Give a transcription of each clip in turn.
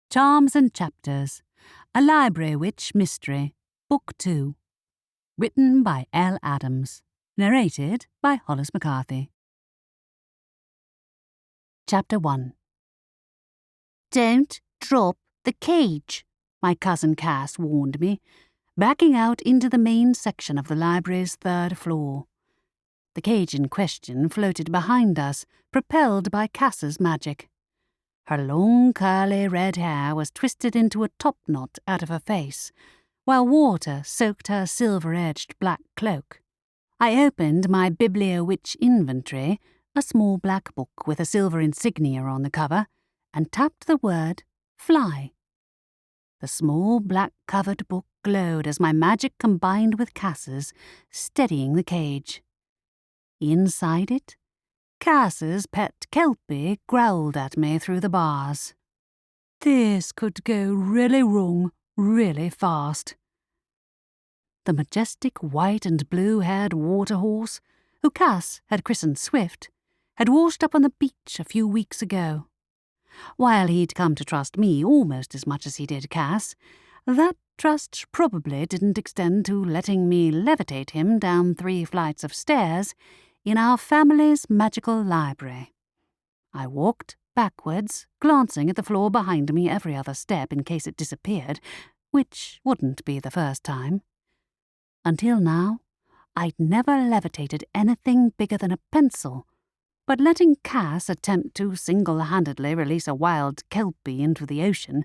Charms and Chapters, A Library Witch Mystery, Book 2. Written by L. Adams. Narrated by Hollis McCarthy. Chapter 1. "Don't drop the cage," my cousin Cass warned me, backing out into the main section of the library's third floor. The cage in question floated behind us, propelled by Cass's magic. Her long curly red hair was twisted into a topknot out of her face, while water soaked her silver-edged black cloak. I opened my Bibliowitch inventory, a small black book with a silver insignia on the cover, and tapped the word "fly." The small black-covered book glowed as my magic combined with Cass's, steadying the cage. Inside it, Cass's pet Kelpie growled at me through the bars. This could go really wrong, really fast. The majestic white and blue-haired water-horse, who Cass had christened Swift, had washed up on the beach a few weeks ago. While he'd come to trust me almost as much as he did Cass, that trust probably didn't extend to letting me levitate him down 3 flights of stairs in our family's magical library. I walked backwards, glancing at the floor behind me every other step in case it disappeared, which wouldn't be the first time. Until now, I'd never levitated anything bigger than a pencil, but letting Cass attempt to single-handedly release a wild Kelpie into the ocean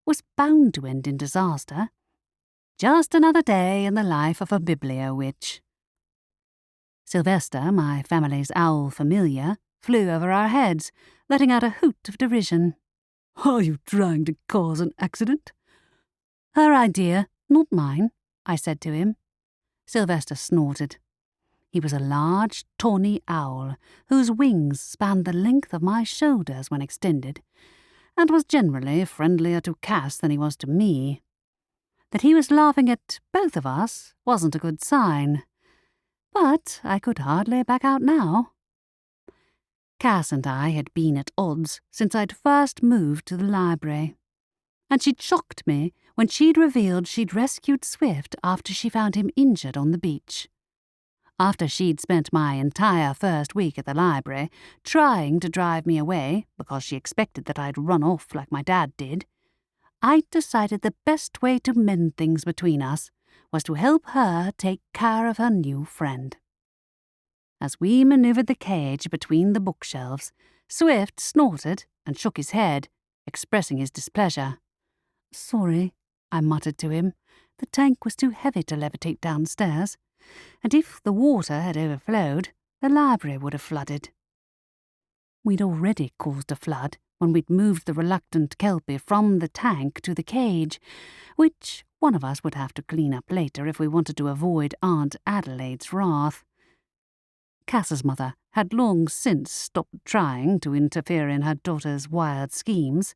was bound to end in disaster. Just another day in the life of a Bibliowitch. Sylvester, my family's owl familiar, flew over our heads, letting out a hoot of derision. "Are you trying to cause an accident?" "Her idea, not mine," I said to him. Sylvester snorted. He was a large, tawny owl, whose wings spanned the length of my shoulders when extended, and was generally friendlier to Cass than he was to me. That he was laughing at both of us wasn't a good sign, but I could hardly back out now. Cass and I had been at odds since I'd first moved to the library, and she'd shocked me when she'd revealed she'd rescued Swift after she found him injured on the beach. After she'd spent my entire first week at the library trying to drive me away because she expected that I'd run off like my dad did, I'd decided the best way to mend things between us was to help her take care of her new friend. As we maneuvered the cage between the bookshelves, Swift snorted and shook his head, expressing his displeasure. "Sorry," I muttered to him. The tank was too heavy to levitate downstairs, and if the water had overflowed, the library would have flooded. We'd already caused a flood when we'd moved the reluctant Kelpie from the tank to the cage, which one of us would have to clean up later if we wanted to avoid Aunt Adelaide's wrath. Cass's mother had long since stopped trying to interfere in her daughter's wild schemes,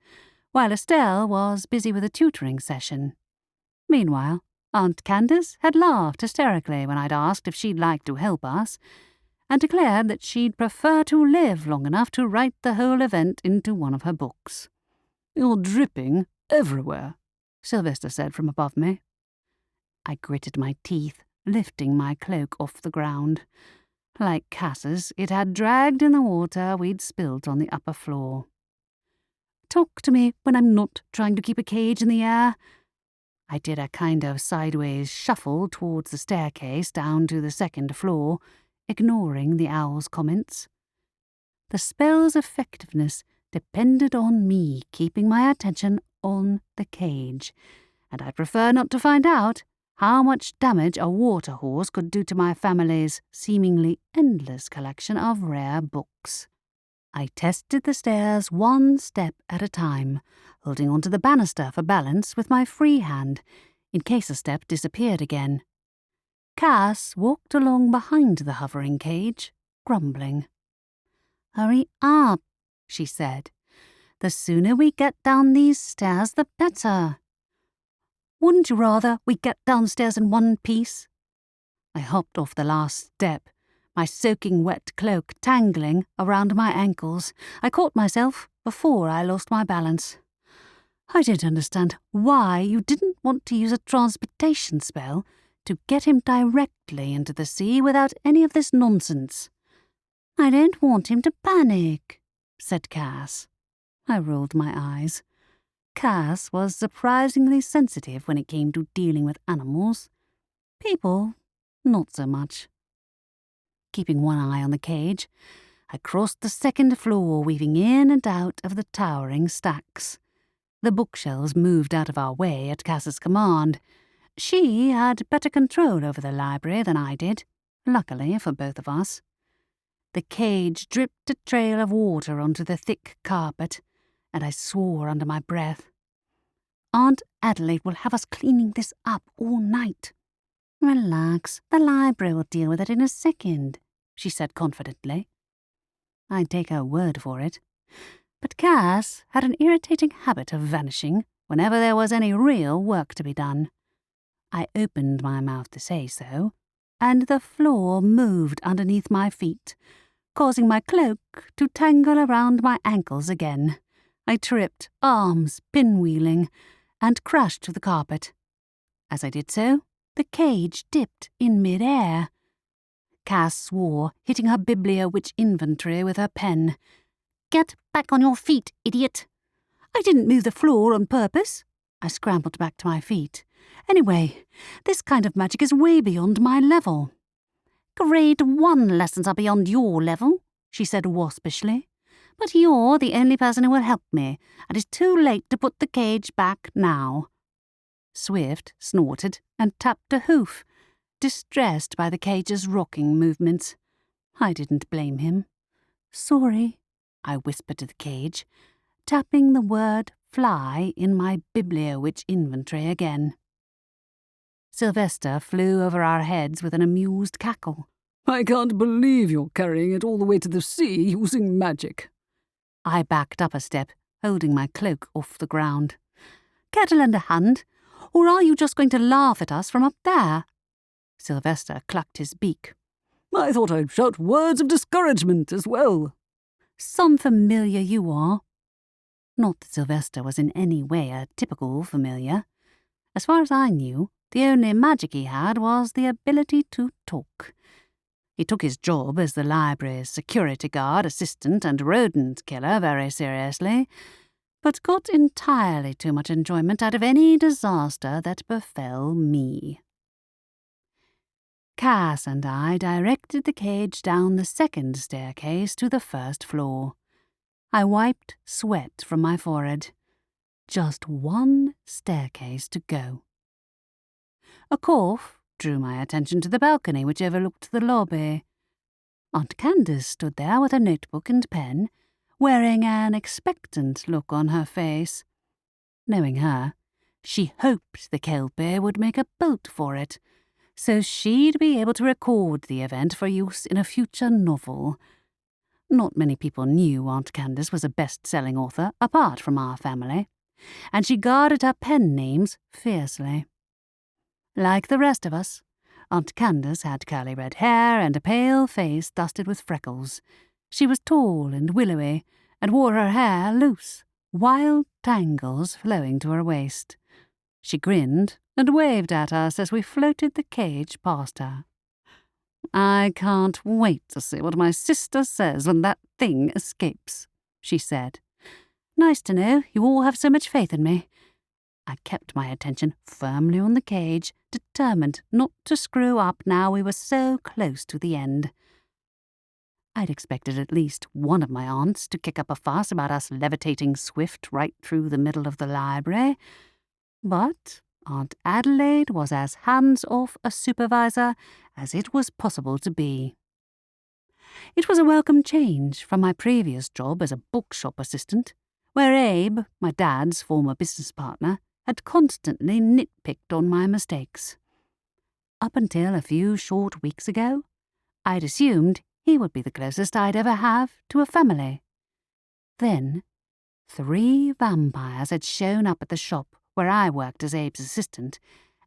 while Estelle was busy with a tutoring session. Meanwhile, Aunt Candace had laughed hysterically when I'd asked if she'd like to help us, and declared that she'd prefer to live long enough to write the whole event into one of her books. "You're dripping everywhere," Sylvester said from above me. I gritted my teeth, lifting my cloak off the ground. Like Cass's, it had dragged in the water we'd spilt on the upper floor. "Talk to me when I'm not trying to keep a cage in the air." I did a kind of sideways shuffle towards the staircase down to the 2nd floor, ignoring the owl's comments. The spell's effectiveness depended on me keeping my attention on the cage, and I'd prefer not to find out how much damage a water horse could do to my family's seemingly endless collection of rare books. I tested the stairs one step at a time, holding onto the banister for balance with my free hand, in case a step disappeared again. Cass walked along behind the hovering cage, grumbling. "Hurry up," she said. "The sooner we get down these stairs, the better." "Wouldn't you rather we get downstairs in one piece?" I hopped off the last step, my soaking wet cloak tangling around my ankles. I caught myself before I lost my balance. I don't understand why you didn't want to use a transportation spell to get him directly into the sea without any of this nonsense. I don't want him to panic, said Cass. I rolled my eyes. Cass was surprisingly sensitive when it came to dealing with animals. People, not so much. Keeping one eye on the cage, I crossed the second floor, weaving in and out of the towering stacks. The bookshelves moved out of our way at Cass's command. She had better control over the library than I did, luckily for both of us. The cage dripped a trail of water onto the thick carpet, and I swore under my breath. Aunt Adelaide will have us cleaning this up all night. Relax, the library will deal with it in a second, she said confidently. I'd take her word for it. But Cass had an irritating habit of vanishing whenever there was any real work to be done. I opened my mouth to say so, and the floor moved underneath my feet, causing my cloak to tangle around my ankles again. I tripped, arms pinwheeling, and crashed to the carpet. As I did so, the cage dipped in mid-air. Cass swore, hitting her Bibliowitch inventory with her pen. Get back on your feet, idiot! I didn't move the floor on purpose. I scrambled back to my feet. Anyway, this kind of magic is way beyond my level. Grade 1 lessons are beyond your level, she said waspishly. But you're the only person who will help me, and it's too late to put the cage back now. Swift snorted and tapped a hoof, distressed by the cage's rocking movements. I didn't blame him. Sorry, I whispered to the cage, tapping the word fly in my Bibliowitch inventory again. Sylvester flew over our heads with an amused cackle. I can't believe you're carrying it all the way to the sea using magic. I backed up a step, holding my cloak off the ground. Care to lend a hand, or are you just going to laugh at us from up there? Sylvester clucked his beak. I thought I'd shout words of discouragement as well. Some familiar you are. Not that Sylvester was in any way a typical familiar. As far as I knew, the only magic he had was the ability to talk. He took his job as the library's security guard, assistant, and rodent killer very seriously, but got entirely too much enjoyment out of any disaster that befell me. Cass and I directed the cage down the second staircase to the first floor. I wiped sweat from my forehead. Just one staircase to go. A cough drew my attention to the balcony which overlooked the lobby. Aunt Candace stood there with a notebook and pen, wearing an expectant look on her face. Knowing her, she hoped the Kelpie would make a bolt for it, so she'd be able to record the event for use in a future novel. Not many people knew Aunt Candace was a best-selling author apart from our family, and she guarded her pen names fiercely. Like the rest of us, Aunt Candace had curly red hair and a pale face dusted with freckles. She was tall and willowy, and wore her hair loose, wild tangles flowing to her waist. She grinned and waved at us as we floated the cage past her. I can't wait to see what my sister says when that thing escapes, she said. Nice to know you all have so much faith in me. I kept my attention firmly on the cage, determined not to screw up now we were so close to the end. I'd expected at least one of my aunts to kick up a fuss about us levitating swift right through the middle of the library, but Aunt Adelaide was as hands-off a supervisor as it was possible to be. It was a welcome change from my previous job as a bookshop assistant, where Abe, my dad's former business partner, had constantly nitpicked on my mistakes. Up until a few short weeks ago, I'd assumed he would be the closest I'd ever have to a family. Then, 3 vampires had shown up at the shop where I worked as Abe's assistant,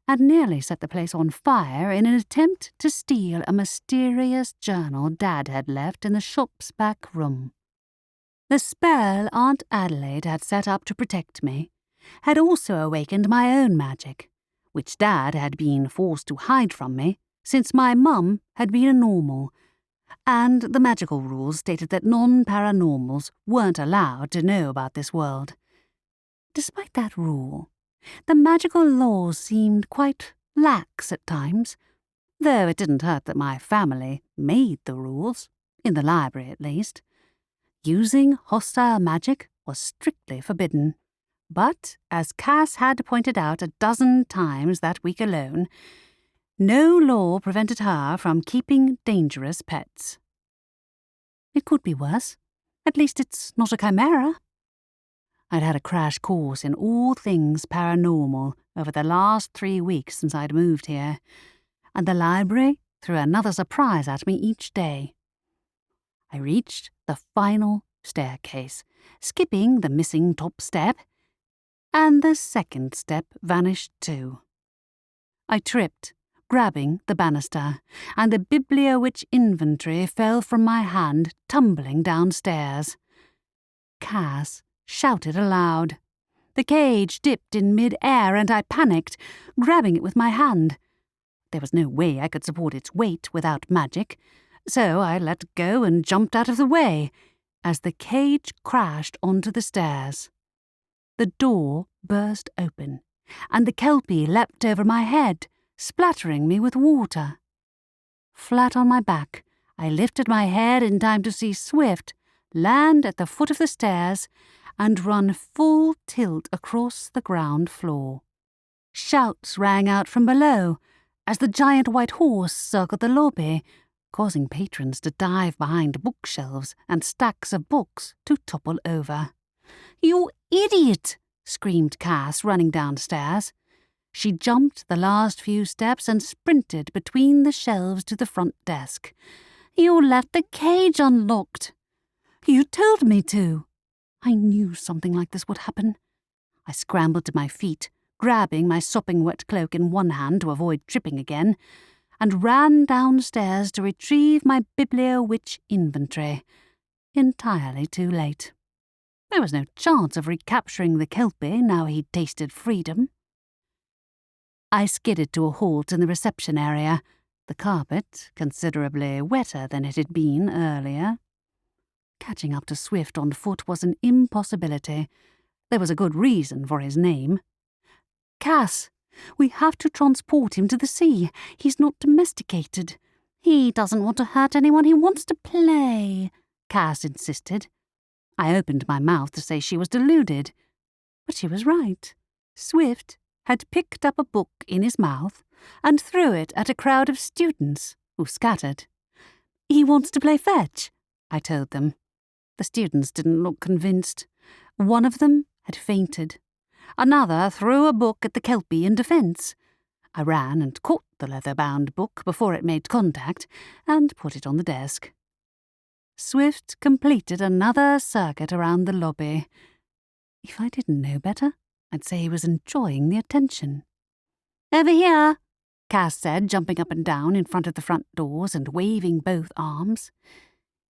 and nearly set the place on fire in an attempt to steal a mysterious journal Dad had left in the shop's back room. The spell Aunt Adelaide had set up to protect me had also awakened my own magic, which Dad had been forced to hide from me since my mum had been a normal, and the magical rules stated that non-paranormals weren't allowed to know about this world. Despite that rule, the magical laws seemed quite lax at times, though it didn't hurt that my family made the rules, in the library at least. Using hostile magic was strictly forbidden, but, as Cass had pointed out a dozen times that week alone, no law prevented her from keeping dangerous pets. It could be worse. At least it's not a chimera. I'd had a crash course in all things paranormal over the last 3 weeks since I'd moved here, and the library threw another surprise at me each day. I reached the final staircase, skipping the missing top step, and the second step vanished too. I tripped, grabbing the banister, and the Bibliowitch inventory fell from my hand, tumbling downstairs. Cass shouted aloud. The cage dipped in mid-air, and I panicked, grabbing it with my hand. There was no way I could support its weight without magic, so I let go and jumped out of the way as the cage crashed onto the stairs. The door burst open, and the kelpie leapt over my head, splattering me with water. Flat on my back, I lifted my head in time to see Swift land at the foot of the stairs and run full tilt across the ground floor. Shouts rang out from below as the giant white horse circled the lobby, causing patrons to dive behind bookshelves and stacks of books to topple over. "You idiot!" screamed Cass, running downstairs. She jumped the last few steps and sprinted between the shelves to the front desk. "You left the cage unlocked." "You told me to." I knew something like this would happen. I scrambled to my feet, grabbing my sopping wet cloak in one hand to avoid tripping again, and ran downstairs to retrieve my Bibliowitch inventory. Entirely too late. There was no chance of recapturing the kelpie now he'd tasted freedom. I skidded to a halt in the reception area, the carpet considerably wetter than it had been earlier. Catching up to Swift on foot was an impossibility. There was a good reason for his name. "Cass, we have to transport him to the sea. He's not domesticated." "He doesn't want to hurt anyone, he wants to play," Cass insisted. I opened my mouth to say she was deluded, but she was right. Swift had picked up a book in his mouth and threw it at a crowd of students, who scattered. "He wants to play fetch," I told them. The students didn't look convinced. One of them had fainted. Another threw a book at the kelpie in defence. I ran and caught the leather-bound book before it made contact and put it on the desk. Swift completed another circuit around the lobby. If I didn't know better, I'd say he was enjoying the attention. "Over here," Cass said, jumping up and down in front of the front doors and waving both arms.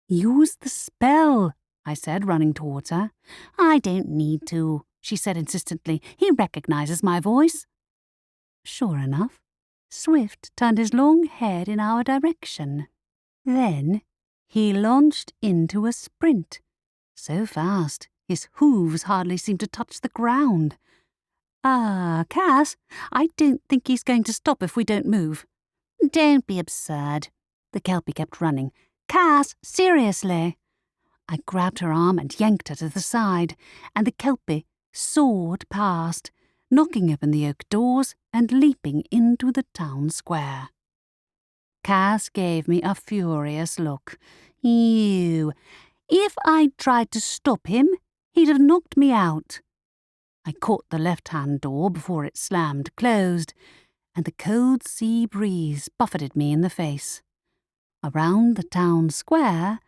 "Use the spell," I said, running towards her. "I don't need to," she said insistently. "He recognizes my voice." Sure enough, Swift turned his long head in our direction. Then he launched into a sprint, so fast his hooves hardly seemed to touch the ground. Cass, I don't think he's going to stop if we don't move." "Don't be absurd." The kelpie kept running. "Cass, seriously." I grabbed her arm and yanked her to the side, and the kelpie soared past, knocking open the oak doors and leaping into the town square. Cass gave me a furious look. "Ew. If I'd tried to stop him, he'd have knocked me out." I caught the left-hand door before it slammed closed, and the cold sea breeze buffeted me in the face. Around the town square,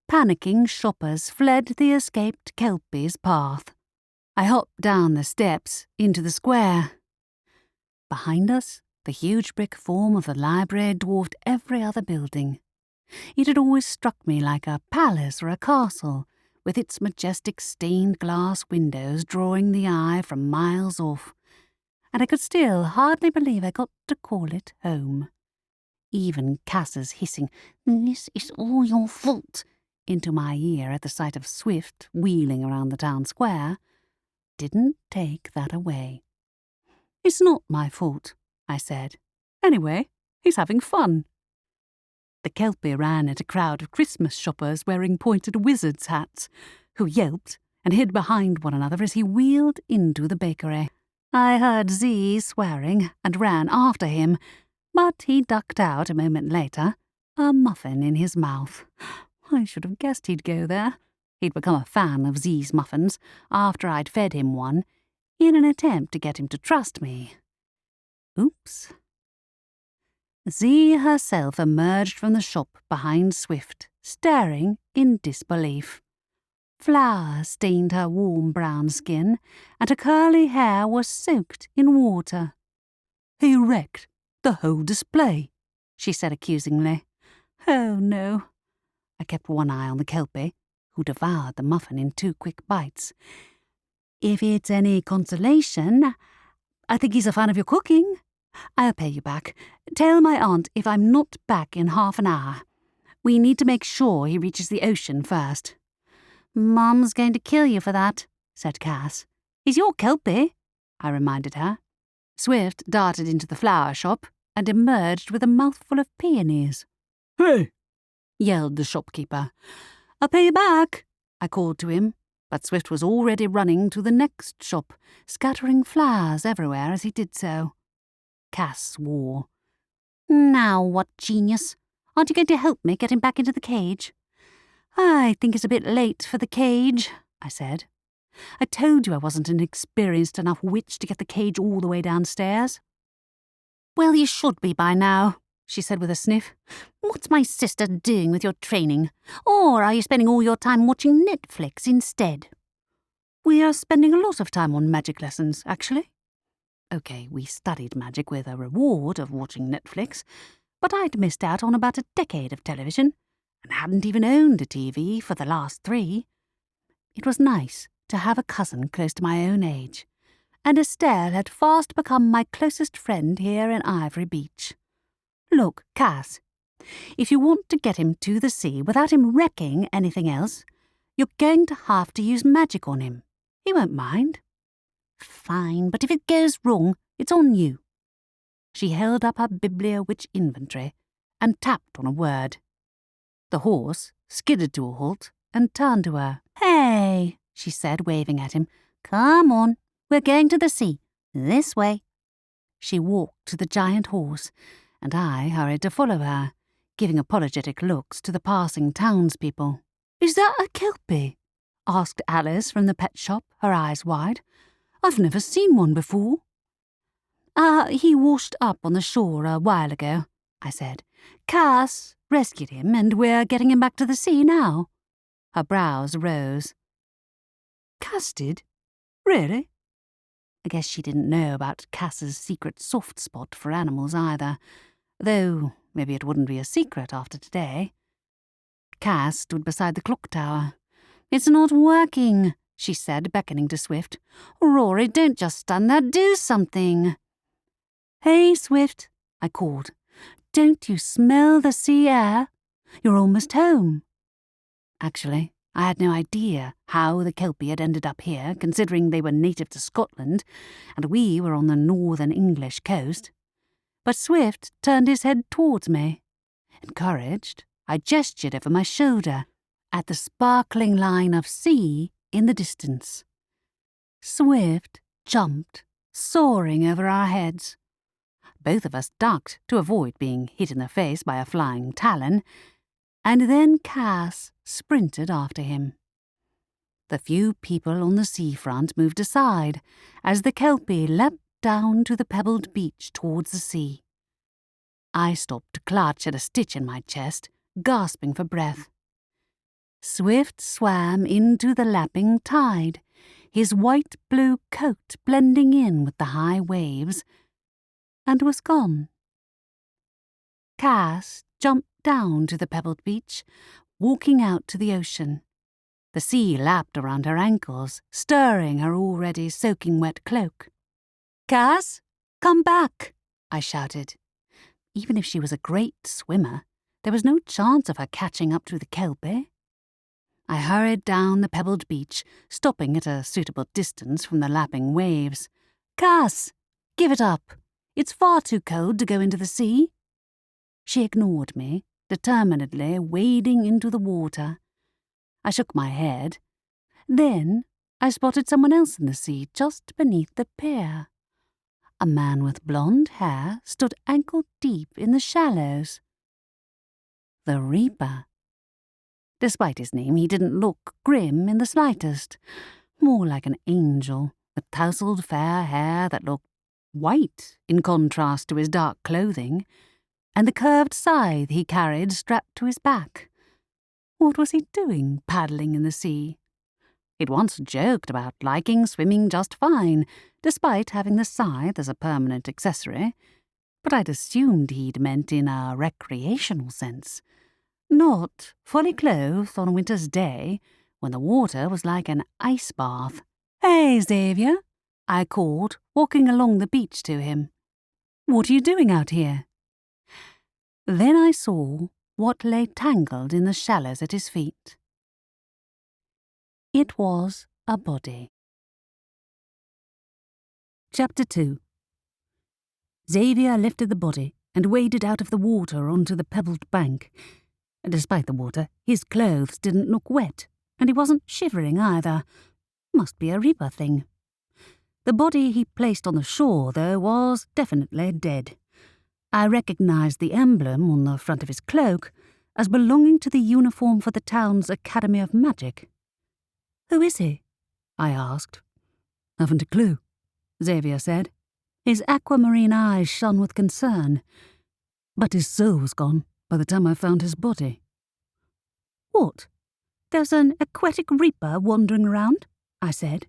panicking shoppers fled the escaped kelpie's path. I hopped down the steps into the square. Behind us, the huge brick form of the library dwarfed every other building. It had always struck me like a palace or a castle, with its majestic stained glass windows drawing the eye from miles off, and I could still hardly believe I got to call it home. Even Cass's hissing, "This is all your fault," into my ear at the sight of Swift wheeling around the town square, didn't take that away. "It's not my fault," I said. "Anyway, he's having fun." The Kelpie ran at a crowd of Christmas shoppers wearing pointed wizard's hats, who yelped and hid behind one another as he wheeled into the bakery. I heard Z swearing and ran after him, but he ducked out a moment later, a muffin in his mouth. I should have guessed he'd go there. He'd become a fan of Z's muffins after I'd fed him one, in an attempt to get him to trust me. Oops. Z herself emerged from the shop behind Swift, staring in disbelief. Flour stained her warm brown skin, and her curly hair was soaked in water. "He wrecked the whole display," she said accusingly. "Oh, no." I kept one eye on the Kelpie, who devoured the muffin in 2 quick bites. "If it's any consolation, I think he's a fan of your cooking. I'll pay you back. Tell my aunt if I'm not back in half an hour. We need to make sure he reaches the ocean first." "Mum's going to kill you for that," said Cass. "He's your Kelpie," I reminded her. Swift darted into the flower shop and emerged with a mouthful of peonies. "Hey!" yelled the shopkeeper. "I'll pay you back," I called to him, but Swift was already running to the next shop, scattering flowers everywhere as he did so. Cass swore. "Now what genius? Aren't you going to help me get him back into the cage?" "I think it's a bit late for the cage," I said. "I told you I wasn't an experienced enough witch to get the cage all the way downstairs." "Well, you should be by now," she said with a sniff. "What's my sister doing with your training? Or are you spending all your time watching Netflix instead?" "We are spending a lot of time on magic lessons, actually." OK, we studied magic with a reward of watching Netflix, but I'd missed out on about a decade of television and hadn't even owned a TV for the last 3. It was nice to have a cousin close to my own age, and Estelle had fast become my closest friend here in Ivory Beach. "Look, Cass, if you want to get him to the sea without him wrecking anything else, you're going to have to use magic on him. He won't mind." "Fine, but if it goes wrong, it's on you." She held up her Bibliowitch inventory and tapped on a word. The horse skidded to a halt and turned to her. "Hey," she said, waving at him. "Come on, we're going to the sea. This way." She walked to the giant horse, and I hurried to follow her, giving apologetic looks to the passing townspeople. "Is that a Kelpie?" asked Alice from the pet shop, her eyes wide. "I've never seen one before." He washed up on the shore a while ago," I said. "Cass rescued him, and we're getting him back to the sea now." Her brows rose. "Cass did? Really?" I guess she didn't know about Cass's secret soft spot for animals either, though maybe it wouldn't be a secret after today. Cass stood beside the clock tower. "It's not working," she said, beckoning to Swift. "Rory, don't just stand there, do something." "Hey, Swift," I called. "Don't you smell the sea air? You're almost home." Actually, I had no idea how the Kelpie had ended up here, considering they were native to Scotland, and we were on the northern English coast. But Swift turned his head towards me. Encouraged, I gestured over my shoulder at the sparkling line of sea in the distance. Swift jumped, soaring over our heads. Both of us ducked to avoid being hit in the face by a flying talon, and then Cass sprinted after him. The few people on the seafront moved aside as the Kelpie leapt down to the pebbled beach towards the sea. I stopped to clutch at a stitch in my chest, gasping for breath. Swift swam into the lapping tide, his white-blue coat blending in with the high waves, and was gone. Cass jumped down to the pebbled beach, walking out to the ocean. The sea lapped around her ankles, stirring her already soaking wet cloak. "Cass, come back!" I shouted. Even if she was a great swimmer, there was no chance of her catching up to the kelpie. I hurried down the pebbled beach, stopping at a suitable distance from the lapping waves. "Cass, give it up. It's far too cold to go into the sea." She ignored me, determinedly wading into the water. I shook my head. Then I spotted someone else in the sea just beneath the pier. A man with blonde hair stood ankle-deep in the shallows. The Reaper. Despite his name, he didn't look grim in the slightest. More like an angel, with tousled fair hair that looked white in contrast to his dark clothing, and the curved scythe he carried strapped to his back. What was he doing paddling in the sea? He'd once joked about liking swimming just fine, despite having the scythe as a permanent accessory, but I'd assumed he'd meant in a recreational sense, not fully clothed on a winter's day when the water was like an ice bath. "Hey, Xavier," I called, walking along the beach to him. "What are you doing out here?" Then I saw what lay tangled in the shallows at his feet. It was a body. Chapter 2. Xavier lifted the body and waded out of the water onto the pebbled bank. Despite the water, his clothes didn't look wet, and he wasn't shivering either. Must be a Reaper thing. The body he placed on the shore, though, was definitely dead. I recognized the emblem on the front of his cloak as belonging to the uniform for the town's Academy of Magic. "Who is he?" I asked. "Haven't a clue," Xavier said. His aquamarine eyes shone with concern. "But his soul was gone by the time I found his body." "What? There's an aquatic Reaper wandering around?" I said,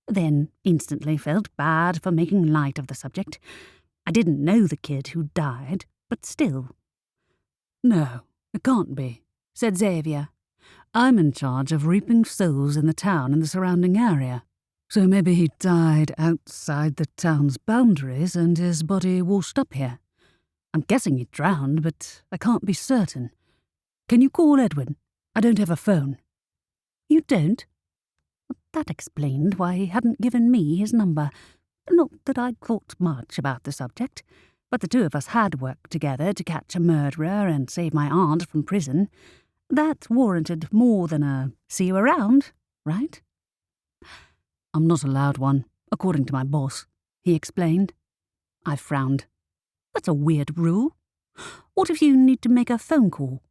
then instantly felt bad for making light of the subject. I didn't know the kid who died, but still. "No, it can't be," said Xavier. "I'm in charge of reaping souls in the town and the surrounding area. So maybe he died outside the town's boundaries and his body washed up here. I'm guessing he drowned, but I can't be certain. Can you call Edwin? I don't have a phone." "You don't?" That explained why he hadn't given me his number. Not that I'd thought much about the subject, but the two of us had worked together to catch a murderer and save my aunt from prison. That warranted more than a "see you around," right? "I'm not allowed one, according to my boss," he explained. I frowned. "That's a weird rule. What if you need to make a phone call?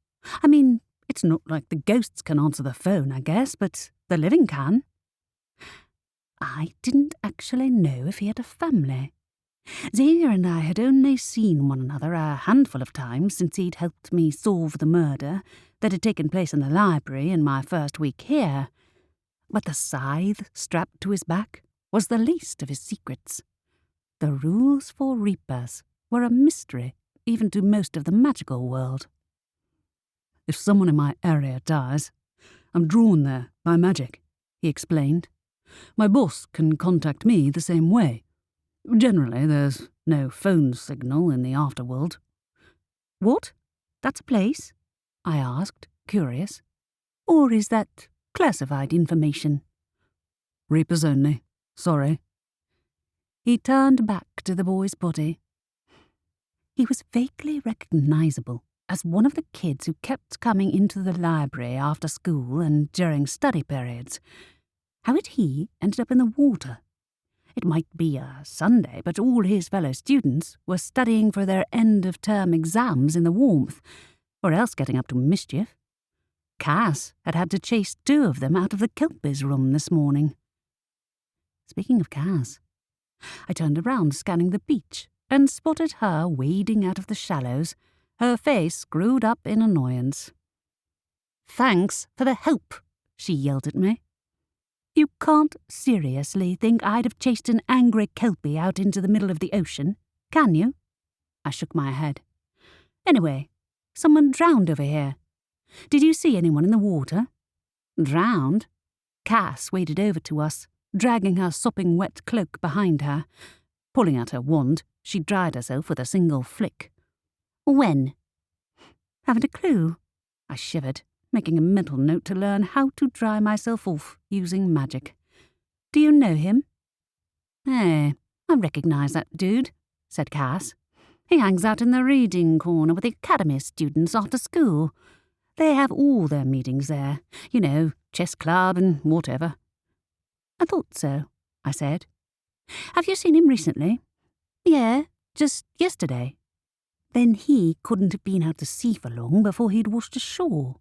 I mean, it's not like the ghosts can answer the phone, I guess, but the living can." I didn't actually know if he had a family. Xavier and I had only seen one another a handful of times since he'd helped me solve the murder that had taken place in the library in my first week here. But the scythe strapped to his back was the least of his secrets. The rules for Reapers were a mystery even to most of the magical world. "If someone in my area dies, I'm drawn there by magic," he explained. "My boss can contact me the same way. Generally, there's no phone signal in the afterworld." "What? That's a place?" I asked, curious. "Or is that classified information?" "Reapers only. Sorry." He turned back to the boy's body. He was vaguely recognizable as one of the kids who kept coming into the library after school and during study periods. How had he ended up in the water? It might be a Sunday, but all his fellow students were studying for their end-of-term exams in the warmth, or else getting up to mischief. Cass had had to chase two of them out of the Kelpie's room this morning. Speaking of Cass, I turned around scanning the beach and spotted her wading out of the shallows, her face screwed up in annoyance. "Thanks for the help," she yelled at me. "You can't seriously think I'd have chased an angry Kelpie out into the middle of the ocean, can you?" I shook my head. "Anyway, someone drowned over here. Did you see anyone in the water?" "Drowned? Cass waded over to us, dragging her sopping wet cloak behind her. Pulling out her wand, she dried herself with a single flick. When? Haven't a clue. I shivered, making a mental note to learn how to dry myself off using magic. Do you know him? I recognise that dude, said Cass. He hangs out in the reading corner with the academy students after school. They have all their meetings there, chess club and whatever. I thought so, I said. Have you seen him recently? Yeah, just yesterday. Then he couldn't have been out to sea for long before he'd washed ashore.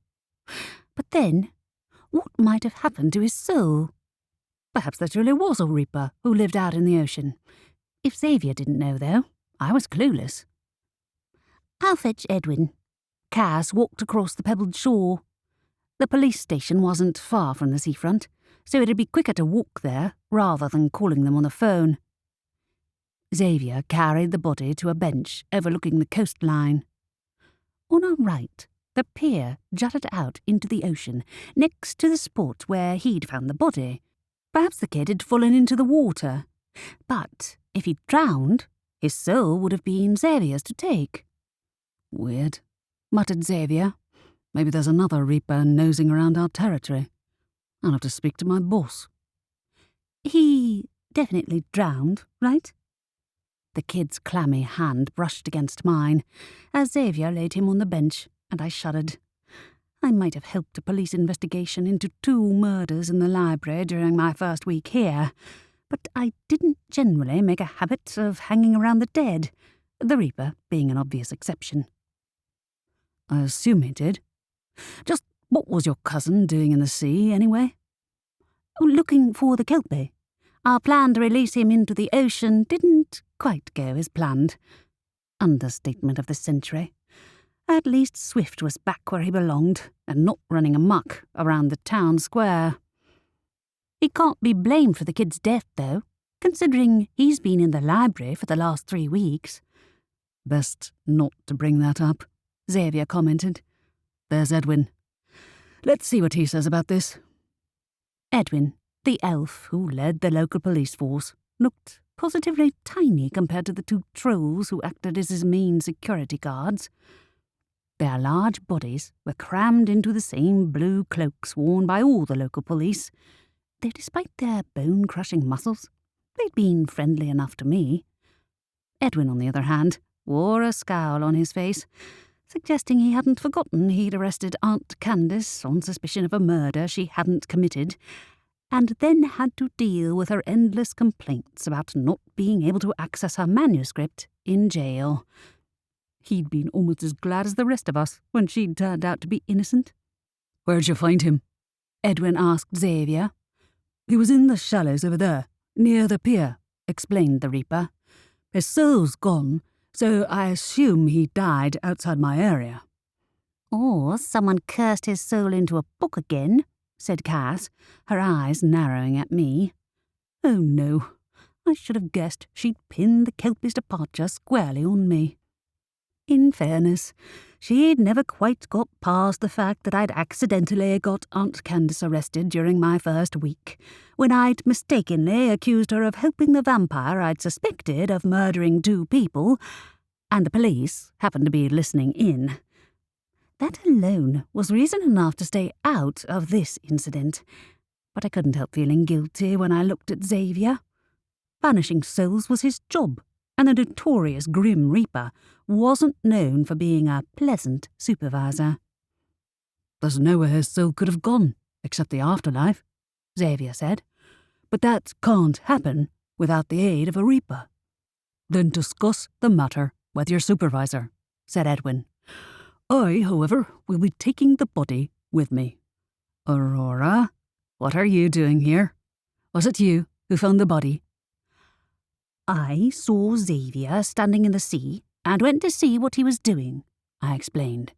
But then, what might have happened to his soul? Perhaps there truly was a reaper who lived out in the ocean. If Xavier didn't know, though, I was clueless. I'll fetch Edwin. Cass walked across the pebbled shore. The police station wasn't far from the seafront, so it'd be quicker to walk there rather than calling them on the phone. Xavier carried the body to a bench overlooking the coastline. On our right, the pier jutted out into the ocean, next to the spot where he'd found the body. Perhaps the kid had fallen into the water. But if he'd drowned, his soul would have been Xavier's to take. Weird, muttered Xavier. Maybe there's another reaper nosing around our territory. I'll have to speak to my boss. He definitely drowned, right? The kid's clammy hand brushed against mine as Xavier laid him on the bench, and I shuddered. I might have helped a police investigation into 2 murders in the library during my first week here, but I didn't generally make a habit of hanging around the dead, the reaper being an obvious exception. I assume he did. Just what was your cousin doing in the sea, anyway? Looking for the kelpie. Our plan to release him into the ocean didn't quite go as planned. Understatement of the century. At least Swift was back where he belonged, and not running amok around the town square. He can't be blamed for the kid's death, though, considering he's been in the library for the last 3 weeks. Best not to bring that up, Xavier commented. There's Edwin. Let's see what he says about this. Edwin, the elf who led the local police force, looked positively tiny compared to the 2 trolls who acted as his main security guards. Their large bodies were crammed into the same blue cloaks worn by all the local police, though despite their bone-crushing muscles, they'd been friendly enough to me. Edwin, on the other hand, wore a scowl on his face, suggesting he hadn't forgotten he'd arrested Aunt Candace on suspicion of a murder she hadn't committed, and then had to deal with her endless complaints about not being able to access her manuscript in jail. He'd been almost as glad as the rest of us when she'd turned out to be innocent. Where'd you find him? Edwin asked Xavier. He was in the shallows over there, near the pier, explained the reaper. His soul's gone, so I assume he died outside my area. Or someone cursed his soul into a book again, said Cass, her eyes narrowing at me. Oh no, I should have guessed she'd pinned the kelpie's departure squarely on me. In fairness, she'd never quite got past the fact that I'd accidentally got Aunt Candace arrested during my first week, when I'd mistakenly accused her of helping the vampire I'd suspected of murdering 2 people, and the police happened to be listening in. That alone was reason enough to stay out of this incident, but I couldn't help feeling guilty when I looked at Xavier. Banishing souls was his job, and the notorious Grim Reaper wasn't known for being a pleasant supervisor. There's nowhere his soul could have gone, except the afterlife, Xavier said. But that can't happen without the aid of a Reaper. Then discuss the matter with your supervisor, said Edwin. I, however, will be taking the body with me. Aurora, what are you doing here? Was it you who found the body? I saw Xavier standing in the sea and went to see what he was doing, I explained.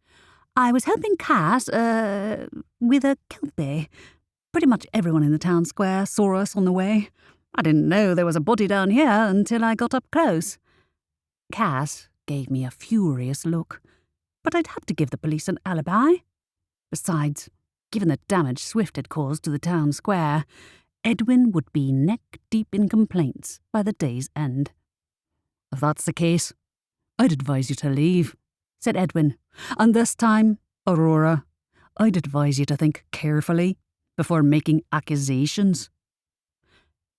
I was helping Cass, with a kelpie. Pretty much everyone in the town square saw us on the way. I didn't know there was a body down here until I got up close. Cass gave me a furious look, but I'd have to give the police an alibi. Besides, given the damage Swift had caused to the town square, Edwin would be neck-deep in complaints by the day's end. "If that's the case, I'd advise you to leave," said Edwin. "And this time, Aurora, I'd advise you to think carefully before making accusations."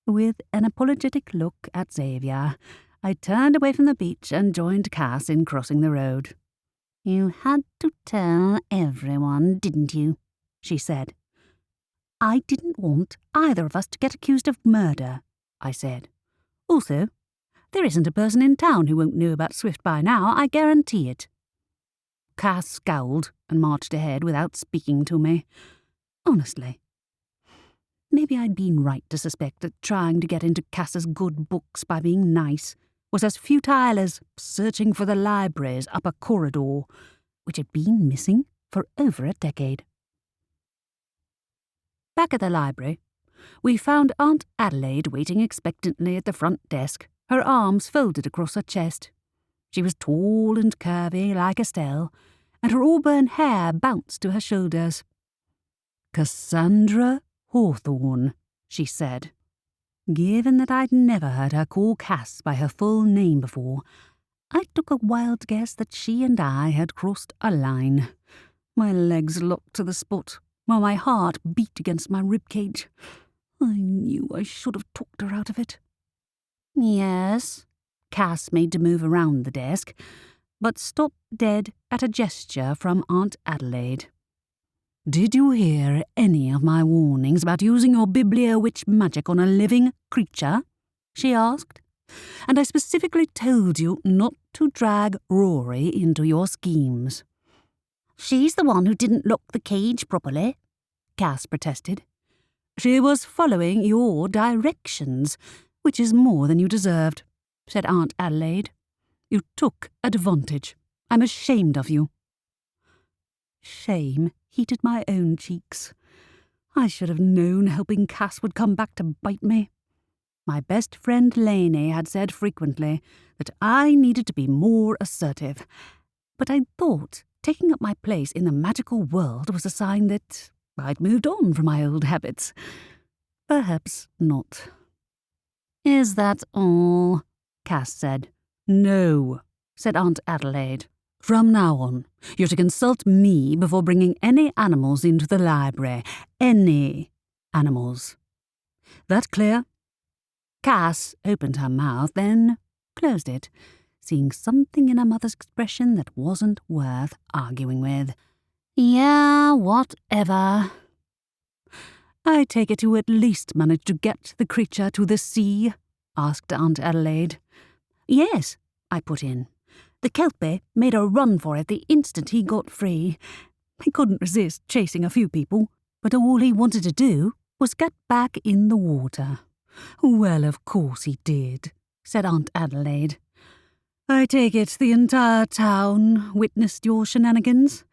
With an apologetic look at Xavier, I turned away from the beach and joined Cass in crossing the road. "You had to tell everyone, didn't you?" she said. "I didn't want either of us to get accused of murder," I said. "Also, there isn't a person in town who won't know about Swift by now, I guarantee it." Cass scowled and marched ahead without speaking to me. Honestly, maybe I'd been right to suspect that trying to get into Cass's good books by being nice was as futile as searching for the library's upper corridor, which had been missing for over a decade. Back at the library, we found Aunt Adelaide waiting expectantly at the front desk, her arms folded across her chest. She was tall and curvy like Estelle, and her auburn hair bounced to her shoulders. "Cassandra Hawthorn," she said. Given that I'd never heard her call Cass by her full name before, I took a wild guess that she and I had crossed a line. My legs locked to the spot, while my heart beat against my ribcage. I knew I should have talked her out of it. "Yes," Cass made to move around the desk, but stopped dead at a gesture from Aunt Adelaide. "Did you hear any of my warnings about using your biblio-witch magic on a living creature?" she asked. "And I specifically told you not to drag Rory into your schemes." "She's the one who didn't lock the cage properly," Cass protested. "She was following your directions, which is more than you deserved," said Aunt Adelaide. "You took advantage. I'm ashamed of you." Shame heated my own cheeks. I should have known helping Cass would come back to bite me. My best friend Lainey had said frequently that I needed to be more assertive, but I thought taking up my place in the magical world was a sign that I'd moved on from my old habits. Perhaps not. "Is that all?" Cass said. "No," said Aunt Adelaide. "From now on, you're to consult me before bringing any animals into the library. Any animals. That clear?" Cass opened her mouth, then closed it, seeing something in her mother's expression that wasn't worth arguing with. "Yeah, whatever." "I take it you at least managed to get the creature to the sea?" asked Aunt Adelaide. "Yes," I put in. "The Kelpie made a run for it the instant he got free. He couldn't resist chasing a few people, but all he wanted to do was get back in the water." "Well, of course he did," said Aunt Adelaide. "I take it the entire town witnessed your shenanigans?"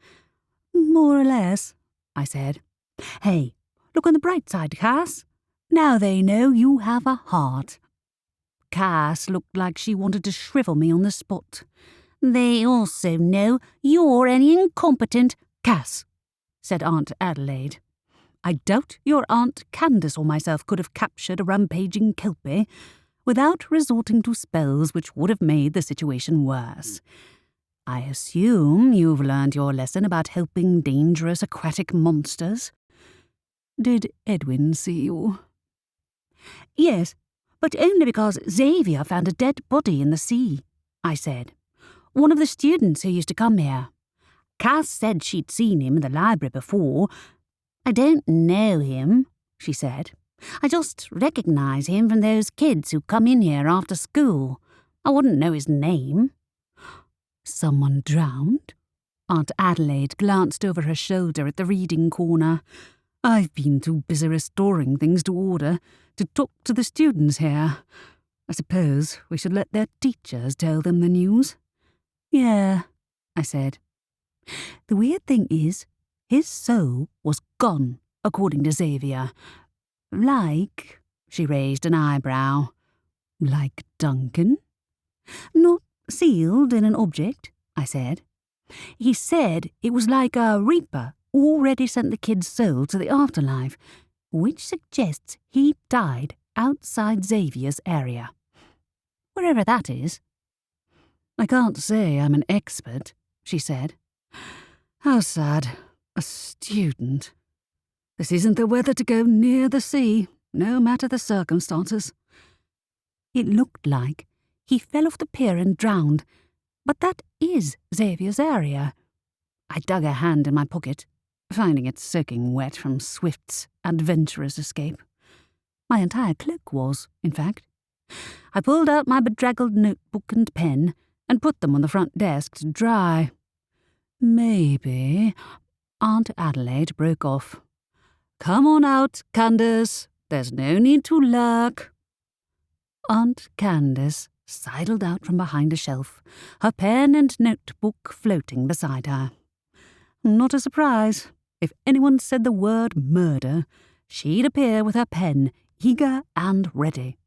"More or less," I said. "Hey, look on the bright side, Cass. Now they know you have a heart." Cass looked like she wanted to shrivel me on the spot. "They also know you're an incompetent—" "Cass," said Aunt Adelaide. "I doubt your Aunt Candace or myself could have captured a rampaging Kelpie without resorting to spells which would have made the situation worse. I assume you've learned your lesson about helping dangerous aquatic monsters." "Did Edwin see you?" "Yes, but only because Xavier found a dead body in the sea," I said. "One of the students who used to come here. Cass said she'd seen him in the library before. I don't know him," she said. "I just recognise him from those kids who come in here after school. I wouldn't know his name." "Someone drowned?" Aunt Adelaide glanced over her shoulder at the reading corner. "I've been too busy restoring things to order to talk to the students here. I suppose we should let their teachers tell them the news." "Yeah," I said. "The weird thing is, his soul was gone, according to Xavier. Like," she raised an eyebrow, "like Duncan?" "Not sealed in an object," I said. "He said it was like a reaper already sent the kid's soul to the afterlife, which suggests he died outside Xavier's area. Wherever that is. I can't say I'm an expert, she said. How sad. A student. This isn't the weather to go near the sea, no matter the circumstances. It looked like he fell off the pier and drowned, but that is Xavier's area. I dug a hand in my pocket, finding it soaking wet from Swift's adventurous escape. My entire cloak was, in fact. I pulled out my bedraggled notebook and pen and put them on the front desk to dry. Maybe... Aunt Adelaide broke off. Come on out, Candace. There's no need to lurk. Aunt Candace sidled out from behind a shelf, her pen and notebook floating beside her. Not a surprise. If anyone said the word murder, she'd appear with her pen, eager and ready,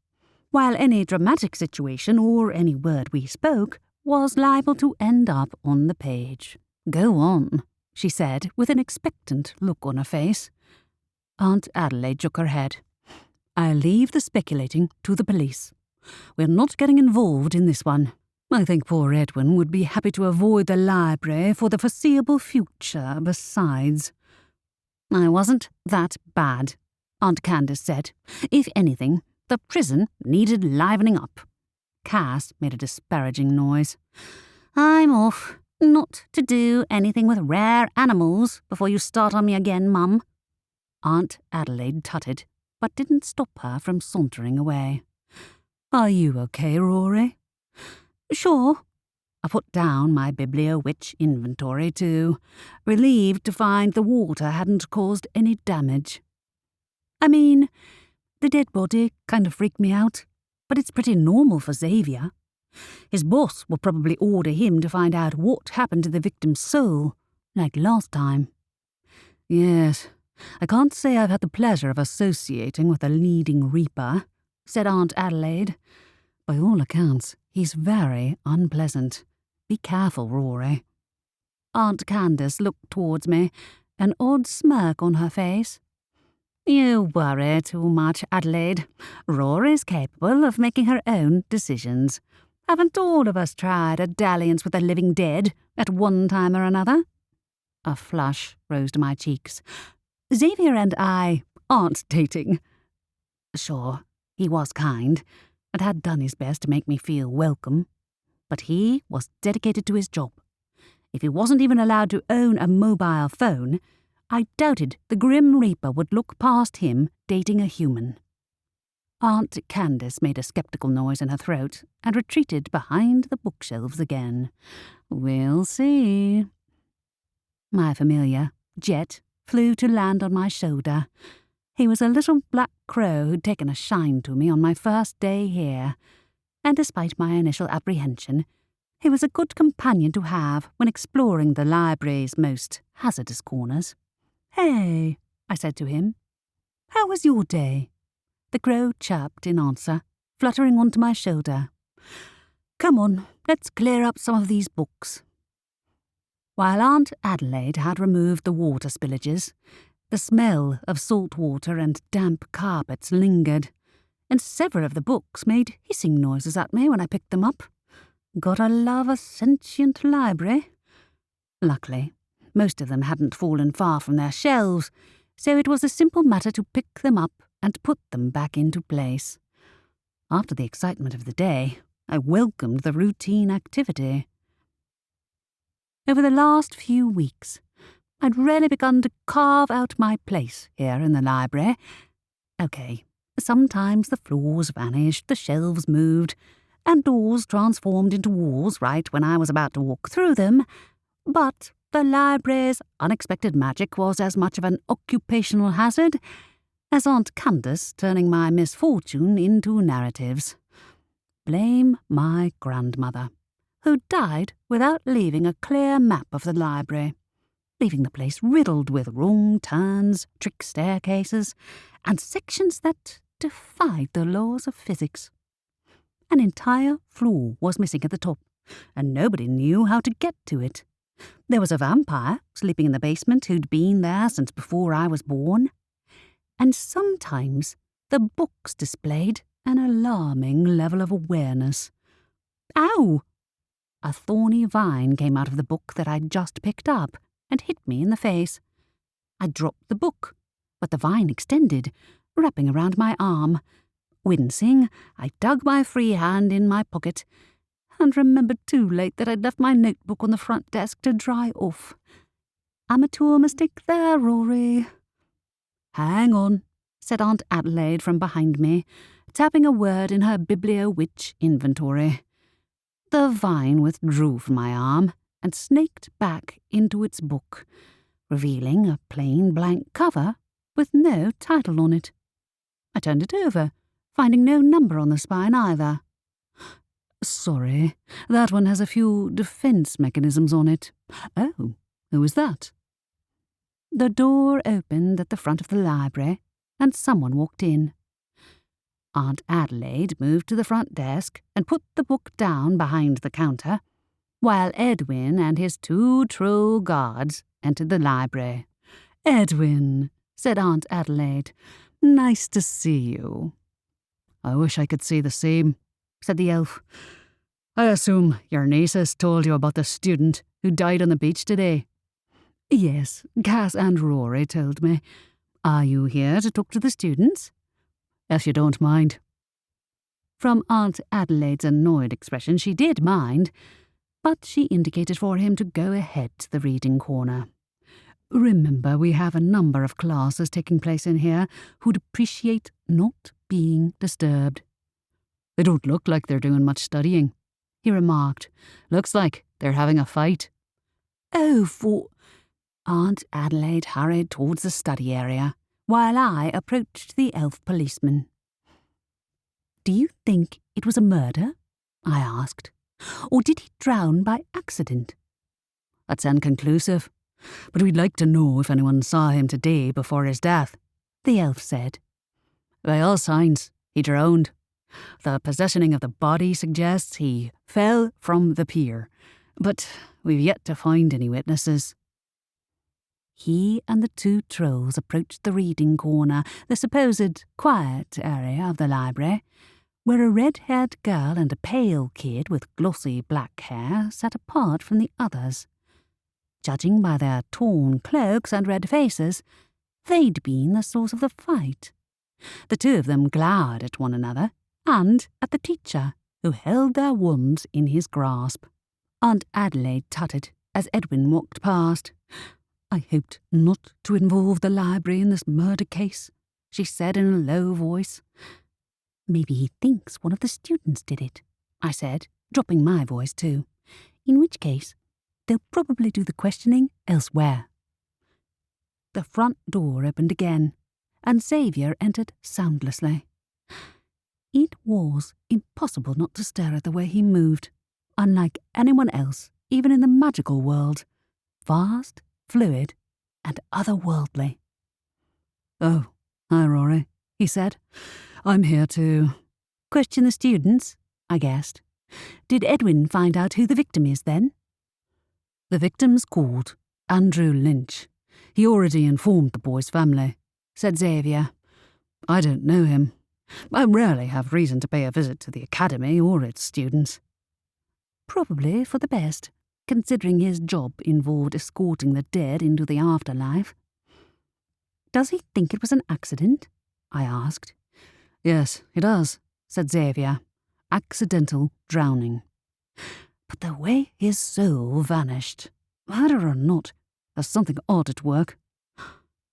while any dramatic situation or any word we spoke was liable to end up on the page. Go on, she said, with an expectant look on her face. Aunt Adelaide shook her head. I'll leave the speculating to the police. We're not getting involved in this one. I think poor Edwin would be happy to avoid the library for the foreseeable future besides. I wasn't that bad, Aunt Candace said. If anything, the prison needed livening up. Cass made a disparaging noise. I'm off. Not to do anything with rare animals before you start on me again, Mum. Aunt Adelaide tutted, but didn't stop her from sauntering away. Are you okay, Rory? Sure. I put down my Biblio-Witch inventory too, relieved to find the water hadn't caused any damage. I mean, the dead body kind of freaked me out, but it's pretty normal for Xavier. His boss will probably order him to find out what happened to the victim's soul, like last time. Yes, I can't say I've had the pleasure of associating with the leading Reaper, said Aunt Adelaide. By all accounts, he's very unpleasant. Be careful, Rory. Aunt Candace looked towards me, an odd smirk on her face. You worry too much, Adelaide. Rory's capable of making her own decisions. Haven't all of us tried a dalliance with the living dead at one time or another? A flush rose to my cheeks. Xavier and I aren't dating. Sure, he was kind, and had done his best to make me feel welcome. But he was dedicated to his job. If he wasn't even allowed to own a mobile phone, I doubted the Grim Reaper would look past him dating a human. Aunt Candace made a sceptical noise in her throat and retreated behind the bookshelves again. We'll see. My familiar, Jet, flew to land on my shoulder. He was a little black crow who'd taken a shine to me on my first day here, and despite my initial apprehension, he was a good companion to have when exploring the library's most hazardous corners. Hey, I said to him. How was your day? The crow chirped in answer, fluttering onto my shoulder. Come on, let's clear up some of these books. While Aunt Adelaide had removed the water spillages, the smell of salt water and damp carpets lingered, and several of the books made hissing noises at me when I picked them up. Gotta love a sentient library. Luckily, most of them hadn't fallen far from their shelves, so it was a simple matter to pick them up and put them back into place. After the excitement of the day, I welcomed the routine activity. Over the last few weeks, I'd really begun to carve out my place here in the library. Okay, sometimes the floors vanished, the shelves moved, and doors transformed into walls right when I was about to walk through them, but the library's unexpected magic was as much of an occupational hazard as Aunt Candace turning my misfortune into narratives. Blame my grandmother, who died without leaving a clear map of the library, leaving the place riddled with wrong turns, trick staircases, and sections that defied the laws of physics. An entire floor was missing at the top, and nobody knew how to get to it. There was a vampire sleeping in the basement who'd been there since before I was born. And sometimes the books displayed an alarming level of awareness. Ow! A thorny vine came out of the book that I'd just picked up and hit me in the face. I dropped the book, but the vine extended, wrapping around my arm. Wincing, I dug my free hand in my pocket and remembered too late that I'd left my notebook on the front desk to dry off. Amateur mistake there, Rory. Hang on, said Aunt Adelaide from behind me, tapping a word in her Biblio-Witch inventory. The vine withdrew from my arm and snaked back into its book, revealing a plain blank cover with no title on it. I turned it over, finding no number on the spine either. Sorry, that one has a few defense mechanisms on it. Oh, who was that? The door opened at the front of the library, and someone walked in. Aunt Adelaide moved to the front desk and put the book down behind the counter, while Edwin and his 2 troll guards entered the library. Edwin, said Aunt Adelaide, nice to see you. I wish I could say the same, said the elf. I assume your niece has told you about the student who died on the beach today. Yes, Cass and Rory told me. Are you here to talk to the students? If you don't mind. From Aunt Adelaide's annoyed expression, she did mind, but she indicated for him to go ahead to the reading corner. Remember, we have a number of classes taking place in here who'd appreciate not being disturbed. They don't look like they're doing much studying, he remarked. Looks like they're having a fight. Oh, for... Aunt Adelaide hurried towards the study area, while I approached the elf policeman. Do you think it was a murder? I asked. Or did he drown by accident? That's inconclusive, but we'd like to know if anyone saw him today before his death, the elf said. By all signs, he drowned. The positioning of the body suggests he fell from the pier, but we've yet to find any witnesses. He and the 2 trolls approached the reading corner, the supposed quiet area of the library, where a red-haired girl and a pale kid with glossy black hair sat apart from the others. Judging by their torn cloaks and red faces, they'd been the source of the fight. The 2 of them glowered at one another and at the teacher, who held their wands in his grasp. Aunt Adelaide tutted as Edwin walked past. I hoped not to involve the library in this murder case, she said in a low voice. Maybe he thinks one of the students did it, I said, dropping my voice too. In which case, they'll probably do the questioning elsewhere. The front door opened again, and Xavier entered soundlessly. It was impossible not to stare at the way he moved, unlike anyone else, even in the magical world. Vast, fluid, and otherworldly. Oh, hi, Rory, he said. I'm here to... question the students, I guessed. Did Edwin find out who the victim is, then? The victim's called Andrew Lynch. He already informed the boy's family, said Xavier. I don't know him. I rarely have reason to pay a visit to the academy or its students. Probably for the best, considering his job involved escorting the dead into the afterlife. Does he think it was an accident? I asked. Yes, he does, said Xavier. Accidental drowning. But the way his soul vanished, whether or not, there's something odd at work.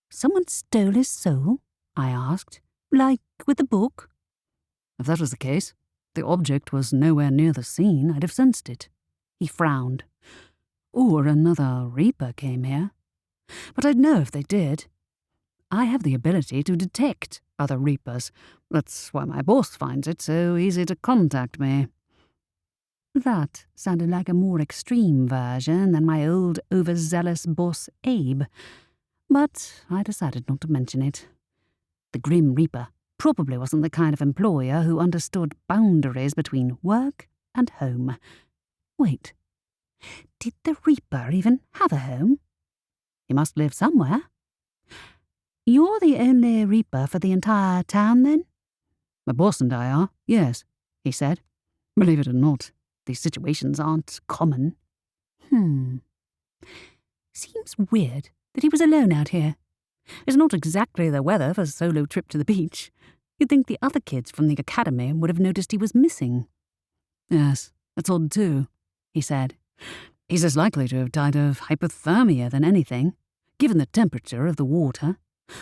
Someone stole his soul? I asked. Like with the book? If that was the case, the object was nowhere near the scene. I'd have sensed it. He frowned. Or another Reaper came here. But I'd know if they did. I have the ability to detect other Reapers. That's why my boss finds it so easy to contact me. That sounded like a more extreme version than my old overzealous boss Abe, but I decided not to mention it. The Grim Reaper probably wasn't the kind of employer who understood boundaries between work and home. Wait, Did the Reaper even have a home? He must live somewhere. You're the only Reaper for the entire town, then? My boss and I are, yes, he said. Believe it or not, these situations aren't common. Seems weird that he was alone out here. It's not exactly the weather for a solo trip to the beach. You'd think the other kids from the academy would have noticed he was missing. Yes, that's odd too, he said. He's as likely to have died of hypothermia than anything, given the temperature of the water.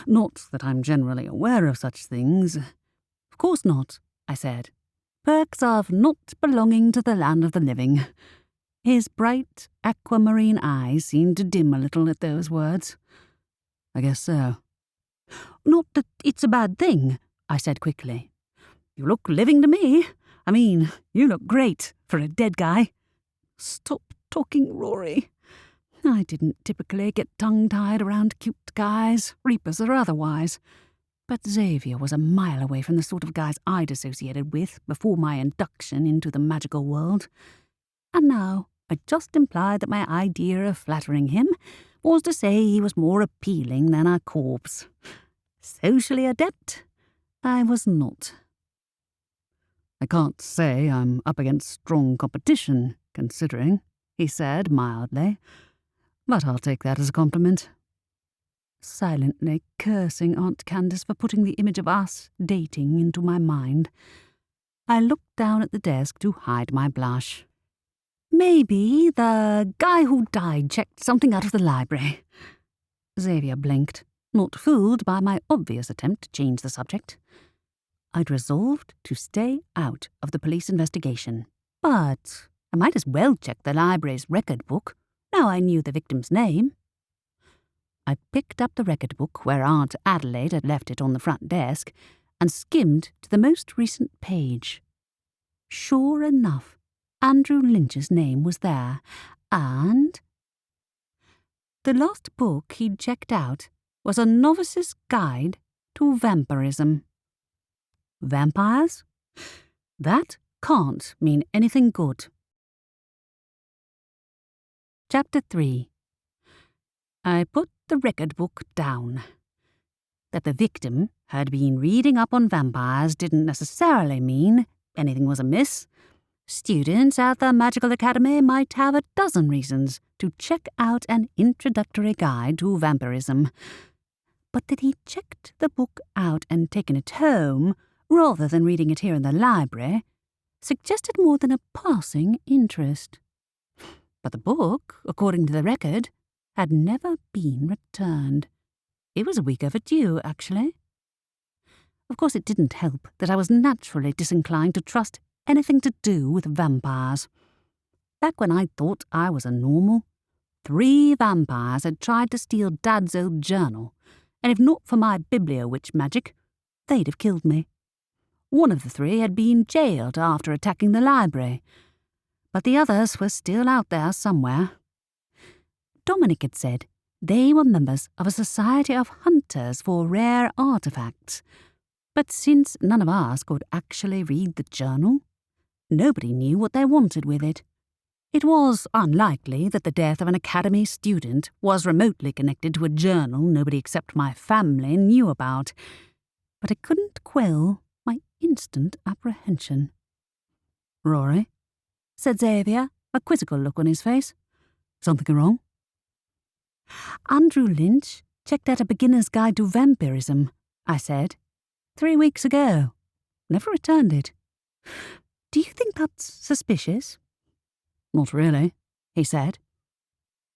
Not that I'm generally aware of such things. Of course not, I said. Perks of not belonging to the land of the living. His bright, aquamarine eyes seemed to dim a little at those words. I guess so. Not that it's a bad thing, I said quickly. You look living to me. I mean, you look great for a dead guy. Stop talking, Rory. I didn't typically get tongue-tied around cute guys, Reapers or otherwise. But Xavier was a mile away from the sort of guys I'd associated with before my induction into the magical world. And now I just implied that my idea of flattering him was to say he was more appealing than a corpse. Socially adept, I was not. I can't say I'm up against strong competition, considering, he said mildly, but I'll take that as a compliment. Silently cursing Aunt Candace for putting the image of us dating into my mind, I looked down at the desk to hide my blush. Maybe the guy who died checked something out of the library. Xavier blinked, not fooled by my obvious attempt to change the subject. I'd resolved to stay out of the police investigation, but I might as well check the library's record book, now I knew the victim's name. I picked up the record book where Aunt Adelaide had left it on the front desk and skimmed to the most recent page. Sure enough, Andrew Lynch's name was there, and the last book he'd checked out was A Novice's Guide to Vampirism. Vampires? That can't mean anything good. Chapter 3. I put the record book down. That the victim had been reading up on vampires didn't necessarily mean anything was amiss. Students at the Magical Academy might have a dozen reasons to check out an introductory guide to vampirism. But that he checked the book out and taken it home, rather than reading it here in the library, suggested more than a passing interest. But the book, according to the record, had never been returned. It was a week overdue, actually. Of course, it didn't help that I was naturally disinclined to trust anything to do with vampires. Back when I thought I was a normal, 3 vampires had tried to steal Dad's old journal, and if not for my biblio-witch magic, they'd have killed me. One of the 3 had been jailed after attacking the library, but the others were still out there somewhere. Dominic had said they were members of a society of hunters for rare artifacts, but since none of us could actually read the journal, nobody knew what they wanted with it. It was unlikely that the death of an academy student was remotely connected to a journal nobody except my family knew about, but it couldn't quell my instant apprehension. "Rory," said Xavier, a quizzical look on his face. "Something wrong?" "Andrew Lynch checked out A Beginner's Guide to Vampirism," I said. 3 weeks ago. Never returned it. Do you think that's suspicious?" "Not really," he said.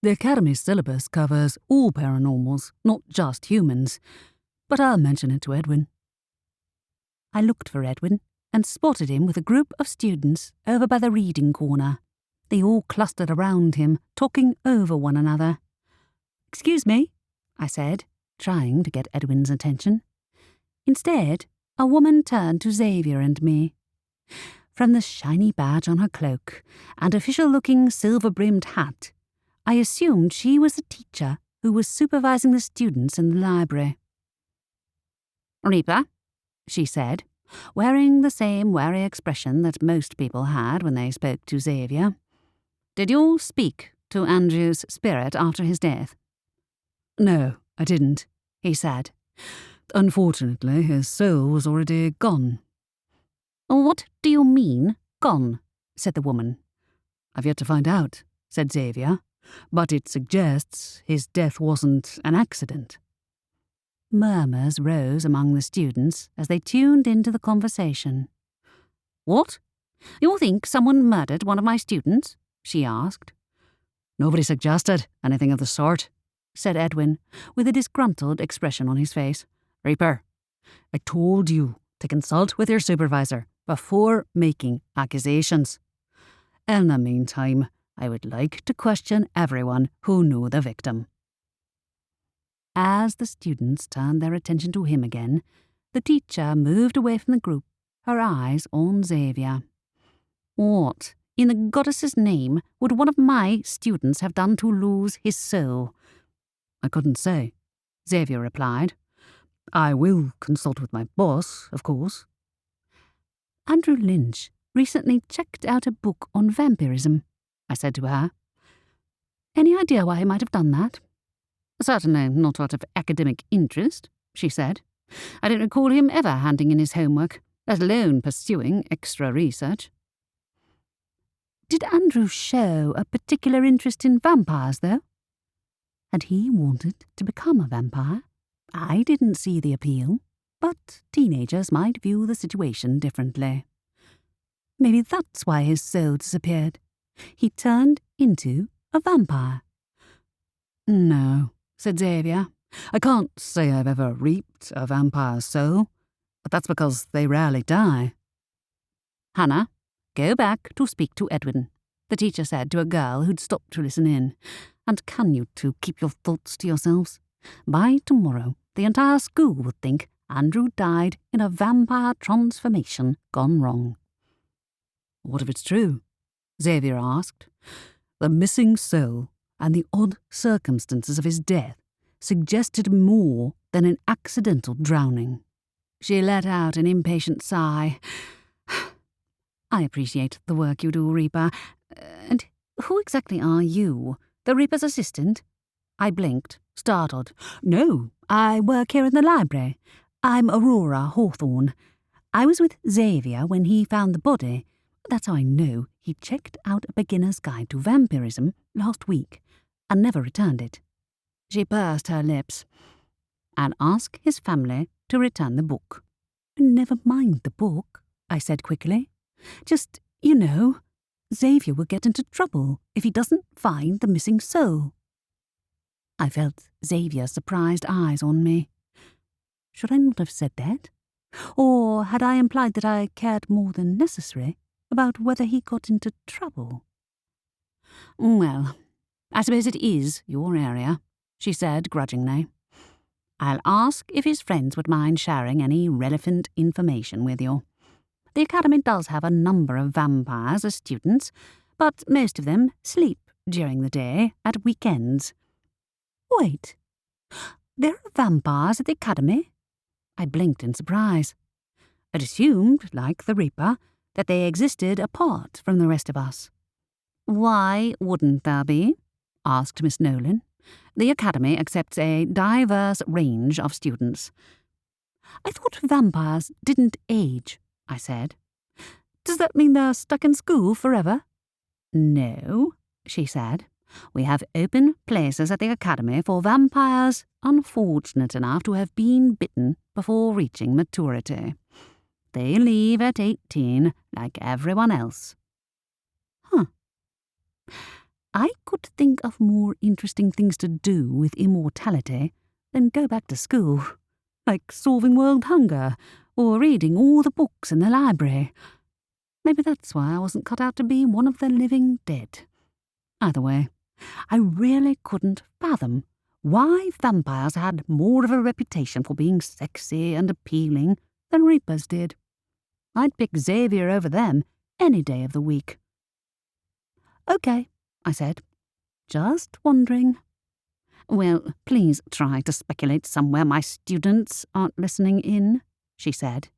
"The Academy's syllabus covers all paranormals, not just humans, but I'll mention it to Edwin." I looked for Edwin and spotted him with a group of students over by the reading corner. They all clustered around him, talking over one another. "Excuse me," I said, trying to get Edwin's attention. Instead, a woman turned to Xavier and me. From the shiny badge on her cloak and official-looking silver-brimmed hat, I assumed she was the teacher who was supervising the students in the library. "Reaper," she said, wearing the same wary expression that most people had when they spoke to Xavier. Did you speak to Andrew's spirit after his death? No, I didn't, he said. Unfortunately, his soul was already gone. What do you mean, gone? Said the woman. I've yet to find out, said Xavier, but it suggests his death wasn't an accident. Murmurs rose among the students as they tuned into the conversation. What? You think someone murdered one of my students? She asked. Nobody suggested anything of the sort, said Edwin, with a disgruntled expression on his face. Reaper, I told you to consult with your supervisor before making accusations. In the meantime, I would like to question everyone who knew the victim. As the students turned their attention to him again, the teacher moved away from the group, her eyes on Xavier. What, in the goddess's name, would one of my students have done to lose his soul? I couldn't say, Xavier replied. I will consult with my boss, of course. Andrew Lynch recently checked out a book on vampirism, I said to her. Any idea why he might have done that? Certainly not out of academic interest, she said. I don't recall him ever handing in his homework, let alone pursuing extra research. Did Andrew show a particular interest in vampires, though? Had he wanted to become a vampire? I didn't see the appeal, but teenagers might view the situation differently. Maybe that's why his soul disappeared. He turned into a vampire. No, said Xavier. I can't say I've ever reaped a vampire's soul, but that's because they rarely die. Hannah, go back to speak to Edwin, the teacher said to a girl who'd stopped to listen in. And can you two keep your thoughts to yourselves? By tomorrow, the entire school would think Andrew died in a vampire transformation gone wrong. What if it's true? Xavier asked. The missing soul and the odd circumstances of his death suggested more than an accidental drowning. She let out an impatient sigh. I appreciate the work you do, Reaper. And who exactly are you? The Reaper's assistant? I blinked, startled. No, I work here in the library. I'm Aurora Hawthorn. I was with Xavier when he found the body. That's how I know he checked out a beginner's guide to vampirism last week and never returned it. She pursed her lips. I'll ask his family to return the book. Never mind the book, I said quickly. Just, Xavier will get into trouble if he doesn't find the missing soul. I felt Xavier's surprised eyes on me. Should I not have said that? Or had I implied that I cared more than necessary about whether he got into trouble? Well, I suppose it is your area, she said grudgingly. I'll ask if his friends would mind sharing any relevant information with you. The Academy does have a number of vampires as students, but most of them sleep during the day at weekends. Wait, there are vampires at the Academy? I blinked in surprise. I'd assumed, like the Reaper, that they existed apart from the rest of us. Why wouldn't there be? Asked Miss Nolan. The Academy accepts a diverse range of students. I thought vampires didn't age, I said. Does that mean they're stuck in school forever? No, she said. We have open places at the Academy for vampires unfortunate enough to have been bitten before reaching maturity. They leave at 18 like everyone else. Huh. I could think of more interesting things to do with immortality than go back to school, like solving world hunger or reading all the books in the library. Maybe that's why I wasn't cut out to be one of the living dead. Either way, I really couldn't fathom why vampires had more of a reputation for being sexy and appealing than Reapers did. I'd pick Xavier over them any day of the week. Okay, I said. Just wondering. Well, please try to speculate somewhere my students aren't listening in, she said.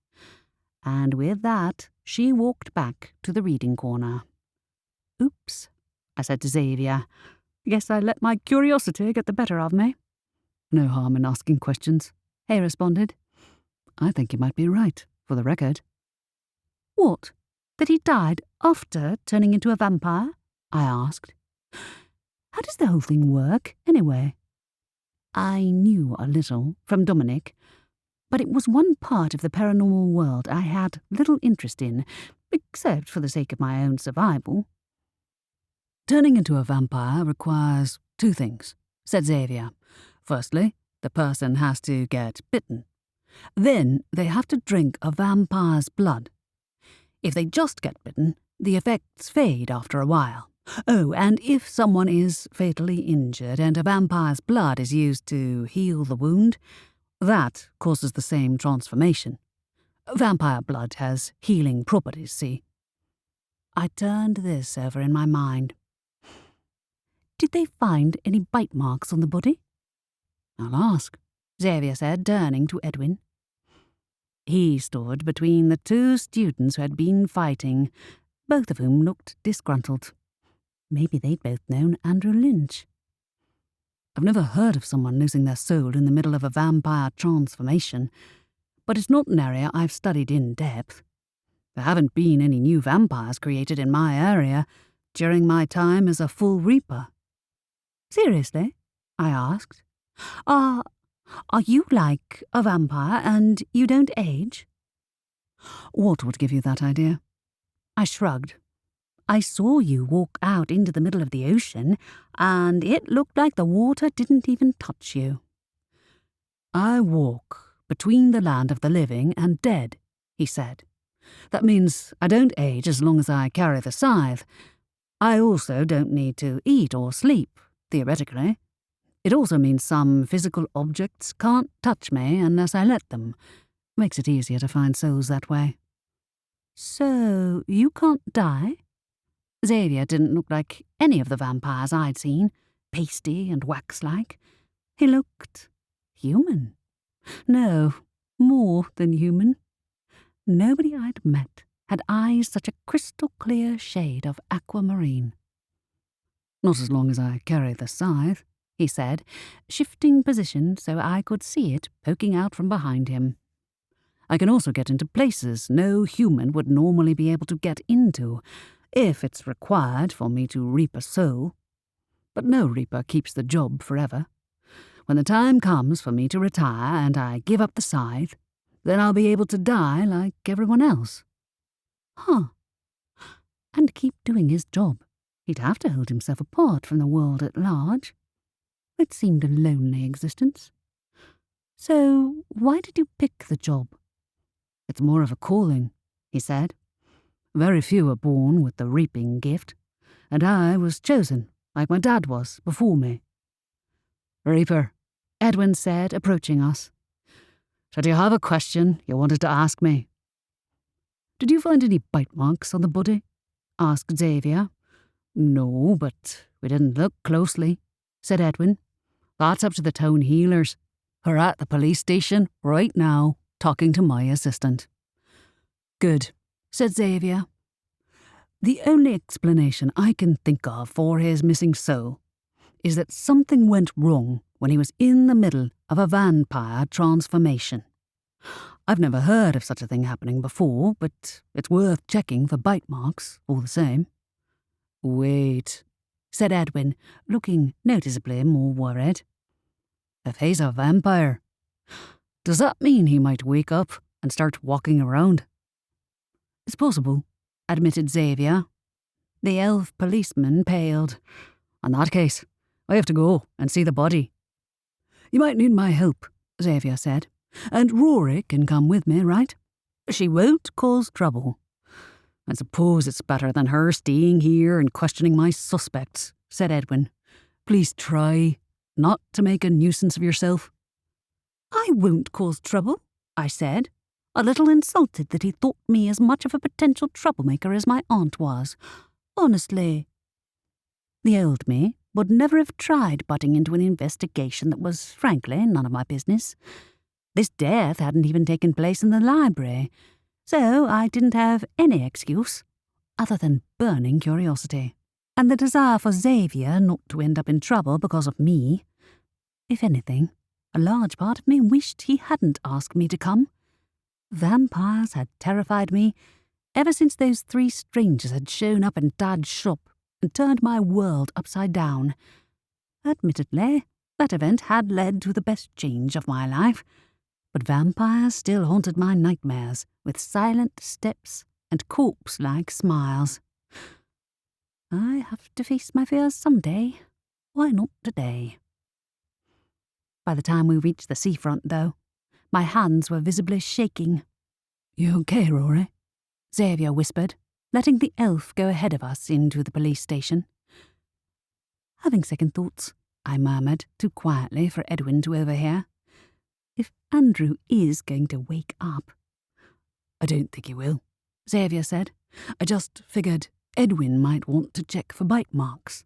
And with that, she walked back to the reading corner. Oops, I said to Xavier. Guess I let my curiosity get the better of me. No harm in asking questions, he responded. I think you might be right, for the record. What? That he died after turning into a vampire? I asked. How does the whole thing work, anyway? I knew a little from Dominic, but it was one part of the paranormal world I had little interest in, except for the sake of my own survival. Turning into a vampire requires two things, said Xavier. Firstly, the person has to get bitten. Then they have to drink a vampire's blood. If they just get bitten, the effects fade after a while. Oh, and if someone is fatally injured and a vampire's blood is used to heal the wound, that causes the same transformation. Vampire blood has healing properties, see? I turned this over in my mind. Did they find any bite marks on the body? I'll ask, Xavier said, turning to Edwin. He stood between the two students who had been fighting, both of whom looked disgruntled. Maybe they'd both known Andrew Lynch. I've never heard of someone losing their soul in the middle of a vampire transformation, but it's not an area I've studied in depth. There haven't been any new vampires created in my area during my time as a full reaper. Seriously? I asked. Are you like a vampire and you don't age? What would give you that idea? I shrugged. I saw you walk out into the middle of the ocean, and it looked like the water didn't even touch you. I walk between the land of the living and dead, he said. That means I don't age as long as I carry the scythe. I also don't need to eat or sleep, theoretically. It also means some physical objects can't touch me unless I let them. Makes it easier to find souls that way. So you can't die? Xavier didn't look like any of the vampires I'd seen, pasty and wax-like. He looked human. No, more than human. Nobody I'd met had eyes such a crystal-clear shade of aquamarine. Not as long as I carry the scythe, he said, shifting position so I could see it poking out from behind him. I can also get into places no human would normally be able to get into, if it's required for me to reap a soul. But no reaper keeps the job forever. When the time comes for me to retire and I give up the scythe, then I'll be able to die like everyone else. Huh. And keep doing his job. He'd have to hold himself apart from the world at large. It seemed a lonely existence. So why did you pick the job? It's more of a calling, he said. Very few are born with the reaping gift, and I was chosen, like my dad was, before me. Reaper, Edwin said, approaching us. Did you have a question you wanted to ask me? Did you find any bite marks on the body? Asked Xavier. No, but we didn't look closely, said Edwin. That's up to the town healers. We're at the police station right now, talking to my assistant. Good, said Xavier. The only explanation I can think of for his missing soul is that something went wrong when he was in the middle of a vampire transformation. I've never heard of such a thing happening before, but it's worth checking for bite marks all the same. Wait, said Edwin, looking noticeably more worried. If he's a vampire, does that mean he might wake up and start walking around? It's possible, admitted Xavier. The elf policeman paled. In that case, I have to go and see the body. You might need my help, Xavier said, and Rory can come with me, right? She won't cause trouble. I suppose it's better than her staying here and questioning my suspects, said Edwin. Please try not to make a nuisance of yourself. I won't cause trouble, I said, a little insulted that he thought me as much of a potential troublemaker as my aunt was. Honestly. The old me would never have tried butting into an investigation that was, frankly, none of my business. This death hadn't even taken place in the library, so I didn't have any excuse other than burning curiosity. and the desire for Xavier not to end up in trouble because of me. If anything, a large part of me wished he hadn't asked me to come. Vampires had terrified me ever since those 3 strangers had shown up in Dad's shop and turned my world upside down. Admittedly, that event had led to the best change of my life, but vampires still haunted my nightmares with silent steps and corpse-like smiles. I have to face my fears someday. Why not today? By the time we reached the seafront, though, my hands were visibly shaking. "You okay, Rory?" Xavier whispered, letting the elf go ahead of us into the police station. "Having second thoughts," I murmured, too quietly for Edwin to overhear. "If Andrew is going to wake up—" "I don't think he will," Xavier said. "I just figured Edwin might want to check for bite marks.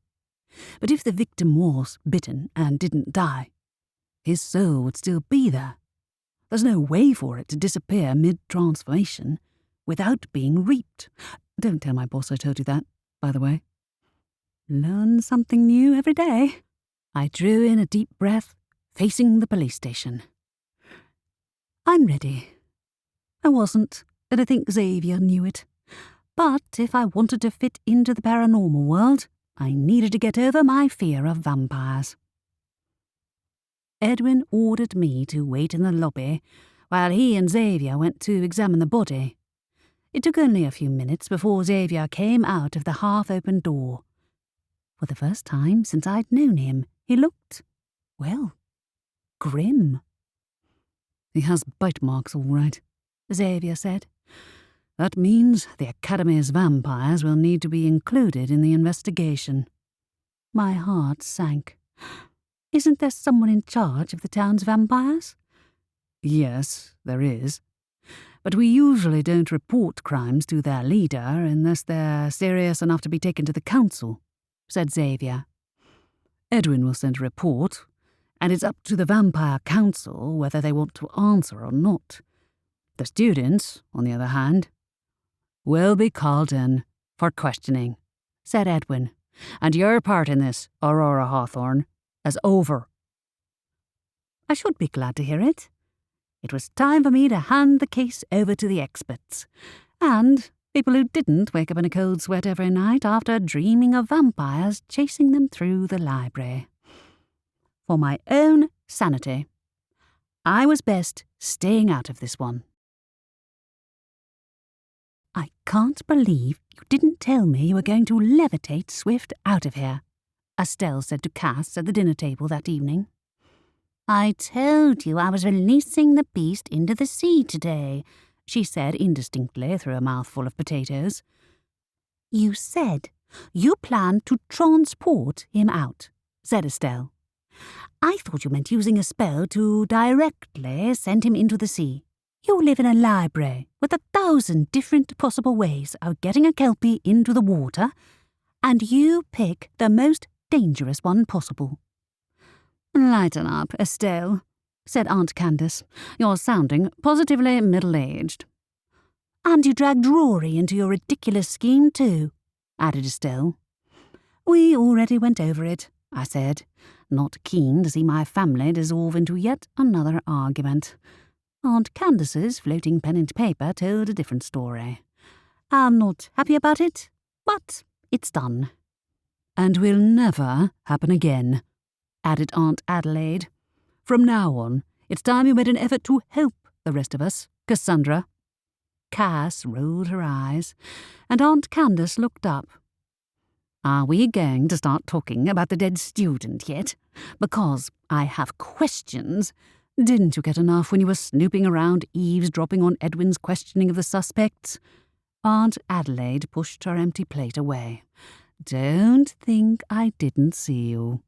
But if the victim was bitten and didn't die, his soul would still be there. There's no way for it to disappear mid-transformation without being reaped. Don't tell my boss I told you that, by the way. Learn something new every day." I drew in a deep breath, facing the police station. "I'm ready." I wasn't, and I think Xavier knew it. But if I wanted to fit into the paranormal world, I needed to get over my fear of vampires. Edwin ordered me to wait in the lobby while he and Xavier went to examine the body. It took only a few minutes before Xavier came out of the half-open door. For the first time since I'd known him, he looked, well, grim. "He has bite marks, all right," Xavier said. "That means the Academy's vampires will need to be included in the investigation." My heart sank. "Isn't there someone in charge of the town's vampires?" "Yes, there is. But we usually don't report crimes to their leader unless they're serious enough to be taken to the council," said Xavier. "Edwin will send a report, and it's up to the Vampire Council whether they want to answer or not. The students, on the other hand, will be called in for questioning," said Edwin, "and your part in this, Aurora Hawthorn, is over." I should be glad to hear it. It was time for me to hand the case over to the experts, and people who didn't wake up in a cold sweat every night after dreaming of vampires chasing them through the library. For my own sanity, I was best staying out of this one. "I can't believe you didn't tell me you were going to levitate Swift out of here," Estelle said to Cass at the dinner table that evening. "I told you I was releasing the beast into the sea today," she said indistinctly through a mouthful of potatoes. "You said you planned to transport him out," said Estelle. "I thought you meant using a spell to directly send him into the sea. You live in a library with 1,000 different possible ways of getting a kelpie into the water, and you pick the most dangerous one possible." "Lighten up, Estelle," said Aunt Candace. "You're sounding positively middle-aged." "And you dragged Rory into your ridiculous scheme too," added Estelle. "We already went over it," I said, not keen to see my family dissolve into yet another argument. Aunt Candace's floating pen and paper told a different story. I'm not happy about it, but it's done. "And will never happen again," added Aunt Adelaide. "From now on, it's time you made an effort to help the rest of us, Cassandra." Cass rolled her eyes, and Aunt Candace looked up. "Are we going to start talking about the dead student yet? Because I have questions. Didn't you get enough when you were snooping around eavesdropping on Edwin's questioning of the suspects?" Aunt Adelaide pushed her empty plate away. "Don't think I didn't see you."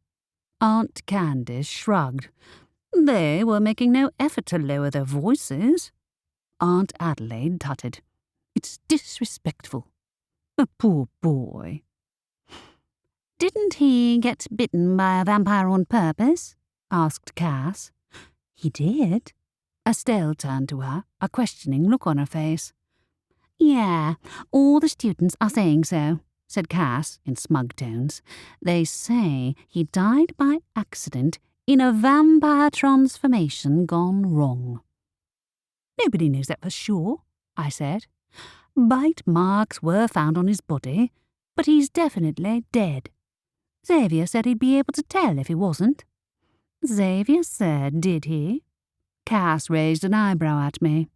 Aunt Candace shrugged. "They were making no effort to lower their voices." Aunt Adelaide tutted. "It's disrespectful." "A poor boy." "Didn't he get bitten by a vampire on purpose?" asked Cass. "He did." Estelle turned to her, a questioning look on her face. "Yeah, all the students are saying so," said Cass in smug tones. "They say he died by accident in a vampire transformation gone wrong." "Nobody knows that for sure," I said. "Bite marks were found on his body, but he's definitely dead. Xavier said he'd be able to tell if he wasn't." "Xavier said, did he?" Cass raised an eyebrow at me.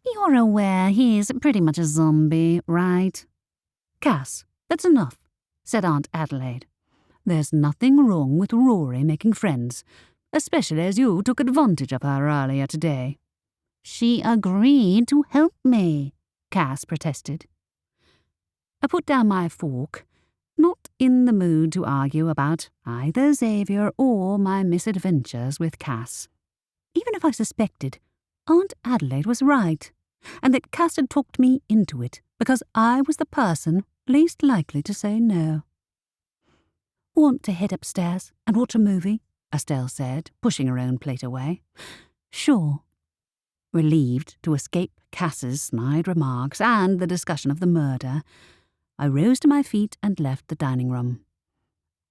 "You're aware he's pretty much a zombie, right?" "Cass, that's enough," said Aunt Adelaide. "There's nothing wrong with Rory making friends, especially as you took advantage of her earlier today." "She agreed to help me," Cass protested. I put down my fork, not in the mood to argue about either Xavier or my misadventures with Cass. Even if I suspected, Aunt Adelaide was right, and that Cass had talked me into it because I was the person least likely to say no. "Want to head upstairs and watch a movie?" Estelle said, pushing her own plate away. "Sure." Relieved to escape Cass's snide remarks and the discussion of the murder, I rose to my feet and left the dining room.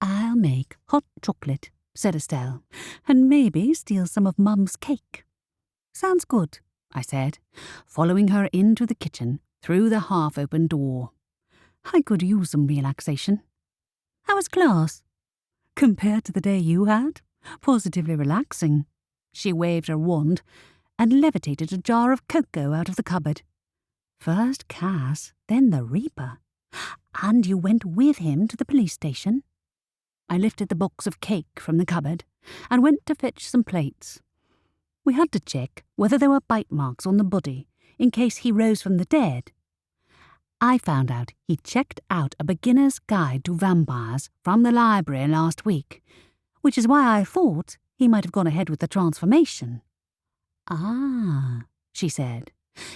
"I'll make hot chocolate," said Estelle, "and maybe steal some of Mum's cake." "Sounds good," I said, following her into the kitchen through the half-open door. "I could use some relaxation." "How was class?" "Compared to the day you had? Positively relaxing." She waved her wand and levitated a jar of cocoa out of the cupboard. "First Cass, then the Reaper. And you went with him to the police station?" I lifted the box of cake from the cupboard and went to fetch some plates. We had to check whether there were bite marks on the body in case he rose from the dead. I found out he checked out a beginner's guide to vampires from the library last week, which is why I thought he might have gone ahead with the transformation. "Ah," she said.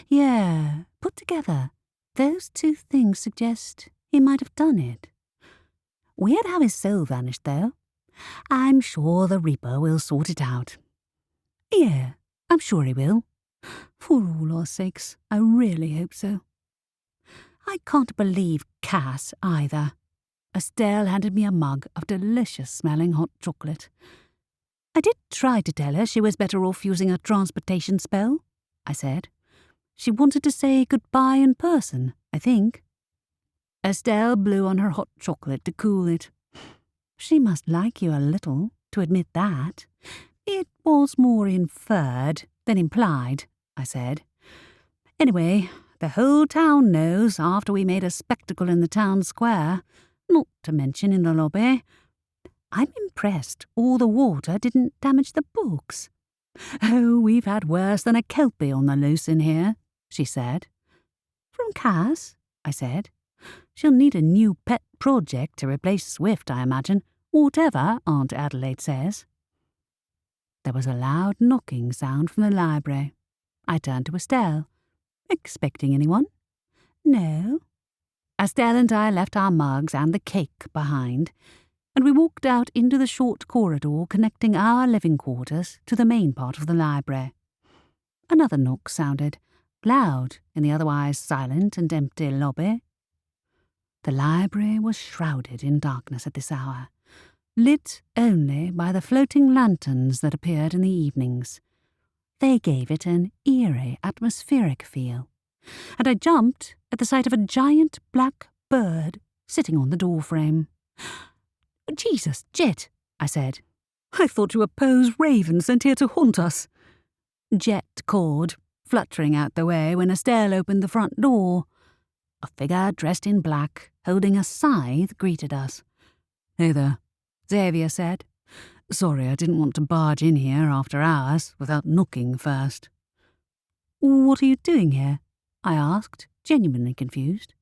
"Yeah, put together. Those two things suggest he might have done it. Weird how his soul vanished, though. I'm sure the Reaper will sort it out." "Yeah, I'm sure he will. For all our sakes, I really hope so." I can't believe Cass either. Estelle handed me a mug of delicious-smelling hot chocolate. "I did try to tell her she was better off using a transportation spell," I said. "She wanted to say goodbye in person, I think." Estelle blew on her hot chocolate to cool it. "She must like you a little, to admit that." "It was more inferred than implied," I said. "Anyway, the whole town knows after we made a spectacle in the town square, not to mention in the lobby. I'm impressed all the water didn't damage the books." "Oh, we've had worse than a kelpie on the loose in here," she said. "From Cass?" I said. "She'll need a new pet project to replace Swift, I imagine, whatever Aunt Adelaide says." There was a loud knocking sound from the library. I turned to Estelle. "Expecting anyone?" "No." Estelle and I left our mugs and the cake behind, and we walked out into the short corridor connecting our living quarters to the main part of the library. Another knock sounded, loud in the otherwise silent and empty lobby. The library was shrouded in darkness at this hour, lit only by the floating lanterns that appeared in the evenings. They gave it an eerie, atmospheric feel, and I jumped at the sight of a giant black bird sitting on the doorframe. "Jesus, Jet," I said. "I thought you were Poe's raven sent here to haunt us." Jet cawed, fluttering out the way when Estelle opened the front door. A figure dressed in black, holding a scythe, greeted us. "Hey there," Xavier said. "Sorry, I didn't want to barge in here after hours without knocking first." "What are you doing here?" I asked, genuinely confused.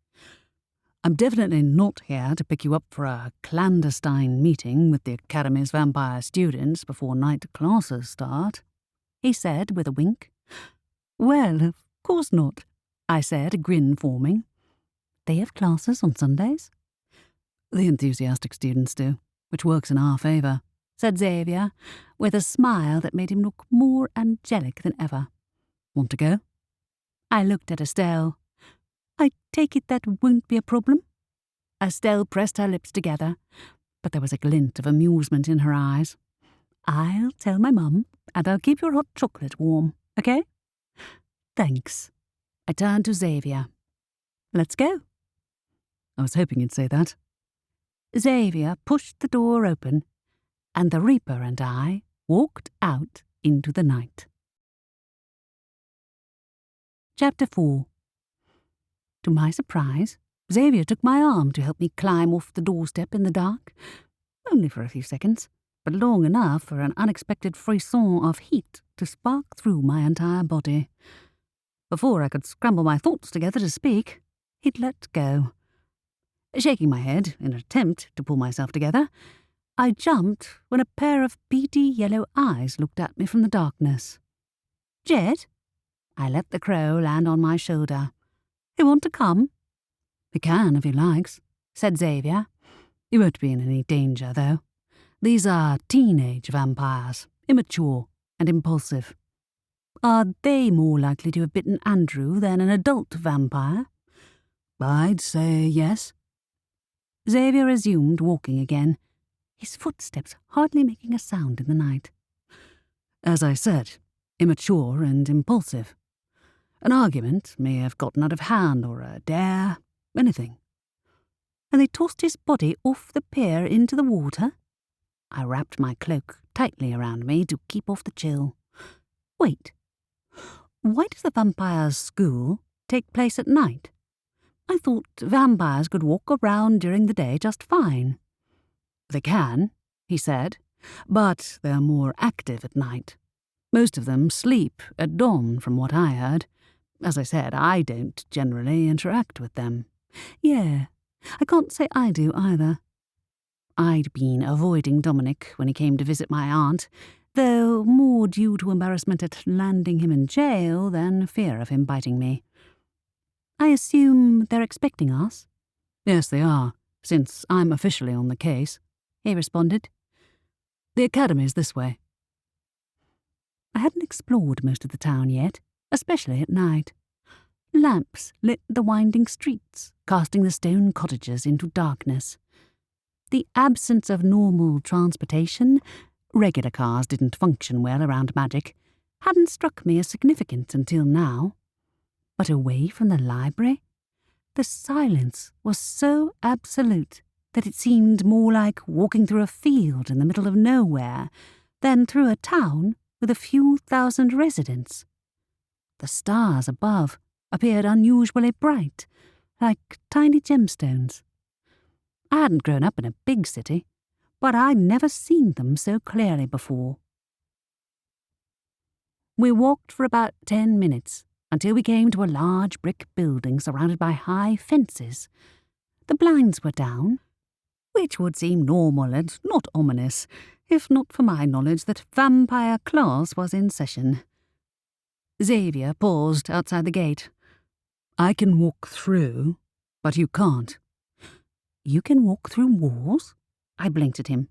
"I'm definitely not here to pick you up for a clandestine meeting with the Academy's vampire students before night classes start," he said with a wink. "Well, of course not," I said, a grin forming. "They have classes on Sundays?" "The enthusiastic students do, which works in our favour," said Xavier, with a smile that made him look more angelic than ever. "Want to go?" I looked at Estelle. "I take it that won't be a problem?" Estelle pressed her lips together, but there was a glint of amusement in her eyes. I'll tell my mum, and I'll keep your hot chocolate warm, okay? Thanks. I turned to Xavier. Let's go. I was hoping you'd say that. Xavier pushed the door open, and the Reaper and I walked out into the night. Chapter 4. To my surprise, Xavier took my arm to help me climb off the doorstep in the dark, only for a few seconds, but long enough for an unexpected frisson of heat to spark through my entire body. Before I could scramble my thoughts together to speak, he'd let go. Shaking my head in an attempt to pull myself together, I jumped when a pair of beady yellow eyes looked at me from the darkness. Jed? I let the crow land on my shoulder. You want to come? He can if he likes, said Xavier. You won't be in any danger, though. These are teenage vampires, immature and impulsive. Are they more likely to have bitten Andrew than an adult vampire? I'd say yes. Xavier resumed walking again, his footsteps hardly making a sound in the night. As I said, immature and impulsive. An argument may have gotten out of hand, or a dare, anything. And they tossed his body off the pier into the water? I wrapped my cloak tightly around me to keep off the chill. Wait, why does the vampire's school take place at night? I thought vampires could walk around during the day just fine. They can, he said, but they're more active at night. Most of them sleep at dawn, from what I heard. As I said, I don't generally interact with them. Yeah, I can't say I do either. I'd been avoiding Dominic when he came to visit my aunt, though more due to embarrassment at landing him in jail than fear of him biting me. I assume they're expecting us? Yes, they are, since I'm officially on the case, he responded. The academy's this way. I hadn't explored most of the town yet, especially at night. Lamps lit the winding streets, casting the stone cottages into darkness. The absence of normal transportation, regular cars didn't function well around magic, hadn't struck me as significant until now. But away from the library, the silence was so absolute that it seemed more like walking through a field in the middle of nowhere than through a town with a few thousand residents. The stars above appeared unusually bright, like tiny gemstones. I hadn't grown up in a big city, but I'd never seen them so clearly before. We walked for about 10 minutes, until we came to a large brick building surrounded by high fences. The blinds were down, which would seem normal and not ominous, if not for my knowledge that vampire class was in session. Xavier paused outside the gate. I can walk through, but you can't. You can walk through walls? I blinked at him.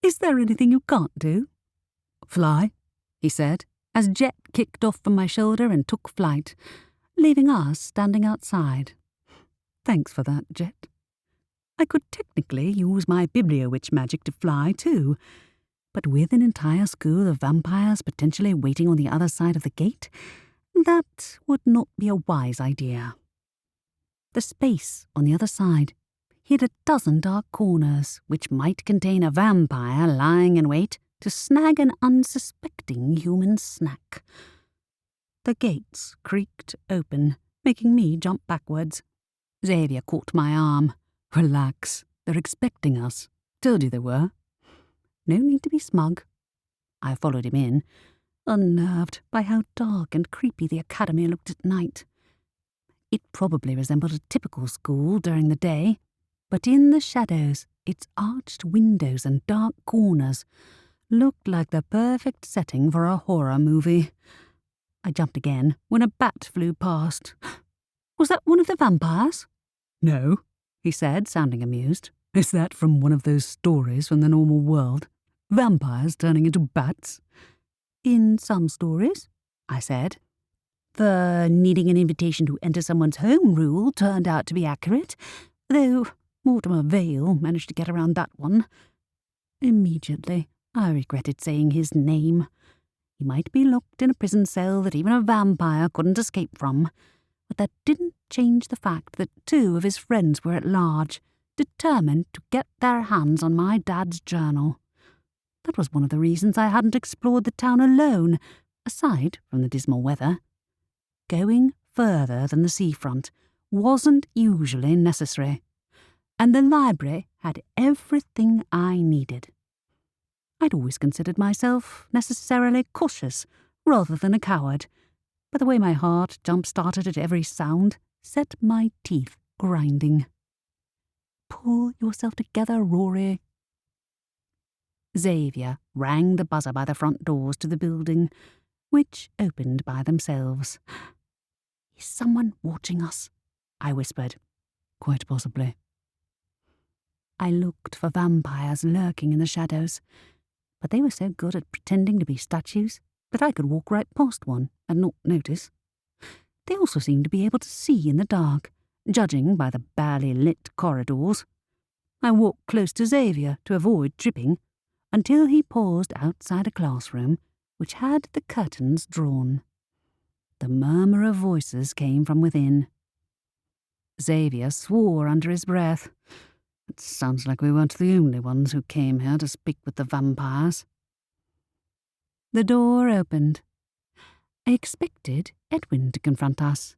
Is there anything you can't do? Fly, he said, as Jet kicked off from my shoulder and took flight, leaving us standing outside. Thanks for that, Jet. I could technically use my bibliowitch magic to fly too, but with an entire school of vampires potentially waiting on the other side of the gate, that would not be a wise idea. The space on the other side hid a dozen dark corners which might contain a vampire lying in wait to snag an unsuspecting human snack. The gates creaked open, making me jump backwards. Xavier caught my arm. Relax, they're expecting us. Told you they were. No need to be smug. I followed him in, unnerved by how dark and creepy the academy looked at night. It probably resembled a typical school during the day, but in the shadows, its arched windows and dark corners looked like the perfect setting for a horror movie. I jumped again when a bat flew past. Was that one of the vampires? No, he said, sounding amused. Is that from one of those stories from the normal world? Vampires turning into bats? In some stories, I said. The needing an invitation to enter someone's home rule turned out to be accurate, though Mortimer Vale managed to get around that one. Immediately, I regretted saying his name. He might be locked in a prison cell that even a vampire couldn't escape from, but that didn't change the fact that 2 of his friends were at large, determined to get their hands on my dad's journal. That was one of the reasons I hadn't explored the town alone, aside from the dismal weather. Going further than the seafront wasn't usually necessary, and the library had everything I needed. I'd always considered myself necessarily cautious rather than a coward, but the way my heart jump-started at every sound set my teeth grinding. Pull yourself together, Rory. Xavier rang the buzzer by the front doors to the building, which opened by themselves. "Is someone watching us?" I whispered. "Quite possibly." I looked for vampires lurking in the shadows, but they were so good at pretending to be statues that I could walk right past one and not notice. They also seemed to be able to see in the dark, judging by the barely lit corridors. I walked close to Xavier to avoid tripping, until he paused outside a classroom which had the curtains drawn. The murmur of voices came from within. Xavier swore under his breath. It sounds like we weren't the only ones who came here to speak with the vampires. The door opened. I expected Edwin to confront us,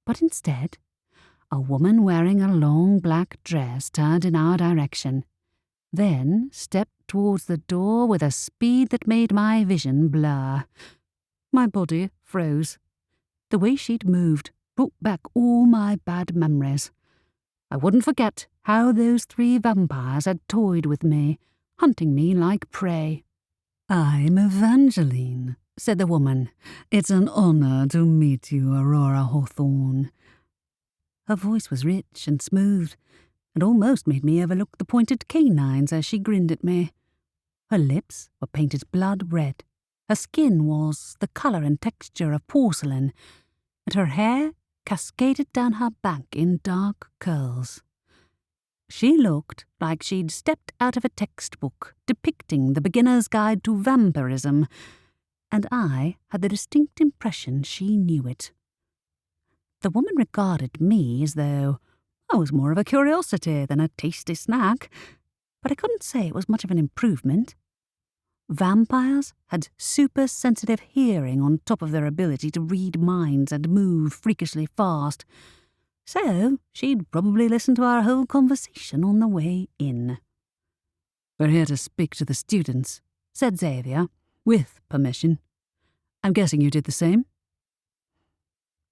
but instead, a woman wearing a long black dress turned in our direction, then stepped towards the door with a speed that made my vision blur. My body froze. The way she'd moved brought back all my bad memories. I wouldn't forget how those 3 vampires had toyed with me, hunting me like prey. "I'm Evangeline," said the woman. "It's an honor to meet you, Rory Hawthorn." Her voice was rich and smooth, and almost made me overlook the pointed canines as she grinned at me. Her lips were painted blood red. Her skin was the colour and texture of porcelain, and her hair cascaded down her back in dark curls. She looked like she'd stepped out of a textbook depicting the beginner's guide to vampirism, and I had the distinct impression she knew it. The woman regarded me as though I was more of a curiosity than a tasty snack, but I couldn't say it was much of an improvement. Vampires had super-sensitive hearing on top of their ability to read minds and move freakishly fast, so she'd probably listen to our whole conversation on the way in. "We're here to speak to the students," said Xavier, "with permission. I'm guessing you did the same?"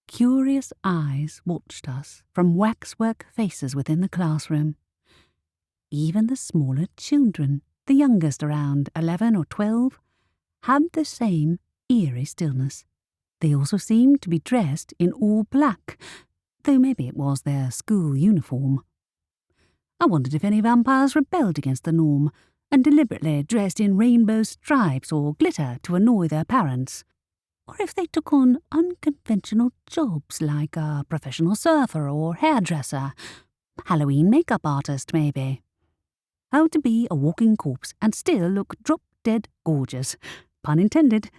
Curious eyes watched us from waxwork faces within the classroom. Even the smaller children, the youngest around 11 or 12, had the same eerie stillness. They also seemed to be dressed in all black, though maybe it was their school uniform. I wondered if any vampires rebelled against the norm and deliberately dressed in rainbow stripes or glitter to annoy their parents, or if they took on unconventional jobs like a professional surfer or hairdresser, Halloween makeup artist maybe. How to be a walking corpse and still look drop-dead gorgeous, pun intended.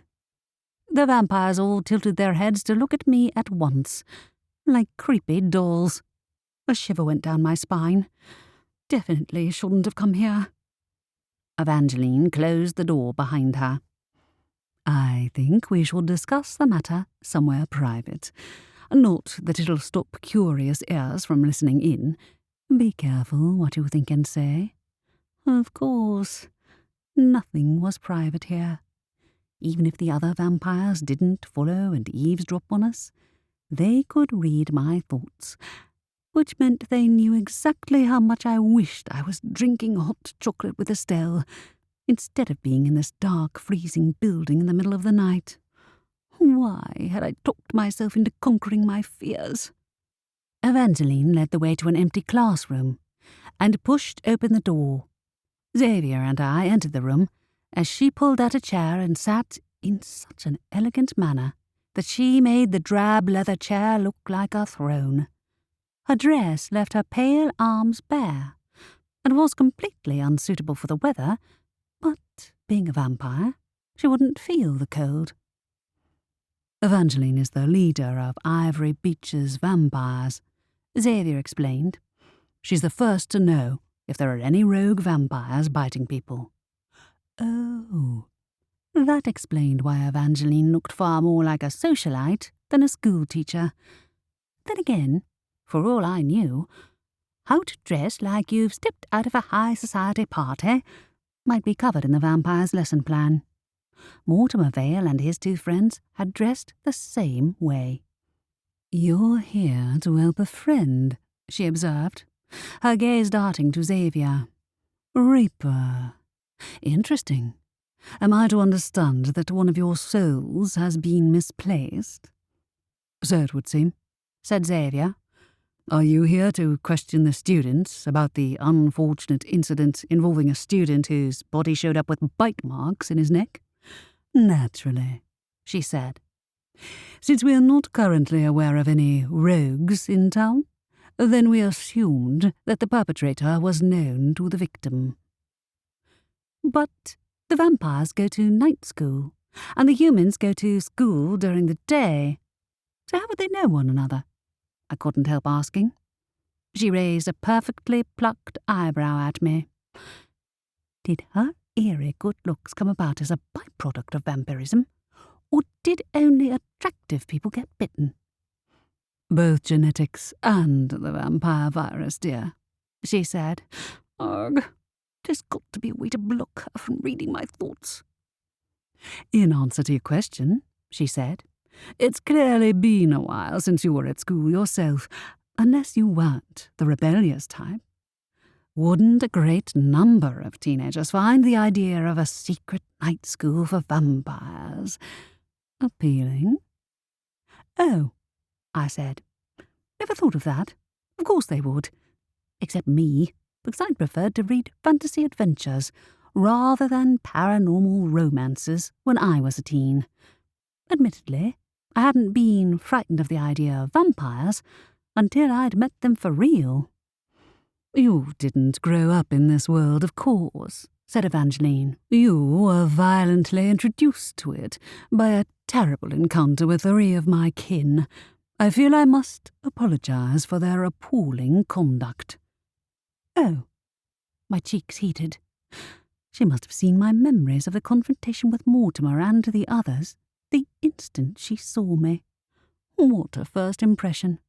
The vampires all tilted their heads to look at me at once, like creepy dolls. A shiver went down my spine. Definitely shouldn't have come here. Evangeline closed the door behind her. "I think we shall discuss the matter somewhere private. Not that it'll stop curious ears from listening in. Be careful what you think and say." Of course, nothing was private here. Even if the other vampires didn't follow and eavesdrop on us, they could read my thoughts, which meant they knew exactly how much I wished I was drinking hot chocolate with Estelle, instead of being in this dark, freezing building in the middle of the night. Why had I talked myself into conquering my fears? Evangeline led the way to an empty classroom and pushed open the door. Xavier and I entered the room as she pulled out a chair and sat in such an elegant manner that she made the drab leather chair look like a throne. Her dress left her pale arms bare, and was completely unsuitable for the weather, but, being a vampire, she wouldn't feel the cold. Evangeline is the leader of Ivory Beach's vampires, Xavier explained. She's the first to know if there are any rogue vampires biting people. Oh, that explained why Evangeline looked far more like a socialite than a schoolteacher. Then again, for all I knew, how to dress like you've stepped out of a high society party might be covered in the vampire's lesson plan. Mortimer Vale and his two friends had dressed the same way. "You're here to help a friend," she observed, her gaze darting to Xavier. "Reaper. Interesting. Am I to understand that one of your souls has been misplaced?" "So it would seem," said Xavier. "Are you here to question the students about the unfortunate incident involving a student whose body showed up with bite marks in his neck?" "Naturally," she said. "Since we are not currently aware of any rogues in town, then we assumed that the perpetrator was known to the victim." "But the vampires go to night school, and the humans go to school during the day. So how would they know one another?" I couldn't help asking. She raised a perfectly plucked eyebrow at me. Did her eerie good looks come about as a byproduct of vampirism, or did only attractive people get bitten? "Both genetics and the vampire virus, dear," she said. "Ugh, there's got to be a way to block her from reading my thoughts." "In answer to your question," she said, "it's clearly been a while since you were at school yourself, unless you weren't the rebellious type. Wouldn't a great number of teenagers find the idea of a secret night school for vampires appealing?" "Oh," I said. "Never thought of that. Of course they would. Except me, because I preferred to read fantasy adventures rather than paranormal romances when I was a teen. Admittedly, I hadn't been frightened of the idea of vampires until I'd met them for real." "You didn't grow up in this world, of course," said Evangeline. "You were violently introduced to it by a terrible encounter with 3 of my kin. I feel I must apologize for their appalling conduct." "Oh." My cheeks heated. She must have seen my memories of the confrontation with Mortimer and the others the instant she saw me. What a first impression.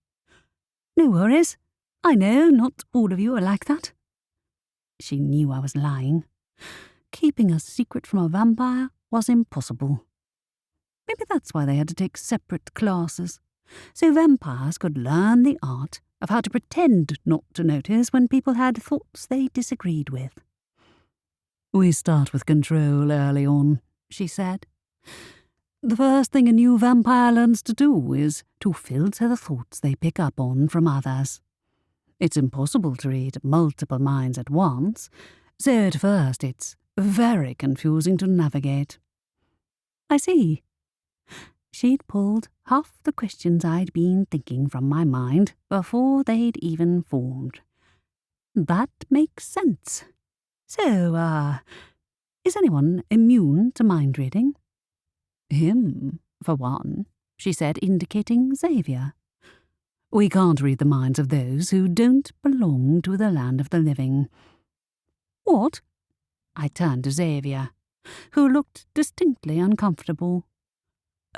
"No worries. I know not all of you are like that." She knew I was lying. Keeping a secret from a vampire was impossible. Maybe that's why they had to take separate classes, so vampires could learn the art of how to pretend not to notice when people had thoughts they disagreed with. "We start with control early on," she said. "The first thing a new vampire learns to do is to filter the thoughts they pick up on from others. It's impossible to read multiple minds at once, so at first it's very confusing to navigate." "I see." She'd pulled half the questions I'd been thinking from my mind before they'd even formed. "That makes sense. So, is anyone immune to mind reading?" "Him, for one," she said, indicating Xavier. "We can't read the minds of those who don't belong to the land of the living." "What?" I turned to Xavier, who looked distinctly uncomfortable.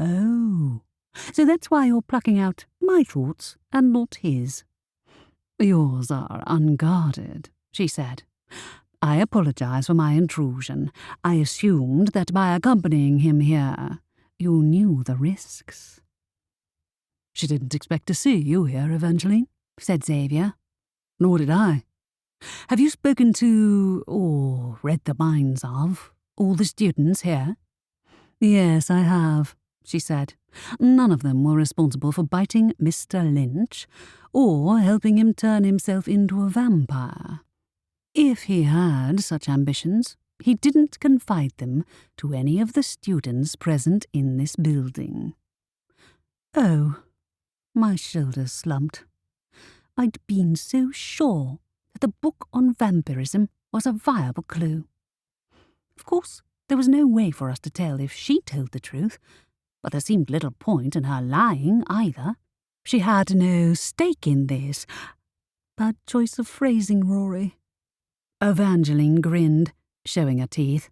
"Oh, so that's why you're plucking out my thoughts and not his." "Yours are unguarded," she said. "I apologize for my intrusion. I assumed that by accompanying him here, you knew the risks." "She didn't expect to see you here, Evangeline," said Xavier. "Nor did I. Have you spoken to, or read the minds of, all the students here?" "Yes, I have," she said. "None of them were responsible for biting Mr. Lynch, or helping him turn himself into a vampire. If he had such ambitions, he didn't confide them to any of the students present in this building." "Oh." My shoulders slumped. I'd been so sure that the book on vampirism was a viable clue. Of course, there was no way for us to tell if she told the truth, but there seemed little point in her lying either. She had no stake in this. Bad choice of phrasing, Rory. Evangeline grinned, showing her teeth,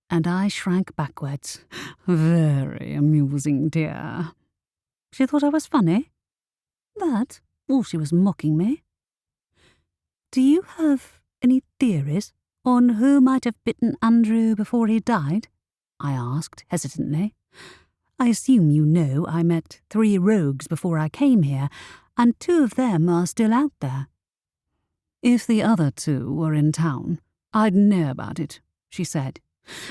and I shrank backwards. Very amusing, dear. She thought I was funny? That, or she was mocking me? Do you have any theories on who might have bitten Andrew before he died? I asked hesitantly. I assume you know I met 3 rogues before I came here, and 2 of them are still out there. If the other 2 were in town, I'd know about it, she said,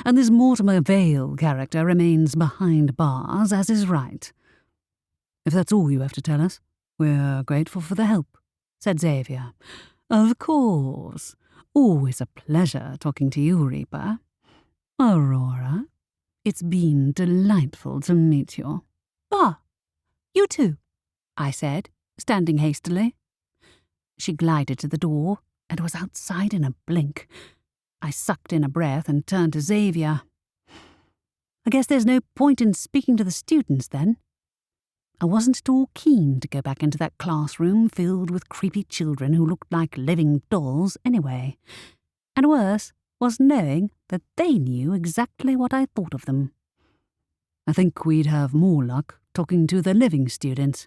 and this Mortimer Vale character remains behind bars, as is right. If that's all you have to tell us, we're grateful for the help, said Xavier. Of course. Always a pleasure talking to you, Reaper. Aurora, it's been delightful to meet you. Ah, you too, I said, standing hastily. She glided to the door and was outside in a blink. I sucked in a breath and turned to Xavier. I guess there's no point in speaking to the students then. I wasn't at all keen to go back into that classroom filled with creepy children who looked like living dolls anyway. And worse was knowing that they knew exactly what I thought of them. I think we'd have more luck talking to the living students.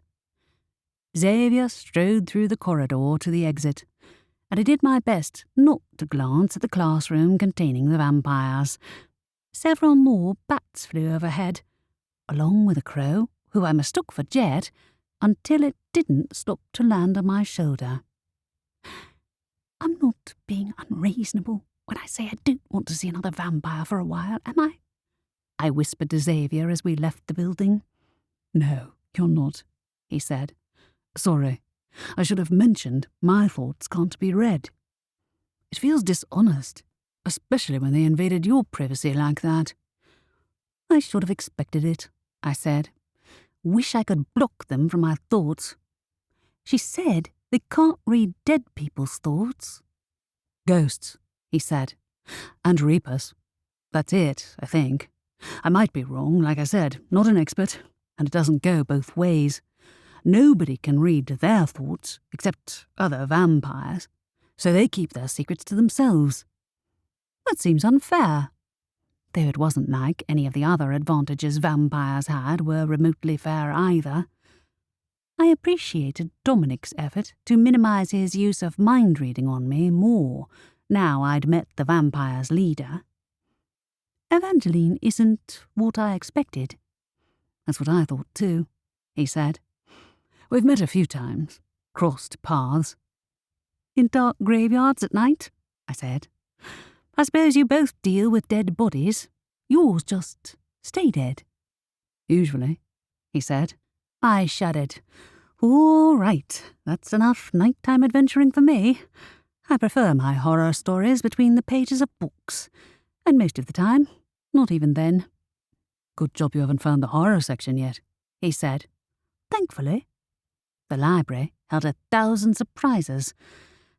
Xavier strode through the corridor to the exit, and I did my best not to glance at the classroom containing the vampires. Several more bats flew overhead, along with a crow, who I mistook for Jet, until it didn't stop to land on my shoulder. I'm not being unreasonable when I say I don't want to see another vampire for a while, am I? I whispered to Xavier as we left the building. No, you're not, he said. Sorry, I should have mentioned my thoughts can't be read. It feels dishonest, especially when they invaded your privacy like that. I should have expected it, I said. Wish I could block them from my thoughts. She said they can't read dead people's thoughts. Ghosts, he said. And reapers. That's it, I think. I might be wrong, like I said, not an expert, and it doesn't go both ways. Nobody can read their thoughts, except other vampires, so they keep their secrets to themselves. That seems unfair. Though it wasn't like any of the other advantages vampires had were remotely fair either. I appreciated Dominic's effort to minimize his use of mind-reading on me more, now I'd met the vampire's leader. Evangeline isn't what I expected. That's what I thought too, he said. We've met a few times, crossed paths. In dark graveyards at night, I said. I suppose you both deal with dead bodies. Yours just stay dead. Usually, he said. I shuddered. All right, that's enough nighttime adventuring for me. I prefer my horror stories between the pages of books, and most of the time, not even then. Good job you haven't found the horror section yet, he said. Thankfully. The library held 1,000 surprises,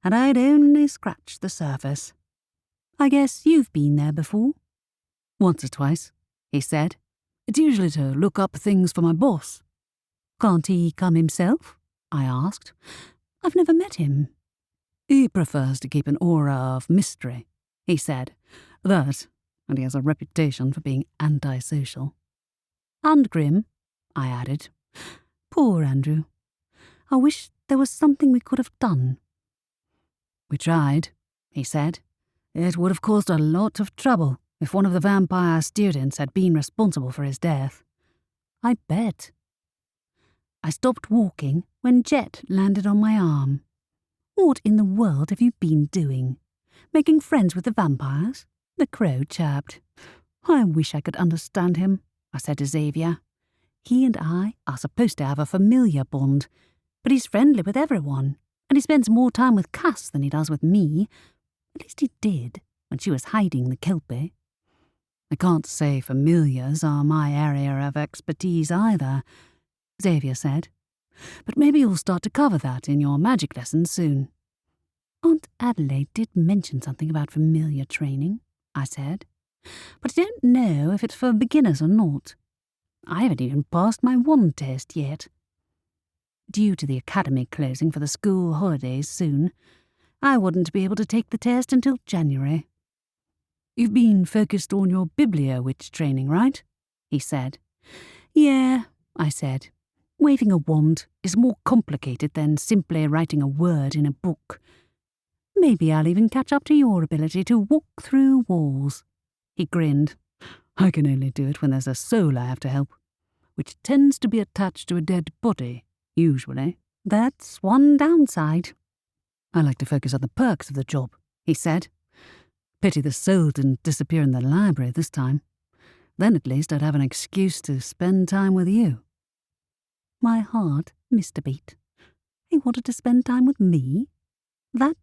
and I'd only scratched the surface. I guess you've been there before? Once or twice, he said. It's usually to look up things for my boss. Can't he come himself? I asked. I've never met him. He prefers to keep an aura of mystery, he said. That, and he has a reputation for being antisocial. And grim, I added. Poor Andrew. I wish there was something we could have done. We tried, he said. It would have caused a lot of trouble if one of the vampire students had been responsible for his death. I bet. I stopped walking when Jet landed on my arm. What in the world have you been doing? Making friends with the vampires? The crow chirped. I wish I could understand him, I said to Xavier. He and I are supposed to have a familiar bond, but he's friendly with everyone, and he spends more time with Cass than he does with me. At least he did, when she was hiding the Kelpie. I can't say familiars are my area of expertise either, Xavier said. But maybe you'll start to cover that in your magic lessons soon. Aunt Adelaide did mention something about familiar training, I said, but I don't know if it's for beginners or not. I haven't even passed my wand test yet. Due to the academy closing for the school holidays soon, I wouldn't be able to take the test until January. You've been focused on your Bibliowitch training, right? He said. Yeah, I said. Waving a wand is more complicated than simply writing a word in a book. Maybe I'll even catch up to your ability to walk through walls. He grinned. I can only do it when there's a soul I have to help, which tends to be attached to a dead body, usually. That's one downside. I like to focus on the perks of the job, he said. Pity the soul didn't disappear in the library this time. Then at least I'd have an excuse to spend time with you. My heart missed a beat. He wanted to spend time with me? That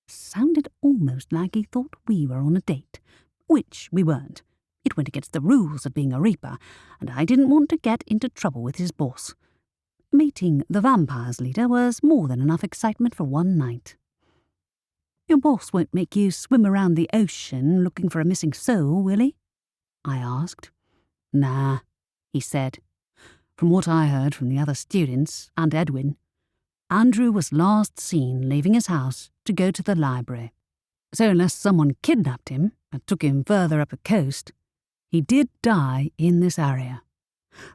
sounded almost like he thought we were on a date, which we weren't. It went against the rules of being a Reaper, and I didn't want to get into trouble with his boss. Meeting the vampires leader was more than enough excitement for one night. Your boss won't make you swim around the ocean looking for a missing soul, will he? I asked. Nah, he said. From what I heard from the other students and Edwin, Andrew was last seen leaving his house to go to the library. So unless someone kidnapped him and took him further up the coast, he did die in this area.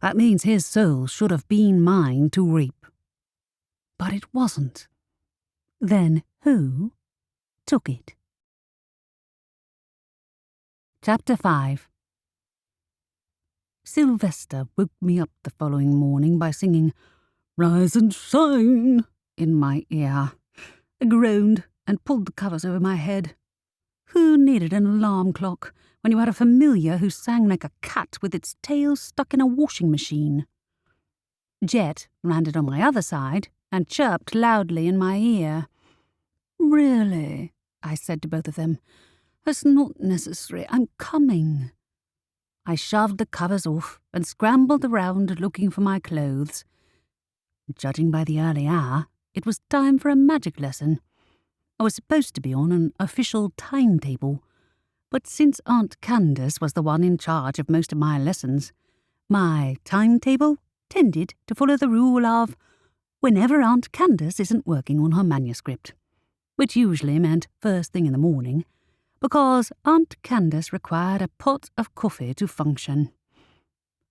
That means his soul should have been mine to reap. But it wasn't. Then who took it? Chapter 5. Sylvester woke me up the following morning by singing "Rise and Shine" in my ear. I groaned and pulled the covers over my head. Who needed an alarm clock when you had a familiar who sang like a cat with its tail stuck in a washing machine? Jet landed on my other side and chirped loudly in my ear. "Really?" I said to both of them. "That's not necessary. I'm coming." I shoved the covers off and scrambled around looking for my clothes. Judging by the early hour, it was time for a magic lesson. I was supposed to be on an official timetable, but since Aunt Candace was the one in charge of most of my lessons, my timetable tended to follow the rule of whenever Aunt Candace isn't working on her manuscript, which usually meant first thing in the morning, because Aunt Candace required a pot of coffee to function.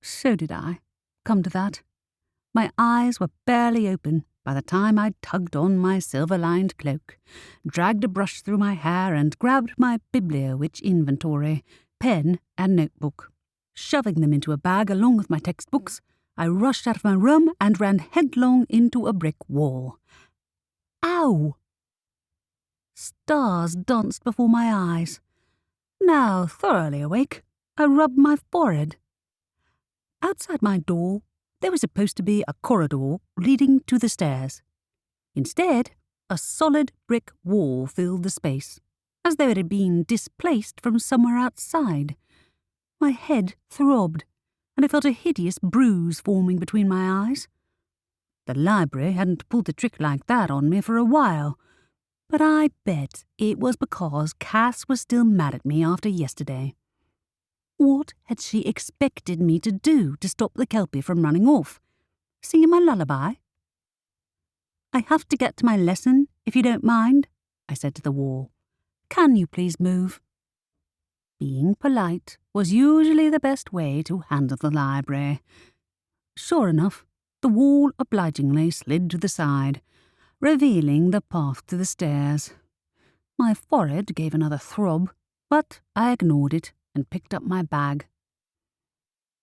So did I, come to that. My eyes were barely open by the time I'd tugged on my silver-lined cloak, dragged a brush through my hair and grabbed my Bibliowitch inventory, pen and notebook. Shoving them into a bag along with my textbooks, I rushed out of my room and ran headlong into a brick wall. Ow! Stars danced before my eyes. Now thoroughly awake, I rubbed my forehead. Outside my door, there was supposed to be a corridor leading to the stairs. Instead, a solid brick wall filled the space, as though it had been displaced from somewhere outside. My head throbbed, and I felt a hideous bruise forming between my eyes. The library hadn't pulled a trick like that on me for a while, but I bet it was because Cass was still mad at me after yesterday. What had she expected me to do to stop the Kelpie from running off? Singing my lullaby? "I have to get to my lesson, if you don't mind," I said to the wall. "Can you please move?" Being polite was usually the best way to handle the library. Sure enough, the wall obligingly slid to the side, revealing the path to the stairs. My forehead gave another throb, but I ignored it and picked up my bag.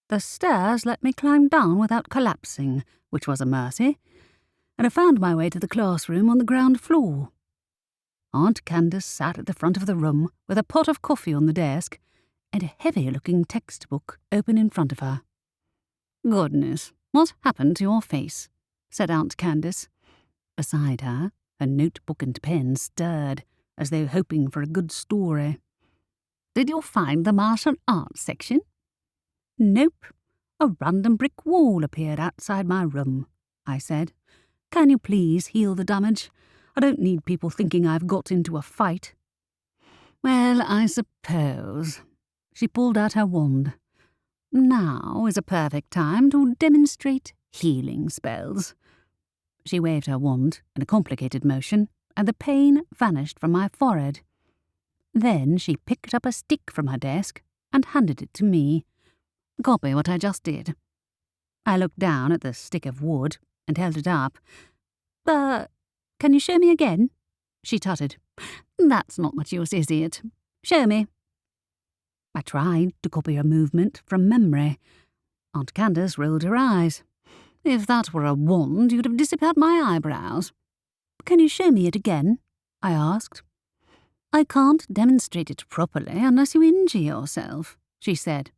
The stairs let me climb down without collapsing, which was a mercy, and I found my way to the classroom on the ground floor. Aunt Candace sat at the front of the room with a pot of coffee on the desk and a heavy-looking textbook open in front of her. "Goodness, what happened to your face?" said Aunt Candace. Beside her, her notebook and pen stirred, as though hoping for a good story. "Did you find the martial arts section?" "Nope. A random brick wall appeared outside my room," I said. "Can you please heal the damage? I don't need people thinking I've got into a fight." "Well, I suppose." She pulled out her wand. "Now is a perfect time to demonstrate healing spells." She waved her wand in a complicated motion, and the pain vanished from my forehead. Then she picked up a stick from her desk and handed it to me. "Copy what I just did." I looked down at the stick of wood and held it up. Can you show me again?" she tutted. "That's not much use, is it? Show me." I tried to copy her movement from memory. Aunt Candace rolled her eyes. "If that were a wand, you'd have disappeared my eyebrows." "Can you show me it again?" I asked. "I can't demonstrate it properly unless you injure yourself," she said.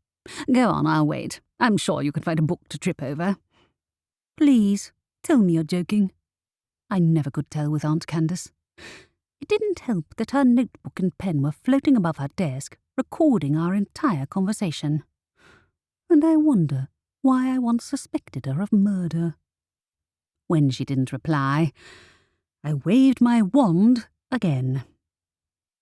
"Go on, I'll wait. I'm sure you can find a book to trip over." "Please, tell me you're joking." I never could tell with Aunt Candace. It didn't help that her notebook and pen were floating above her desk, recording our entire conversation. And I wonder why I once suspected her of murder. When she didn't reply, I waved my wand again.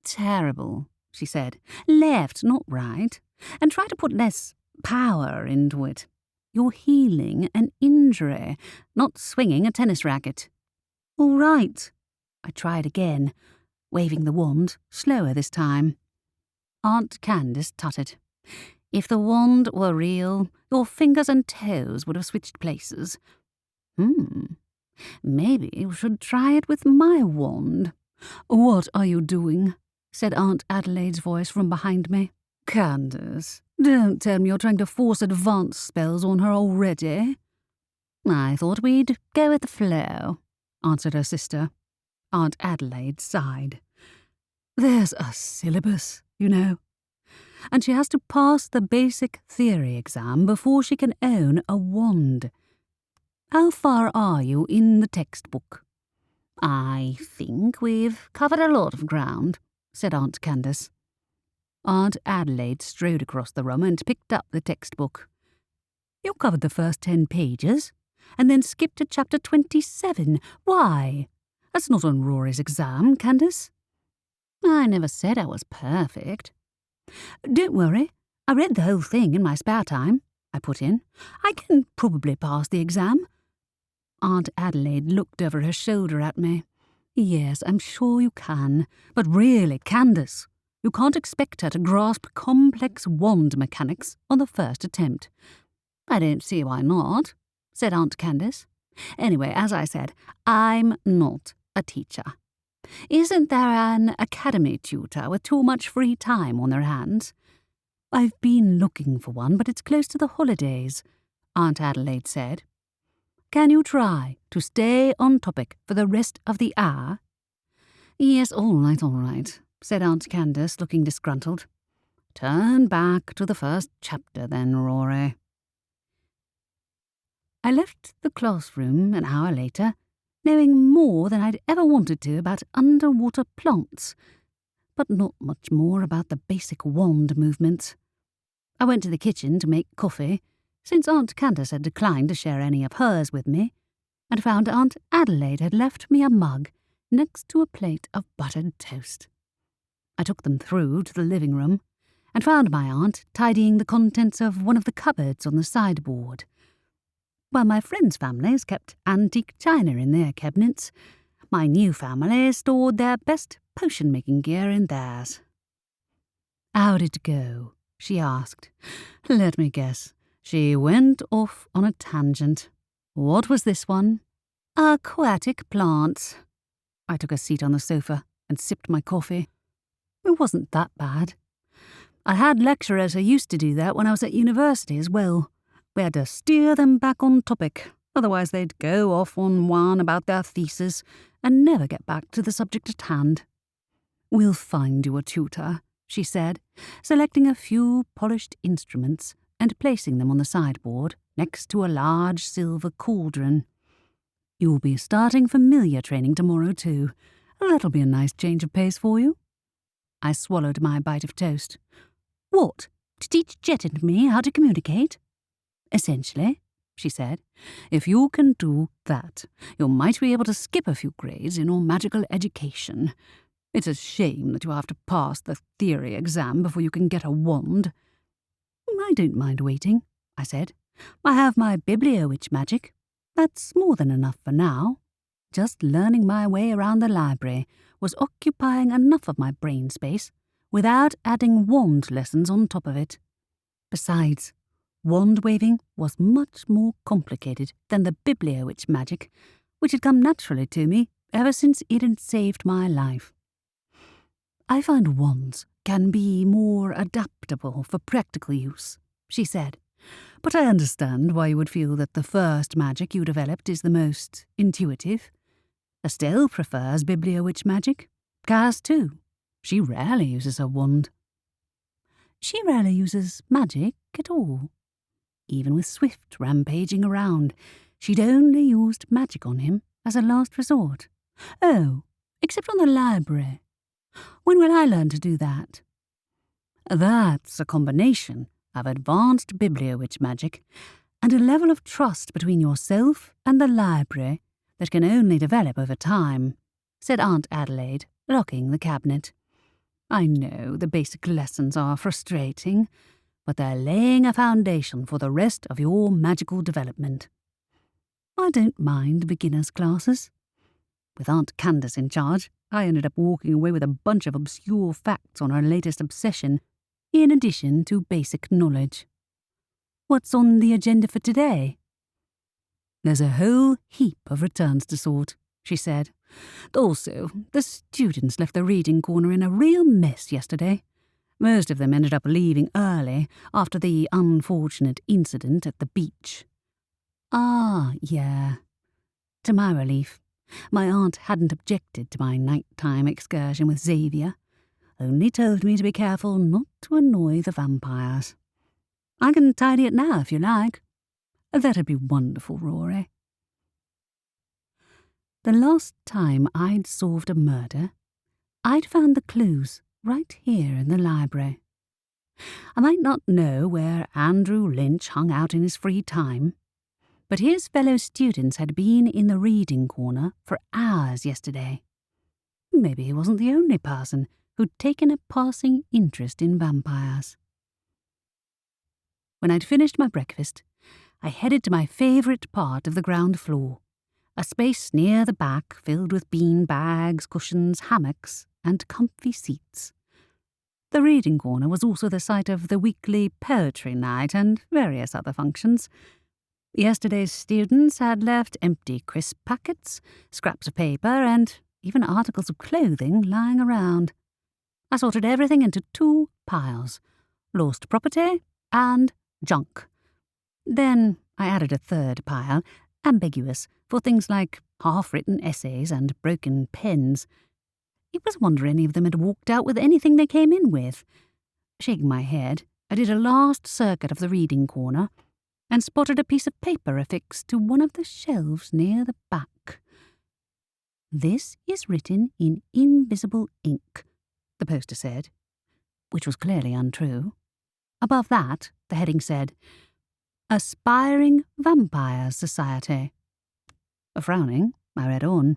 "Terrible," she said. "Left, not right. And try to put less power into it. You're healing an injury, not swinging a tennis racket." "All right." I tried again, waving the wand, slower this time. Aunt Candace tutted. "If the wand were real, your fingers and toes would have switched places." Maybe you should try it with my wand." "What are you doing?" said Aunt Adelaide's voice from behind me. "Candace, don't tell me you're trying to force advanced spells on her already." "I thought we'd go with the flow," answered her sister. Aunt Adelaide sighed. "There's a syllabus, you know. And she has to pass the basic theory exam before she can own a wand. How far are you in the textbook?" "I think we've covered a lot of ground," said Aunt Candace. Aunt Adelaide strode across the room and picked up the textbook. "You covered the first 10 pages, and then skipped to chapter 27. Why? That's not on Rory's exam, Candace." "I never said I was perfect." "Don't worry, I read the whole thing in my spare time," I put in. "I can probably pass the exam." Aunt Adelaide looked over her shoulder at me. "Yes, I'm sure you can, but really, Candace, you can't expect her to grasp complex wand mechanics on the first attempt." "I don't see why not," said Aunt Candace. "Anyway, as I said, I'm not a teacher. Isn't there an academy tutor with too much free time on their hands?" "I've been looking for one, but it's close to the holidays," Aunt Adelaide said. "Can you try to stay on topic for the rest of the hour?" "Yes, all right," said Aunt Candace, looking disgruntled. "Turn back to the first chapter then, Rory." I left the classroom an hour later, knowing more than I'd ever wanted to about underwater plants, but not much more about the basic wand movements. I went to the kitchen to make coffee, since Aunt Candace had declined to share any of hers with me, and found Aunt Adelaide had left me a mug next to a plate of buttered toast. I took them through to the living room, and found my aunt tidying the contents of one of the cupboards on the sideboard. While my friends' families kept antique china in their cabinets, my new family stored their best potion-making gear in theirs. "How'd it go?" she asked. "Let me guess. She went off on a tangent. What was this one?" "Aquatic plants." I took a seat on the sofa and sipped my coffee. It wasn't that bad. I had lecturers who used to do that when I was at university as well. We had to steer them back on topic, otherwise they'd go off on one about their thesis and never get back to the subject at hand. "We'll find you a tutor," she said, selecting a few polished instruments and placing them on the sideboard next to a large silver cauldron. "You'll be starting familiar training tomorrow too. That'll be a nice change of pace for you." I swallowed my bite of toast. "What, to teach Jet and me how to communicate?" "Essentially," she said. "If you can do that, you might be able to skip a few grades in your magical education. It's a shame that you have to pass the theory exam before you can get a wand." "I don't mind waiting," I said. "I have my bibliowitch magic. That's more than enough for now. Just learning my way around the library was occupying enough of my brain space without adding wand lessons on top of it. Besides, wand waving was much more complicated than the bibliowitch magic, which had come naturally to me ever since it had saved my life. I find wands can be more adaptable for practical use," she said. "But I understand why you would feel that the first magic you developed is the most intuitive. Estelle prefers bibliowitch magic. Cass too. She rarely uses her wand." "She rarely uses magic at all. Even with Swift rampaging around, she'd only used magic on him as a last resort. Oh, except on the library. When will I learn to do that?" "That's a combination of advanced bibliowitch magic and a level of trust between yourself and the library that can only develop over time," said Aunt Adelaide, locking the cabinet. "I know the basic lessons are frustrating, but they're laying a foundation for the rest of your magical development." "I don't mind beginners' classes." With Aunt Candace in charge, I ended up walking away with a bunch of obscure facts on her latest obsession, in addition to basic knowledge. "What's on the agenda for today?" "There's a whole heap of returns to sort," she said. "Also, the students left the reading corner in a real mess yesterday. Most of them ended up leaving early after the unfortunate incident at the beach." "Ah, yeah. To my relief, my aunt hadn't objected to my nighttime excursion with Xavier, only told me to be careful not to annoy the vampires. I can tidy it now if you like." "That'd be wonderful, Rory." The last time I'd solved a murder, I'd found the clues right here in the library. I might not know where Andrew Lynch hung out in his free time, but his fellow students had been in the reading corner for hours yesterday. Maybe he wasn't the only person who'd taken a passing interest in vampires. When I'd finished my breakfast, I headed to my favourite part of the ground floor, a space near the back filled with bean bags, cushions, hammocks, and comfy seats. The reading corner was also the site of the weekly poetry night and various other functions. Yesterday's students had left empty crisp packets, scraps of paper, and even articles of clothing lying around. I sorted everything into 2 piles, lost property and junk. Then I added a 3rd pile, ambiguous, for things like half-written essays and broken pens. It was a wonder any of them had walked out with anything they came in with. Shaking my head, I did a last circuit of the reading corner and spotted a piece of paper affixed to one of the shelves near the back. "This is written in invisible ink," the poster said, which was clearly untrue. Above that, the heading said, "Aspiring Vampires Society." Frowning, I read on.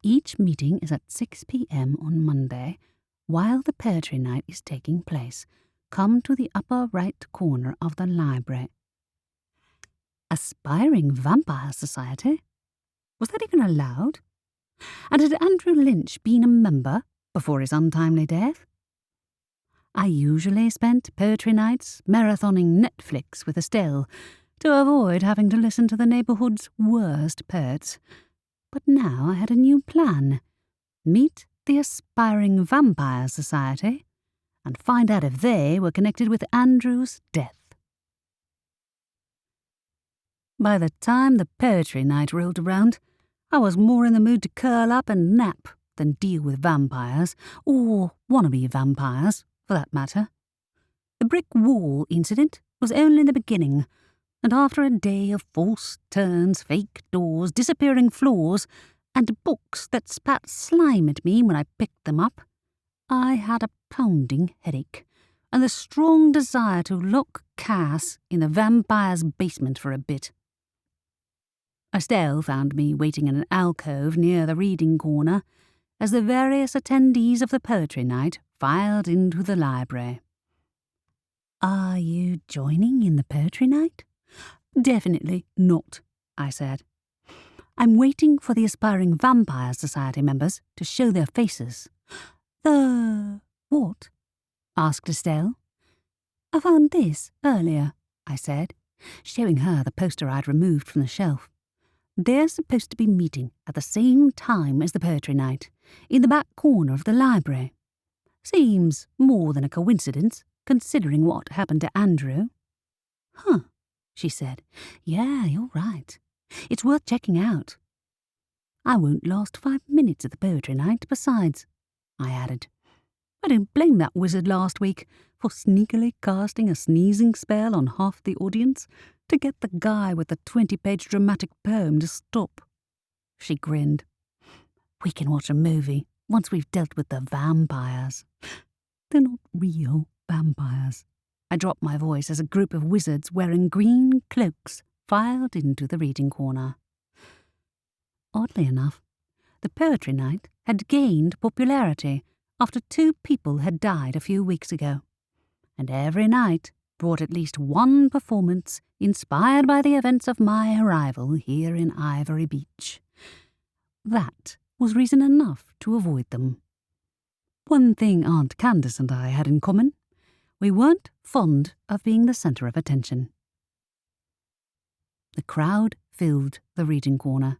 "Each meeting is at 6 p.m. on Monday, while the poetry night is taking place. Come to the upper right corner of the library." Aspiring Vampire Society? Was that even allowed? And had Andrew Lynch been a member before his untimely death? I usually spent poetry nights marathoning Netflix with Estelle to avoid having to listen to the neighbourhood's worst poets. But now I had a new plan. Meet the Aspiring Vampire Society and find out if they were connected with Andrew's death. By the time the poetry night rolled around, I was more in the mood to curl up and nap than deal with vampires, or wannabe vampires, for that matter. The brick wall incident was only the beginning, and after a day of false turns, fake doors, disappearing floors, and books that spat slime at me when I picked them up, I had a pounding headache and the strong desire to lock Cass in the vampire's basement for a bit. Estelle found me waiting in an alcove near the reading corner as the various attendees of the poetry night filed into the library. "Are you joining in the poetry night?" "Definitely not," I said. "I'm waiting for the Aspiring Vampire Society members to show their faces." "The what?" asked Estelle. "I found this earlier," I said, showing her the poster I'd removed from the shelf. "They're supposed to be meeting at the same time as the poetry night, in the back corner of the library. Seems more than a coincidence, considering what happened to Andrew." "Huh," she said. "Yeah, you're right. It's worth checking out. I won't last 5 minutes at the poetry night, besides," I added. "I don't blame that wizard last week for sneakily casting a sneezing spell on half the audience to get the guy with the 20-page dramatic poem to stop." She grinned. "We can watch a movie once we've dealt with the vampires. They're not real vampires." I dropped my voice as a group of wizards wearing green cloaks filed into the reading corner. Oddly enough, the poetry night had gained popularity after 2 people had died a few weeks ago, and every night brought at least one performance inspired by the events of my arrival here in Ivory Beach. That was reason enough to avoid them. One thing Aunt Candace and I had in common: we weren't fond of being the centre of attention. The crowd filled the reading corner,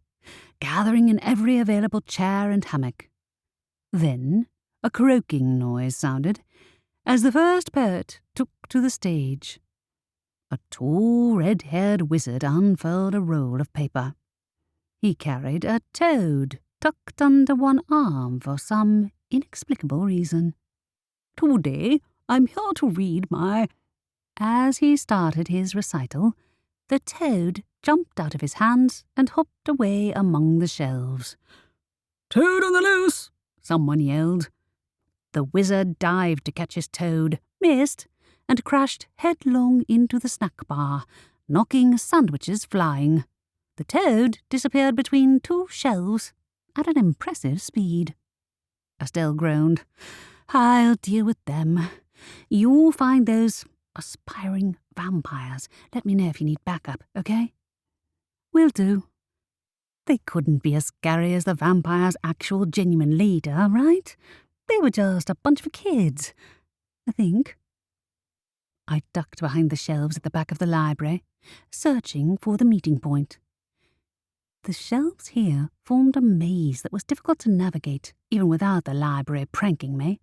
gathering in every available chair and hammock. Then a croaking noise sounded as the first poet took to the stage. A tall, red-haired wizard unfurled a roll of paper. He carried a toad tucked under one arm for some inexplicable reason. "Today I'm here to read my—" As he started his recital, the toad jumped out of his hands and hopped away among the shelves. "Toad on the loose!" someone yelled. The wizard dived to catch his toad, missed, and crashed headlong into the snack bar, knocking sandwiches flying. The toad disappeared between 2 shelves at an impressive speed. Estelle groaned. "I'll deal with them. You'll find those aspiring vampires. Let me know if you need backup, okay?" "Will do." They couldn't be as scary as the vampire's actual genuine leader, right? They were just a bunch of kids, I think. I ducked behind the shelves at the back of the library, searching for the meeting point. The shelves here formed a maze that was difficult to navigate, even without the library pranking me,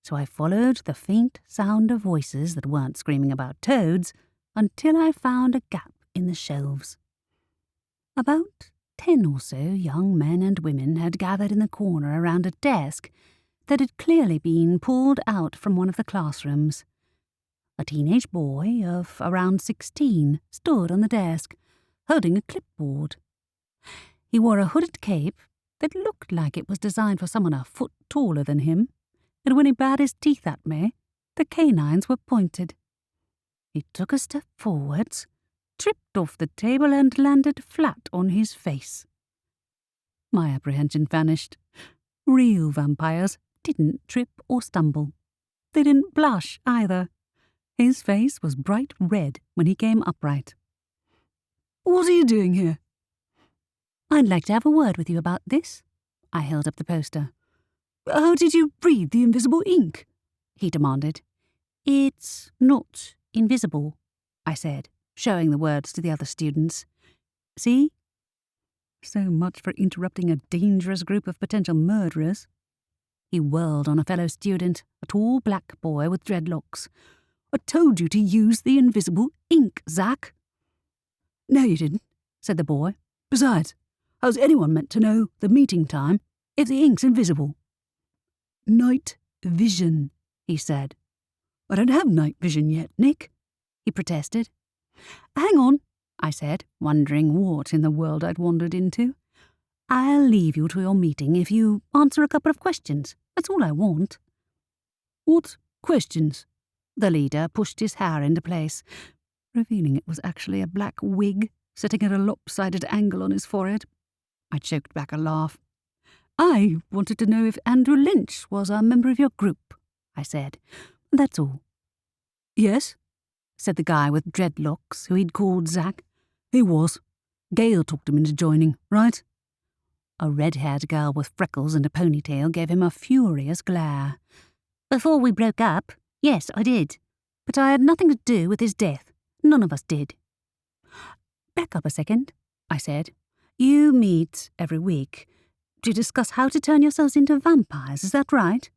so I followed the faint sound of voices that weren't screaming about toads until I found a gap in the shelves. About 10 or so young men and women had gathered in the corner around a desk that had clearly been pulled out from one of the classrooms. A teenage boy of around 16 stood on the desk, holding a clipboard. He wore a hooded cape that looked like it was designed for someone a foot taller than him, and when he bared his teeth at me, the canines were pointed. He took a step forwards, tripped off the table and landed flat on his face. My apprehension vanished. Real vampires didn't trip or stumble. They didn't blush either. His face was bright red when he came upright. "What are you doing here?" "I'd like to have a word with you about this." I held up the poster. "How did you read the invisible ink?" he demanded. "It's not invisible," I said, showing the words to the other students. "See?" So much for interrupting a dangerous group of potential murderers. He whirled on a fellow student, a tall black boy with dreadlocks. "I told you to use the invisible ink, Zach." "No, you didn't," said the boy. "Besides, how's anyone meant to know the meeting time if the ink's invisible?" "Night vision," he said. "I don't have night vision yet, Nick," he protested. "Hang on," I said, wondering what in the world I'd wandered into. "I'll leave you to your meeting if you answer a couple of questions. That's all I want." "What questions?" The leader pushed his hair into place, revealing it was actually a black wig sitting at a lopsided angle on his forehead. I choked back a laugh. I wanted to know if Andrew Lynch was a member of your group, I said. That's all. Yes, said the guy with dreadlocks who he'd called Zack. He was. Gail talked him into joining, right? A red-haired girl with freckles and a ponytail gave him a furious glare. Before we broke up, yes, I did. But I had nothing to do with his death. None of us did. Back up a second, I said. You meet every week to discuss how to turn yourselves into vampires, is that right?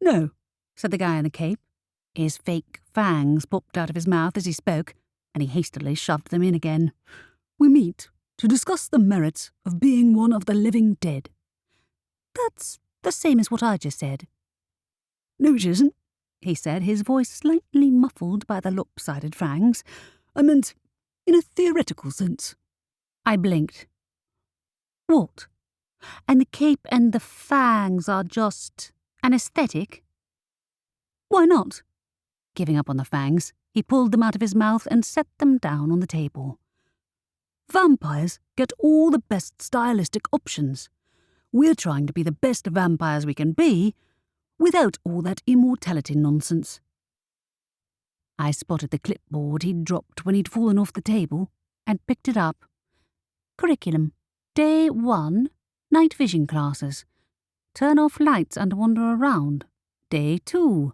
No, said the guy in the cape. His fake fangs popped out of his mouth as he spoke, and he hastily shoved them in again. We meet to discuss the merits of being one of the living dead. That's the same as what I just said. No, it isn't, he said, his voice slightly muffled by the lopsided fangs. I meant in a theoretical sense. I blinked. What? And the cape and the fangs are just an aesthetic? Why not? Giving up on the fangs, he pulled them out of his mouth and set them down on the table. Vampires get all the best stylistic options. We're trying to be the best vampires we can be, without all that immortality nonsense. I spotted the clipboard he'd dropped when he'd fallen off the table, and picked it up. Curriculum. Day 1, night vision classes. Turn off lights and wander around. Day 2,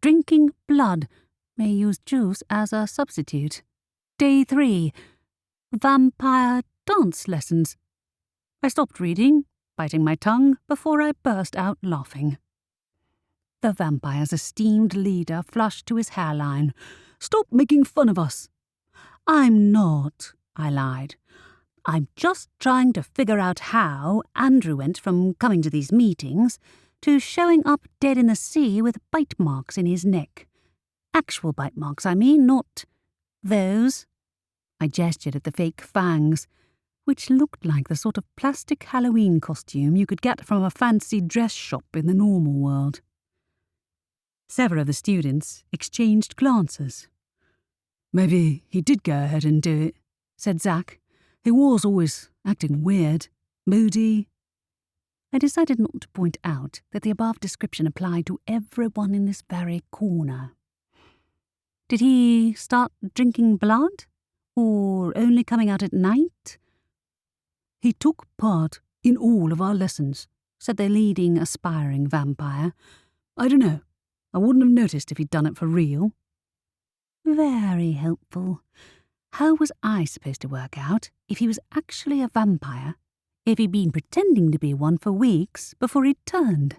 drinking blood. May use juice as a substitute. Day 3, vampire dance lessons. I stopped reading, biting my tongue, before I burst out laughing. The vampire's esteemed leader flushed to his hairline. Stop making fun of us. I'm not, I lied. I'm just trying to figure out how Andrew went from coming to these meetings to showing up dead in the sea with bite marks in his neck. Actual bite marks, I mean, not those. I gestured at the fake fangs, which looked like the sort of plastic Halloween costume you could get from a fancy dress shop in the normal world. Several of the students exchanged glances. Maybe he did go ahead and do it, said Zack. He was always acting weird, moody. I decided not to point out that the above description applied to everyone in this very corner. Did he start drinking blood? Or only coming out at night? He took part in all of our lessons, said the leading aspiring vampire. I don't know. I wouldn't have noticed if he'd done it for real. Very helpful. How was I supposed to work out if he was actually a vampire, if he'd been pretending to be one for weeks before he'd turned?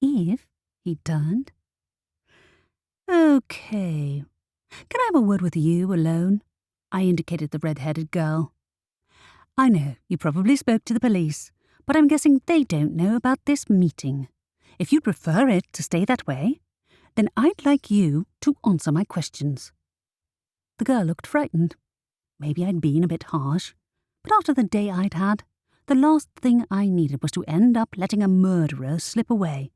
If he'd turned? Okay. Can I have a word with you alone? I indicated the red-headed girl. I know, you probably spoke to the police, but I'm guessing they don't know about this meeting. If you'd prefer it to stay that way, then I'd like you to answer my questions. The girl looked frightened. Maybe I'd been a bit harsh, but after the day I'd had, the last thing I needed was to end up letting a murderer slip away.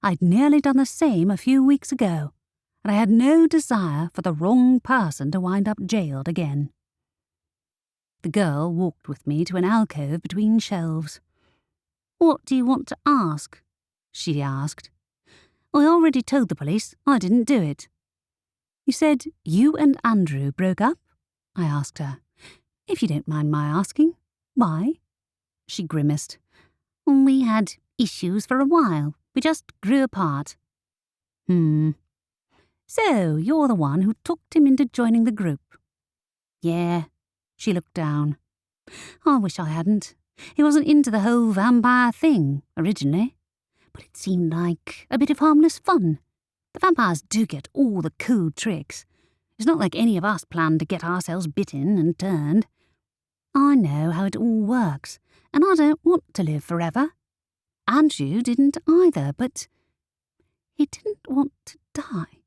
I'd nearly done the same a few weeks ago, and I had no desire for the wrong person to wind up jailed again. The girl walked with me to an alcove between shelves. What do you want to ask? She asked. I already told the police I didn't do it. You said you and Andrew broke up? I asked her. If you don't mind my asking, why? She grimaced. We had issues for a while. We just grew apart. So, you're the one who talked him into joining the group? Yeah. She looked down. I wish I hadn't. He wasn't into the whole vampire thing, originally. But it seemed like a bit of harmless fun. The vampires do get all the cool tricks. It's not like any of us planned to get ourselves bitten and turned. I know how it all works, and I don't want to live forever. Andrew didn't either, but he didn't want to die.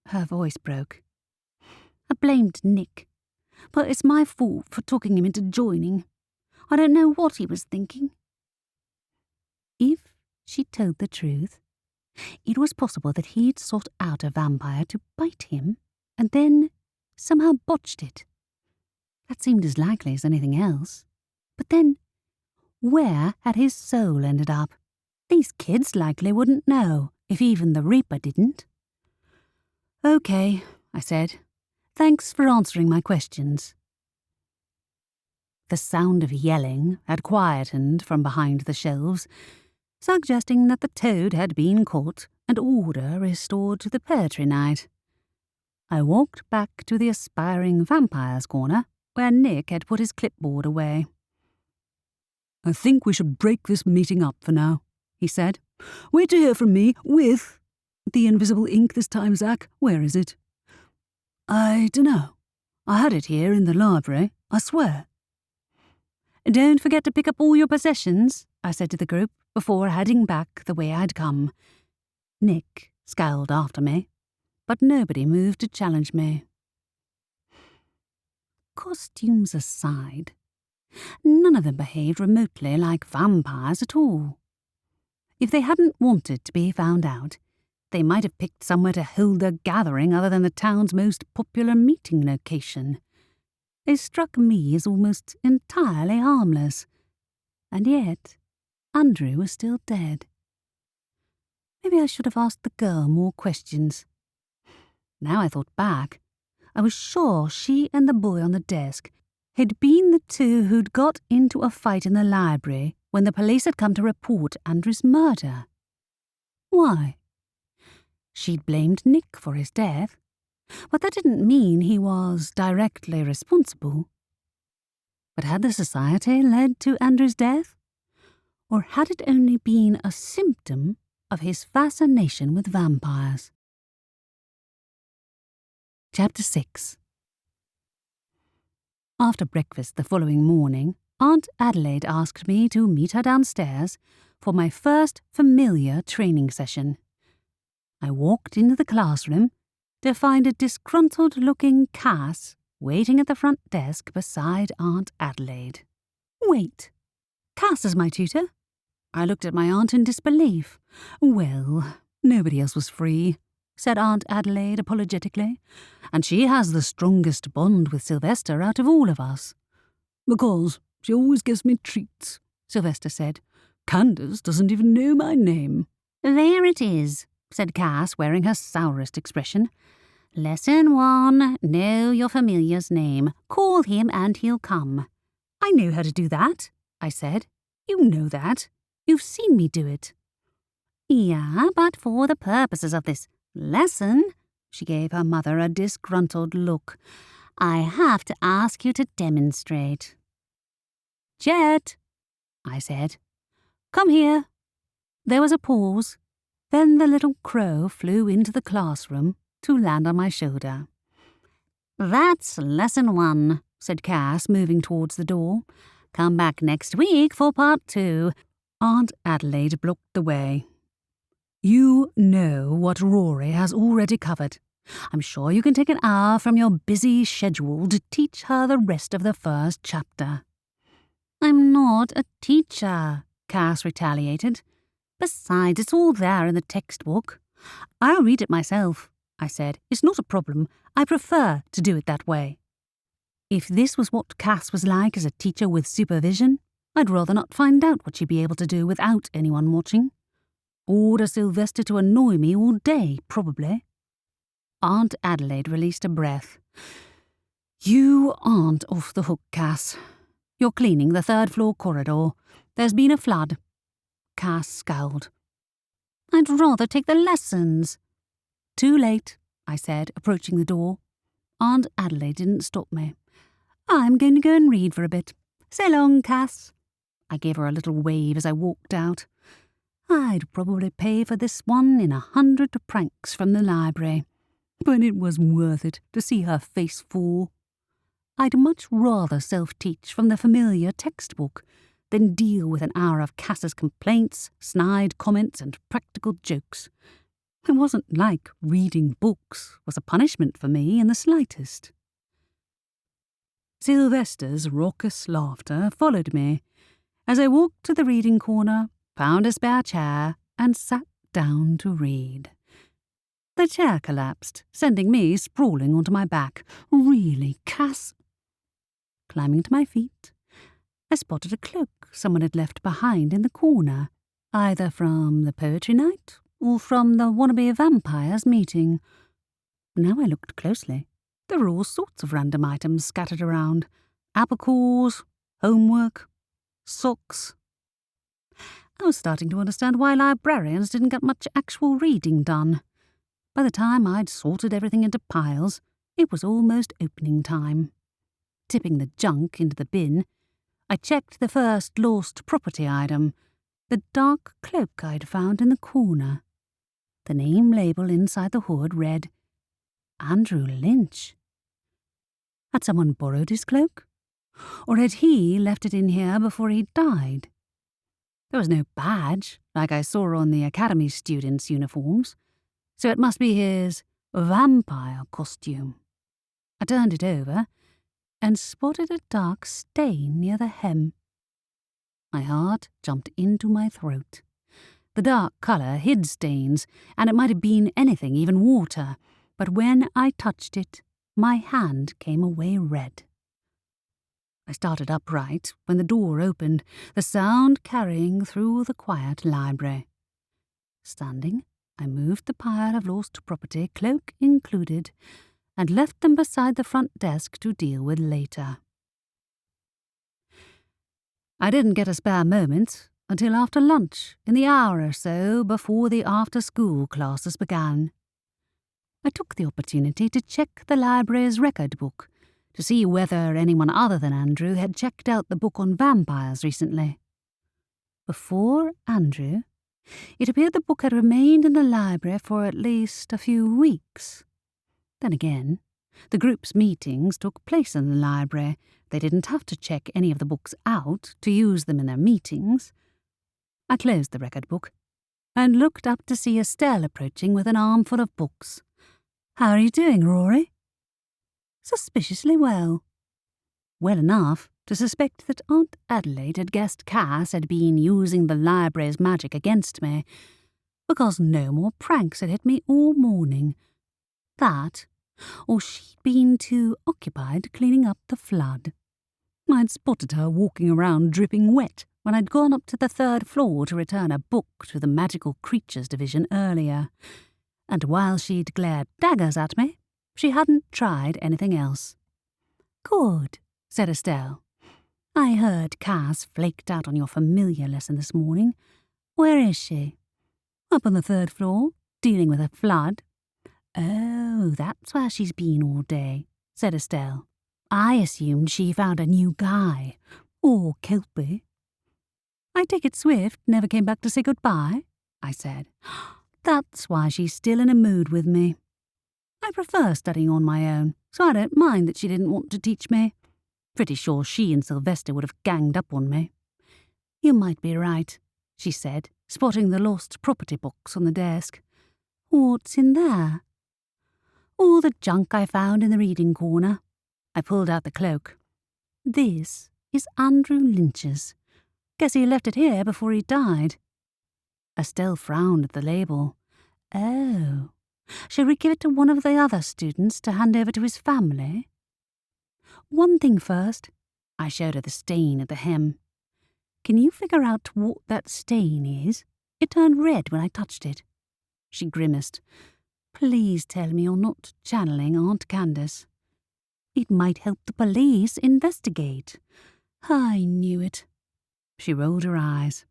Her voice broke. I blamed Nick, but it's my fault for talking him into joining. I don't know what he was thinking. If she told the truth, it was possible that he'd sought out a vampire to bite him and then somehow botched it. That seemed as likely as anything else. But then, where had his soul ended up? These kids likely wouldn't know, if even the Reaper didn't. "Okay," I said. "Thanks for answering my questions." The sound of yelling had quietened from behind the shelves, suggesting that the toad had been caught and order restored to the poetry night. I walked back to the aspiring vampires' corner, where Nick had put his clipboard away. "I think we should break this meeting up for now," he said. "Wait to hear from me with the invisible ink this time, Zach. Where is it?" "I dunno. I had it here in the library, I swear." "Don't forget to pick up all your possessions," I said to the group before heading back the way I'd come. Nick scowled after me, but nobody moved to challenge me. Costumes aside, none of them behaved remotely like vampires at all. If they hadn't wanted to be found out, they might have picked somewhere to hold their gathering other than the town's most popular meeting location. They struck me as almost entirely harmless, and yet Andrew was still dead. Maybe I should have asked the girl more questions. Now I thought back, I was sure she and the boy on the desk had been the two who'd got into a fight in the library when the police had come to report Andrew's murder. Why? She'd blamed Nick for his death, but that didn't mean he was directly responsible. But had the society led to Andrew's death? Or had it only been a symptom of his fascination with vampires? Chapter 6. After breakfast the following morning, Aunt Adelaide asked me to meet her downstairs for my first familiar training session. I walked into the classroom to find a disgruntled-looking Cass waiting at the front desk beside Aunt Adelaide. "Wait, Cass is my tutor?" I looked at my aunt in disbelief. "Well, nobody else was free," said Aunt Adelaide apologetically, "and she has the strongest bond with Sylvester out of all of us." "Because she always gives me treats," Sylvester said. "Candace doesn't even know my name." "There it is," said Cass, wearing her sourest expression. "Lesson 1, know your familiar's name. Call him and he'll come." "I know how to do that," I said. "You know that. You've seen me do it." "Yeah, but for the purposes of this lesson," she gave her mother a disgruntled look, "I have to ask you to demonstrate." "Jet," I said. "Come here." There was a pause. Then the little crow flew into the classroom to land on my shoulder. "That's lesson 1, said Cass, moving towards the door. "Come back next week for part 2. Aunt Adelaide blocked the way. "You know what Rory has already covered. I'm sure you can take an hour from your busy schedule to teach her the rest of the first chapter." "I'm not a teacher," Cass retaliated. "Besides, it's all there in the textbook." "I'll read it myself," I said. "It's not a problem. I prefer to do it that way." If this was what Cass was like as a teacher with supervision, I'd rather not find out what she'd be able to do without anyone watching. Order Sylvester to annoy me all day, probably. Aunt Adelaide released a breath. "You aren't off the hook, Cass. You're cleaning the 3rd floor corridor. There's been a flood." Cass scowled. "I'd rather take the lessons." "Too late," I said, approaching the door. Aunt Adelaide didn't stop me. "I'm going to go and read for a bit. So long, Cass." I gave her a little wave as I walked out. I'd probably pay for this one in 100 pranks from the library, but it was worth it to see her face fall. I'd much rather self-teach from the familiar textbook than deal with an hour of Cass's complaints, snide comments, and practical jokes. It wasn't like reading books was a punishment for me in the slightest. Sylvester's raucous laughter followed me as I walked to the reading corner, found a spare chair, and sat down to read. The chair collapsed, sending me sprawling onto my back. "Really, Cass?" Climbing to my feet, I spotted a cloak someone had left behind in the corner, either from the poetry night or from the wannabe vampires meeting. Now I looked closely. There were all sorts of random items scattered around. Apple cores, homework, socks. I was starting to understand why librarians didn't get much actual reading done. By the time I'd sorted everything into piles, it was almost opening time. Tipping the junk into the bin, I checked the first lost property item, the dark cloak I'd found in the corner. The name label inside the hood read, Andrew Lynch. Had someone borrowed his cloak? Or had he left it in here before he died? There was no badge, like I saw on the academy students' uniforms, so it must be his vampire costume. I turned it over and spotted a dark stain near the hem. My heart jumped into my throat. The dark colour hid stains, and it might have been anything, even water, but when I touched it, my hand came away red. I started upright when the door opened, the sound carrying through the quiet library. Standing, I moved the pile of lost property, cloak included, and left them beside the front desk to deal with later. I didn't get a spare moment until after lunch, in the hour or so before the after-school classes began. I took the opportunity to check the library's record book to see whether anyone other than Andrew had checked out the book on vampires recently. Before Andrew, it appeared the book had remained in the library for at least a few weeks. Then again, the group's meetings took place in the library. They didn't have to check any of the books out to use them in their meetings. I closed the record book and looked up to see Estelle approaching with an armful of books. "How are you doing, Rory?" "Suspiciously well." Well enough to suspect that Aunt Adelaide had guessed Cass had been using the library's magic against me, because no more pranks had hit me all morning. That, or she'd been too occupied cleaning up the flood. I'd spotted her walking around dripping wet when I'd gone up to the third floor to return a book to the Magical Creatures division earlier, and while she'd glared daggers at me, she hadn't tried anything else. "Good," said Estelle. "I heard Cass flaked out on your familiar lesson this morning. Where is she?" "Up on the third floor, dealing with a flood." "Oh, that's where she's been all day," said Estelle. "I assumed she found a new guy, or Kelpie." "I take it Swift never came back to say goodbye," I said. "That's why she's still in a mood with me. I prefer studying on my own, so I don't mind that she didn't want to teach me. Pretty sure she and Sylvester would have ganged up on me." "You might be right," she said, spotting the lost property box on the desk. "What's in there?" "All the junk I found in the reading corner." I pulled out the cloak. "This is Andrew Lynch's. Guess he left it here before he died." Estelle frowned at the label. "Oh, shall we give it to one of the other students to hand over to his family?" "One thing first." I showed her the stain at the hem. "Can you figure out what that stain is? It turned red when I touched it." She grimaced. "Please tell me you're not channeling Aunt Candace." "It might help the police investigate." "I knew it." She rolled her eyes.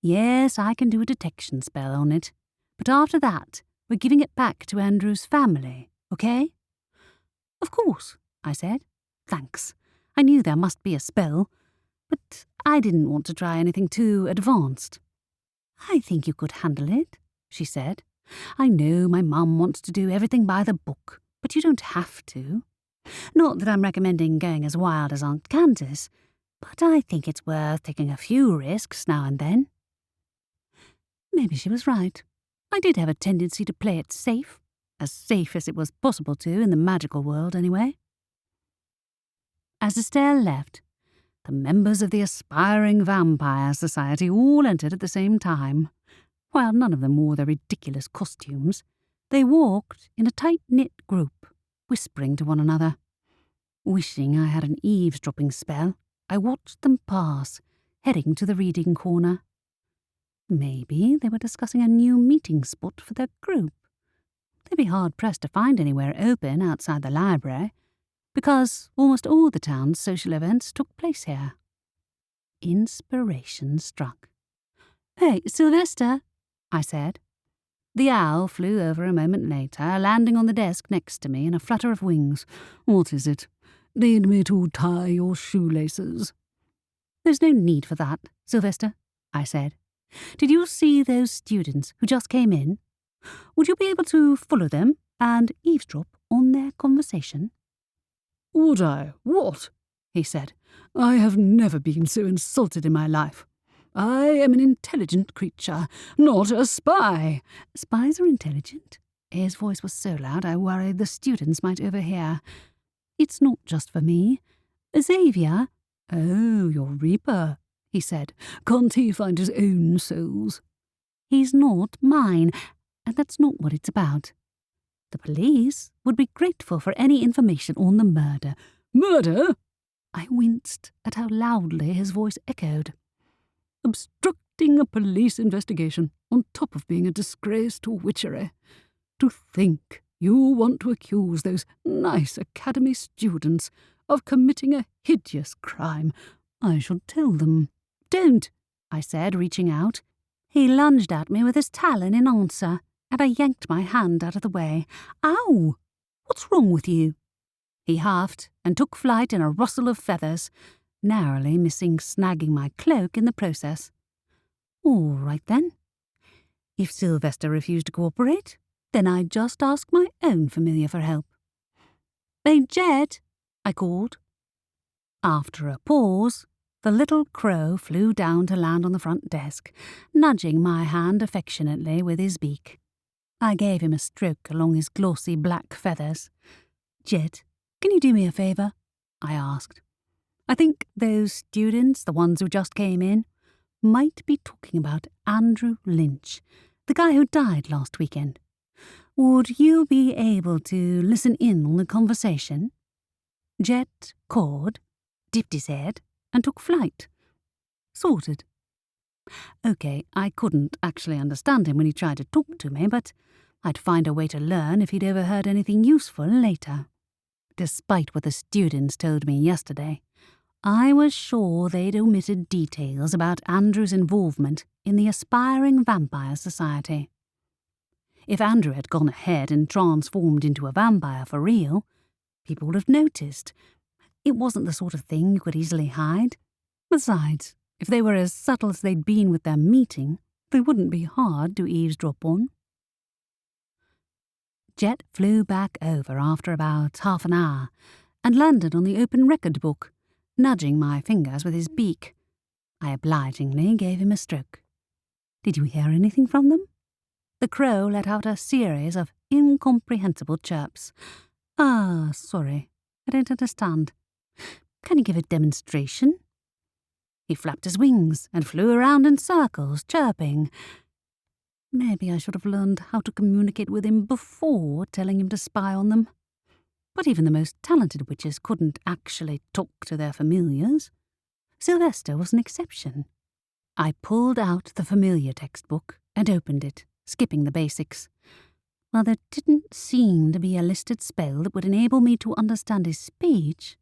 "Yes, I can do a detection spell on it. But after that, we're giving it back to Andrew's family, okay?" "Of course," I said. "Thanks. I knew there must be a spell, but I didn't want to try anything too advanced." "I think you could handle it," she said. "I know my mum wants to do everything by the book, but you don't have to. Not that I'm recommending going as wild as Aunt Candace, but I think it's worth taking a few risks now and then." Maybe she was right. I did have a tendency to play it safe as it was possible to in the magical world anyway. As Estelle left, the members of the Aspiring Vampire Society all entered at the same time. While none of them wore their ridiculous costumes, they walked in a tight-knit group, whispering to one another. Wishing I had an eavesdropping spell, I watched them pass, heading to the reading corner. Maybe they were discussing a new meeting spot for their group. They'd be hard-pressed to find anywhere open outside the library, because almost all the town's social events took place here. Inspiration struck. "Hey, Sylvester," I said. The owl flew over a moment later, landing on the desk next to me in a flutter of wings. "What is it? Need me to tie your shoelaces?" "There's no need for that, Sylvester," I said. "Did you see those students who just came in? Would you be able to follow them and eavesdrop on their conversation?" "Would I? What?" he said. "I have never been so insulted in my life. I am an intelligent creature, not a spy." "Spies are intelligent." His voice was so loud I worried the students might overhear. "It's not just for me. Xavier—" "Oh, your Reaper," he said. "Can't he find his own souls?" "He's not mine, and that's not what it's about. The police would be grateful for any information on the murder." "Murder?" I winced at how loudly his voice echoed. "Obstructing a police investigation, on top of being a disgrace to witchery. To think you want to accuse those nice academy students of committing a hideous crime. I shall tell them." "Don't," I said, reaching out. He lunged at me with his talon in answer, and I yanked my hand out of the way. "Ow! What's wrong with you?" He huffed and took flight in a rustle of feathers, narrowly missing snagging my cloak in the process. All right then. If Sylvester refused to cooperate, then I'd just ask my own familiar for help. "Hey, Jed," I called. After a pause, the little crow flew down to land on the front desk, nudging my hand affectionately with his beak. I gave him a stroke along his glossy black feathers. "Jed, can you do me a favour?" I asked. "I think those students, the ones who just came in, might be talking about Andrew Lynch, the guy who died last weekend. Would you be able to listen in on the conversation?" Jet cawed, dipped his head, and took flight. Sorted. Okay, I couldn't actually understand him when he tried to talk to me, but I'd find a way to learn if he'd overheard anything useful later. Despite what the students told me yesterday, I was sure they'd omitted details about Andrew's involvement in the aspiring vampire society. If Andrew had gone ahead and transformed into a vampire for real, people would have noticed. It wasn't the sort of thing you could easily hide. Besides, if they were as subtle as they'd been with their meeting, they wouldn't be hard to eavesdrop on. Jet flew back over after about half an hour and landed on the open record book, nudging my fingers with his beak. I obligingly gave him a stroke. "Did you hear anything from them?" The crow let out a series of incomprehensible chirps. "Ah, sorry, I don't understand. Can you give a demonstration?" He flapped his wings and flew around in circles, chirping. Maybe I should have learned how to communicate with him before telling him to spy on them. But even the most talented witches couldn't actually talk to their familiars. Sylvester was an exception. I pulled out the familiar textbook and opened it, skipping the basics. While there didn't seem to be a listed spell that would enable me to understand his speech,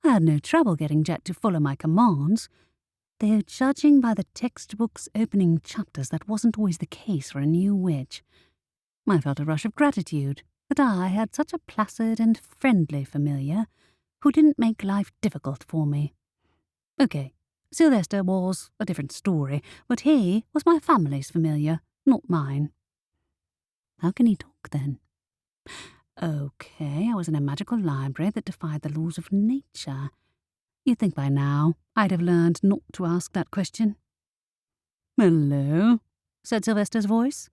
I had no trouble getting Jet to follow my commands, though judging by the textbook's opening chapters that wasn't always the case for a new witch. I felt a rush of gratitude that I had such a placid and friendly familiar who didn't make life difficult for me. Okay, Sylvester was a different story, but he was my family's familiar, not mine. How can he talk then? Okay, I was in a magical library that defied the laws of nature. You'd think by now I'd have learned not to ask that question. "Hello," said Sylvester's voice.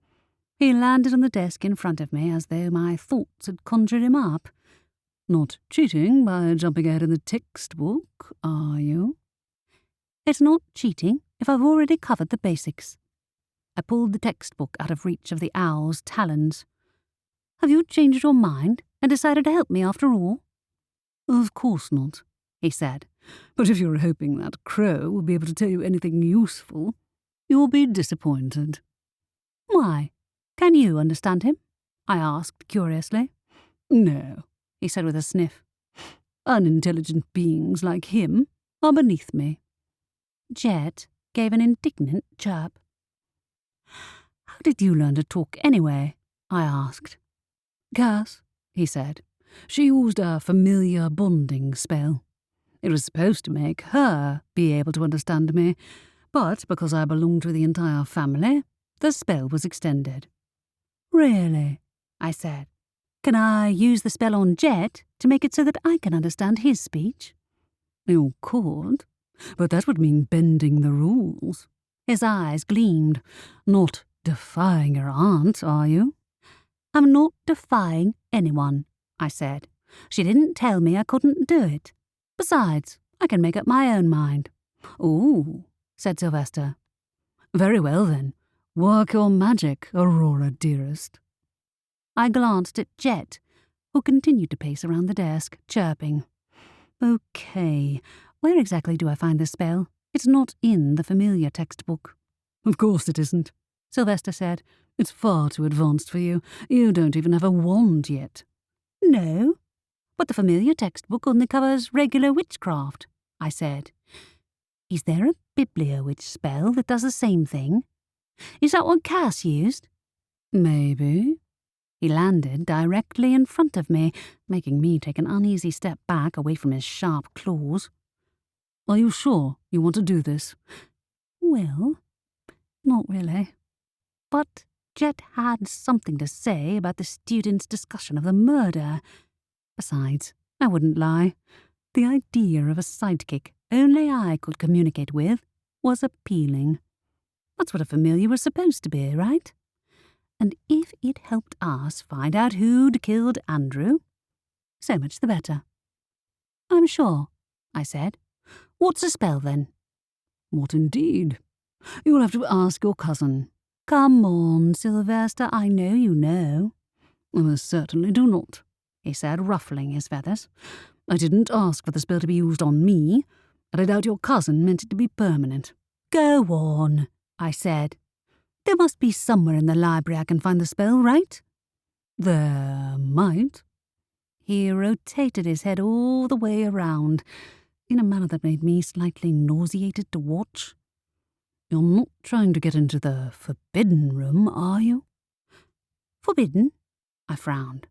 He landed on the desk in front of me as though my thoughts had conjured him up. "Not cheating by jumping ahead in the textbook, are you?" "It's not cheating if I've already covered the basics." I pulled the textbook out of reach of the owl's talons. "Have you changed your mind and decided to help me after all?" Of course not, he said. But if you're hoping that crow will be able to tell you anything useful, you'll be disappointed. Why? Can you understand him? I asked curiously. No, he said with a sniff. Unintelligent beings like him are beneath me. Jet gave an indignant chirp. How did you learn to talk anyway? I asked. Cass, he said. She used a familiar bonding spell. It was supposed to make her be able to understand me, but because I belonged to the entire family, the spell was extended. Really? I said. Can I use the spell on Jet to make it so that I can understand his speech? You could, but that would mean bending the rules. His eyes gleamed. Not defying your aunt, are you? I'm not defying anyone, I said. She didn't tell me I couldn't do it. Besides, I can make up my own mind. Ooh, said Sylvester. Very well then. Work your magic, Aurora dearest. I glanced at Jet, who continued to pace around the desk, chirping. Okay, where exactly do I find this spell? It's not in the familiar textbook. Of course it isn't, Sylvester said. It's far too advanced for you. You don't even have a wand yet. No, but the familiar textbook only covers regular witchcraft, I said. Is there a bibliowitch spell that does the same thing? Is that what Cass used? Maybe. He landed directly in front of me, making me take an uneasy step back away from his sharp claws. Are you sure you want to do this? Well, not really. But Jet had something to say about the students' discussion of the murder. Besides, I wouldn't lie. The idea of a sidekick only I could communicate with was appealing. That's what a familiar was supposed to be, right? And if it helped us find out who'd killed Andrew, so much the better. I'm sure, I said. What's a spell, then? What indeed? You'll have to ask your cousin. Come on, Sylvester, I know you know. I certainly do not, he said, ruffling his feathers. I didn't ask for the spell to be used on me, but I doubt your cousin meant it to be permanent. Go on, I said. There must be somewhere in the library I can find the spell, right? There might. He rotated his head all the way around, in a manner that made me slightly nauseated to watch. You're not trying to get into the forbidden room, are you? Forbidden? I frowned.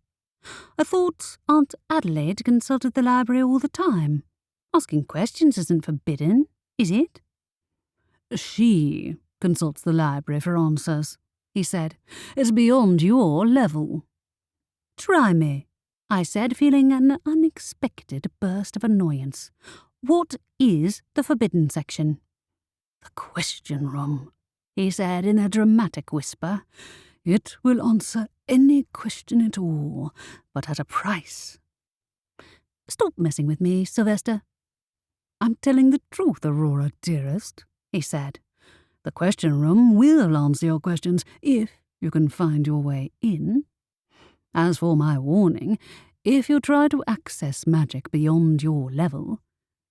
I thought Aunt Adelaide consulted the library all the time. Asking questions isn't forbidden, is it? She consults the library for answers, he said. It's beyond your level. Try me, I said, feeling an unexpected burst of annoyance. What is the forbidden section? The question room, he said in a dramatic whisper. It will answer any question at all, but at a price. Stop messing with me, Sylvester. I'm telling the truth, Aurora dearest, he said. The question room will answer your questions if you can find your way in. As for my warning, if you try to access magic beyond your level,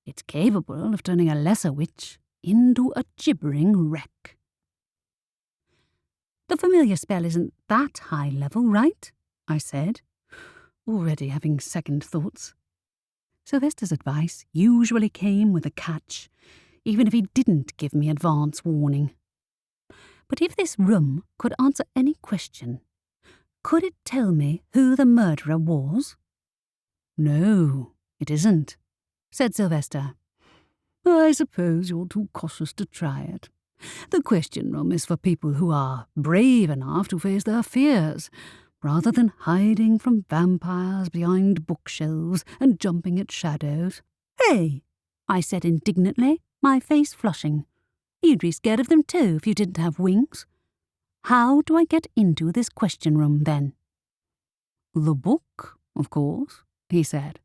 it's capable of turning a lesser witch into a gibbering wreck. The familiar spell isn't that high level, right? I said, already having second thoughts. Sylvester's advice usually came with a catch, even if he didn't give me advance warning. But if this room could answer any question, could it tell me who the murderer was? No, it isn't, said Sylvester. I suppose you're too cautious to try it. The question room is for people who are brave enough to face their fears, rather than hiding from vampires behind bookshelves and jumping at shadows. Hey, I said indignantly, my face flushing. You'd be scared of them too if you didn't have wings. How do I get into this question room, then? The book, of course, he said.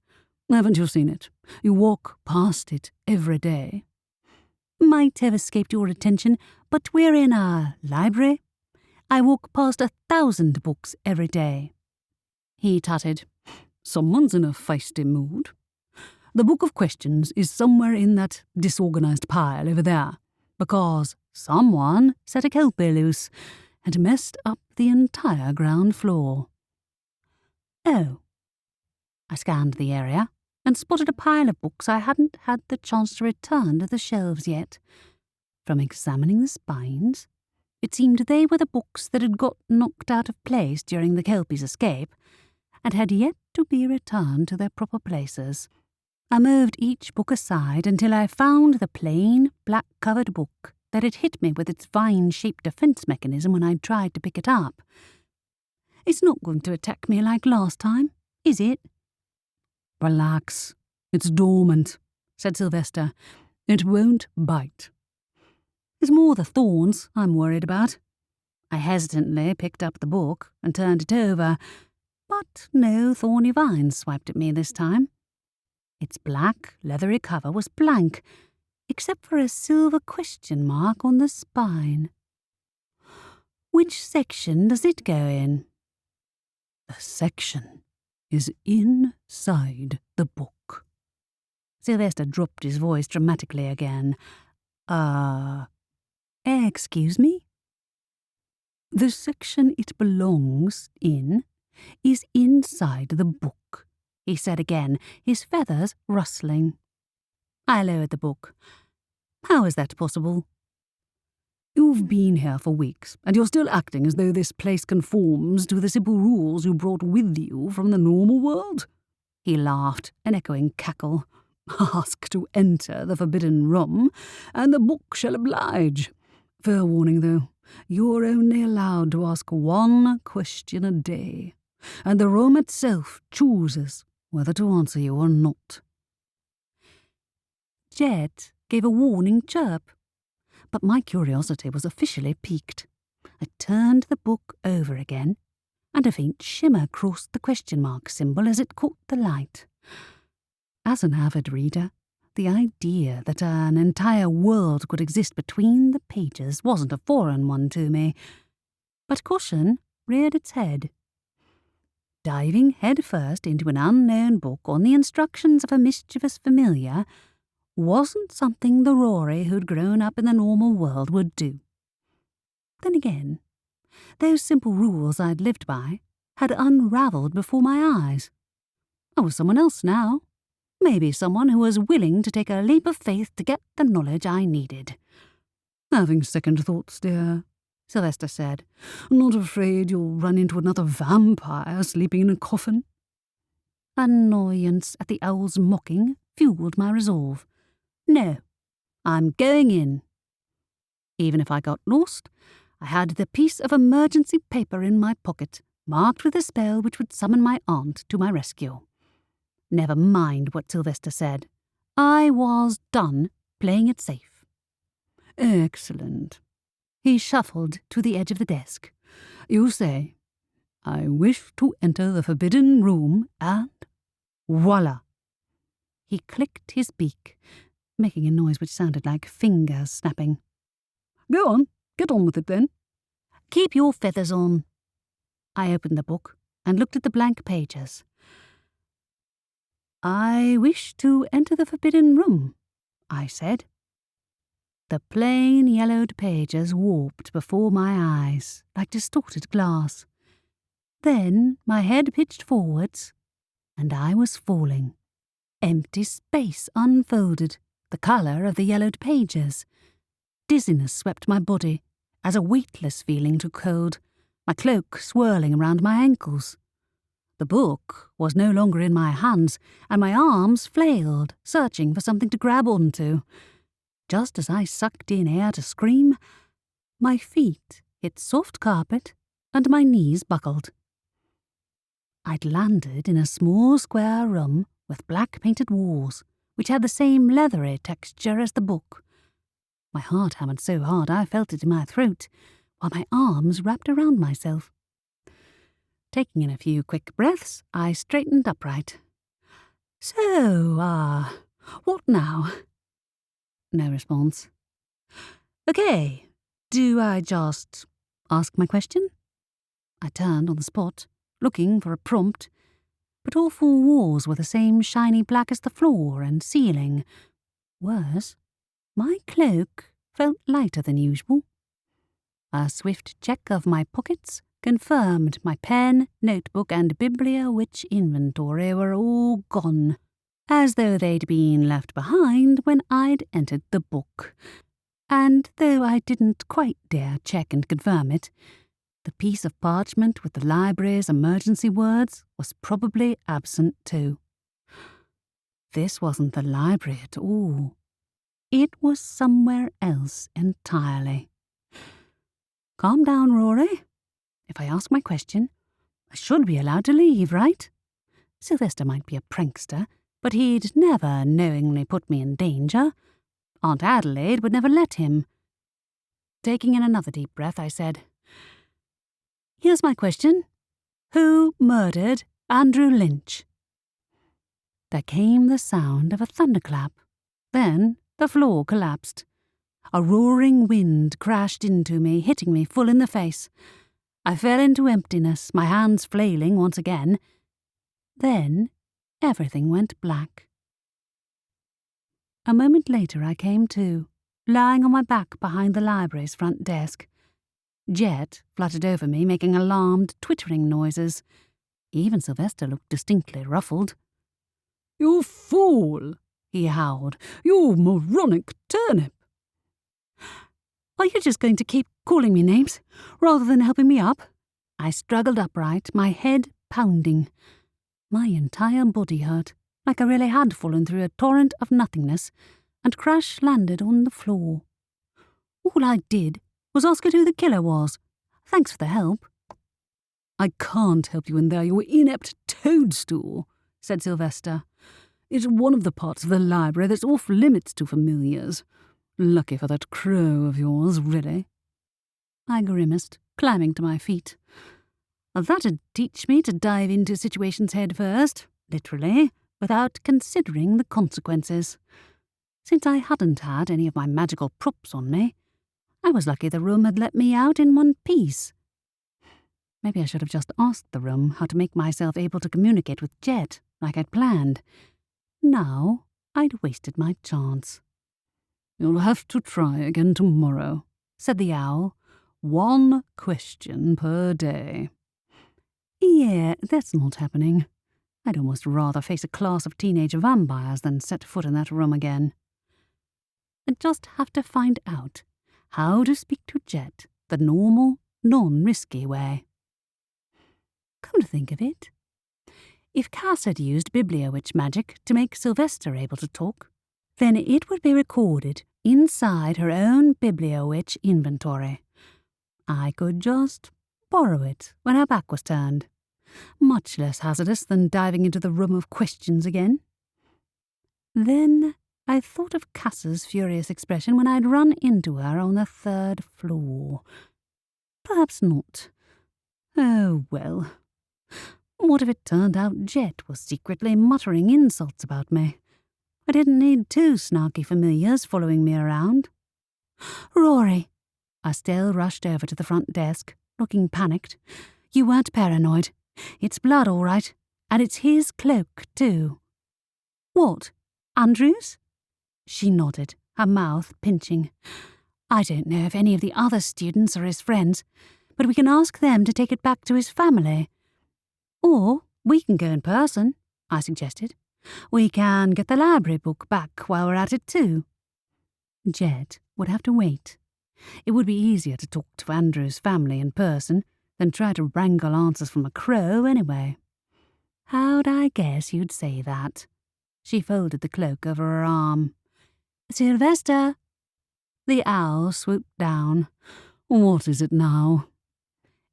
Haven't you seen it? You walk past it every day. Might have escaped your attention, but we're in a library. I walk past 1,000 books every day. He tutted. Someone's in a feisty mood. The book of questions is somewhere in that disorganized pile over there, because someone set a kelpie loose and messed up the entire ground floor. Oh. I scanned the area and spotted a pile of books I hadn't had the chance to return to the shelves yet. From examining the spines, it seemed they were the books that had got knocked out of place during the kelpie's escape and had yet to be returned to their proper places. I moved each book aside until I found the plain, black-covered book that had hit me with its vine-shaped defense mechanism when I'd tried to pick it up. It's not going to attack me like last time, is it? Relax. It's dormant, said Sylvester. It won't bite. It's more the thorns I'm worried about. I hesitantly picked up the book and turned it over, but no thorny vines swiped at me this time. Its black, leathery cover was blank, except for a silver question mark on the spine. Which section does it go in? The section is inside the book. Sylvester dropped his voice dramatically again. Excuse me? The section it belongs in is inside the book, he said again, his feathers rustling. I lowered the book. How is that possible? You've been here for weeks, and you're still acting as though this place conforms to the simple rules you brought with you from the normal world? He laughed, an echoing cackle. Ask to enter the forbidden room, and the book shall oblige. Fair warning, though, you're only allowed to ask one question a day, and the room itself chooses whether to answer you or not. Jet gave a warning chirp, but my curiosity was officially piqued. I turned the book over again, and a faint shimmer crossed the question mark symbol as it caught the light. As an avid reader, the idea that an entire world could exist between the pages wasn't a foreign one to me, but caution reared its head. Diving headfirst into an unknown book on the instructions of a mischievous familiar wasn't something the Rory who'd grown up in the normal world would do. Then again, those simple rules I'd lived by had unravelled before my eyes. I was someone else now, maybe someone who was willing to take a leap of faith to get the knowledge I needed. Having second thoughts, dear, Sylvester said. Not afraid you'll run into another vampire sleeping in a coffin? Annoyance at the owl's mocking fueled my resolve. No, I'm going in. Even if I got lost, I had the piece of emergency paper in my pocket, marked with a spell which would summon my aunt to my rescue. Never mind what Sylvester said. I was done playing it safe. Excellent. He shuffled to the edge of the desk. You say, I wish to enter the forbidden room, and voila. He clicked his beak, making a noise which sounded like fingers snapping. Go on, get on with it then. Keep your feathers on. I opened the book and looked at the blank pages. I wish to enter the forbidden room, I said. The plain yellowed pages warped before my eyes like distorted glass. Then my head pitched forwards, and I was falling. Empty space unfolded, the colour of the yellowed pages. Dizziness swept my body as a weightless feeling took hold, my cloak swirling around my ankles. The book was no longer in my hands, and my arms flailed, searching for something to grab onto. Just as I sucked in air to scream, my feet hit soft carpet and my knees buckled. I'd landed in a small square room with black painted walls, which had the same leathery texture as the book. My heart hammered so hard I felt it in my throat, while my arms wrapped around myself. Taking in a few quick breaths, I straightened upright. So, what now? No response. Okay, do I just ask my question? I turned on the spot, looking for a prompt. but all four walls were the same shiny black as the floor and ceiling. Worse, my cloak felt lighter than usual. A swift check of my pockets confirmed my pen, notebook, and bibliowitch inventory were all gone, as though they'd been left behind when I'd entered the book. And though I didn't quite dare check and confirm it, the piece of parchment with the library's emergency words was probably absent too. This wasn't the library at all. It was somewhere else entirely. Calm down, Rory. If I ask my question, I should be allowed to leave, right? Sylvester might be a prankster, but he'd never knowingly put me in danger. Aunt Adelaide would never let him. Taking in another deep breath, I said, "Here's my question. Who murdered Andrew Lynch?" There came the sound of a thunderclap. Then the floor collapsed. A roaring wind crashed into me, hitting me full in the face. I fell into emptiness, my hands flailing once again. Then everything went black. A moment later I came to, lying on my back behind the library's front desk. Jet fluttered over me, making alarmed, twittering noises. Even Sylvester looked distinctly ruffled. "You fool!" he howled. "You moronic turnip!" "Are you just going to keep calling me names, rather than helping me up?" I struggled upright, my head pounding. My entire body hurt, like I really had fallen through a torrent of nothingness, and crash-landed on the floor. All I did was ask her who the killer was. Thanks for the help. "I can't help you in there, you inept toadstool," said Sylvester. "It's one of the parts of the library that's off limits to familiars. Lucky for that crow of yours, really." I grimaced, climbing to my feet. That'd teach me to dive into situations head first, literally, without considering the consequences. Since I hadn't had any of my magical props on me, I was lucky the room had let me out in one piece. Maybe I should have just asked the room how to make myself able to communicate with Jet, like I'd planned. Now I'd wasted my chance. "You'll have to try again tomorrow," said the owl. "One question per day." Yeah, that's not happening. I'd almost rather face a class of teenage vampires than set foot in that room again. I'd just have to find out how to speak to Jet the normal, non-risky way. Come to think of it, if Cass had used Bibliowitch magic to make Sylvester able to talk, then it would be recorded inside her own Bibliowitch inventory. I could just borrow it when her back was turned. Much less hazardous than diving into the room of questions again. Then I thought of Cass's furious expression when I'd run into her on the 3rd floor. Perhaps not. Oh, well. What if it turned out Jet was secretly muttering insults about me? I didn't need 2 snarky familiars following me around. "Rory!" Estelle rushed over to the front desk, looking panicked. "You weren't paranoid. It's blood, all right, and it's his cloak, too." "What? Andrew's?" She nodded, her mouth pinching. "I don't know if any of the other students are his friends, but we can ask them to take it back to his family. Or we can go in person," I suggested. "We can get the library book back while we're at it, too." Jet would have to wait. It would be easier to talk to Andrew's family in person than try to wrangle answers from a crow anyway. How'd I guess you'd say that? She folded the cloak over her arm. "Sylvester!" The owl swooped down. "What is it now?"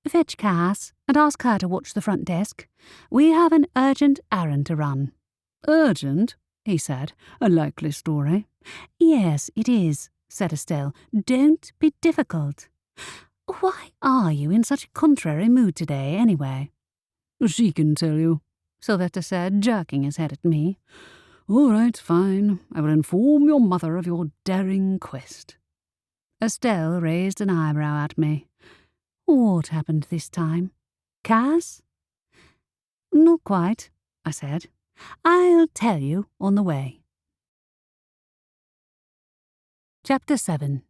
"Fetch Cass and ask her to watch the front desk. We have an urgent errand to run." "Urgent?" he said. "A likely story." "Yes, it is," said Estelle. "Don't be difficult. Why are you in such a contrary mood today, anyway?" "She can tell you," Sylvester said, jerking his head at me. "All right, fine. I will inform your mother of your daring quest." Estelle raised an eyebrow at me. What happened this time? Cass? Not quite. I said. I'll tell you on the way. Chapter 7.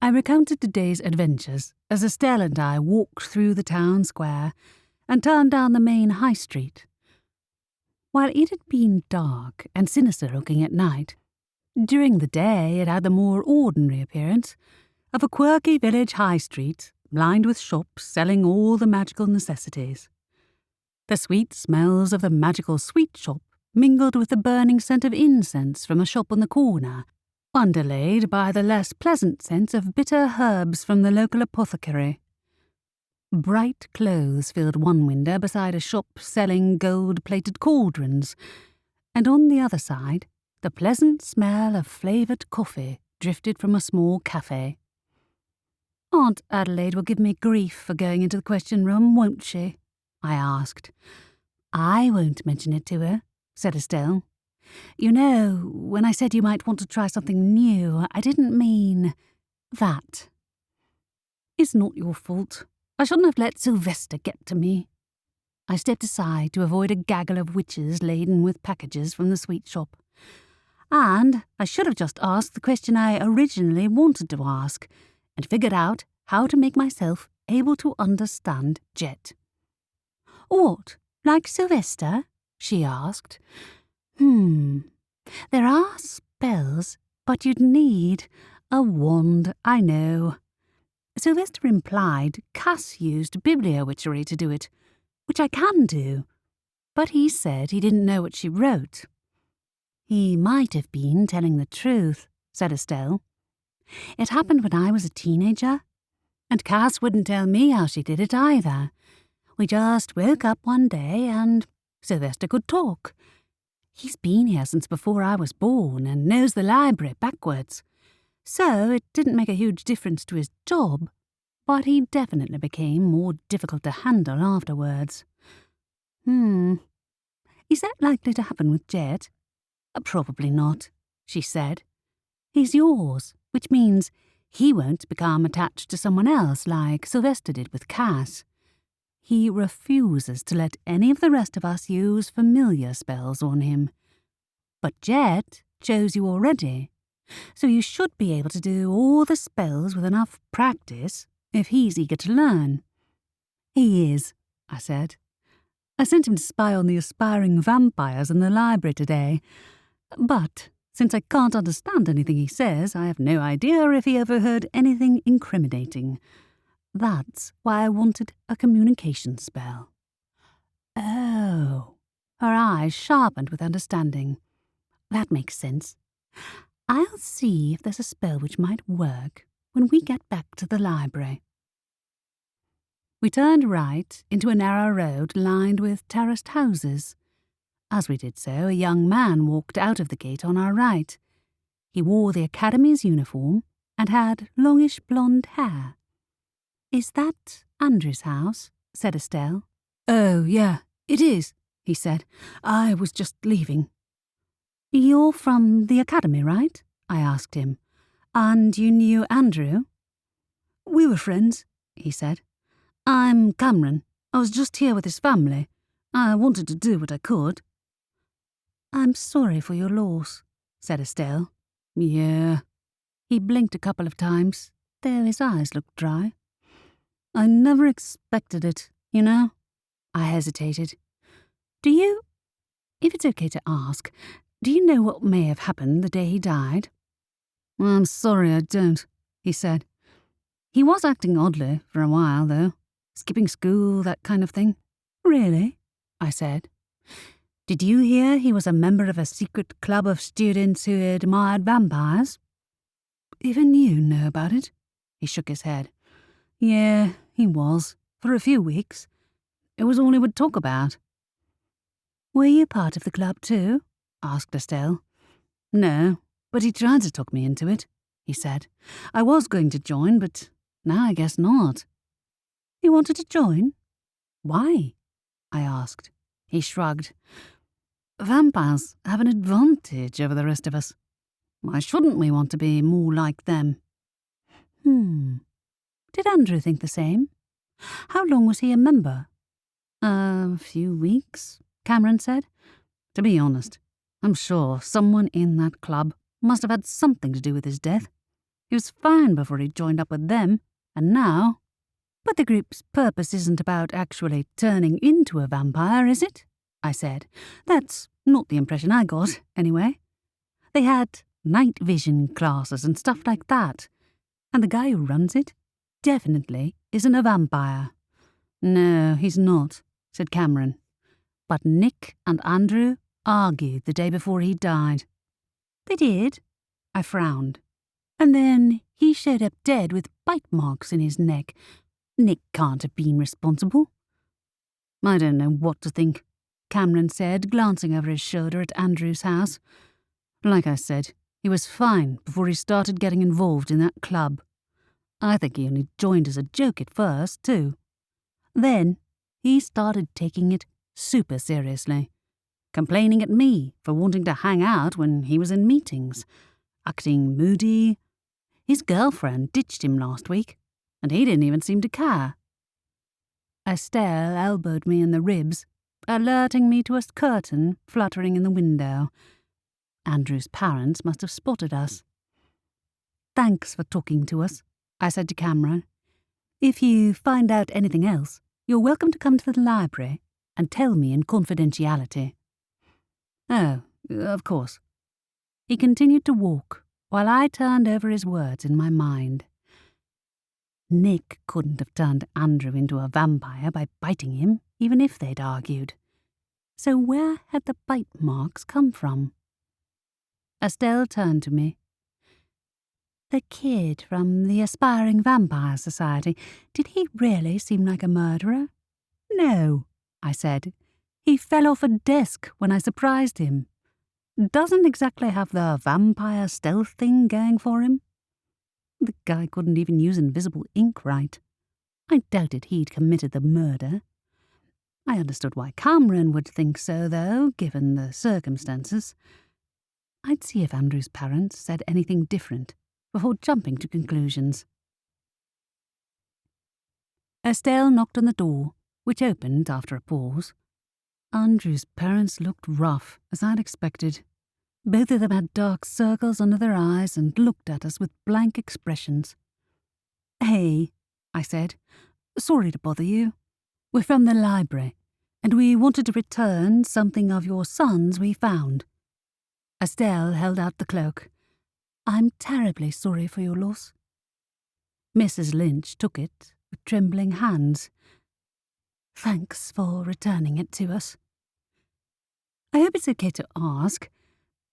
I recounted today's adventures as Estelle and I walked through the town square and turned down the main high street. While it had been dark and sinister looking at night, during the day it had the more ordinary appearance of a quirky village high street lined with shops selling all the magical necessities. The sweet smells of the magical sweet shop mingled with the burning scent of incense from a shop on the corner, underlaid by the less pleasant scent of bitter herbs from the local apothecary. Bright clothes filled one window beside a shop selling gold-plated cauldrons, and on the other side the pleasant smell of flavoured coffee drifted from a small cafe. Aunt Adelaide will give me grief for going into the question room, won't she? I asked. I won't mention it to her, said Estelle. You know, when I said you might want to try something new, I didn't mean that. It's not your fault. I shouldn't have let Sylvester get to me. I stepped aside to avoid a gaggle of witches laden with packages from the sweet shop. And I should have just asked the question I originally wanted to ask, and figured out how to make myself able to understand Jet. What, like Sylvester? She asked. There are spells, but you'd need a wand, I know. Sylvester implied Cass used bibliowitchery to do it, which I can do, but he said he didn't know what she wrote. He might have been telling the truth, said Estelle. It happened when I was a teenager, and Cass wouldn't tell me how she did it either. We just woke up one day and Sylvester could talk. He's been here since before I was born and knows the library backwards. So it didn't make a huge difference to his job, but he definitely became more difficult to handle afterwards. Is that likely to happen with Jet? Probably not, she said. He's yours, which means he won't become attached to someone else like Sylvester did with Cass. He refuses to let any of the rest of us use familiar spells on him. But Jet chose you already, so you should be able to do all the spells with enough practice if he's eager to learn. He is, I said. I sent him to spy on the aspiring vampires in the library today, but since I can't understand anything he says, I have no idea if he ever heard anything incriminating. That's why I wanted a communication spell. Oh. Her eyes sharpened with understanding. That makes sense. I'll see if there's a spell which might work when we get back to the library. We turned right into a narrow road lined with terraced houses. As we did so, a young man walked out of the gate on our right. He wore the academy's uniform and had longish blonde hair. Is that Andrew's house? Said Estelle. Oh, yeah, it is, he said. I was just leaving. You're from the academy, right? I asked him. And you knew Andrew? We were friends, he said. I'm Cameron. I was just here with his family. I wanted to do what I could. I'm sorry for your loss, said Estelle. Yeah. He blinked a couple of times, though his eyes looked dry. I never expected it, you know? I hesitated. If it's okay to ask, do you know what may have happened the day he died? I'm sorry I don't, he said. He was acting oddly for a while, though. Skipping school, that kind of thing. Really? I said. Did you hear he was a member of a secret club of students who admired vampires? Even you know about it? He shook his head. Yeah, he was, for a few weeks. It was all he would talk about. Were you part of the club too? Asked Estelle. No, but he tried to talk me into it, he said. I was going to join, but now I guess not. You wanted to join? Why? I asked. He shrugged. Vampires have an advantage over the rest of us. Why shouldn't we want to be more like them? Did Andrew think the same? How long was he a member? A few weeks, Cameron said. To be honest, I'm sure someone in that club must have had something to do with his death. He was fine before he joined up with them, and now... But the group's purpose isn't about actually turning into a vampire, is it? I said. That's not the impression I got, anyway. They had night vision classes and stuff like that, and the guy who runs it definitely isn't a vampire. No, he's not, said Cameron. But Nick and Andrew argued the day before he died. They did? I frowned. And then he showed up dead with bite marks in his neck. Nick can't have been responsible. I don't know what to think, Cameron said, glancing over his shoulder at Andrew's house. Like I said, he was fine before he started getting involved in that club. I think he only joined as a joke at first, too. Then he started taking it super seriously, complaining at me for wanting to hang out when he was in meetings, acting moody. His girlfriend ditched him last week, and he didn't even seem to care. Estelle elbowed me in the ribs, alerting me to a curtain fluttering in the window. Andrew's parents must have spotted us. Thanks for talking to us, I said to Cameron. If you find out anything else, you're welcome to come to the library and tell me in confidentiality. Oh, of course. He continued to walk while I turned over his words in my mind. Nick couldn't have turned Andrew into a vampire by biting him, even if they'd argued. So where had the bite marks come from? Estelle turned to me. The kid from the Aspiring Vampire Society, did he really seem like a murderer? No, I said. He fell off a desk when I surprised him. Doesn't exactly have the vampire stealth thing going for him. The guy couldn't even use invisible ink right. I doubted he'd committed the murder. I understood why Cameron would think so, though, given the circumstances. I'd see if Andrew's parents said anything different before jumping to conclusions. Estelle knocked on the door, which opened after a pause. Andrew's parents looked rough, as I'd expected. Both of them had dark circles under their eyes and looked at us with blank expressions. Hey, I said. Sorry to bother you. We're from the library, and we wanted to return something of your son's we found. Estelle held out the cloak. I'm terribly sorry for your loss. Mrs. Lynch took it with trembling hands. Thanks for returning it to us. I hope it's okay to ask,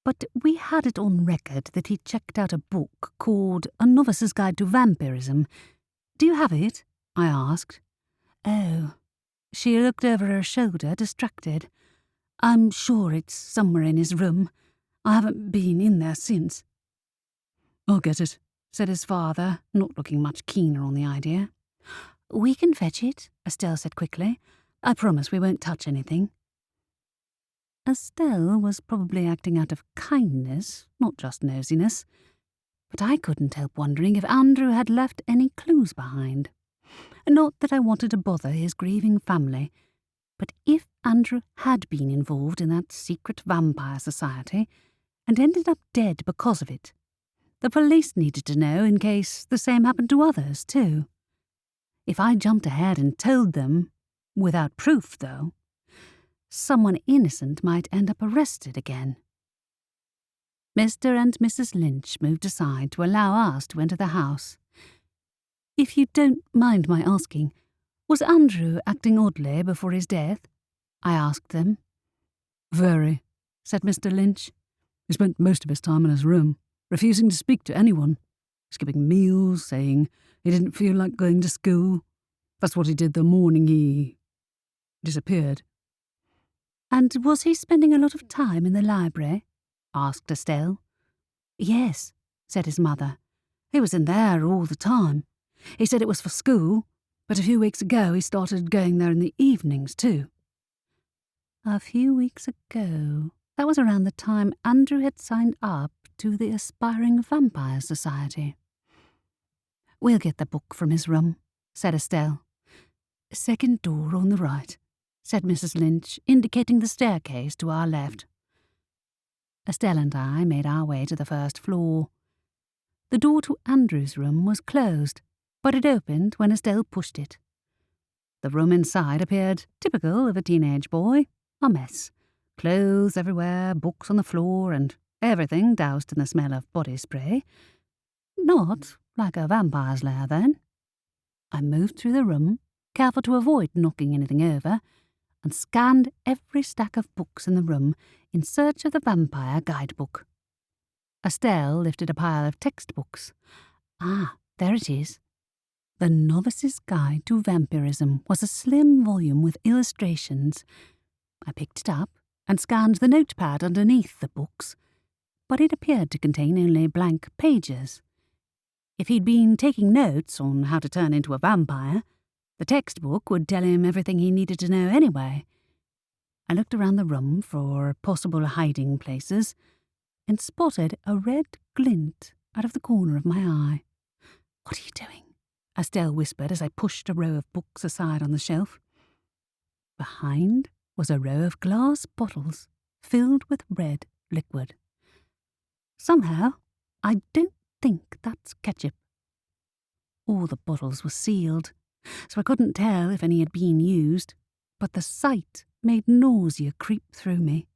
but we had it on record that he checked out a book called A Novice's Guide to Vampirism. Do you have it? I asked. Oh. She looked over her shoulder, distracted. I'm sure it's somewhere in his room. I haven't been in there since. I'll get it, said his father, not looking much keener on the idea. We can fetch it, Estelle said quickly. I promise we won't touch anything. Estelle was probably acting out of kindness, not just nosiness, but I couldn't help wondering if Andrew had left any clues behind. Not that I wanted to bother his grieving family, but if Andrew had been involved in that secret vampire society and ended up dead because of it, the police needed to know in case the same happened to others, too. If I jumped ahead and told them, without proof, though, someone innocent might end up arrested again. Mr. and Mrs. Lynch moved aside to allow us to enter the house. If you don't mind my asking, was Andrew acting oddly before his death? I asked them. Very, said Mr. Lynch. He spent most of his time in his room, refusing to speak to anyone, skipping meals, saying he didn't feel like going to school. That's what he did the morning he disappeared. And was he spending a lot of time in the library? Asked Estelle. Yes, said his mother. He was in there all the time. He said it was for school, but a few weeks ago he started going there in the evenings too. A few weeks ago? That was around the time Andrew had signed up to the Aspiring Vampire Society. We'll get the book from his room, said Estelle. Second door on the right. said Mrs. Lynch, indicating the staircase to our left. Estelle and I made our way to the first floor. The door to Andrew's room was closed, but it opened when Estelle pushed it. The room inside appeared typical of a teenage boy, a mess. Clothes everywhere, books on the floor, and everything doused in the smell of body spray. Not like a vampire's lair, then. I moved through the room, careful to avoid knocking anything over, and scanned every stack of books in the room in search of the vampire guidebook. Estelle lifted a pile of textbooks. Ah, there it is. The Novice's Guide to Vampirism was a slim volume with illustrations. I picked it up and scanned the notepad underneath the books, but it appeared to contain only blank pages. If he'd been taking notes on how to turn into a vampire, the textbook would tell him everything he needed to know anyway. I looked around the room for possible hiding places and spotted a red glint out of the corner of my eye. "What are you doing?" Estelle whispered as I pushed a row of books aside on the shelf. Behind was a row of glass bottles filled with red liquid. Somehow, I don't think that's ketchup. All the bottles were sealed, so I couldn't tell if any had been used, but the sight made nausea creep through me.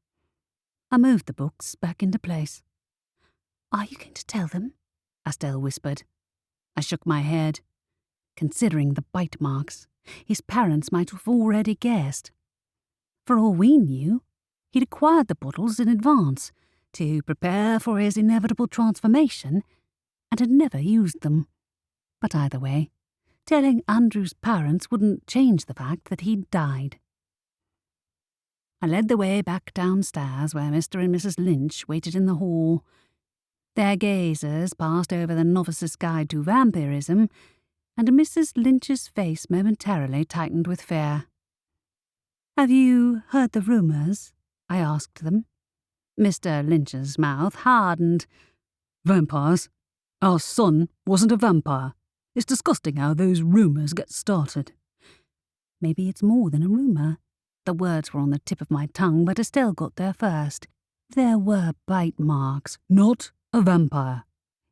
I moved the books back into place. "Are you going to tell them?" Estelle whispered. I shook my head. Considering the bite marks, his parents might have already guessed. For all we knew, he'd acquired the bottles in advance to prepare for his inevitable transformation and had never used them. But either way, telling Andrew's parents wouldn't change the fact that he'd died. I led the way back downstairs where Mr. and Mrs. Lynch waited in the hall. Their gazes passed over the Novice's Guide to Vampirism, and Mrs. Lynch's face momentarily tightened with fear. "Have you heard the rumours?" I asked them. Mr. Lynch's mouth hardened. "Vampires? Our son wasn't a vampire. It's disgusting how those rumours get started." Maybe it's more than a rumour. The words were on the tip of my tongue, but Estelle got there first. "There were bite marks." "Not a vampire,"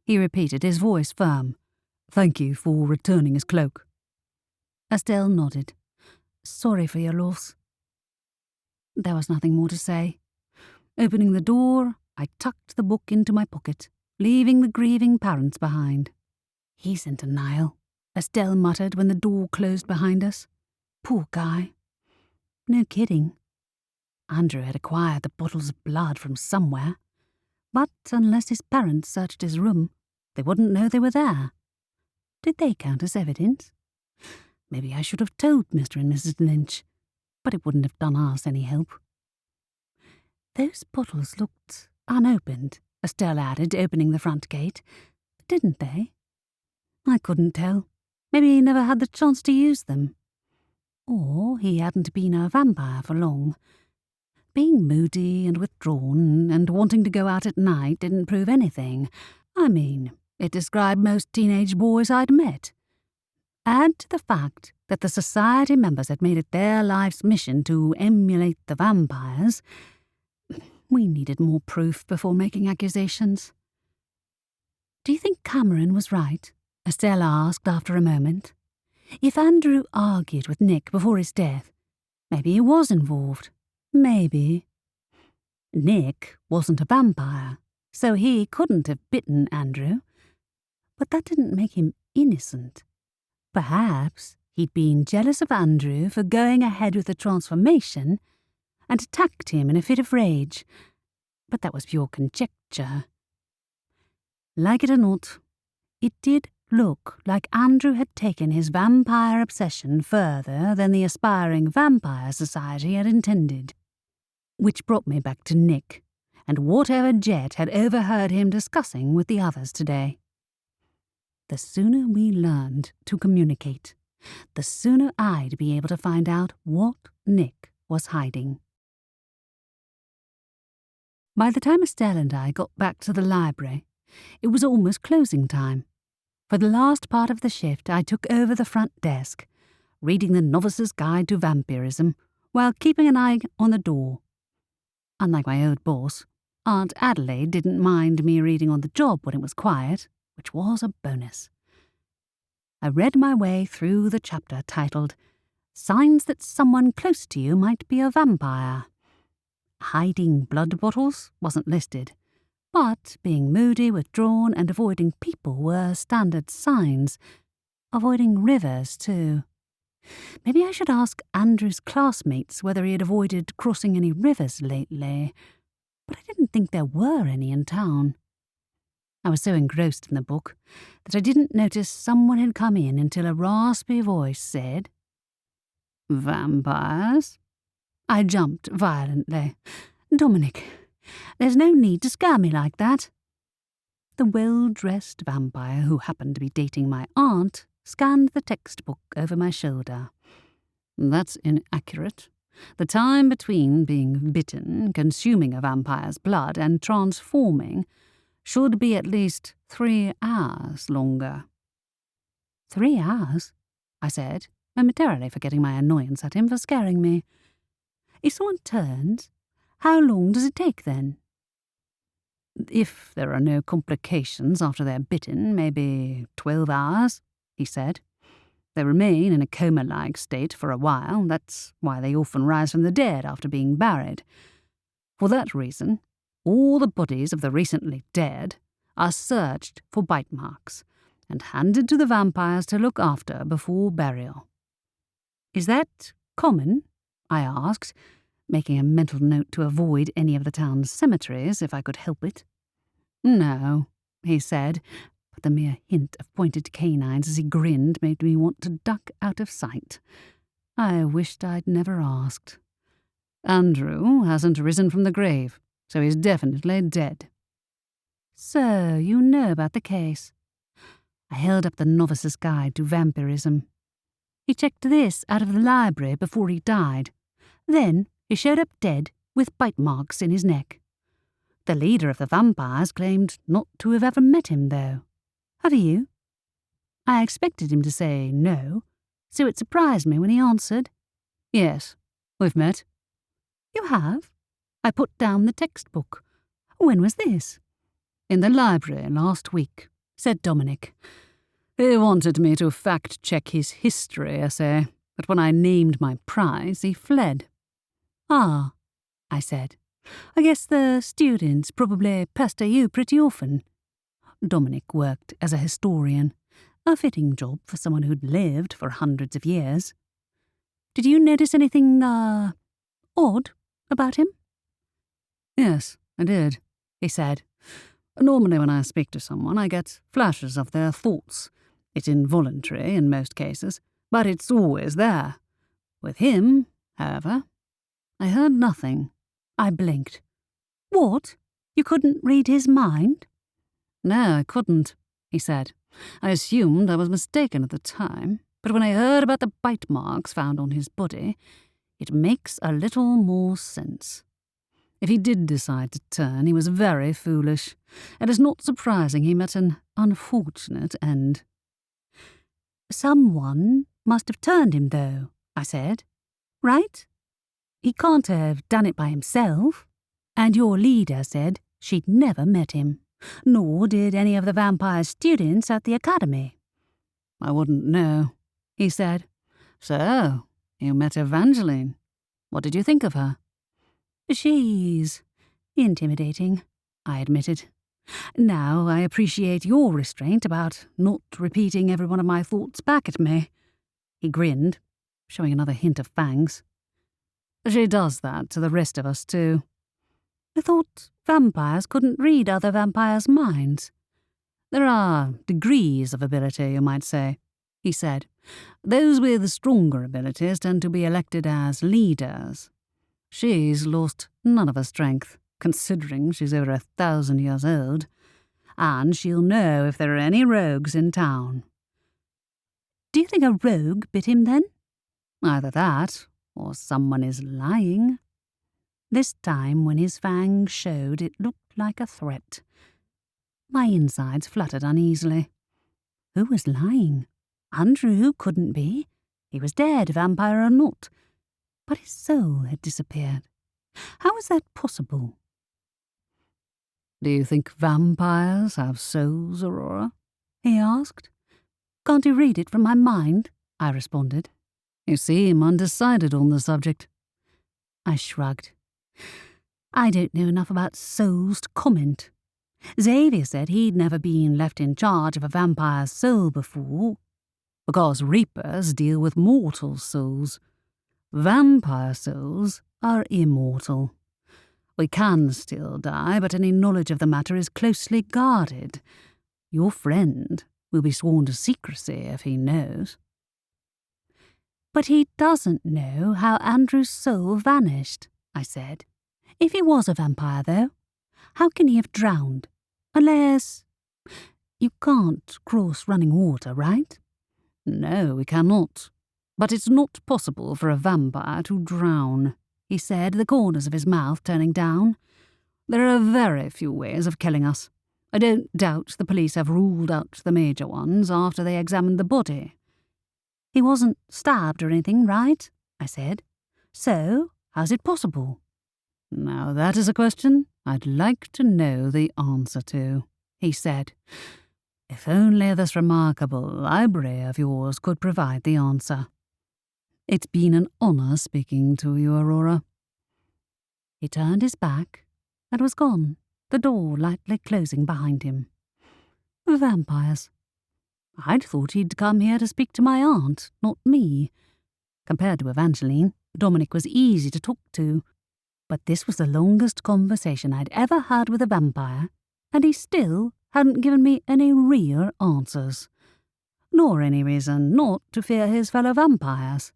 he repeated, his voice firm. "Thank you for returning his cloak." Estelle nodded. "Sorry for your loss." There was nothing more to say. Opening the door, I tucked the book into my pocket, leaving the grieving parents behind. "He's in denial," Estelle muttered when the door closed behind us. "Poor guy." No kidding. Andrew had acquired the bottles of blood from somewhere, but unless his parents searched his room, they wouldn't know they were there. Did they count as evidence? Maybe I should have told Mr. and Mrs. Lynch, but it wouldn't have done us any help. "Those bottles looked unopened," Estelle added, opening the front gate. "Didn't they?" I couldn't tell. Maybe he never had the chance to use them. Or he hadn't been a vampire for long. Being moody and withdrawn and wanting to go out at night didn't prove anything. I mean, it described most teenage boys I'd met. Add to the fact that the society members had made it their life's mission to emulate the vampires. We needed more proof before making accusations. "Do you think Cameron was right?" Estelle asked after a moment. "If Andrew argued with Nick before his death, maybe he was involved. Maybe. Nick wasn't a vampire, so he couldn't have bitten Andrew. But that didn't make him innocent. Perhaps he'd been jealous of Andrew for going ahead with the transformation and attacked him in a fit of rage. But that was pure conjecture. Like it or not, it did look like Andrew had taken his vampire obsession further than the aspiring vampire society had intended. Which brought me back to Nick, and whatever Jet had overheard him discussing with the others today. The sooner we learned to communicate, the sooner I'd be able to find out what Nick was hiding. By the time Estelle and I got back to the library, it was almost closing time. For the last part of the shift, I took over the front desk, reading the Novice's Guide to Vampirism, while keeping an eye on the door. Unlike my old boss, Aunt Adelaide didn't mind me reading on the job when it was quiet, which was a bonus. I read my way through the chapter titled Signs that Someone Close to You Might Be a Vampire. Hiding blood bottles wasn't listed, but being moody, withdrawn, and avoiding people were standard signs. Avoiding rivers, too. Maybe I should ask Andrew's classmates whether he had avoided crossing any rivers lately, but I didn't think there were any in town. I was so engrossed in the book that I didn't notice someone had come in until a raspy voice said, "Vampires?" I jumped violently. "Dominic, there's no need to scare me like that." The well-dressed vampire, who happened to be dating my aunt, scanned the textbook over my shoulder. "That's inaccurate. The time between being bitten, consuming a vampire's blood, and transforming should be at least 3 hours longer." 3 hours? I said, momentarily forgetting my annoyance at him for scaring me. If someone turns, how long does it take then? "If there are no complications after they're bitten, maybe 12 hours, he said. "They remain in a coma-like state for a while. That's why they often rise from the dead after being buried. For that reason, all the bodies of the recently dead are searched for bite marks and handed to the vampires to look after before burial." "Is that common?" I asked, making a mental note to avoid any of the town's cemeteries if I could help it. "No," he said, but the mere hint of pointed canines as he grinned made me want to duck out of sight. I wished I'd never asked. "Andrew hasn't risen from the grave, so he's definitely dead." "So you know about the case." I held up the Novice's Guide to Vampirism. "He checked this out of the library before he died. Then he showed up dead with bite marks in his neck. The leader of the vampires claimed not to have ever met him, though. Have you?" I expected him to say no, so it surprised me when he answered, "Yes, we've met." "You have?" I put down the textbook. "When was this?" "In the library last week," said Dominic. "He wanted me to fact-check his history essay, but when I named my prize, he fled." "Ah," I said. "I guess the students probably pester you pretty often." Dominic worked as a historian, a fitting job for someone who'd lived for hundreds of years. "Did you notice anything, odd about him?" "Yes, I did," he said. "Normally when I speak to someone, I get flashes of their thoughts. It's involuntary in most cases, but it's always there. With him, however, I heard nothing." I blinked. "What? You couldn't read his mind?" "No, I couldn't," he said. "I assumed I was mistaken at the time, but when I heard about the bite marks found on his body, it makes a little more sense. If he did decide to turn, he was very foolish, and it's not surprising he met an unfortunate end." "Someone must have turned him, though," I said. "Right? He can't have done it by himself. And your leader said she'd never met him, nor did any of the vampire students at the academy." "I wouldn't know," he said. "So, you met Evangeline. What did you think of her?" "She's intimidating," I admitted. "Now I appreciate your restraint about not repeating every one of my thoughts back at me." He grinned, showing another hint of fangs. "She does that to the rest of us, too." "I thought vampires couldn't read other vampires' minds." "There are degrees of ability, you might say," he said. "Those with stronger abilities tend to be elected as leaders. She's lost none of her strength, considering she's over 1,000 years old, and she'll know if there are any rogues in town." "Do you think a rogue bit him, then?" "Either that, or someone is lying." This time, when his fangs showed, it looked like a threat. My insides fluttered uneasily. Who was lying? Andrew couldn't be. He was dead, vampire or not. But his soul had disappeared. How was that possible? Do you think vampires have souls, Aurora? He asked. Can't you read it from my mind? I responded. You seem undecided on the subject. I shrugged. I don't know enough about souls to comment. Xavier said he'd never been left in charge of a vampire's soul before. Because reapers deal with mortal souls. Vampire souls are immortal. We can still die, but any knowledge of the matter is closely guarded. Your friend will be sworn to secrecy if he knows. But he doesn't know how Andrew's soul vanished, I said. If he was a vampire, though, how can he have drowned? Unless... You can't cross running water, right? No, we cannot. But it's not possible for a vampire to drown, he said, the corners of his mouth turning down. There are very few ways of killing us. I don't doubt the police have ruled out the major ones after they examined the body. He wasn't stabbed or anything, right? I said. So, how's it possible? Now that is a question I'd like to know the answer to, he said. If only this remarkable library of yours could provide the answer. It's been an honour speaking to you, Aurora. He turned his back and was gone, the door lightly closing behind him. Vampires. I'd thought he'd come here to speak to my aunt, not me. Compared to Evangeline, Dominic was easy to talk to. But this was the longest conversation I'd ever had with a vampire, and he still hadn't given me any real answers. Nor any reason not to fear his fellow vampires.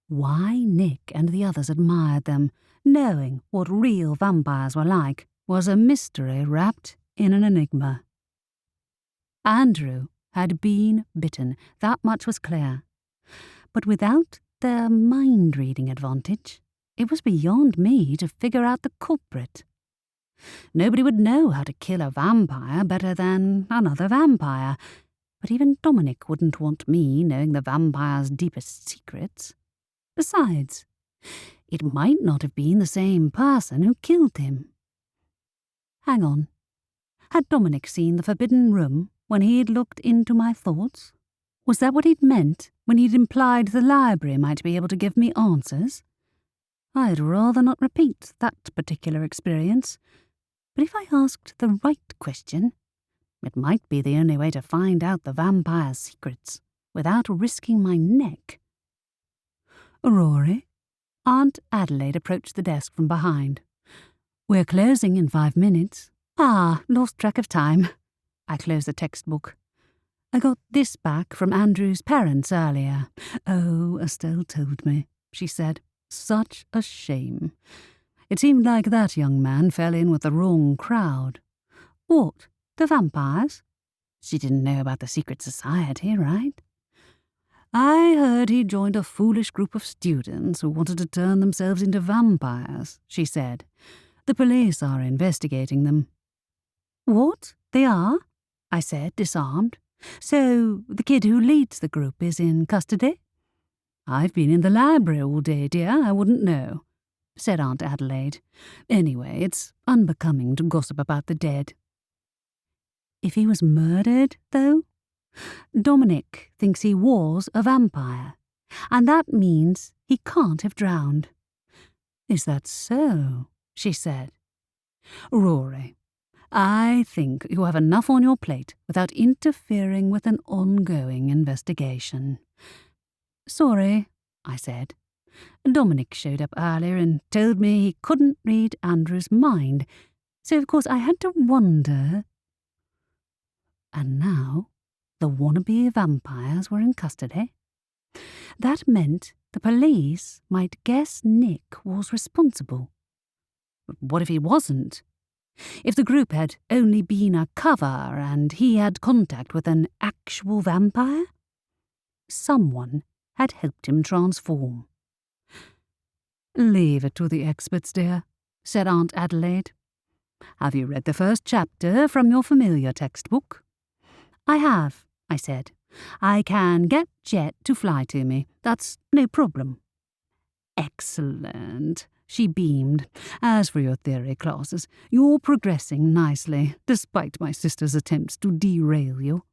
Why Nick and the others admired them, knowing what real vampires were like, was a mystery wrapped in an enigma. Andrew had been bitten, that much was clear. But without their mind-reading advantage, it was beyond me to figure out the culprit. Nobody would know how to kill a vampire better than another vampire, but even Dominic wouldn't want me knowing the vampire's deepest secrets. Besides, it might not have been the same person who killed him. Hang on. Had Dominic seen the forbidden room when he'd looked into my thoughts? Was that what he'd meant when he'd implied the library might be able to give me answers? I'd rather not repeat that particular experience, but if I asked the right question, it might be the only way to find out the vampire's secrets without risking my neck. Rory? Aunt Adelaide approached the desk from behind. We're closing in 5 minutes. Lost track of time. I closed the textbook. I got this back from Andrew's parents earlier. Oh, Estelle told me, she said. Such a shame. It seemed like that young man fell in with the wrong crowd. What, the vampires? She didn't know about the secret society, right? I heard he joined a foolish group of students who wanted to turn themselves into vampires, she said. The police are investigating them. What? They are? I said, disarmed. So the kid who leads the group is in custody? I've been in the library all day, dear. I wouldn't know, said Aunt Adelaide. Anyway, it's unbecoming to gossip about the dead. If he was murdered, though? Dominic thinks he was a vampire, and that means he can't have drowned. Is that so? She said. Rory, I think you have enough on your plate without interfering with an ongoing investigation. Sorry, I said. Dominic showed up earlier and told me he couldn't read Andrew's mind, so of course I had to wonder. And now the wannabe vampires were in custody. That meant the police might guess Nick was responsible. But what if he wasn't? If the group had only been a cover and he had contact with an actual vampire? Someone had helped him transform. Leave it to the experts, dear, said Aunt Adelaide. Have you read the first chapter from your familiar textbook? I have, I said. I can get Jet to fly to me. That's no problem. Excellent. She beamed. As for your theory classes, you're progressing nicely, despite my sister's attempts to derail you.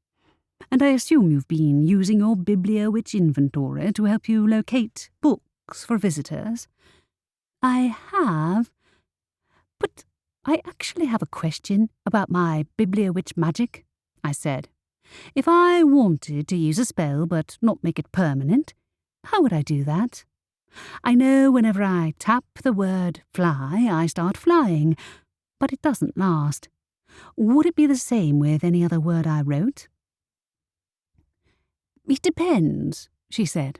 And I assume you've been using your Bibliowitch inventory to help you locate books for visitors. I have, but I actually have a question about my Bibliowitch magic, I said. If I wanted to use a spell but not make it permanent, how would I do that? I know whenever I tap the word fly, I start flying, but it doesn't last. Would it be the same with any other word I wrote? It depends, she said.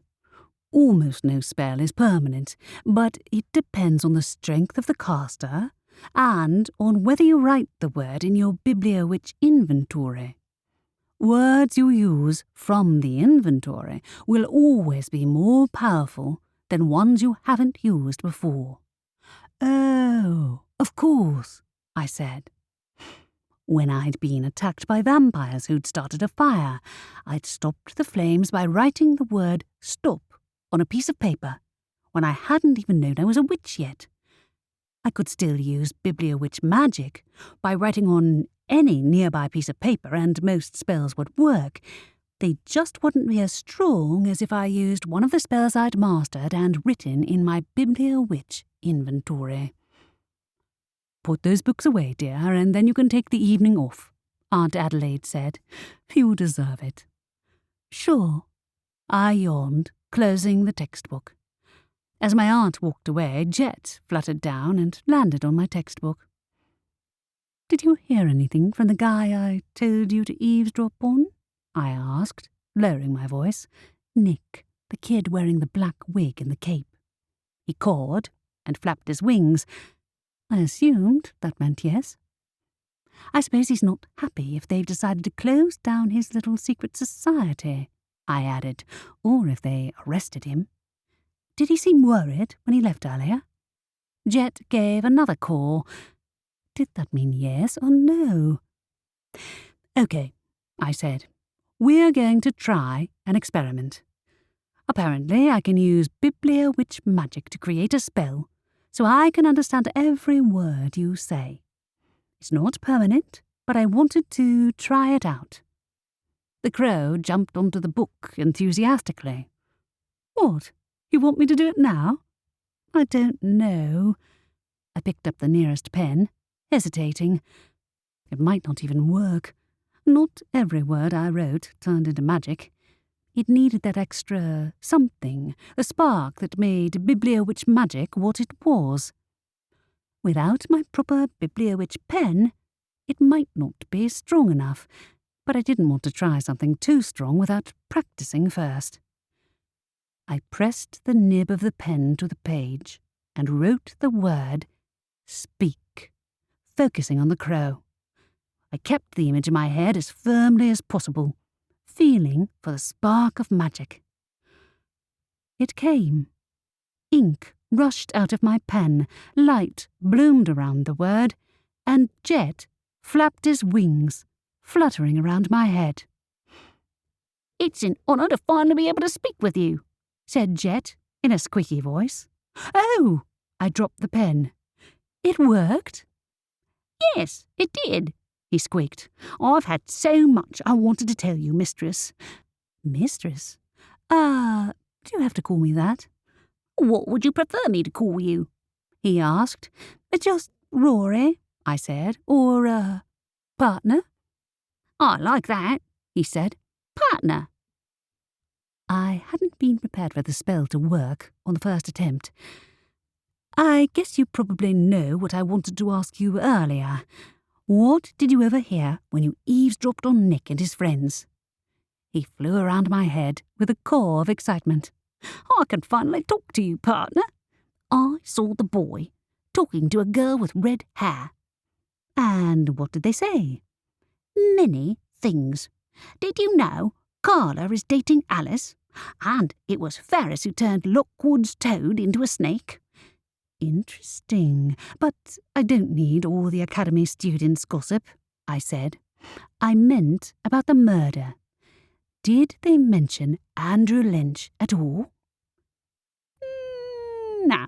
Almost no spell is permanent, but it depends on the strength of the caster and on whether you write the word in your Bibliowitch inventory. Words you use from the inventory will always be more powerful than ones you haven't used before. Oh, of course, I said. When I'd been attacked by vampires who'd started a fire, I'd stopped the flames by writing the word stop on a piece of paper when I hadn't even known I was a witch yet. I could still use Bibliowitch magic by writing on any nearby piece of paper, and most spells would work. They just wouldn't be as strong as if I used one of the spells I'd mastered and written in my Bibliowitch inventory. Put those books away, dear, and then you can take the evening off, Aunt Adelaide said. You deserve it. Sure, I yawned, closing the textbook. As my aunt walked away, Jet fluttered down and landed on my textbook. Did you hear anything from the guy I told you to eavesdrop on? I asked, lowering my voice. Nick, the kid wearing the black wig and the cape. He cawed and flapped his wings. I assumed that meant yes. I suppose he's not happy if they've decided to close down his little secret society, I added, or if they arrested him. Did he seem worried when he left earlier? Jet gave another caw. Did that mean yes or no? Okay, I said. We're going to try an experiment. Apparently I can use Bibliowitch magic to create a spell, so I can understand every word you say. It's not permanent, but I wanted to try it out. The crow jumped onto the book enthusiastically. What? You want me to do it now? I don't know. I picked up the nearest pen, hesitating. It might not even work. Not every word I wrote turned into magic. It needed that extra something, the spark that made Bibliowitch magic what it was. Without my proper Bibliowitch pen, it might not be strong enough, but I didn't want to try something too strong without practicing first. I pressed the nib of the pen to the page and wrote the word speak, focusing on the crow. I kept the image in my head as firmly as possible, feeling for the spark of magic. It came. Ink rushed out of my pen, light bloomed around the word, and Jet flapped his wings, fluttering around my head. It's an honour to finally be able to speak with you, said Jet in a squeaky voice. Oh! I dropped the pen. It worked? Yes, it did, he squeaked. I've had so much I wanted to tell you, mistress. Mistress? Do you have to call me that? What would you prefer me to call you? He asked. Just Rory, I said, or, partner. I like that, he said. Partner. I hadn't been prepared for the spell to work on the first attempt. I guess you probably know what I wanted to ask you earlier. What did you overhear when you eavesdropped on Nick and his friends? He flew around my head with a caw of excitement. I can finally talk to you, partner. I saw the boy talking to a girl with red hair. And what did they say? Many things. Did you know Carla is dating Alice? And it was Ferris who turned Lockwood's toad into a snake. Interesting, but I don't need all the academy students' gossip, I said. I meant about the murder. Did they mention Andrew Lynch at all? now.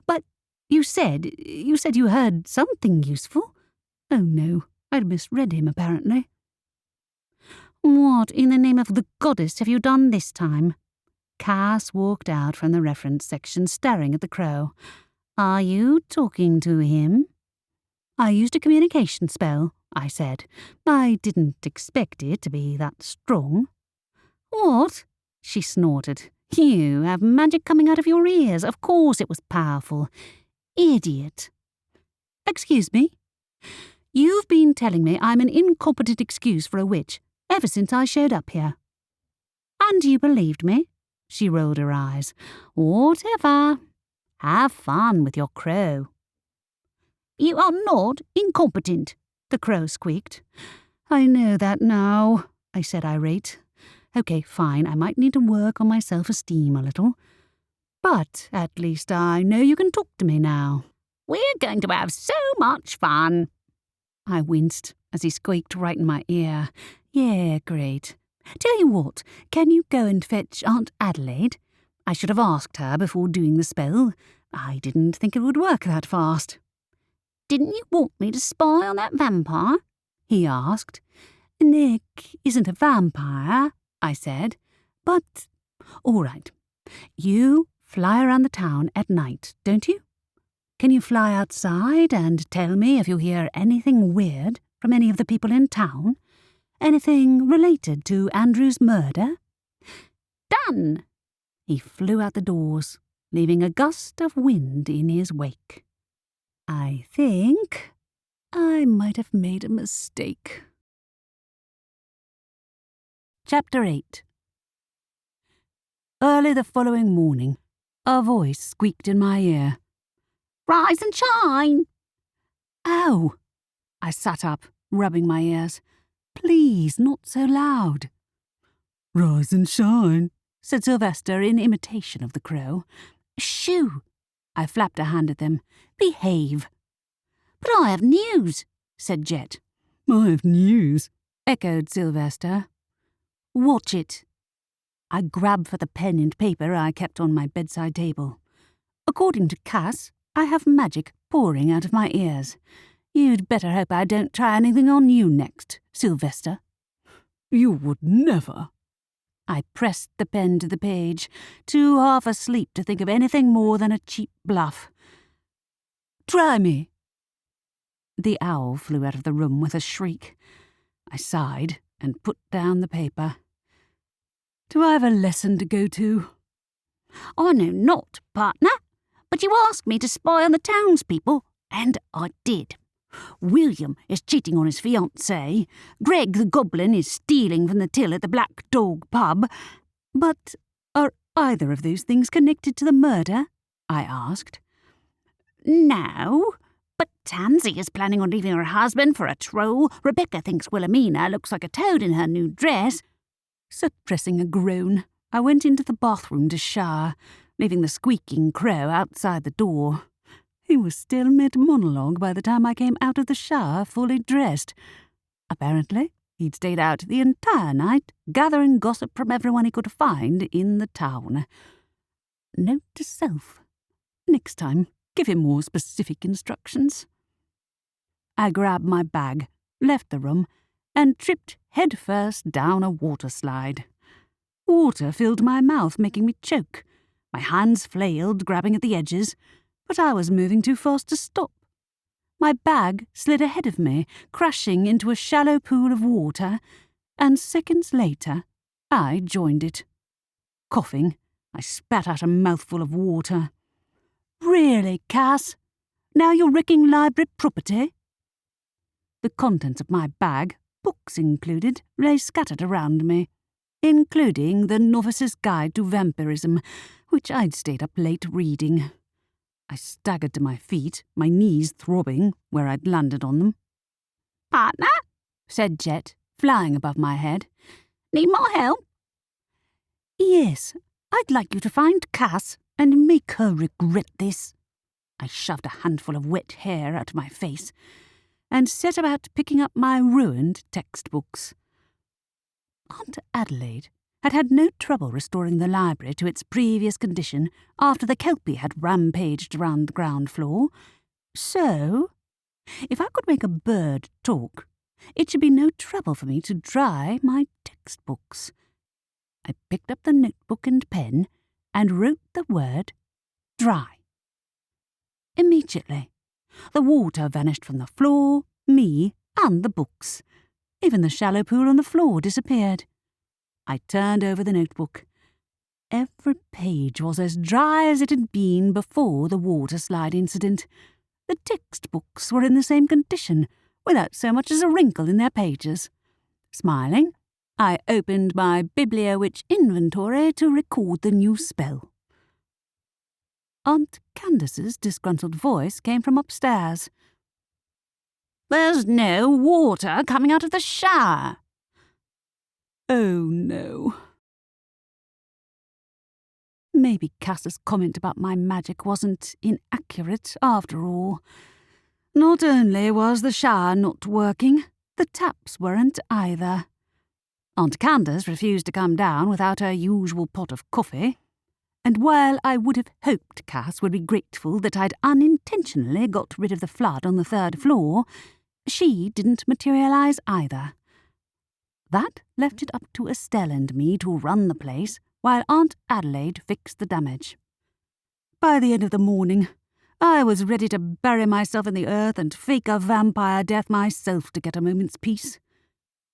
But you said you heard something useful. Oh no, I'd misread him apparently. What in the name of the goddess have you done this time? Cass walked out from the reference section staring at the crow. Are you talking to him? I used a communication spell, I said. I didn't expect it to be that strong. What? She snorted. You have magic coming out of your ears. Of course it was powerful. Idiot. Excuse me? You've been telling me I'm an incompetent excuse for a witch ever since I showed up here. And you believed me? She rolled her eyes. Whatever. Have fun with your crow. You are not incompetent, the crow squeaked. I know that now, I said irate. OK, fine, I might need to work on my self-esteem a little. But at least I know you can talk to me now. We're going to have so much fun. I winced as he squeaked right in my ear. Yeah, great. Tell you what, can you go and fetch Aunt Adelaide? I should have asked her before doing the spell. I didn't think it would work that fast. Didn't you want me to spy on that vampire? He asked. Nick isn't a vampire, I said. But, all right, you fly around the town at night, don't you? Can you fly outside and tell me if you hear anything weird from any of the people in town? Anything related to Andrew's murder? Done! He flew out the doors, leaving a gust of wind in his wake. I think I might have made a mistake. Chapter 8. Early the following morning, a voice squeaked in my ear. Rise and shine! Ow! I sat up, rubbing my ears. Please, not so loud. Rise and shine, said Sylvester in imitation of the crow. Shoo! I flapped a hand at them. Behave. But I have news, said Jet. I have news, echoed Sylvester. Watch it. I grabbed for the pen and paper I kept on my bedside table. According to Cass, I have magic pouring out of my ears. You'd better hope I don't try anything on you next, Sylvester. You would never. I pressed the pen to the page, too half asleep to think of anything more than a cheap bluff. Try me. The owl flew out of the room with a shriek. I sighed and put down the paper. Do I have a lesson to go to? I know not, partner, but you asked me to spy on the townspeople, and I did. William is cheating on his fiancée. Greg the Goblin is stealing from the till at the Black Dog pub. But are either of those things connected to the murder? I asked. No, but Tansy is planning on leaving her husband for a troll. Rebecca thinks Wilhelmina looks like a toad in her new dress. Suppressing a groan, I went into the bathroom to shower, leaving the squeaking crow outside the door. He was still mid-monologue by the time I came out of the shower fully dressed. Apparently, he'd stayed out the entire night, gathering gossip from everyone he could find in the town. Note to self. Next time, give him more specific instructions. I grabbed my bag, left the room, and tripped headfirst down a water slide. Water filled my mouth, making me choke. My hands flailed, grabbing at the edges, but I was moving too fast to stop. My bag slid ahead of me, crashing into a shallow pool of water, and seconds later, I joined it. Coughing, I spat out a mouthful of water. Really, Cass? Now you're wrecking library property? The contents of my bag, books included, lay scattered around me, including the Novice's Guide to Vampirism, which I'd stayed up late reading. I staggered to my feet, my knees throbbing where I'd landed on them. Partner, said Jet, flying above my head. Need more help? Yes, I'd like you to find Cass and make her regret this. I shoved a handful of wet hair out of my face and set about picking up my ruined textbooks. Aunt Adelaide I'd had no trouble restoring the library to its previous condition after the Kelpie had rampaged around the ground floor. So, if I could make a bird talk, it should be no trouble for me to dry my textbooks. I picked up the notebook and pen and wrote the word dry. Immediately, the water vanished from the floor, me, and the books. Even the shallow pool on the floor disappeared. I turned over the notebook. Every page was as dry as it had been before the water slide incident. The textbooks were in the same condition, without so much as a wrinkle in their pages. Smiling, I opened my Bibliowitch inventory to record the new spell. Aunt Candace's disgruntled voice came from upstairs. "There's no water coming out of the shower." Oh no. Maybe Cass's comment about my magic wasn't inaccurate after all. Not only was the shower not working, the taps weren't either. Aunt Candace refused to come down without her usual pot of coffee, and while I would have hoped Cass would be grateful that I'd unintentionally got rid of the flood on the 3rd floor, she didn't materialise either. That left it up to Estelle and me to run the place while Aunt Adelaide fixed the damage. By the end of the morning, I was ready to bury myself in the earth and fake a vampire death myself to get a moment's peace.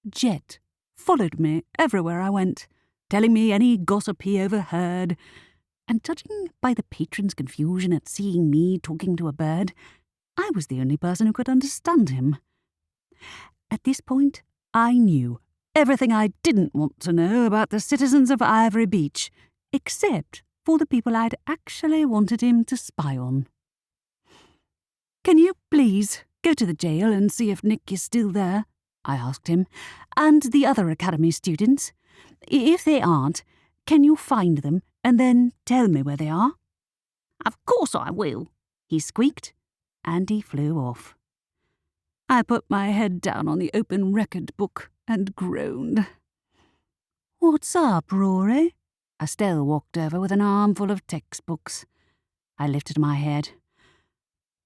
Jet followed me everywhere I went, telling me any gossip he overheard, and judging by the patron's confusion at seeing me talking to a bird, I was the only person who could understand him. At this point, I knew everything I didn't want to know about the citizens of Ivory Beach, except for the people I'd actually wanted him to spy on. "Can you please go to the jail and see if Nick is still there?" I asked him, "and the other academy students. If they aren't, can you find them and then tell me where they are?" "Of course I will," he squeaked, and he flew off. I put my head down on the open record book and groaned. "What's up, Rory?" Estelle walked over with an armful of textbooks. I lifted my head.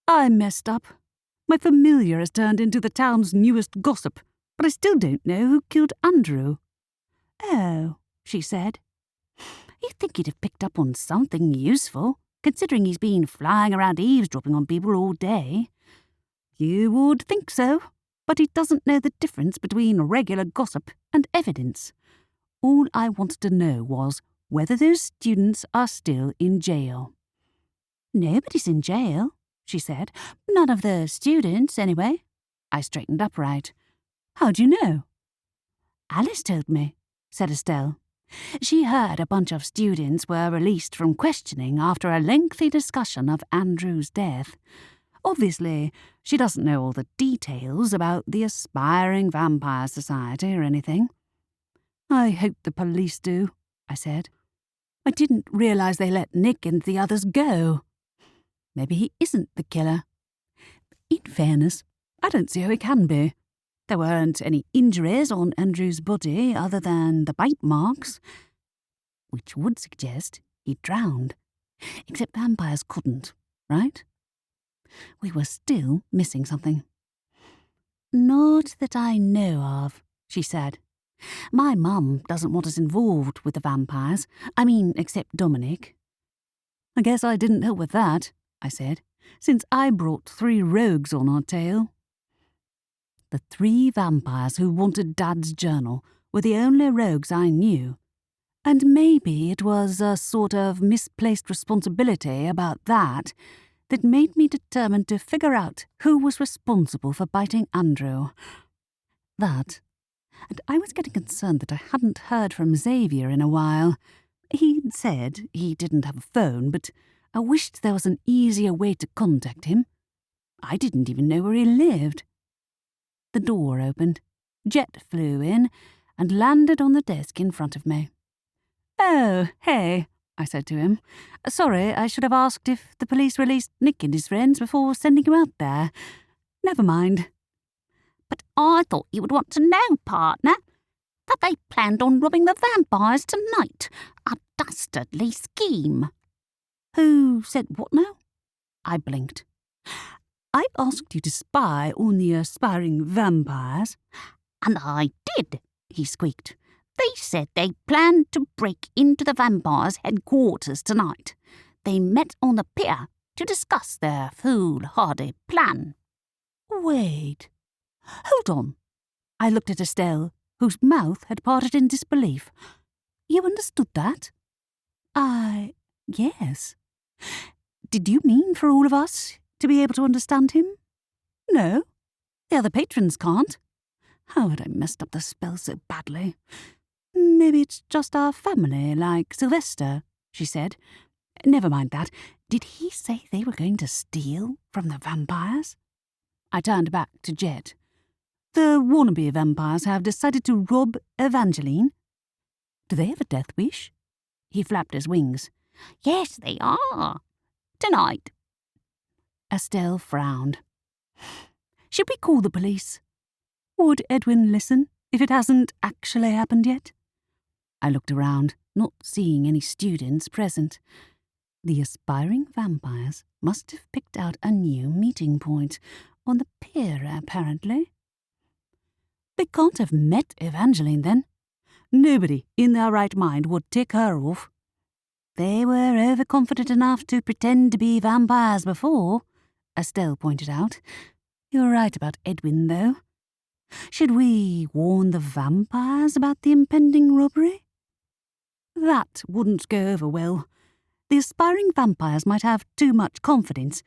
"I messed up. My familiar has turned into the town's newest gossip, but I still don't know who killed Andrew." "Oh," she said. "You'd think he'd have picked up on something useful, considering he's been flying around eavesdropping on people all day." "You would think so, but he doesn't know the difference between regular gossip and evidence. All I wanted to know was whether those students are still in jail." "Nobody's in jail," she said. "None of the students, anyway." I straightened upright. "How do you know?" "Alice told me," said Estelle. "She heard a bunch of students were released from questioning after a lengthy discussion of Andrew's death. Obviously, she doesn't know all the details about the aspiring vampire society or anything." "I hope the police do," I said. "I didn't realise they let Nick and the others go. Maybe he isn't the killer. In fairness, I don't see how he can be. There weren't any injuries on Andrew's body other than the bite marks, which would suggest he drowned. Except vampires couldn't, right? We were still missing something." "Not that I know of," she said. "My mum doesn't want us involved with the vampires. I mean, except Dominic." "I guess I didn't help with that," I said, "since I brought 3 rogues on our tail." The 3 vampires who wanted Dad's journal were the only rogues I knew, and maybe it was a sort of misplaced responsibility about that made me determined to figure out who was responsible for biting Andrew. That, and I was getting concerned that I hadn't heard from Xavier in a while. He'd said he didn't have a phone, but I wished there was an easier way to contact him. I didn't even know where he lived. The door opened. Jet flew in and landed on the desk in front of me. "Oh, hey," I said to him. "Sorry, I should have asked if the police released Nick and his friends before sending you out there. Never mind." "But I thought you would want to know, partner." that they planned on robbing the vampires tonight. A dastardly scheme." "Who said what now?" I blinked. "I've asked you to spy on the aspiring vampires." "And I did," he squeaked. "They said they planned to break into the vampires' headquarters tonight. They met on the pier to discuss their foolhardy plan." "Wait. Hold on." I looked at Estelle, whose mouth had parted in disbelief. "You understood that?" Yes. Did you mean for all of us to be able to understand him?" "No. The other patrons can't." How had I messed up the spell so badly? "Maybe it's just our family, like Sylvester," she said. "Never mind that. Did he say they were going to steal from the vampires?" I turned back to Jet. "The wannabe vampires have decided to rob Evangeline. Do they have a death wish?" He flapped his wings. "Yes, they are. Tonight." Estelle frowned. "Should we call the police? Would Edwin listen if it hasn't actually happened yet?" I looked around, not seeing any students present. The aspiring vampires must have picked out a new meeting point on the pier, apparently. They can't have met Evangeline, then. Nobody in their right mind would take her off. They were overconfident enough to pretend to be vampires before, Estelle pointed out. "You're right about Edwin, though. Should we warn the vampires about the impending robbery?" "That wouldn't go over well. The aspiring vampires might have too much confidence,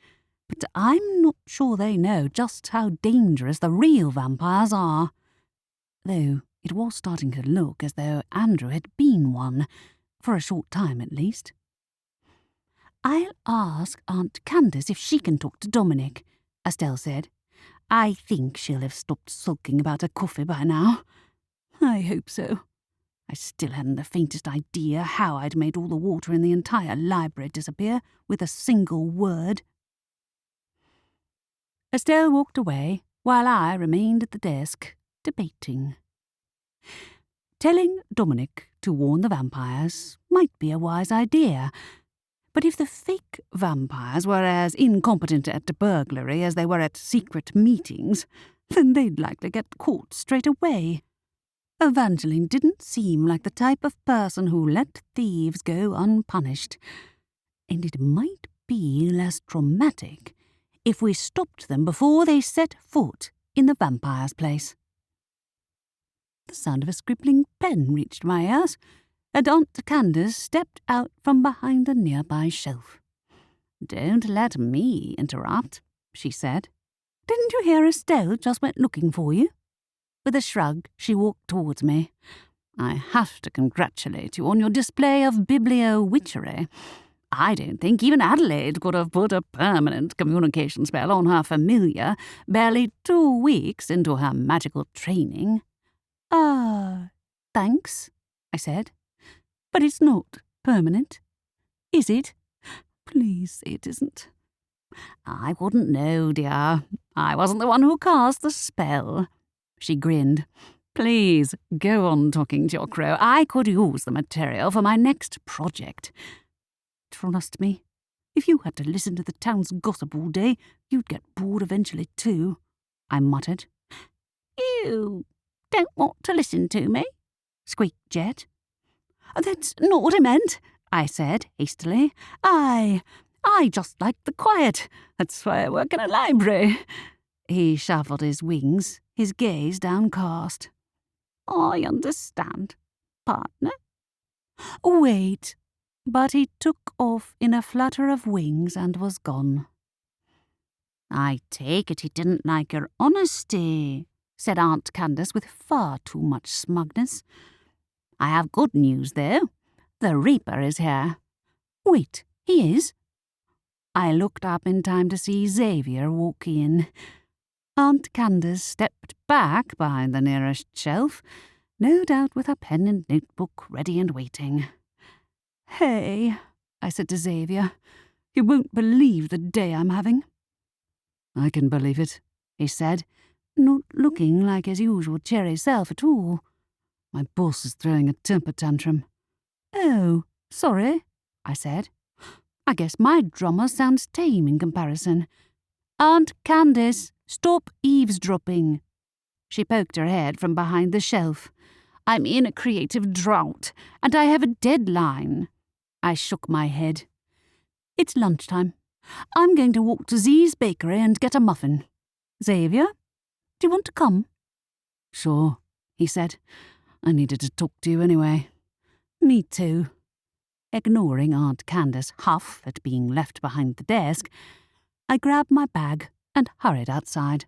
but I'm not sure they know just how dangerous the real vampires are. Though it was starting to look as though Andrew had been one, for a short time at least. "I'll ask Aunt Candace if she can talk to Dominic," Estelle said. "I think she'll have stopped sulking about her coffee by now." I hope so. I still hadn't the faintest idea how I'd made all the water in the entire library disappear with a single word. Estelle walked away while I remained at the desk, debating. Telling Dominic to warn the vampires might be a wise idea, but if the fake vampires were as incompetent at burglary as they were at secret meetings, then they'd likely get caught straight away. Evangeline didn't seem like the type of person who let thieves go unpunished, and it might be less traumatic if we stopped them before they set foot in the vampire's place. The sound of a scribbling pen reached my ears, and Aunt Candace stepped out from behind a nearby shelf. "Don't let me interrupt," she said. "Didn't you hear Estelle just went looking for you?" With a shrug, she walked towards me. "I have to congratulate you on your display of biblio-witchery. I don't think even Adelaide could have put a permanent communication spell on her familiar barely 2 weeks into her magical training." Thanks," I said. "But it's not permanent, is it? Please say it isn't." "I wouldn't know, dear. I wasn't the one who cast the spell." She grinned. "Please, go on talking to your crow. I could use the material for my next project. Trust me, if you had to listen to the town's gossip all day, you'd get bored eventually too," I muttered. "You don't want to listen to me?" squeaked Jet. "That's not what I meant," I said hastily. I just like the quiet. That's why I work in a library." He shuffled his wings, his gaze downcast. "I understand, partner." "Wait." But he took off in a flutter of wings and was gone. "I take it he didn't like your honesty," said Aunt Candace with far too much smugness. "I have good news, though. The Reaper is here." "Wait, he is?" I looked up in time to see Xavier walk in. Aunt Candace stepped back behind the nearest shelf, no doubt with her pen and notebook ready and waiting. "Hey," I said to Xavier, "you won't believe the day I'm having." "I can believe it," he said, not looking like his usual cheery self at all. My boss is throwing a temper tantrum. Oh, sorry, I said. I guess my drummer sounds tame in comparison. Aunt Candace, stop eavesdropping. She poked her head from behind the shelf. I'm in a creative drought, and I have a deadline. I shook my head. It's lunchtime. I'm going to walk to Z's bakery and get a muffin. Xavier, do you want to come? Sure, he said. I needed to talk to you anyway. Me too. Ignoring Aunt Candace's huff at being left behind the desk, I grabbed my bag and hurried outside.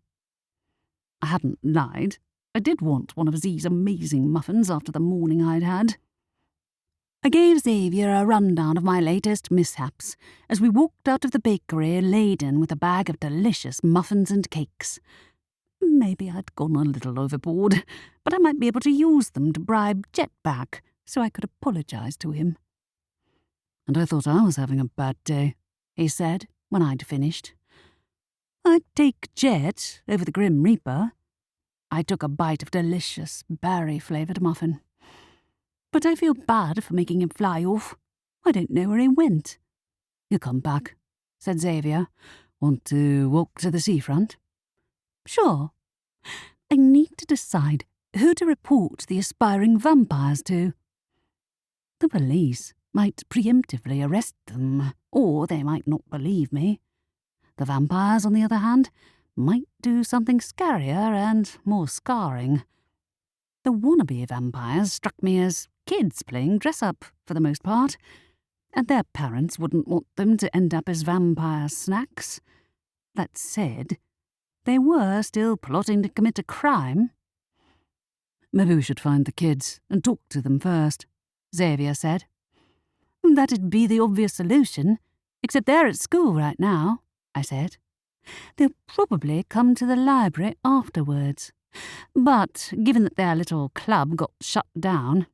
I hadn't lied. I did want one of Z's amazing muffins after the morning I'd had. I gave Xavier a rundown of my latest mishaps as we walked out of the bakery laden with a bag of delicious muffins and cakes. Maybe I'd gone a little overboard, but I might be able to use them to bribe Jet back so I could apologise to him. And I thought I was having a bad day, he said when I'd finished. I'd take Jet over the Grim Reaper. I took a bite of delicious berry-flavoured muffin. But I feel bad for making him fly off. I don't know where he went. He'll come back, said Xavier. Want to walk to the seafront? Sure. I need to decide who to report the aspiring vampires to. The police might preemptively arrest them, or they might not believe me. The vampires, on the other hand, might do something scarier and more scarring. The wannabe vampires struck me as kids playing dress-up, for the most part, and their parents wouldn't want them to end up as vampire snacks. That said, they were still plotting to commit a crime. Maybe we should find the kids and talk to them first, Xavier said. That'd be the obvious solution, except they're at school right now, I said. They'll probably come to the library afterwards. But given that their little club got shut down,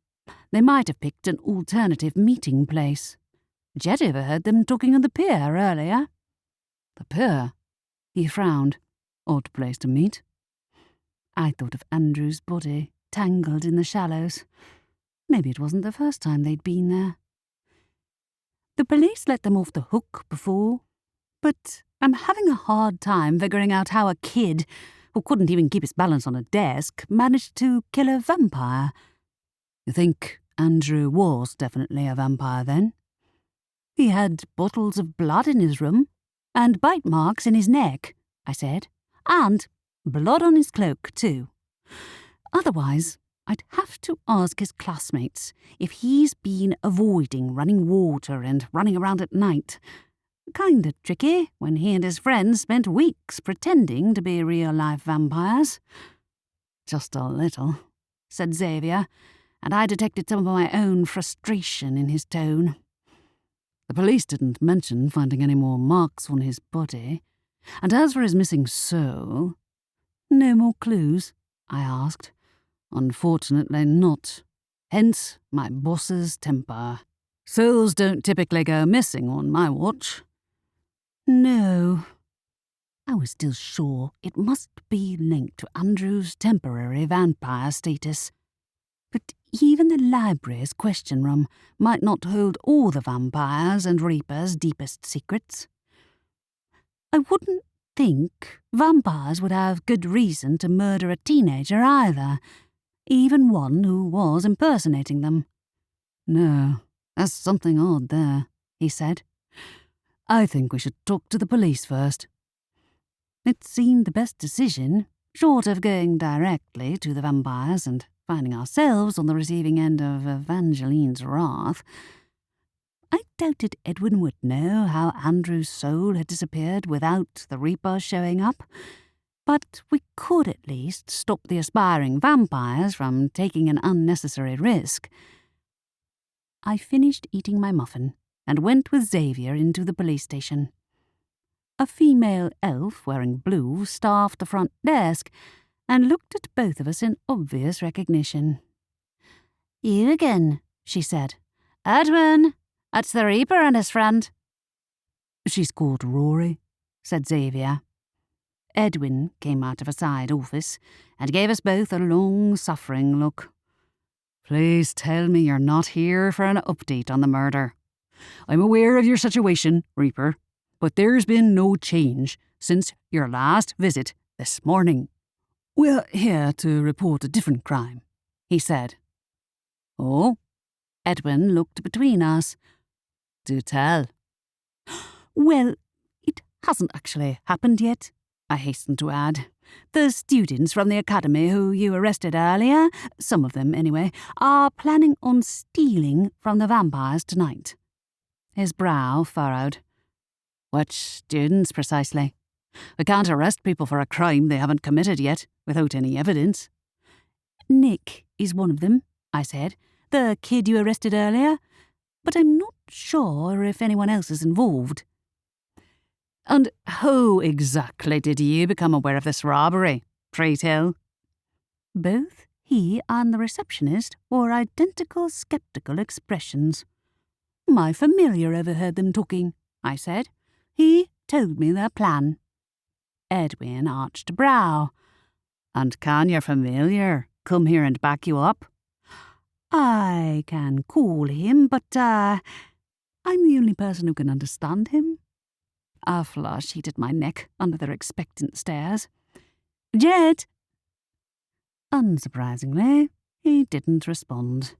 they might have picked an alternative meeting place. Jet overheard them talking on the pier earlier. The pier? He frowned. Odd place to meet. I thought of Andrew's body, tangled in the shallows. Maybe it wasn't the first time they'd been there. The police let them off the hook before, but I'm having a hard time figuring out how a kid who couldn't even keep his balance on a desk managed to kill a vampire. You think Andrew was definitely a vampire then? He had bottles of blood in his room, and bite marks in his neck, I said, and blood on his cloak too. Otherwise, I'd have to ask his classmates if he's been avoiding running water and running around at night. Kinda tricky when he and his friends spent weeks pretending to be real-life vampires. Just a little, said Xavier, and I detected some of my own frustration in his tone. The police didn't mention finding any more marks on his body, and as for his missing soul... No more clues? I asked. Unfortunately not. Hence my boss's temper. Souls don't typically go missing on my watch. No. I was still sure it must be linked to Andrew's temporary vampire status. But even the library's question room might not hold all the vampires and reapers' deepest secrets. I wouldn't think vampires would have good reason to murder a teenager either, even one who was impersonating them. No, there's something odd there, he said. I think we should talk to the police first. It seemed the best decision, short of going directly to the vampires and finding ourselves on the receiving end of Evangeline's wrath. I doubted Edwin would know how Andrew's soul had disappeared without the Reaper showing up, but we could at least stop the aspiring vampires from taking an unnecessary risk. I finished eating my muffin and went with Xavier into the police station. A female elf wearing blue staffed the front desk and looked at both of us in obvious recognition. "You again," she said. "Edwin, it's the Reaper and his friend." "She's called Rory," said Xavier. Edwin came out of a side office and gave us both a long, suffering look. Please tell me you're not here for an update on the murder. I'm aware of your situation, Reaper, but there's been no change since your last visit this morning. We're here to report a different crime, he said. Oh? Edwin looked between us. Do tell. Well, it hasn't actually happened yet, I hastened to add. The students from the academy who you arrested earlier, some of them anyway, are planning on stealing from the vampires tonight. His brow furrowed. Which students precisely? We can't arrest people for a crime they haven't committed yet, without any evidence. Nick is one of them, I said. The kid you arrested earlier. But I'm not sure if anyone else is involved. And how exactly did you become aware of this robbery, pray tell? Both he and the receptionist wore identical sceptical expressions. My familiar overheard them talking, I said. He told me their plan. Edwin arched a brow. And can your familiar come here and back you up? I can call him, but I'm the only person who can understand him. A flush heated my neck under their expectant stares. Jed! Unsurprisingly, he didn't respond.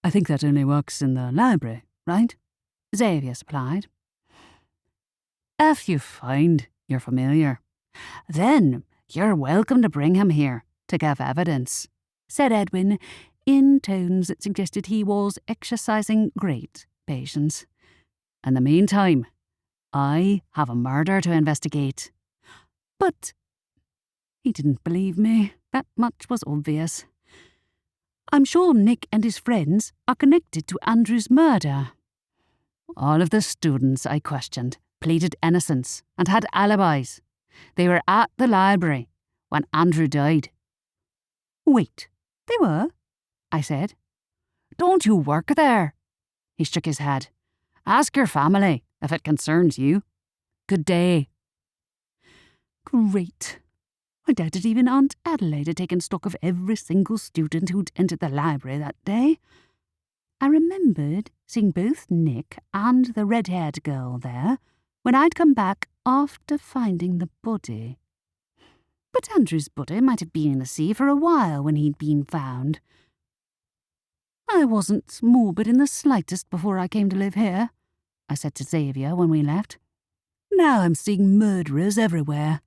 I think that only works in the library, right? Xavier supplied. If you find your familiar, then you're welcome to bring him here to give evidence, said Edwin, in tones that suggested he was exercising great patience. In the meantime, I have a murder to investigate. But he didn't believe me. That much was obvious. I'm sure Nick and his friends are connected to Andrew's murder. All of the students I questioned pleaded innocence and had alibis. They were at the library when Andrew died. Wait, they were? I said. Don't you work there? He shook his head. Ask your family if it concerns you. Good day. Great. I doubted even Aunt Adelaide had taken stock of every single student who'd entered the library that day. I remembered seeing both Nick and the red-haired girl there when I'd come back after finding the body. But Andrew's body might have been in the sea for a while when he'd been found. I wasn't morbid in the slightest before I came to live here, I said to Xavier when we left. Now I'm seeing murderers everywhere.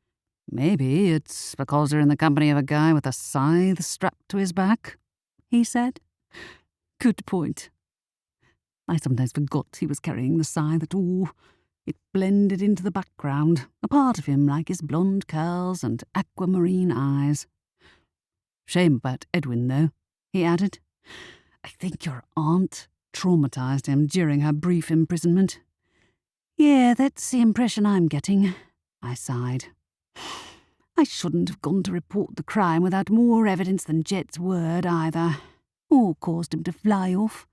Maybe it's because they're in the company of a guy with a scythe strapped to his back, he said. Good point. I sometimes forgot he was carrying the scythe at all. It blended into the background, a part of him like his blonde curls and aquamarine eyes. Shame about Edwin, though, he added. I think your aunt traumatized him during her brief imprisonment. Yeah, that's the impression I'm getting, I sighed. I shouldn't have gone to report the crime without more evidence than Jet's word either, or caused him to fly off.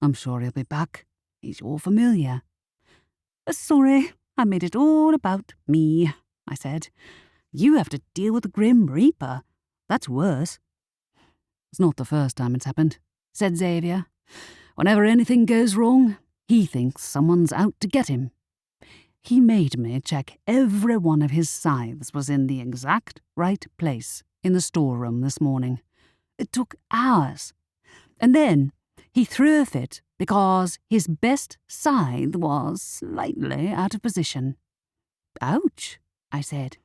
I'm sure he'll be back. He's your familiar. Sorry, I made it all about me, I said. You have to deal with the Grim Reaper. That's worse. It's not the first time it's happened, said Xavier. Whenever anything goes wrong, he thinks someone's out to get him. He made me check every one of his scythes was in the exact right place in the storeroom this morning. It took hours. And then he threw a fit because his best scythe was slightly out of position. Ouch, I said.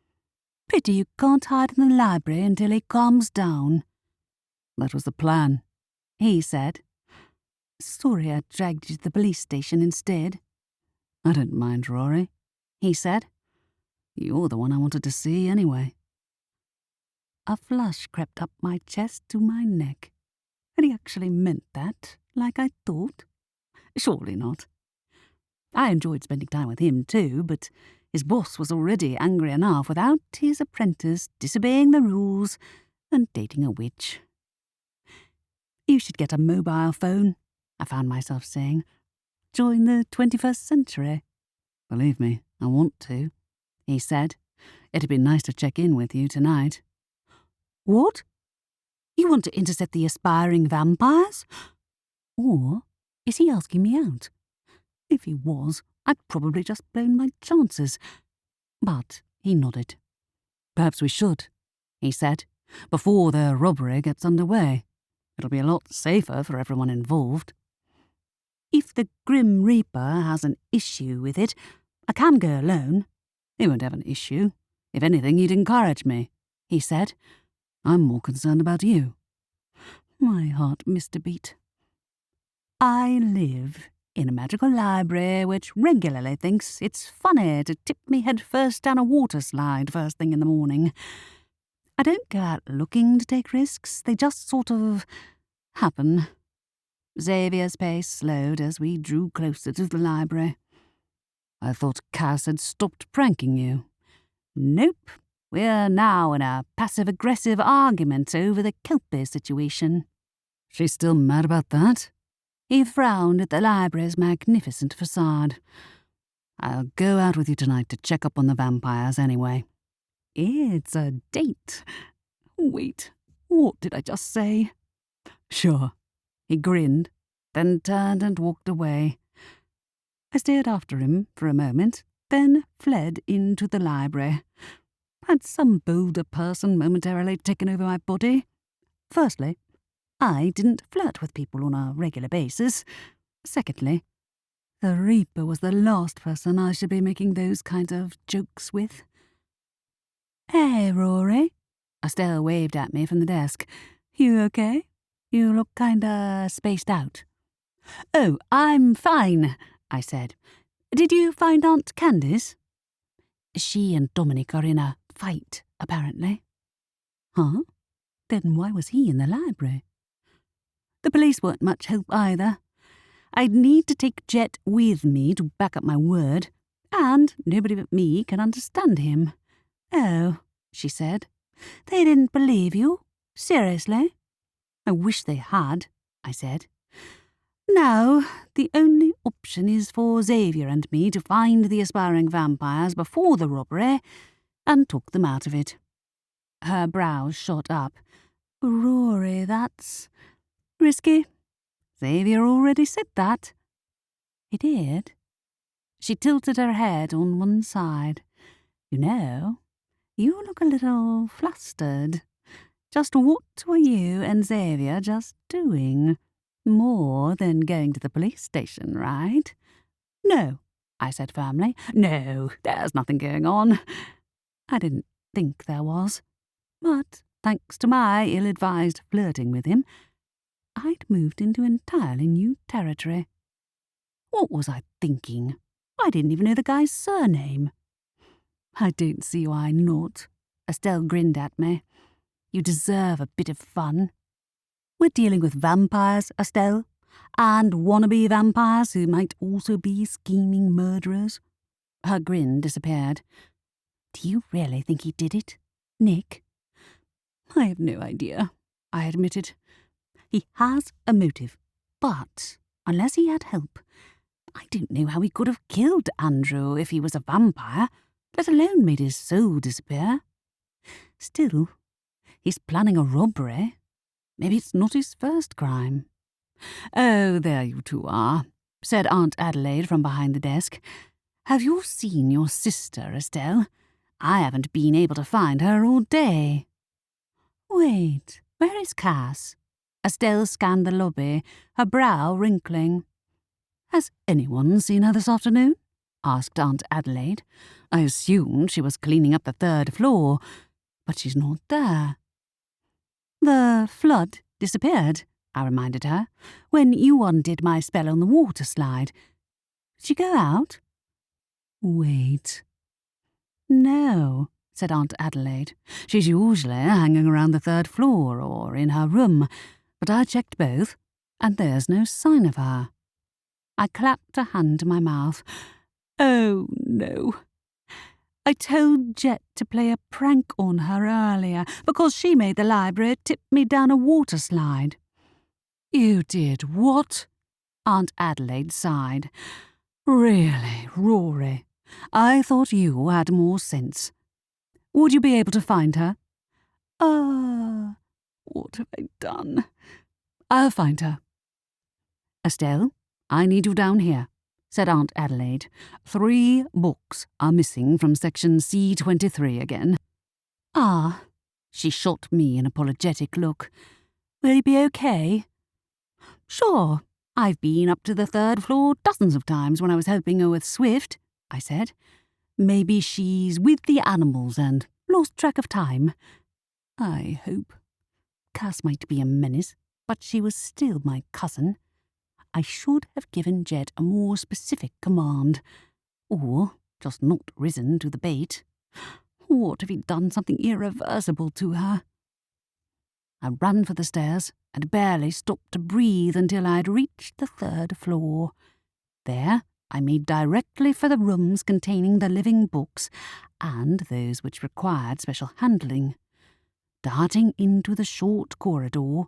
Pity you can't hide in the library until he calms down. That was the plan, he said. Sorry I dragged you to the police station instead. I don't mind, Rory, he said. You're the one I wanted to see anyway. A flush crept up my chest to my neck. Had he actually meant that, like I thought? Surely not. I enjoyed spending time with him too, but his boss was already angry enough without his apprentice disobeying the rules and dating a witch. You should get a mobile phone, I found myself saying. Join the 21st century. Believe me, I want to, he said. It'd be nice to check in with you tonight. What? You want to intercept the aspiring vampires? Or is he asking me out? If he was, I'd probably just blown my chances. But he nodded. Perhaps we should, he said, before the robbery gets underway. It'll be a lot safer for everyone involved. If the Grim Reaper has an issue with it, I can go alone. He won't have an issue. If anything, he'd encourage me, he said. I'm more concerned about you. My heart missed a beat. I live in a magical library which regularly thinks it's funny to tip me head first down a water slide first thing in the morning. I don't go out looking to take risks, they just sort of happen. Xavier's pace slowed as we drew closer to the library. I thought Cass had stopped pranking you. Nope, we're now in a passive-aggressive argument over the Kelpie situation. She's still mad about that? He frowned at the library's magnificent facade. I'll go out with you tonight to check up on the vampires anyway. It's a date. Wait, what did I just say? Sure. He grinned, then turned and walked away. I stared after him for a moment, then fled into the library. Had some bolder person momentarily taken over my body? Firstly, I didn't flirt with people on a regular basis. Secondly, the Reaper was the last person I should be making those kinds of jokes with. Hey, Rory. Estelle waved at me from the desk. You okay? You look kinda spaced out. Oh, I'm fine, I said. Did you find Aunt Candace? She and Dominic are in a fight, apparently. Huh? Then why was he in the library? The police weren't much help either. I'd need to take Jet with me to back up my word, and nobody but me can understand him. Oh, she said. They didn't believe you? Seriously? I wish they had, I said. Now, the only option is for Xavier and me to find the aspiring vampires before the robbery and talk them out of it. Her brows shot up. Rory, that's risky. Xavier already said that. He did. She tilted her head on one side. You know, you look a little flustered. Just what were you and Xavier just doing? More than going to the police station, right? No, I said firmly. No, there's nothing going on. I didn't think there was. But, thanks to my ill-advised flirting with him, I'd moved into entirely new territory. What was I thinking? I didn't even know the guy's surname. I don't see why not. Estelle grinned at me. You deserve a bit of fun. We're dealing with vampires, Estelle, and wannabe vampires who might also be scheming murderers. Her grin disappeared. Do you really think he did it, Nick? I have no idea, I admitted. He has a motive, but unless he had help, I don't know how he could have killed Andrew if he was a vampire, let alone made his soul disappear. Still, he's planning a robbery. Maybe it's not his first crime. Oh, there you two are, said Aunt Adelaide from behind the desk. Have you seen your sister, Estelle? I haven't been able to find her all day. Wait, where is Cass? Estelle scanned the lobby, her brow wrinkling. Has anyone seen her this afternoon? Asked Aunt Adelaide. I assumed she was cleaning up the third floor, but she's not there. The flood disappeared, I reminded her, when you undid my spell on the water slide. Did she go out? Wait. No, said Aunt Adelaide. She's usually hanging around the third floor or in her room, but I checked both, and there's no sign of her. I clapped a hand to my mouth. Oh, no. I told Jet to play a prank on her earlier because she made the library tip me down a water slide. You did what? Aunt Adelaide sighed. Really, Rory, I thought you had more sense. Would you be able to find her? What have I done? I'll find her. Estelle, I need you down here, said Aunt Adelaide. 3 books are missing from section C23 again. Ah, she shot me an apologetic look. Will you be okay? Sure, I've been up to the 3rd floor dozens of times when I was helping her with Swift, I said. Maybe she's with the animals and lost track of time. I hope. Cass might be a menace, but she was still my cousin. I should have given Jed a more specific command, or just not risen to the bait. What if he'd done something irreversible to her? I ran for the stairs and barely stopped to breathe until I'd reached the 3rd floor. There, I made directly for the rooms containing the living books and those which required special handling. Darting into the short corridor,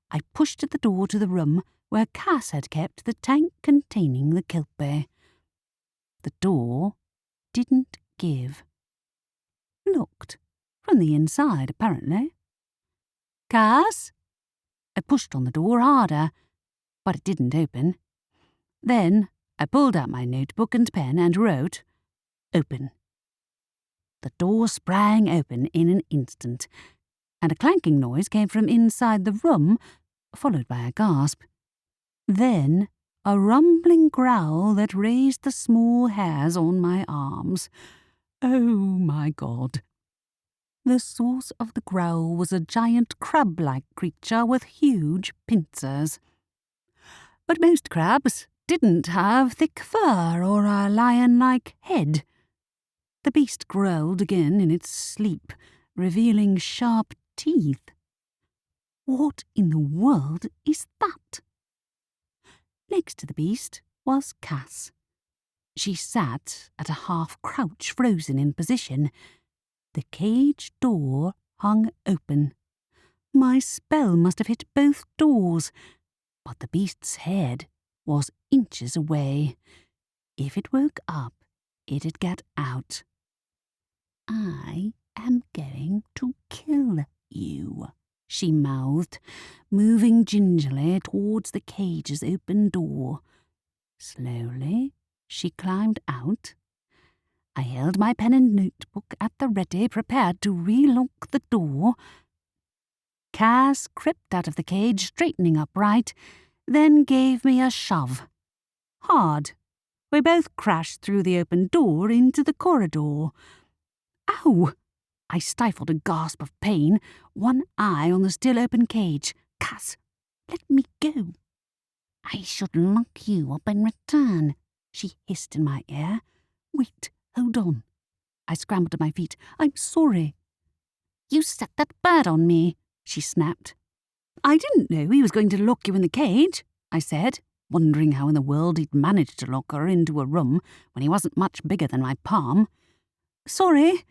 I pushed at the door to the room where Cass had kept the tank containing the Kelpie. The door didn't give. Locked. From the inside, apparently. Cass? I pushed on the door harder, but it didn't open. Then I pulled out my notebook and pen and wrote, "Open." The door sprang open in an instant, and a clanking noise came from inside the room, followed by a gasp. Then a rumbling growl that raised the small hairs on my arms. Oh my God. The source of the growl was a giant crab-like creature with huge pincers. But most crabs didn't have thick fur or a lion-like head. The beast growled again in its sleep, revealing sharp teeth. What in the world is that? Next to the beast was Cass. She sat at a half-crouch, frozen in position. The cage door hung open. My spell must have hit both doors, but the beast's head was inches away. If it woke up, it'd get out. I am going to kill you, she mouthed, moving gingerly towards the cage's open door. Slowly, she climbed out. I held my pen and notebook at the ready, prepared to relock the door. Cass crept out of the cage, straightening upright, then gave me a shove. Hard. We both crashed through the open door into the corridor. Ow! I stifled a gasp of pain, one eye on the still open cage. Cass, let me go. I should lock you up in return, she hissed in my ear. Wait, hold on. I scrambled to my feet. I'm sorry. You set that bird on me, she snapped. I didn't know he was going to lock you in the cage, I said, wondering how in the world he'd managed to lock her into a room when he wasn't much bigger than my palm. Sorry.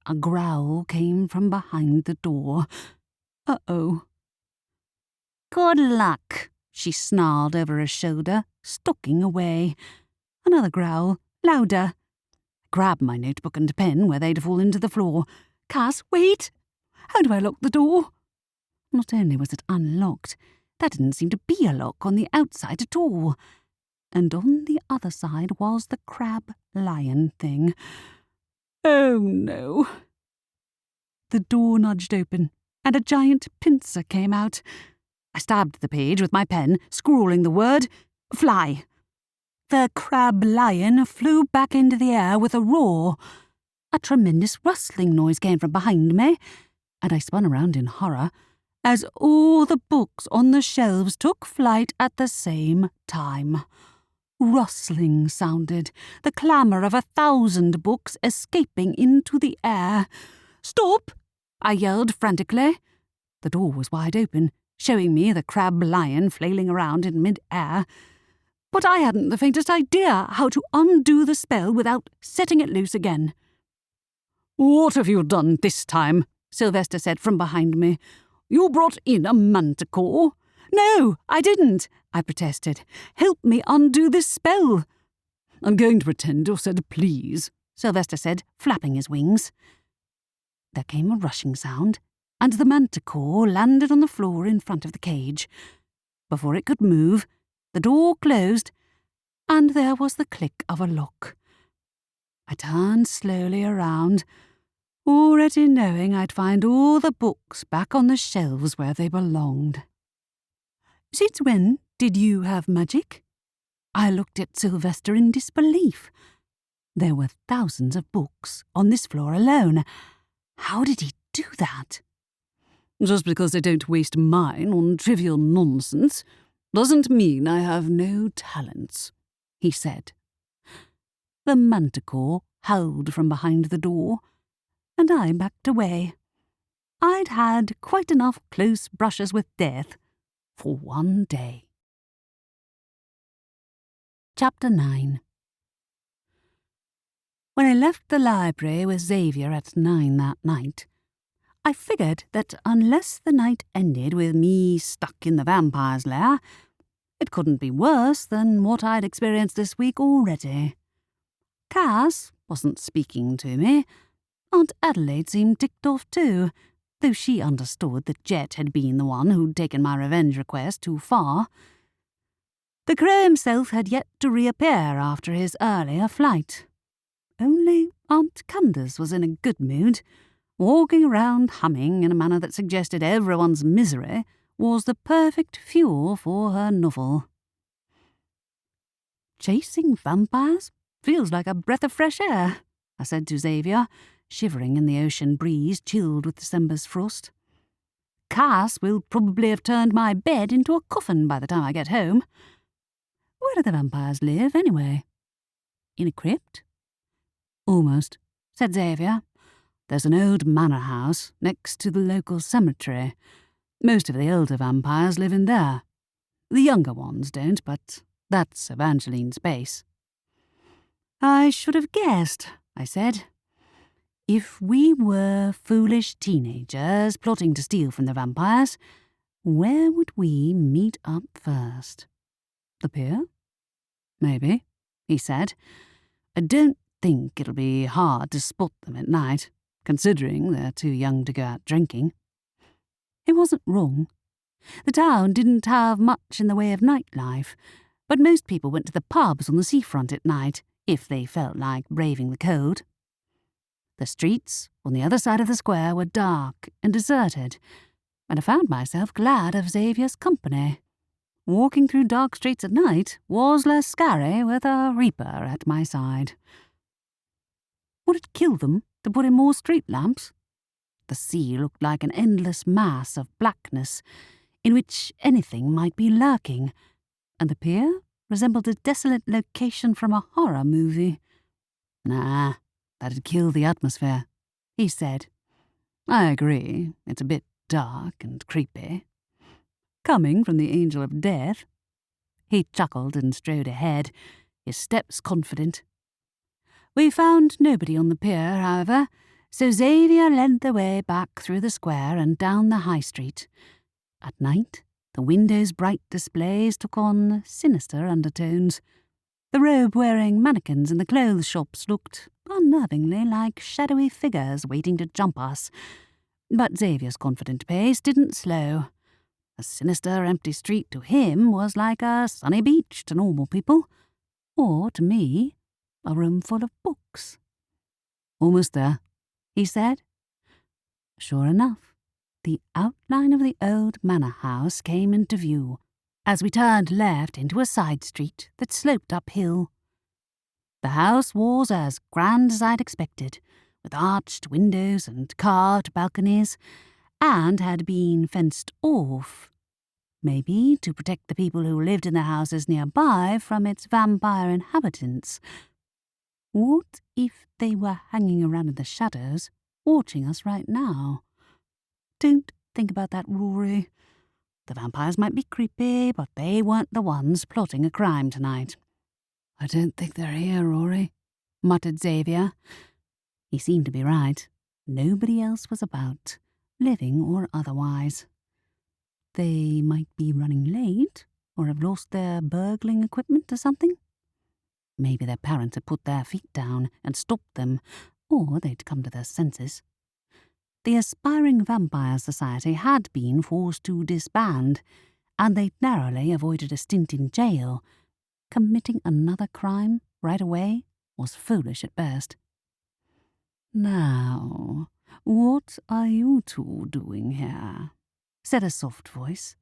A growl came from behind the door. Uh-oh. Good luck, she snarled over her shoulder, stalking away. Another growl, louder. I grabbed my notebook and pen where they'd fallen to the floor. Cass, wait! How do I lock the door? Not only was it unlocked, there didn't seem to be a lock on the outside at all. And on the other side was the crab-lion thing. Oh no. The door nudged open, and a giant pincer came out. I stabbed the page with my pen, scrawling the word, fly. The crab-lion flew back into the air with a roar. A tremendous rustling noise came from behind me, and I spun around in horror as all the books on the shelves took flight at the same time. Rustling sounded, the clamour of 1,000 books escaping into the air. Stop! I yelled frantically. The door was wide open, showing me the crab-lion flailing around in mid-air. But I hadn't the faintest idea how to undo the spell without setting it loose again. What have you done this time? Sylvester said from behind me. You brought in a manticore. No, I didn't, I protested. Help me undo this spell. I'm going to pretend you said please, Sylvester said, flapping his wings. There came a rushing sound, and the manticore landed on the floor in front of the cage. Before it could move, the door closed, and there was the click of a lock. I turned slowly around, already knowing I'd find all the books back on the shelves where they belonged. "Since when did you have magic?" I looked at Sylvester in disbelief. There were thousands of books on this floor alone. How did he do that? "Just because I don't waste mine on trivial nonsense doesn't mean I have no talents," he said. The manticore howled from behind the door, and I backed away. I'd had quite enough close brushes with death for one day. Chapter 9. When I left the library with Xavier at 9 that night, I figured that unless the night ended with me stuck in the vampire's lair, it couldn't be worse than what I'd experienced this week already. Cass wasn't speaking to me. Aunt Adelaide seemed ticked off too, though she understood that Jet had been the one who'd taken my revenge request too far. The crow himself had yet to reappear after his earlier flight. Only Aunt Candace was in a good mood, walking around humming in a manner that suggested everyone's misery was the perfect fuel for her novel. "Chasing vampires feels like a breath of fresh air," I said to Xavier, shivering in the ocean breeze chilled with December's frost. "Cass will probably have turned my bed into a coffin by the time I get home. Where do the vampires live, anyway? In a crypt?" "Almost," said Xavier. "There's an old manor house next to the local cemetery. Most of the older vampires live in there. The younger ones don't, but that's Evangeline's base." "I should have guessed," I said. "If we were foolish teenagers plotting to steal from the vampires, where would we meet up first? The pier?" "Maybe," he said. "I don't think it'll be hard to spot them at night, considering they're too young to go out drinking." He wasn't wrong. The town didn't have much in the way of nightlife, but most people went to the pubs on the seafront at night if they felt like braving the cold. The streets on the other side of the square were dark and deserted, and I found myself glad of Xavier's company. Walking through dark streets at night was less scary with a reaper at my side. Would it kill them to put in more street lamps? The sea looked like an endless mass of blackness in which anything might be lurking, and the pier resembled a desolate location from a horror movie. "Nah, that'd kill the atmosphere," he said. "I agree, it's a bit dark and creepy." Coming from the angel of death. He chuckled and strode ahead, his steps confident. We found nobody on the pier, however, so Xavier led the way back through the square and down the high street. At night, the windows' bright displays took on sinister undertones. The robe-wearing mannequins in the clothes shops looked unnervingly like shadowy figures waiting to jump us. But Xavier's confident pace didn't slow. A sinister, empty street to him was like a sunny beach to normal people, or to me, a room full of books. "Almost there," he said. Sure enough, the outline of the old manor house came into view as we turned left into a side street that sloped uphill. The house was as grand as I'd expected, with arched windows and carved balconies, and had been fenced off, maybe to protect the people who lived in the houses nearby from its vampire inhabitants. What if they were hanging around in the shadows, watching us right now? Don't think about that, Rory. The vampires might be creepy, but they weren't the ones plotting a crime tonight. "I don't think they're here, Rory," muttered Xavier. He seemed to be right. Nobody else was about, living or otherwise. They might be running late, or have lost their burgling equipment or something. Maybe their parents had put their feet down and stopped them, or they'd come to their senses. The aspiring vampire society had been forced to disband, and they'd narrowly avoided a stint in jail. Committing another crime right away was foolish at best. "Now, what are you two doing here?" said a soft voice.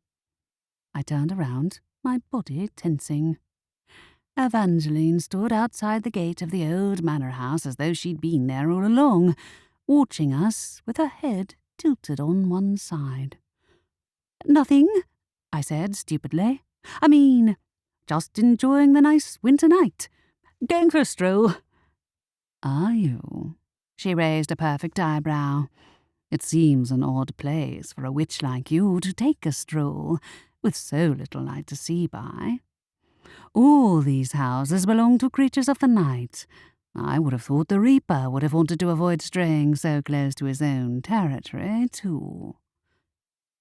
I turned around, my body tensing. Evangeline stood outside the gate of the old manor house as though she'd been there all along, watching us with her head tilted on one side. "Nothing," I said stupidly. "I mean, just enjoying the nice winter night. Going for a stroll." "Are you?" She raised a perfect eyebrow. "It seems an odd place for a witch like you to take a stroll, with so little light to see by. All these houses belong to creatures of the night. I would have thought the Reaper would have wanted to avoid straying so close to his own territory, too."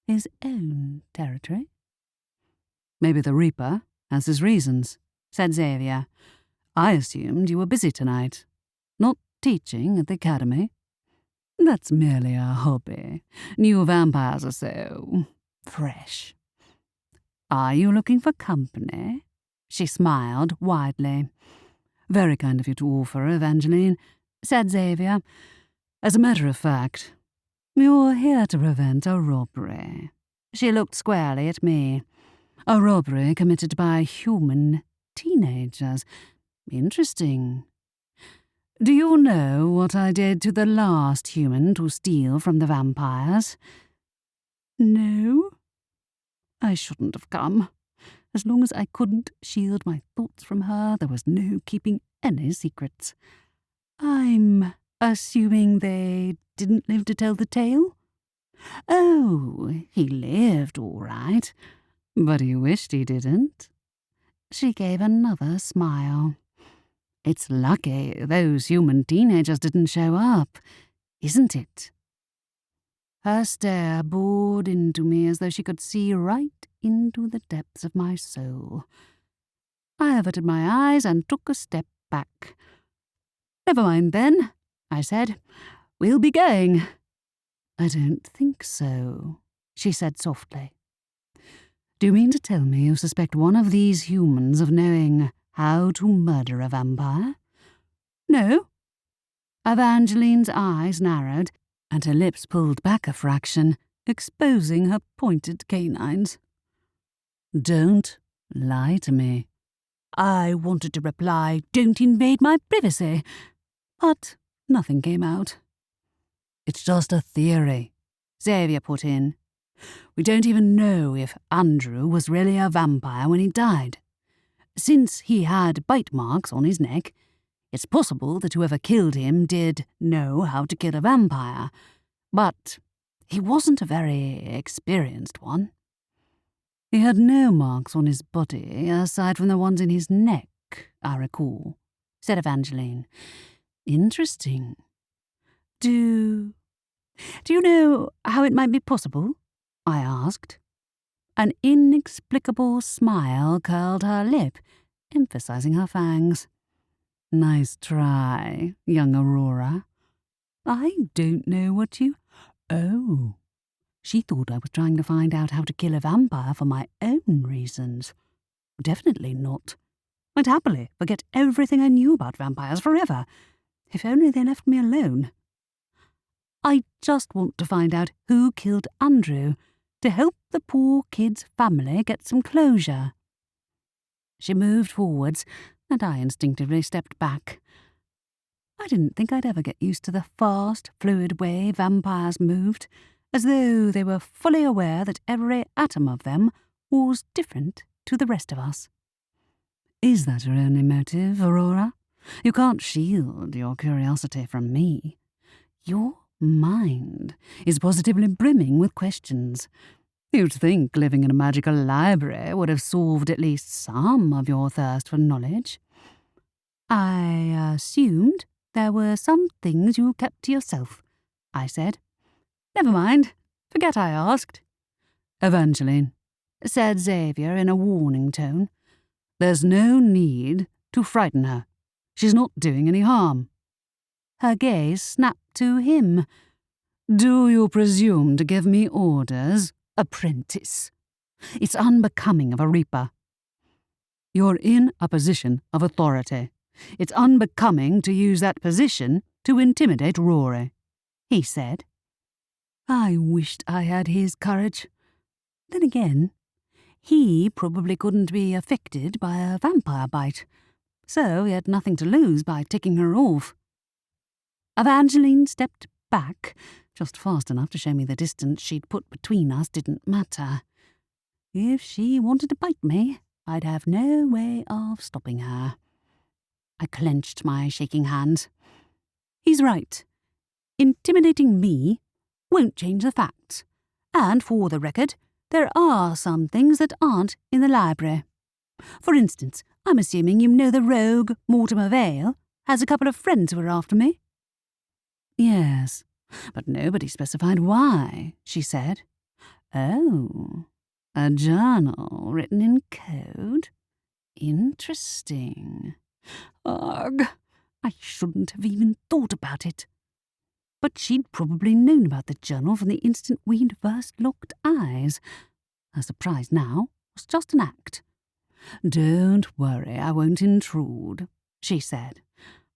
"His own territory?" "Maybe the Reaper has his reasons," said Xavier. "I assumed you were busy tonight. Not teaching at the academy?" "That's merely a hobby. New vampires are so fresh." "Are you looking for company?" She smiled widely. "Very kind of you to offer, Evangeline," said Xavier. "As a matter of fact, you're here to prevent a robbery." She looked squarely at me. "A robbery committed by human teenagers. Interesting. Do you know what I did to the last human to steal from the vampires?" "No." I shouldn't have come. As long as I couldn't shield my thoughts from her, there was no keeping any secrets. "I'm assuming they didn't live to tell the tale?" "Oh, he lived all right, but he wished he didn't." She gave another smile. "It's lucky those human teenagers didn't show up, isn't it?" Her stare bored into me as though she could see right into the depths of my soul. I averted my eyes and took a step back. "Never mind then," I said. "We'll be going." "I don't think so," she said softly. "Do you mean to tell me you suspect one of these humans of knowing how to murder a vampire?" "No." Evangeline's eyes narrowed, and her lips pulled back a fraction, exposing her pointed canines. "Don't lie to me." I wanted to reply, "Don't invade my privacy," but nothing came out. "It's just a theory," Xavier put in. "We don't even know if Andrew was really a vampire when he died. Since he had bite marks on his neck, it's possible that whoever killed him did know how to kill a vampire, but he wasn't a very experienced one." "He had no marks on his body, aside from the ones in his neck, I recall," said Evangeline. "Interesting. Do you know how it might be possible?" I asked. An inexplicable smile curled her lip, emphasizing her fangs. "Nice try, young Aurora." "I don't know what you—" "Oh." She thought I was trying to find out how to kill a vampire for my own reasons. Definitely not. I'd happily forget everything I knew about vampires forever, if only they left me alone. "I just want to find out who killed Andrew, to help the poor kid's family get some closure." She moved forwards, and I instinctively stepped back. I didn't think I'd ever get used to the fast, fluid way vampires moved, as though they were fully aware that every atom of them was different to the rest of us. "Is that your only motive, Aurora? You can't shield your curiosity from me. Your mind is positively brimming with questions. You'd think living in a magical library would have solved at least some of your thirst for knowledge." "I assumed there were some things you kept to yourself," I said. "Never mind. Forget I asked." "Evangeline," said Xavier in a warning tone, "there's no need to frighten her. She's not doing any harm." Her gaze snapped to him. Do you presume to give me orders, apprentice? It's unbecoming of a reaper. You're in a position of authority. It's unbecoming to use that position to intimidate Rory," he said. I wished I had his courage. Then again, he probably couldn't be affected by a vampire bite, so he had nothing to lose by ticking her off. Evangeline stepped back, just fast enough to show me the distance she'd put between us didn't matter. If she wanted to bite me, I'd have no way of stopping her. I clenched my shaking hand. He's right. Intimidating me won't change the facts. And for the record, there are some things that aren't in the library. For instance, I'm assuming you know the rogue Mortimer Vale has a couple of friends who are after me. Yes, but nobody specified why, she said. Oh, a journal written in code? Interesting. Ugh, I shouldn't have even thought about it. But she'd probably known about the journal from the instant we'd first locked eyes. Her surprise now was just an act. Don't worry, I won't intrude, she said.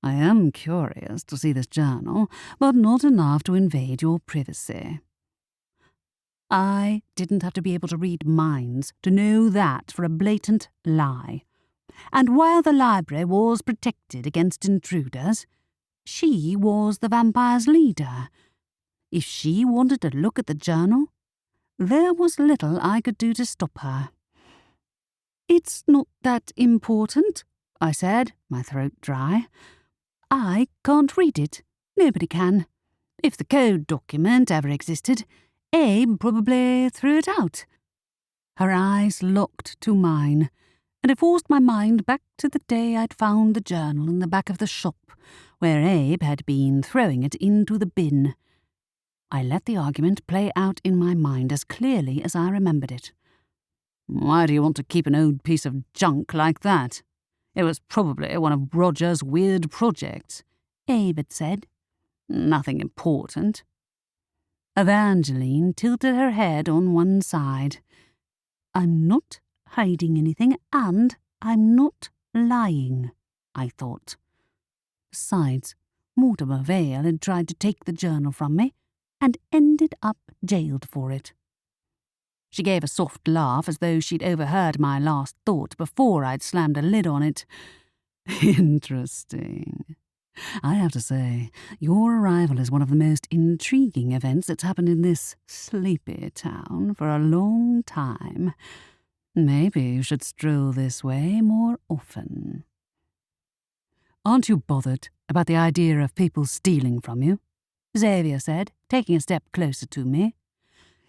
I am curious to see this journal, but not enough to invade your privacy. I didn't have to be able to read minds to know that for a blatant lie. And while the library was protected against intruders, she was the vampire's leader. If she wanted to look at the journal, there was little I could do to stop her. It's not that important, I said, my throat dry. I can't read it. Nobody can. If the code document ever existed, Abe probably threw it out. Her eyes locked to mine, and it forced my mind back to the day I'd found the journal in the back of the shop, where Abe had been throwing it into the bin. I let the argument play out in my mind as clearly as I remembered it. Why do you want to keep an old piece of junk like that? It was probably one of Roger's weird projects, Abe had said. Nothing important. Evangeline tilted her head on one side. I'm not hiding anything, and I'm not lying, I thought. Besides, Mortimer Vale had tried to take the journal from me and ended up jailed for it. She gave a soft laugh as though she'd overheard my last thought before I'd slammed a lid on it. Interesting. I have to say, your arrival is one of the most intriguing events that's happened in this sleepy town for a long time. Maybe you should stroll this way more often. Aren't you bothered about the idea of people stealing from you? Xavier said, taking a step closer to me.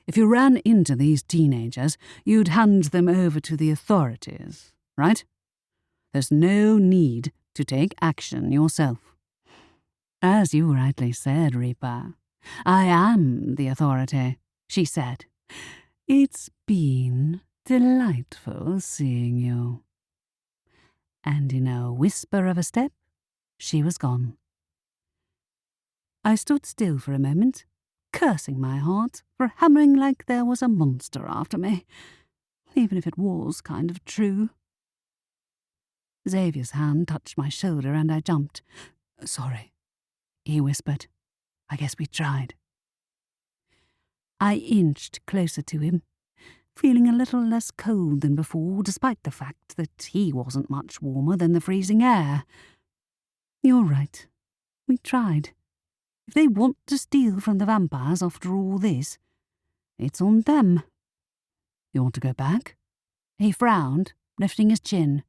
If you ran into these teenagers, you'd hand them over to the authorities, right? There's no need to take action yourself. As you rightly said, Reaper, I am the authority, she said. It's been delightful seeing you. And in a whisper of a step, she was gone. I stood still for a moment, cursing my heart for hammering like there was a monster after me, even if it was kind of true. Xavier's hand touched my shoulder and I jumped. Sorry, he whispered. I guess we tried. I inched closer to him, feeling a little less cold than before, despite the fact that he wasn't much warmer than the freezing air. You're right. We tried. If they want to steal from the vampires after all this, it's on them. You want to go back? He frowned, lifting his chin.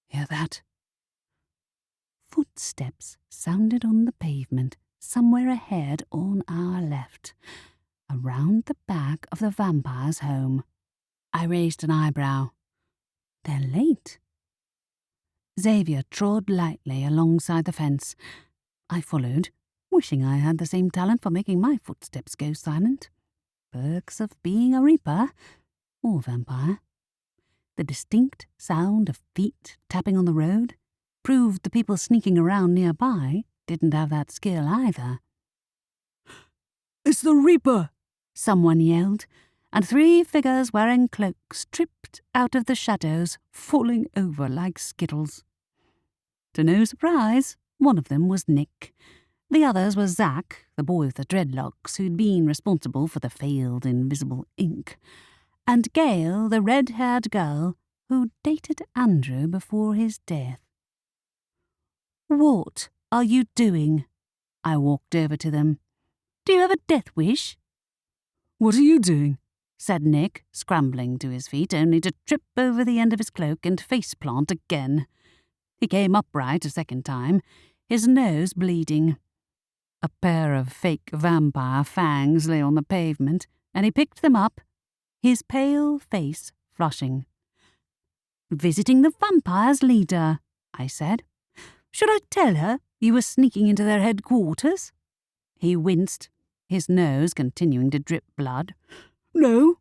Hear that? Footsteps sounded on the pavement, somewhere ahead on our left, around the back of the vampire's home. I raised an eyebrow. They're late. Xavier trod lightly alongside the fence. I followed, wishing I had the same talent for making my footsteps go silent. Perks of being a reaper, or vampire. The distinct sound of feet tapping on the road proved the people sneaking around nearby didn't have that skill either. It's the Reaper!" someone yelled, and 3 figures wearing cloaks tripped out of the shadows, falling over like skittles. To no surprise, one of them was Nick. The others were Zack, the boy with the dreadlocks who'd been responsible for the failed invisible ink, and Gail, the red-haired girl who dated Andrew before his death. "What are you doing?" I walked over to them. "Do you have a death wish?" "What are you doing?" said Nick, scrambling to his feet only to trip over the end of his cloak and face-plant again. He came upright a second time, his nose bleeding. A pair of fake vampire fangs lay on the pavement, and he picked them up, his pale face flushing. "Visiting the vampire's leader," I said. "Should I tell her you were sneaking into their headquarters?" He winced, his nose continuing to drip blood. "No."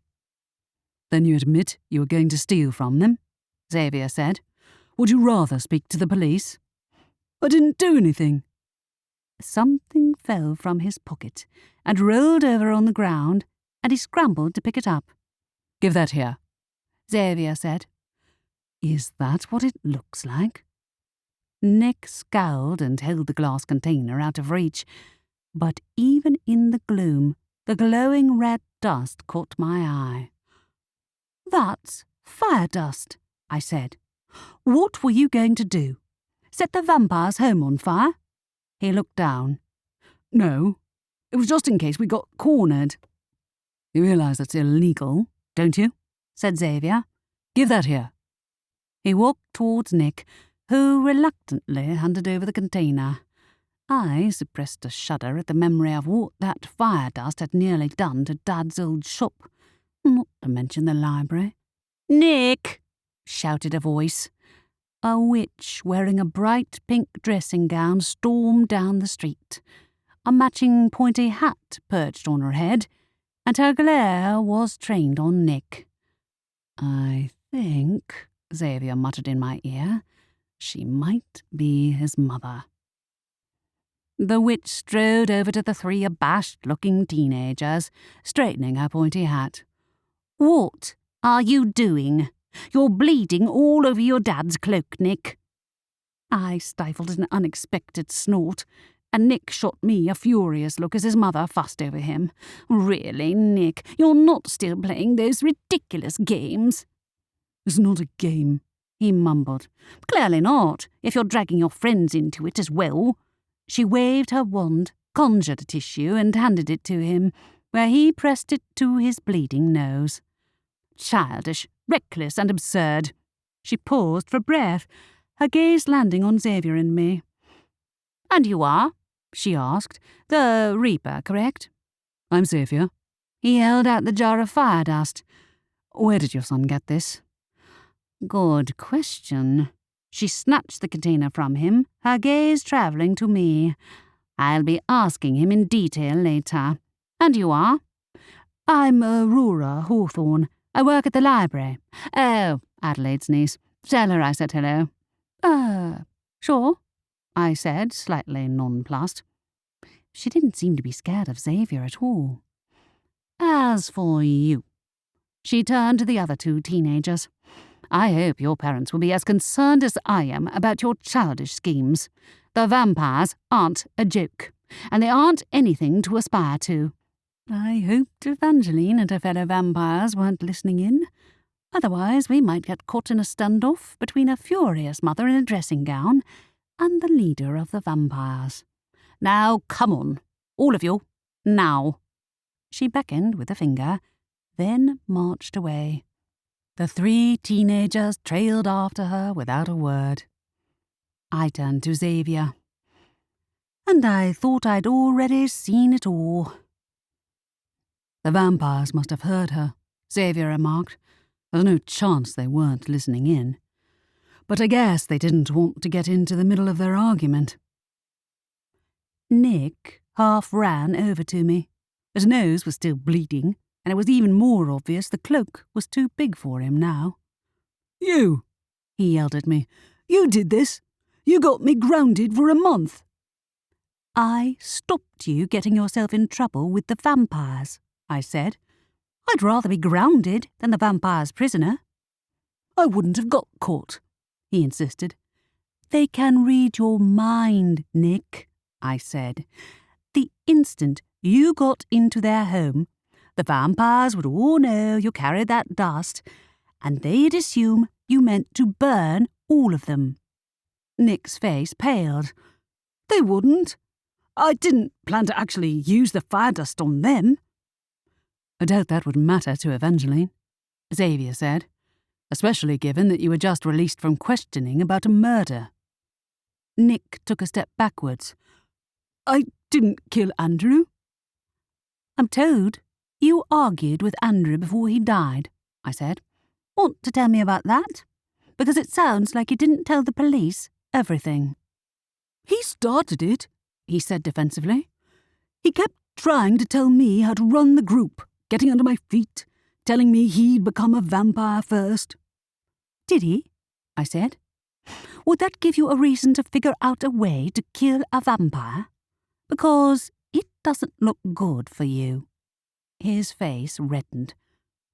"Then you admit you were going to steal from them?" Xavier said. "Would you rather speak to the police?" "I didn't do anything." Something fell from his pocket and rolled over on the ground, and he scrambled to pick it up. "Give that here," Xavier said. "Is that what it looks like?" Nick scowled and held the glass container out of reach, but even in the gloom, the glowing red dust caught my eye. "That's fire dust," I said. "What were you going to do? Set the vampire's home on fire?" He looked down. "No, it was just in case we got cornered." "You realise that's illegal, don't you?" said Xavier. "Give that here." He walked towards Nick, who reluctantly handed over the container. I suppressed a shudder at the memory of what that fire dust had nearly done to Dad's old shop, not to mention the library. "Nick!" shouted a voice. A witch wearing a bright pink dressing gown stormed down the street. A matching pointy hat perched on her head, and her glare was trained on Nick. "I think," Xavier muttered in my ear, "she might be his mother." The witch strode over to the 3 abashed-looking teenagers, straightening her pointy hat. "What are you doing? You're bleeding all over your dad's cloak, Nick." I stifled an unexpected snort, and Nick shot me a furious look as his mother fussed over him. "Really, Nick, you're not still playing those ridiculous games?" "It's not a game," he mumbled. "Clearly not, if you're dragging your friends into it as well." She waved her wand, conjured a tissue, and handed it to him, where he pressed it to his bleeding nose. "Childish, reckless, and absurd." She paused for breath, her gaze landing on Xavier and me. "And you are?" she asked. "The Reaper, correct?" "I'm Xavier." He held out the jar of fire dust. "Where did your son get this?" "Good question." She snatched the container from him, her gaze travelling to me. "I'll be asking him in detail later. And you are?" "I'm Rory Hawthorn. I work at the library." "Oh, Adelaide's niece. Tell her I said hello." Sure," I said, slightly nonplussed. She didn't seem to be scared of Xavier at all. "As for you," she turned to the other 2 teenagers. "I hope your parents will be as concerned as I am about your childish schemes. The vampires aren't a joke, and they aren't anything to aspire to." I hoped Evangeline and her fellow vampires weren't listening in. Otherwise, we might get caught in a standoff between a furious mother in a dressing gown and the leader of the vampires. "Now, come on, all of you, now." She beckoned with a finger, then marched away. The 3 teenagers trailed after her without a word. I turned to Xavier. "And I thought I'd already seen it all." "The vampires must have heard her," Xavier remarked. "There's no chance they weren't listening in. But I guess they didn't want to get into the middle of their argument." Nick half ran over to me. His nose was still bleeding, and it was even more obvious the cloak was too big for him now. "You!" he yelled at me. "You did this! You got me grounded for a month!" I stopped you getting yourself in trouble with the vampires, I said. I'd rather be grounded than the vampire's prisoner. I wouldn't have got caught, he insisted. They can read your mind, Nick, I said. The instant you got into their home, the vampires would all know you carried that dust, and they'd assume you meant to burn all of them. Nick's face paled. They wouldn't. I didn't plan to actually use the fire dust on them. I doubt that would matter to Evangeline, Xavier said, especially given that you were just released from questioning about a murder. Nick took a step backwards. I didn't kill Andrew. I'm told you argued with Andrew before he died, I said. Want to tell me about that? Because it sounds like you didn't tell the police everything. He started it, he said defensively. He kept trying to tell me how to run the group, getting under my feet, telling me he'd become a vampire first. Did he? I said. Would that give you a reason to figure out a way to kill a vampire? Because it doesn't look good for you. His face reddened.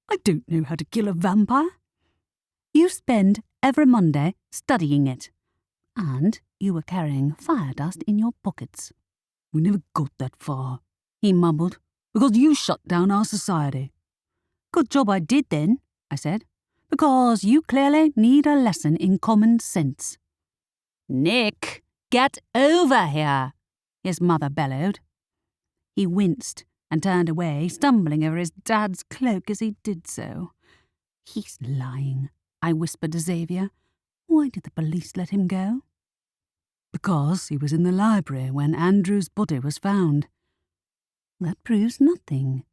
I don't know how to kill a vampire. You spend every Monday studying it. And you were carrying fire dust in your pockets. We never got that far, he mumbled, because you shut down our society. Good job I did then, I said, because you clearly need a lesson in common sense. Nick, get over here, his mother bellowed. He winced and turned away, stumbling over his dad's cloak as he did so. He's lying, I whispered to Xavier. Why did the police let him go? Because he was in the library when Andrew's body was found. That proves nothing.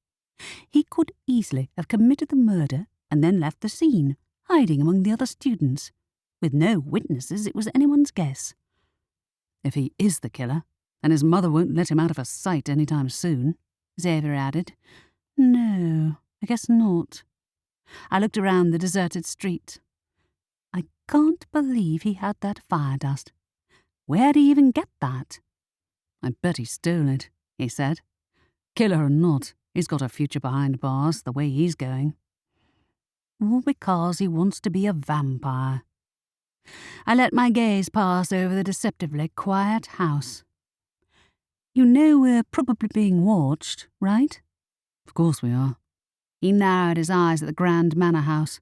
He could easily have committed the murder and then left the scene, hiding among the other students. With no witnesses, it was anyone's guess. If he is the killer, then his mother won't let him out of her sight any time soon, Xavier added. No, I guess not. I looked around the deserted street. I can't believe he had that fire dust. Where'd he even get that? I bet he stole it, he said. Killer or not, he's got a future behind bars the way he's going. All because he wants to be a vampire. I let my gaze pass over the deceptively quiet house. You know we're probably being watched, right? Of course we are. He narrowed his eyes at the grand manor house.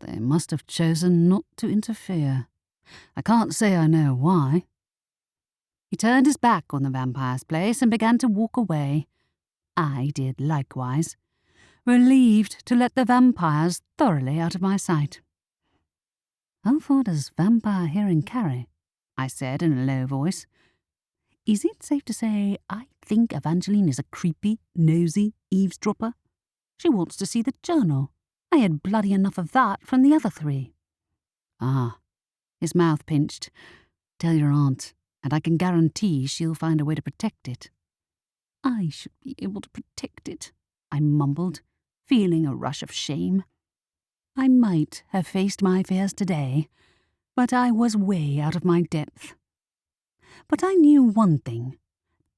They must have chosen not to interfere. I can't say I know why. He turned his back on the vampire's place and began to walk away. I did likewise, relieved to let the vampires thoroughly out of my sight. How far does vampire hearing carry? I said in a low voice. Is it safe to say I think Evangeline is a creepy, nosy eavesdropper? She wants to see the journal. I had bloody enough of that from the other three. Ah, his mouth pinched. Tell your aunt, and I can guarantee she'll find a way to protect it. I should be able to protect it, I mumbled, feeling a rush of shame. I might have faced my fears today, but I was way out of my depth. But I knew one thing.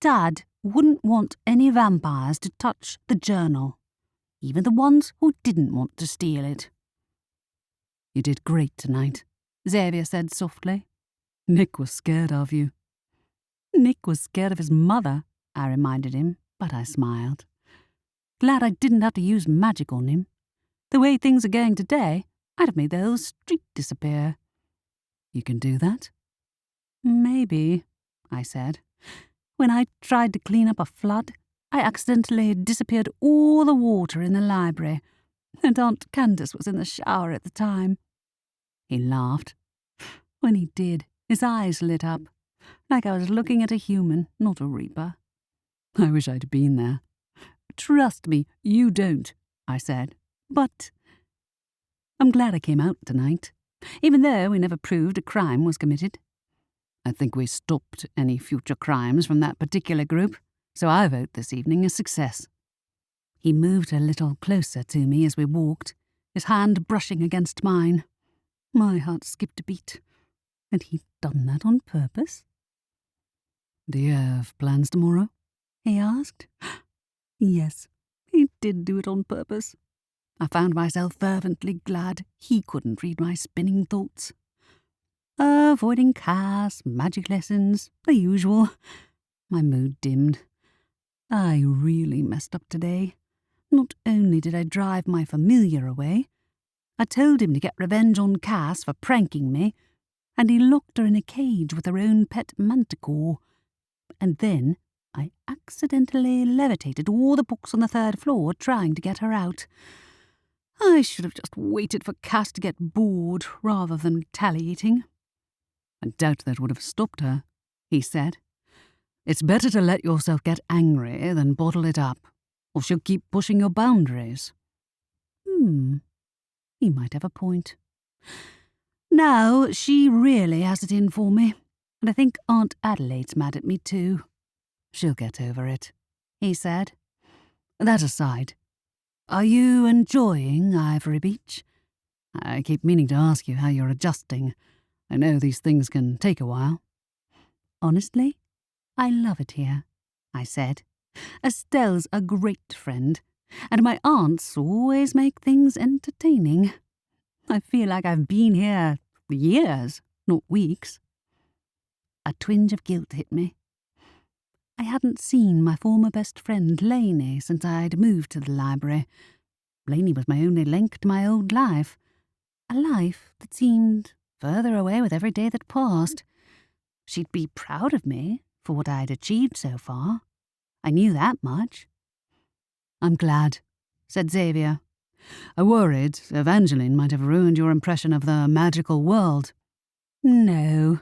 Dad wouldn't want any vampires to touch the journal, even the ones who didn't want to steal it. You did great tonight, Xavier said softly. Nick was scared of you. Nick was scared of his mother, I reminded him, but I smiled. Glad I didn't have to use magic on him. The way things are going today, I'd have made the whole street disappear. You can do that? Maybe, I said. When I tried to clean up a flood, I accidentally disappeared all the water in the library, and Aunt Candace was in the shower at the time. He laughed. When he did, his eyes lit up, like I was looking at a human, not a reaper. I wish I'd been there. Trust me, you don't, I said. But I'm glad I came out tonight, even though we never proved a crime was committed. I think we stopped any future crimes from that particular group, so I vote this evening a success. He moved a little closer to me as we walked, his hand brushing against mine. My heart skipped a beat. Had he done that on purpose? Do you have plans tomorrow? He asked. Yes, he did do it on purpose. I found myself fervently glad he couldn't read my spinning thoughts. Avoiding cast, magic lessons, the usual. My mood dimmed. I really messed up today. Not only did I drive my familiar away, I told him to get revenge on Cass for pranking me, and he locked her in a cage with her own pet manticore. And then I accidentally levitated all the books on the 3rd floor trying to get her out. I should have just waited for Cass to get bored rather than retaliating. I doubt that would have stopped her, he said. It's better to let yourself get angry than bottle it up, or she'll keep pushing your boundaries. He might have a point. Now, she really has it in for me, and I think Aunt Adelaide's mad at me too. She'll get over it, he said. That aside, are you enjoying Ivory Beach? I keep meaning to ask you how you're adjusting. I know these things can take a while. Honestly, I love it here, I said. Estelle's a great friend, and my aunts always make things entertaining. I feel like I've been here for years, not weeks. A twinge of guilt hit me. I hadn't seen my former best friend Lainey since I'd moved to the library. Lainey was my only link to my old life, a life that seemed further away with every day that passed. She'd be proud of me for what I'd achieved so far. I knew that much. I'm glad, said Xavier. I worried Evangeline might have ruined your impression of the magical world. No,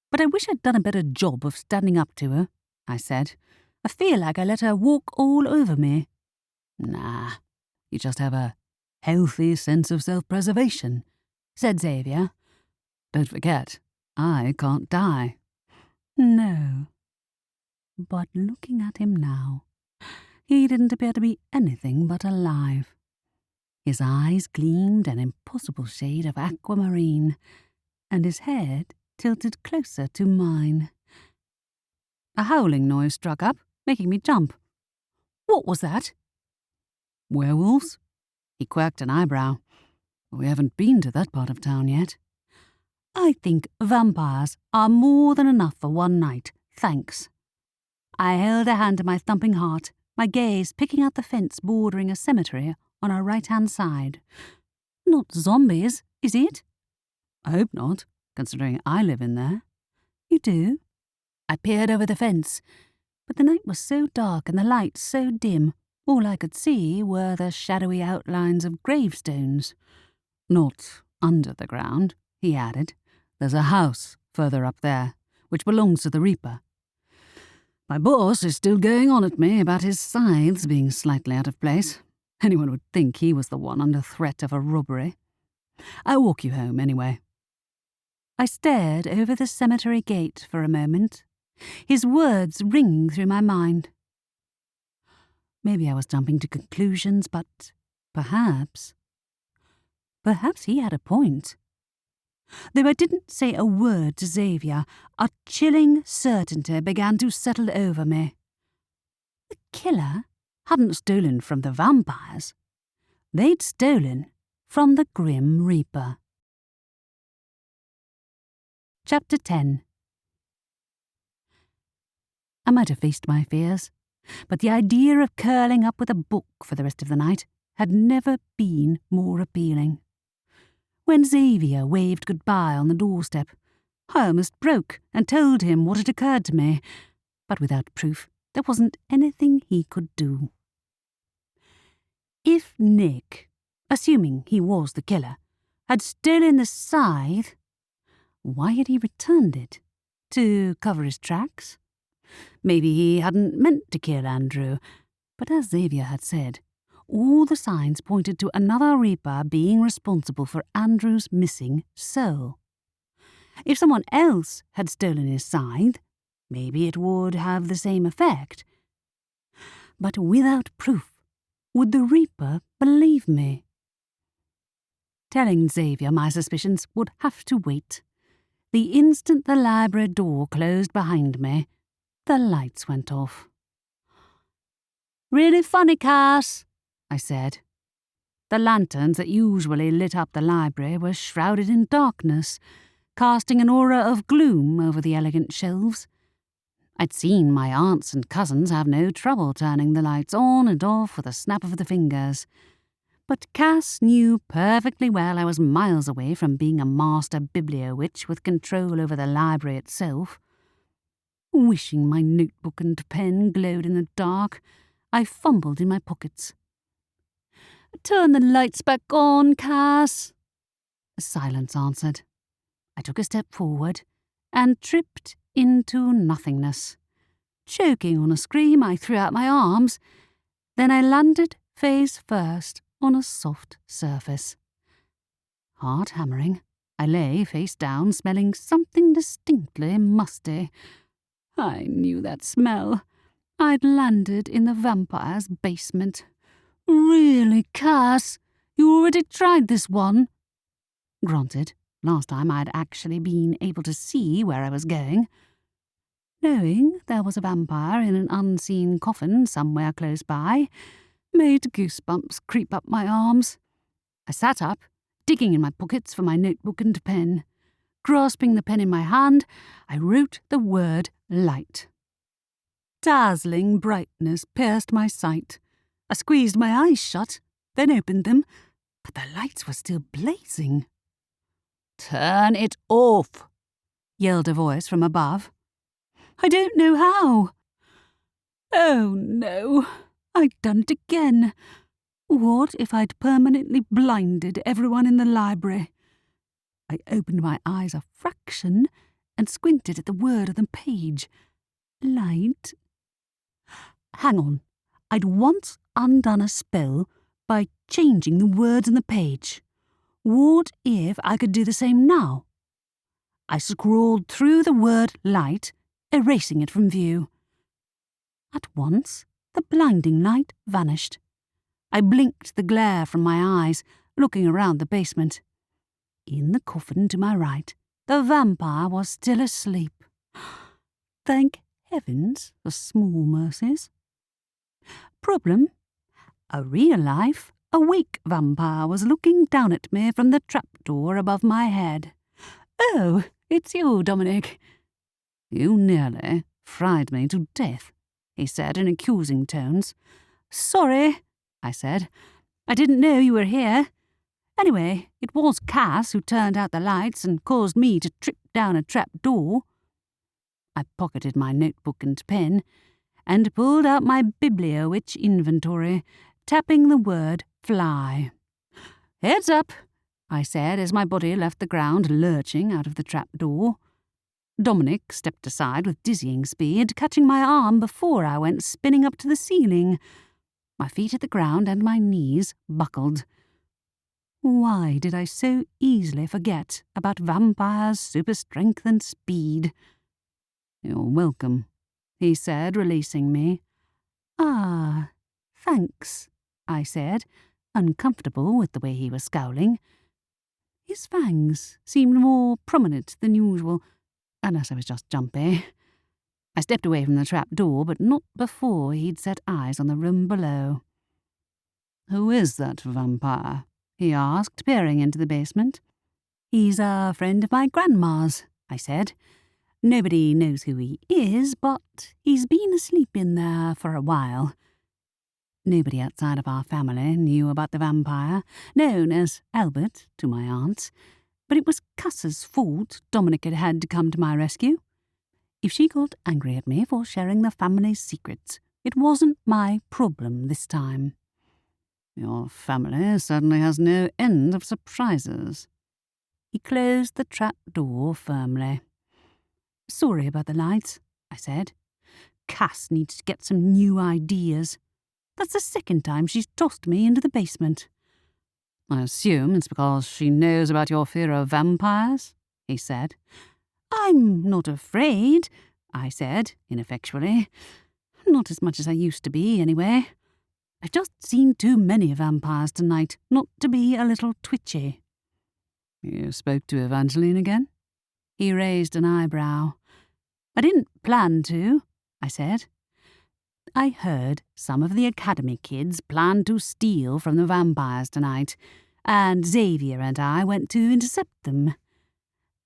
but I wish I'd done a better job of standing up to her, I said. I feel like I let her walk all over me. Nah, you just have a healthy sense of self-preservation, said Xavier. Don't forget, I can't die. No. But looking at him now, he didn't appear to be anything but alive. His eyes gleamed an impossible shade of aquamarine, and his head tilted closer to mine. A howling noise struck up, making me jump. What was that? Werewolves? He quirked an eyebrow. We haven't been to that part of town yet. I think vampires are more than enough for one night, thanks. I held a hand to my thumping heart, my gaze picking out the fence bordering a cemetery on our right-hand side. Not zombies, is it? I hope not, considering I live in there. You do? I peered over the fence, but the night was so dark and the light so dim, all I could see were the shadowy outlines of gravestones. Not under the ground, he added. There's a house further up there, which belongs to the Reaper. My boss is still going on at me about his scythes being slightly out of place. Anyone would think he was the one under threat of a robbery. I'll walk you home anyway. I stared over the cemetery gate for a moment, his words ringing through my mind. Maybe I was jumping to conclusions, but perhaps he had a point. Though I didn't say a word to Xavier, a chilling certainty began to settle over me. The killer hadn't stolen from the vampires. They'd stolen from the Grim Reaper. Chapter 10. I might have faced my fears, but the idea of curling up with a book for the rest of the night had never been more appealing. When Xavier waved goodbye on the doorstep, I almost broke and told him what had occurred to me, but without proof, there wasn't anything he could do. If Nick, assuming he was the killer, had stolen the scythe, why had he returned it? To cover his tracks? Maybe he hadn't meant to kill Andrew, but as Xavier had said, all the signs pointed to another Reaper being responsible for Andrew's missing soul. If someone else had stolen his scythe, maybe it would have the same effect. But without proof, would the Reaper believe me? Telling Xavier my suspicions would have to wait. The instant the library door closed behind me, The lights went off. "Really funny, Cass," I said. The lanterns that usually lit up the library were shrouded in darkness, casting an aura of gloom over the elegant shelves. I'd seen my aunts and cousins have no trouble turning the lights on and off with a snap of the fingers. But Cass knew perfectly well I was miles away from being a master bibliowitch with control over the library itself. Wishing my notebook and pen glowed in the dark, I fumbled in my pockets. "Turn the lights back on, Cass," silence answered. I took a step forward and tripped into nothingness. Choking on a scream, I threw out my arms. Then I landed face first on a soft surface. Heart hammering, I lay face down, smelling something distinctly musty. I knew that smell. I'd landed in the vampire's basement. "Really, Cass? You already tried this one?" Granted, last time I'd actually been able to see where I was going. Knowing there was a vampire in an unseen coffin somewhere close by made goosebumps creep up my arms. I sat up, digging in my pockets for my notebook and pen. Grasping the pen in my hand, I wrote the word light. Dazzling brightness pierced my sight. I squeezed my eyes shut, then opened them, but the lights were still blazing. "Turn it off," yelled a voice from above. "I don't know how." Oh no, I'd done it again. What if I'd permanently blinded everyone in the library? I opened my eyes a fraction and squinted at the word on the page. Light. Hang on. I'd once undone a spell by changing the words on the page. What if I could do the same now? I scrawled through the word light, erasing it from view. At once, the blinding light vanished. I blinked the glare from my eyes, looking around the basement. In the coffin to my right, the vampire was still asleep. Thank heavens for small mercies. Problem: a real-life, awake vampire was looking down at me from the trapdoor above my head. "Oh, it's you, Dominic." "You nearly fried me to death," he said in accusing tones. "Sorry," I said. "I didn't know you were here. Anyway, it was Cass who turned out the lights and caused me to trip down a trapdoor." I pocketed my notebook and pen and pulled out my bibliowitch inventory, tapping the word fly. "Heads up," I said as my body left the ground, lurching out of the trapdoor. Dominic stepped aside with dizzying speed, catching my arm before I went spinning up to the ceiling. My feet hit the ground and my knees buckled. Why did I so easily forget about vampires' super strength and speed? "You're welcome," he said, releasing me. "Ah, thanks," I said, uncomfortable with the way he was scowling. His fangs seemed more prominent than usual, unless I was just jumpy. I stepped away from the trapdoor, but not before he'd set eyes on the room below. "Who is that vampire?" he asked, peering into the basement. "He's a friend of my grandma's," I said. "Nobody knows who he is, but he's been asleep in there for a while." Nobody outside of our family knew about the vampire, known as Albert to my aunts, but it was Cuss's fault Dominic had had to come to my rescue. If she got angry at me for sharing the family's secrets, it wasn't my problem this time. "Your family certainly has no end of surprises." He closed the trapdoor firmly. "Sorry about the lights," I said. "Cass needs to get some new ideas. That's the second time she's tossed me into the basement." "I assume it's because she knows about your fear of vampires," he said. "I'm not afraid," I said, ineffectually. "Not as much as I used to be, anyway. I've just seen too many vampires tonight not to be a little twitchy." "You spoke to Evangeline again?" He raised an eyebrow. "I didn't plan to. I said. I heard some of the academy kids planned to steal from the vampires tonight, and Xavier and I went to intercept them.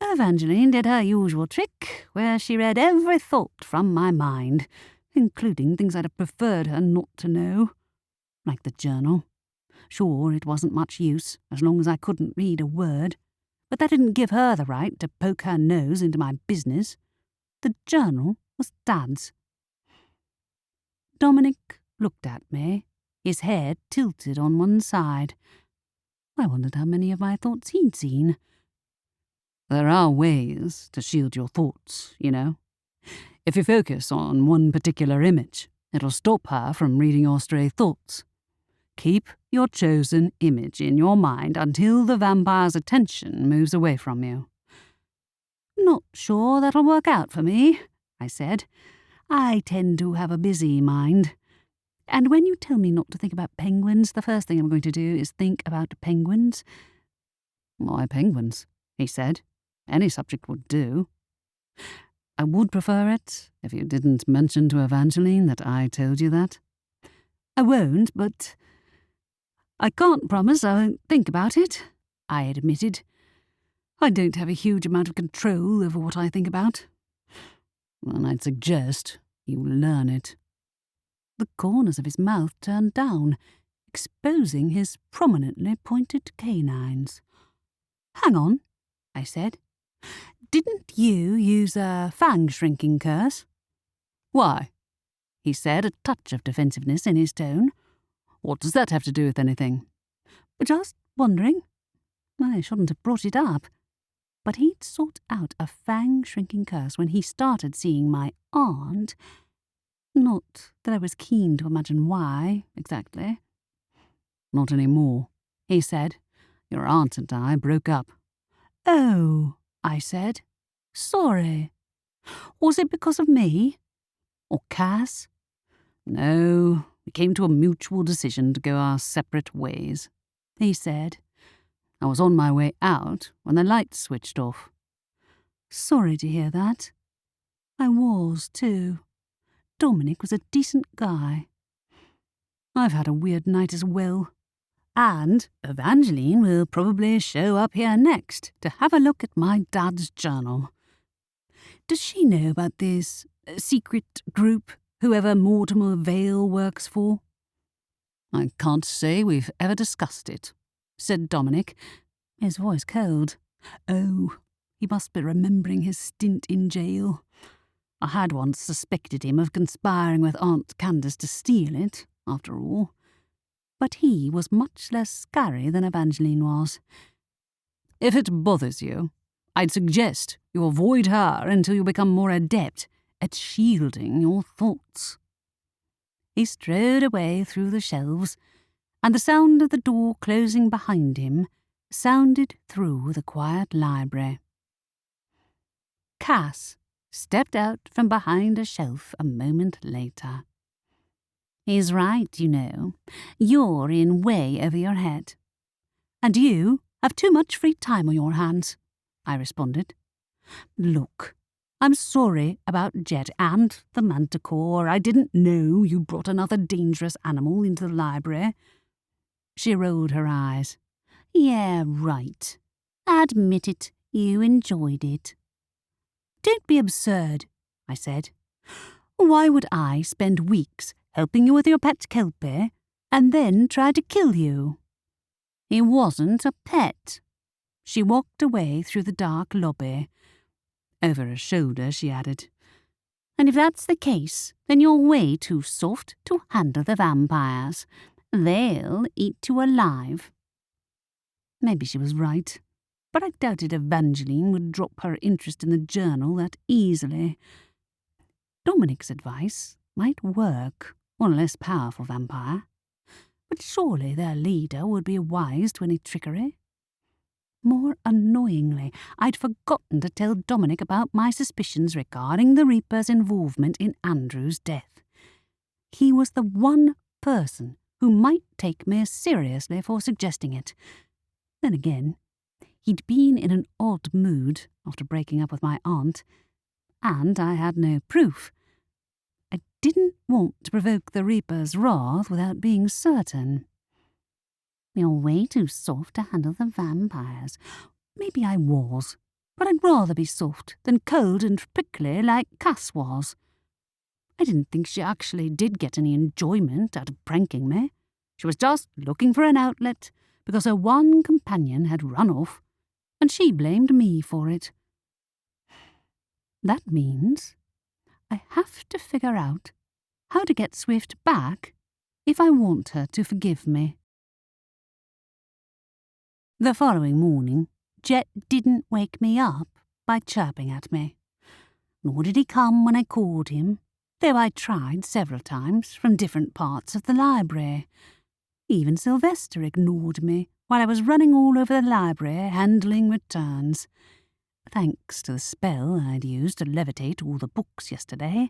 Evangeline did her usual trick, where she read every thought from my mind, including things I'd have preferred her not to know, like the journal. Sure, it wasn't much use, as long as I couldn't read a word, but that didn't give her the right to poke her nose into my business. The journal was Dad's. Dominic looked at me, his head tilted on one side. I wondered how many of my thoughts he'd seen. There are ways to shield your thoughts, you know. If you focus on one particular image, it'll stop her from reading your stray thoughts. Keep your chosen image in your mind until the vampire's attention moves away from you. Not sure that'll work out for me, I said. I tend to have a busy mind. And when you tell me not to think about penguins, the first thing I'm going to do is think about penguins. Why penguins? He said. Any subject would do. I would prefer it if you didn't mention to Evangeline that I told you that. I won't, but I can't promise I won't think about it, I admitted. I don't have a huge amount of control over what I think about. And I'd suggest you learn it. The corners of his mouth turned down, exposing his prominently pointed canines. Hang on, I said. Didn't you use a fang-shrinking curse? Why? He said, a touch of defensiveness in his tone. What does that have to do with anything? Just wondering. I shouldn't have brought it up. But he'd sought out a fang-shrinking curse when he started seeing my aunt. Not that I was keen to imagine why, exactly. Not any more, he said. Your aunt and I broke up. Oh, I said. Sorry. Was it because of me? Or Cass? No, we came to a mutual decision to go our separate ways, he said. I was on my way out when the lights switched off. Sorry to hear that. I was, too. Dominic was a decent guy. I've had a weird night as well. And Evangeline will probably show up here next to have a look at my dad's journal. Does she know about this secret group whoever Mortimer Vale works for? I can't say we've ever discussed it, said Dominic, his voice cold. Oh, he must be remembering his stint in jail. I had once suspected him of conspiring with Aunt Candace to steal it, after all. But he was much less scary than Evangeline was. If it bothers you, I'd suggest you avoid her until you become more adept at shielding your thoughts. He strode away through the shelves, and the sound of the door closing behind him sounded through the quiet library. Cass stepped out from behind a shelf a moment later. He's right, you know. You're in way over your head. And you have too much free time on your hands, I responded. Look, I'm sorry about Jet and the manticore. I didn't know you brought another dangerous animal into the library. She rolled her eyes. Yeah, right. Admit it, you enjoyed it. Don't be absurd, I said. Why would I spend weeks helping you with your pet kelpie and then try to kill you? He wasn't a pet. She walked away through the dark lobby. Over her shoulder, she added, And if that's the case, then you're way too soft to handle the vampires. They'll eat you alive. Maybe she was right, but I doubted Evangeline would drop her interest in the journal that easily. Dominic's advice might work on a less powerful vampire, but surely their leader would be wise to any trickery. More annoyingly, I'd forgotten to tell Dominic about my suspicions regarding the Reaper's involvement in Andrew's death. He was the one person who might take me seriously for suggesting it. Then again, he'd been in an odd mood after breaking up with my aunt, and I had no proof. didn't want to provoke the Reaper's wrath without being certain. You're way too soft to handle the vampires. Maybe I was, but I'd rather be soft than cold and prickly like Cass was. I didn't think she actually did get any enjoyment out of pranking me. She was just looking for an outlet because her one companion had run off, and she blamed me for it. That means I have to figure out how to get Swift back if I want her to forgive me. The following morning, Jet didn't wake me up by chirping at me. Nor did he come when I called him, though I tried several times from different parts of the library. Even Sylvester ignored me while I was running all over the library handling returns. Thanks to the spell I'd used to levitate all the books yesterday,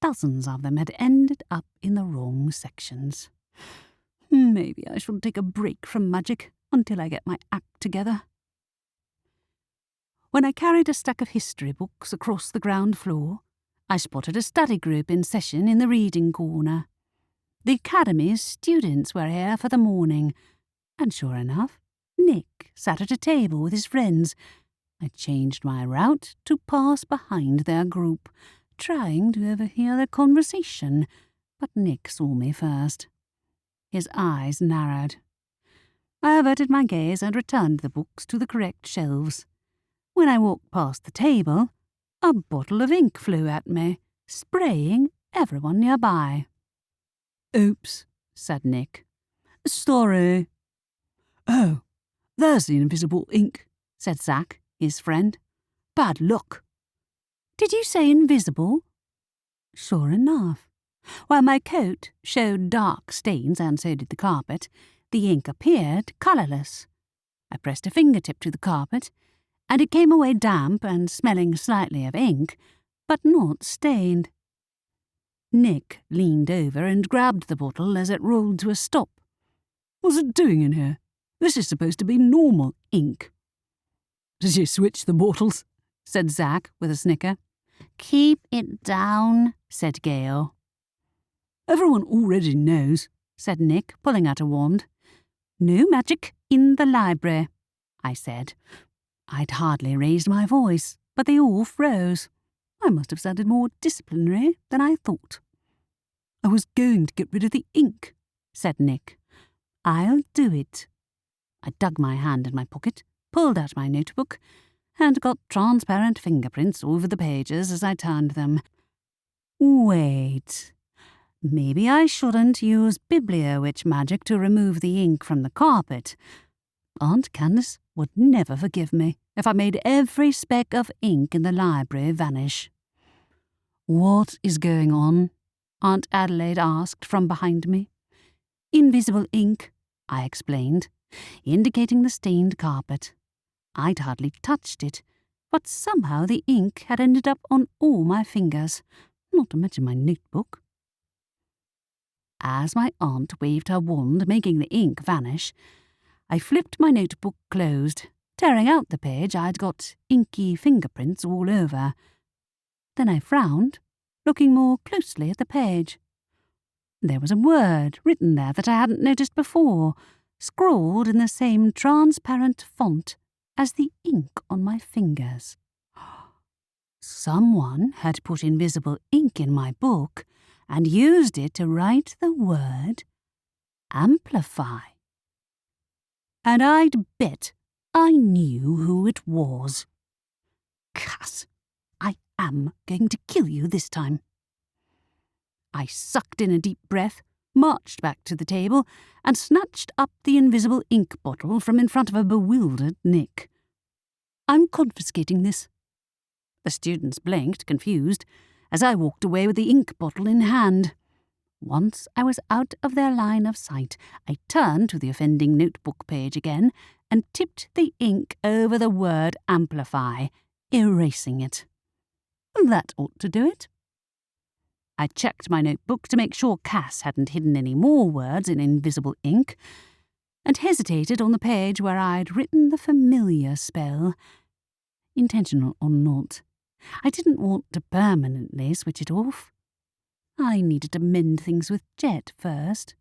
dozens of them had ended up in the wrong sections. Maybe I should take a break from magic until I get my act together. When I carried a stack of history books across the ground floor, I spotted a study group in session in the reading corner. The Academy's students were here for the morning, and sure enough, Nick sat at a table with his friends. I changed my route to pass behind their group, trying to overhear their conversation, but Nick saw me first. His eyes narrowed. I averted my gaze and returned the books to the correct shelves. When I walked past the table, a bottle of ink flew at me, spraying everyone nearby. "Oops," said Nick. "Sorry." "Oh, there's the invisible ink," said Zack, his friend. "Bad luck." "Did you say invisible?" Sure enough. While my coat showed dark stains, and so did the carpet, the ink appeared colourless. I pressed a fingertip to the carpet, and it came away damp and smelling slightly of ink, but not stained. Nick leaned over and grabbed the bottle as it rolled to a stop. "What's it doing in here? This is supposed to be normal ink." "Did you switch the bottles?" said Zack with a snicker. Keep it down, said Gale. "Everyone already knows," said Nick, pulling out a wand. "No magic in the library," I said. I'd hardly raised my voice, but they all froze. I must have sounded more disciplinary than I thought. "I was going to get rid of the ink," said Nick. "I'll do it." I dug my hand in my pocket, pulled out my notebook, and got transparent fingerprints over the pages as I turned them. Wait. Maybe I shouldn't use Bibliowitch magic to remove the ink from the carpet. Aunt Candace would never forgive me if I made every speck of ink in the library vanish. "What is going on?" Aunt Adelaide asked from behind me. "Invisible ink," I explained, indicating the stained carpet. I'd hardly touched it, but somehow the ink had ended up on all my fingers, not to mention my notebook. As my aunt waved her wand, making the ink vanish, I flipped my notebook closed, tearing out the page I'd got inky fingerprints all over. Then I frowned, looking more closely at the page. There was a word written there that I hadn't noticed before, scrawled in the same transparent font as the ink on my fingers. Someone had put invisible ink in my book and used it to write the word amplify. And I'd bet I knew who it was. Cass, I am going to kill you this time. I sucked in a deep breath, marched back to the table, and snatched up the invisible ink bottle from in front of a bewildered Nick. "I'm confiscating this." The students blinked, confused, as I walked away with the ink bottle in hand. Once I was out of their line of sight, I turned to the offending notebook page again and tipped the ink over the word amplify, erasing it. That ought to do it. I checked my notebook to make sure Cass hadn't hidden any more words in invisible ink, and hesitated on the page where I'd written the familiar spell. Intentional or not, I didn't want to permanently switch it off. I needed to mend things with Jet first.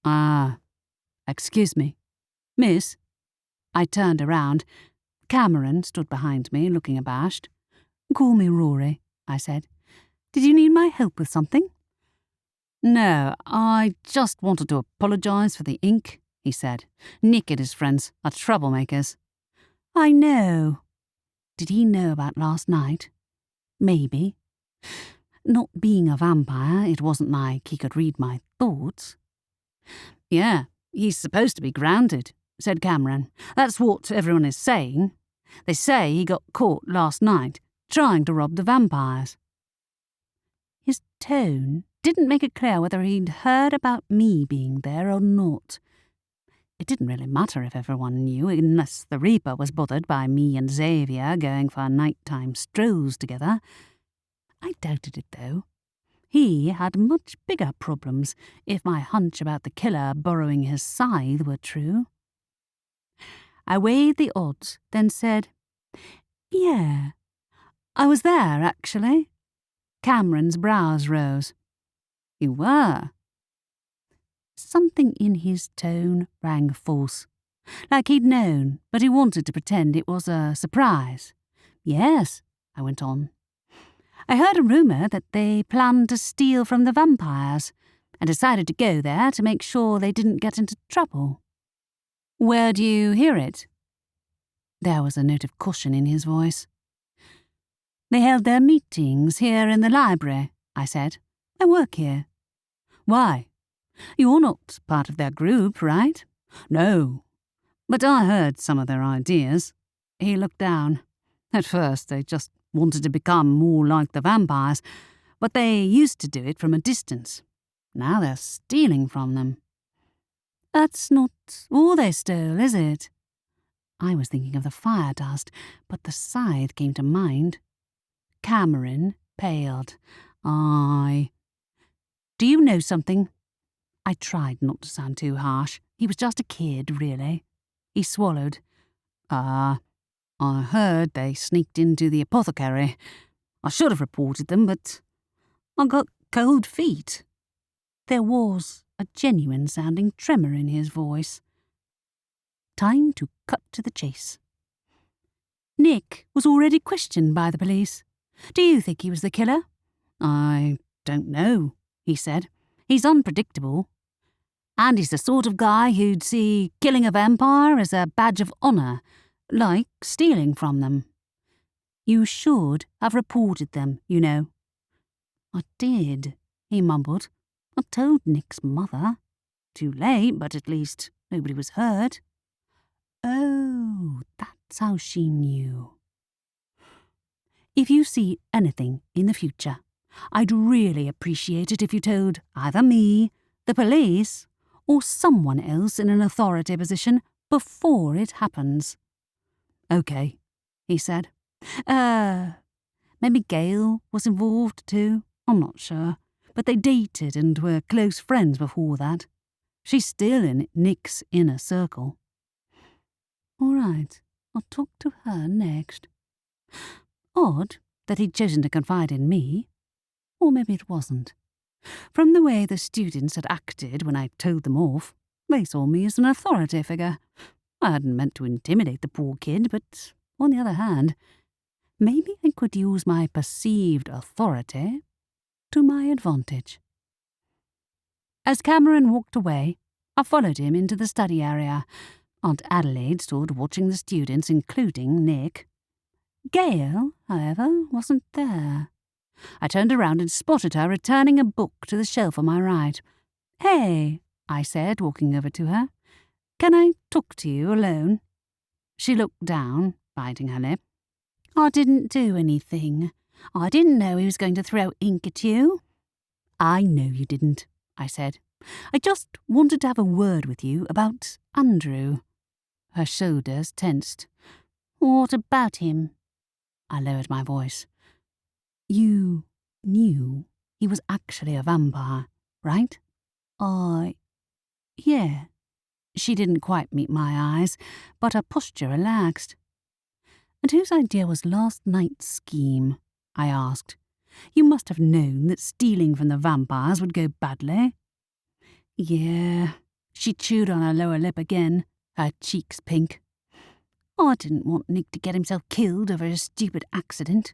Ah, excuse me. Miss? I turned around. Cameron stood behind me, looking abashed. Call me Rory, I said. Did you need my help with something? No, I just wanted to apologise for the ink, he said. Nick and his friends are troublemakers. I know. Did he know about last night? Maybe. Not being a vampire, it wasn't like he could read my thoughts. Yeah, he's supposed to be grounded, said Cameron. That's what everyone is saying. They say he got caught last night, trying to rob the vampires. His tone didn't make it clear whether he'd heard about me being there or not. It didn't really matter if everyone knew, unless the Reaper was bothered by me and Xavier going for nighttime strolls together. I doubted it, though. He had much bigger problems if my hunch about the killer borrowing his scythe were true. I weighed the odds, then said, Yeah, I was there, actually. Cameron's brows rose. You were? Something in his tone rang false. Like he'd known, but he wanted to pretend it was a surprise. Yes, I went on. I heard a rumour that they planned to steal from the vampires and decided to go there to make sure they didn't get into trouble. Where'd you hear it? There was a note of caution in his voice. They held their meetings here in the library, I said. I work here. Why? You're not part of their group, right? No. But I heard some of their ideas. He looked down. At first, they just wanted to become more like the vampires, but they used to do it from a distance. Now they're stealing from them. That's not all they stole, is it? I was thinking of the fire dust, but the scythe came to mind. Cameron paled. Do you know something? I tried not to sound too harsh. He was just a kid, really. He swallowed. I heard they sneaked into the apothecary. I should have reported them, but I got cold feet. There was a genuine-sounding tremor in his voice. Time to cut to the chase. Nick was already questioned by the police. Do you think he was the killer? I don't know, he said. He's unpredictable. And he's the sort of guy who'd see killing a vampire as a badge of honour, like stealing from them. You should have reported them, you know. I did, he mumbled. I told Nick's mother. Too late, but at least nobody was hurt. Oh, that's how she knew. If you see anything in the future, I'd really appreciate it if you told either me, the police, or someone else in an authority position before it happens. Okay, he said. Maybe Gail was involved too. I'm not sure. But they dated and were close friends before that. She's still in Nick's inner circle. All right, I'll talk to her next. Odd that he'd chosen to confide in me. Or maybe it wasn't. From the way the students had acted when I told them off, they saw me as an authority figure. I hadn't meant to intimidate the poor kid, but on the other hand, maybe I could use my perceived authority to my advantage. As Cameron walked away, I followed him into the study area. Aunt Adelaide stood watching the students, including Nick. Gail, however, wasn't there. I turned around and spotted her returning a book to the shelf on my right. Hey, I said, walking over to her. Can I talk to you alone? She looked down, biting her lip. I didn't do anything. I didn't know he was going to throw ink at you. I know you didn't, I said. I just wanted to have a word with you about Andrew. Her shoulders tensed. What about him? I lowered my voice. You knew he was actually a vampire, right? Yeah. She didn't quite meet my eyes, but her posture relaxed. And whose idea was last night's scheme? I asked. You must have known that stealing from the vampires would go badly. Yeah, she chewed on her lower lip again, her cheeks pink. I didn't want Nick to get himself killed over a stupid accident.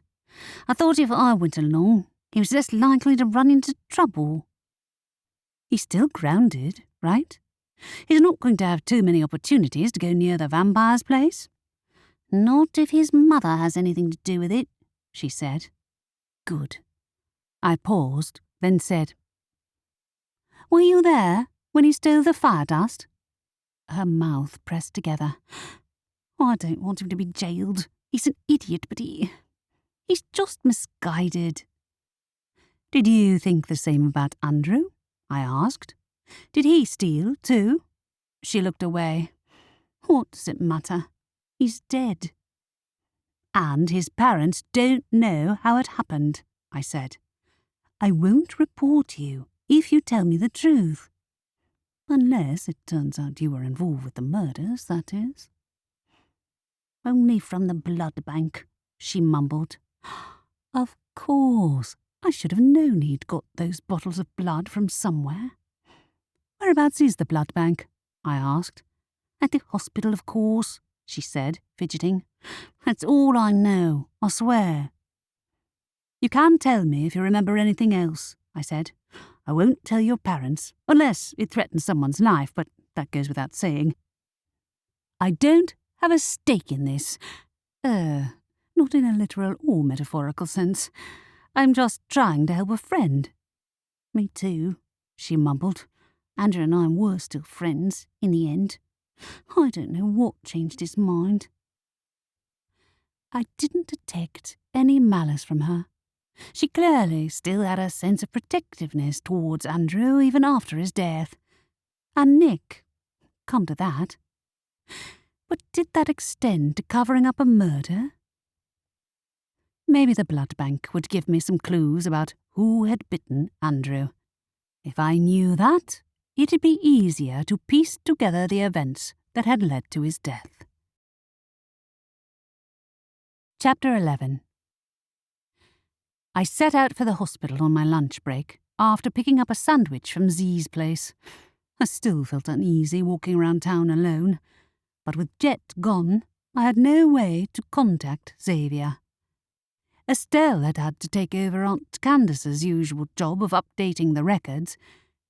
I thought if I went along, he was less likely to run into trouble. He's still grounded, right? He's not going to have too many opportunities to go near the vampire's place. Not if his mother has anything to do with it, she said. Good. I paused, then said, Were you there when he stole the fire dust? Her mouth pressed together. I don't want him to be jailed. He's an idiot, but he's just misguided. Did you think the same about Andrew? I asked. Did he steal too? She looked away. What does it matter? He's dead. And his parents don't know how it happened, I said. I won't report you if you tell me the truth. Unless it turns out you were involved with the murders, that is. Only from the blood bank, she mumbled. Of course, I should have known he'd got those bottles of blood from somewhere. Whereabouts is the blood bank? I asked. At the hospital, of course, she said, fidgeting. That's all I know, I swear. You can tell me if you remember anything else, I said. I won't tell your parents, unless it threatens someone's life, but that goes without saying. I don't have a stake in this. Not in a literal or metaphorical sense. I'm just trying to help a friend. Me too, she mumbled. Andrew and I were still friends, in the end. I don't know what changed his mind. I didn't detect any malice from her. She clearly still had a sense of protectiveness towards Andrew even after his death. And Nick, come to that. But did that extend to covering up a murder? Maybe the blood bank would give me some clues about who had bitten Andrew. If I knew that, it'd be easier to piece together the events that had led to his death. Chapter 11. I set out for the hospital on my lunch break after picking up a sandwich from Z's place. I still felt uneasy walking around town alone, but with Jet gone, I had no way to contact Xavier. Estelle had had to take over Aunt Candace's usual job of updating the records,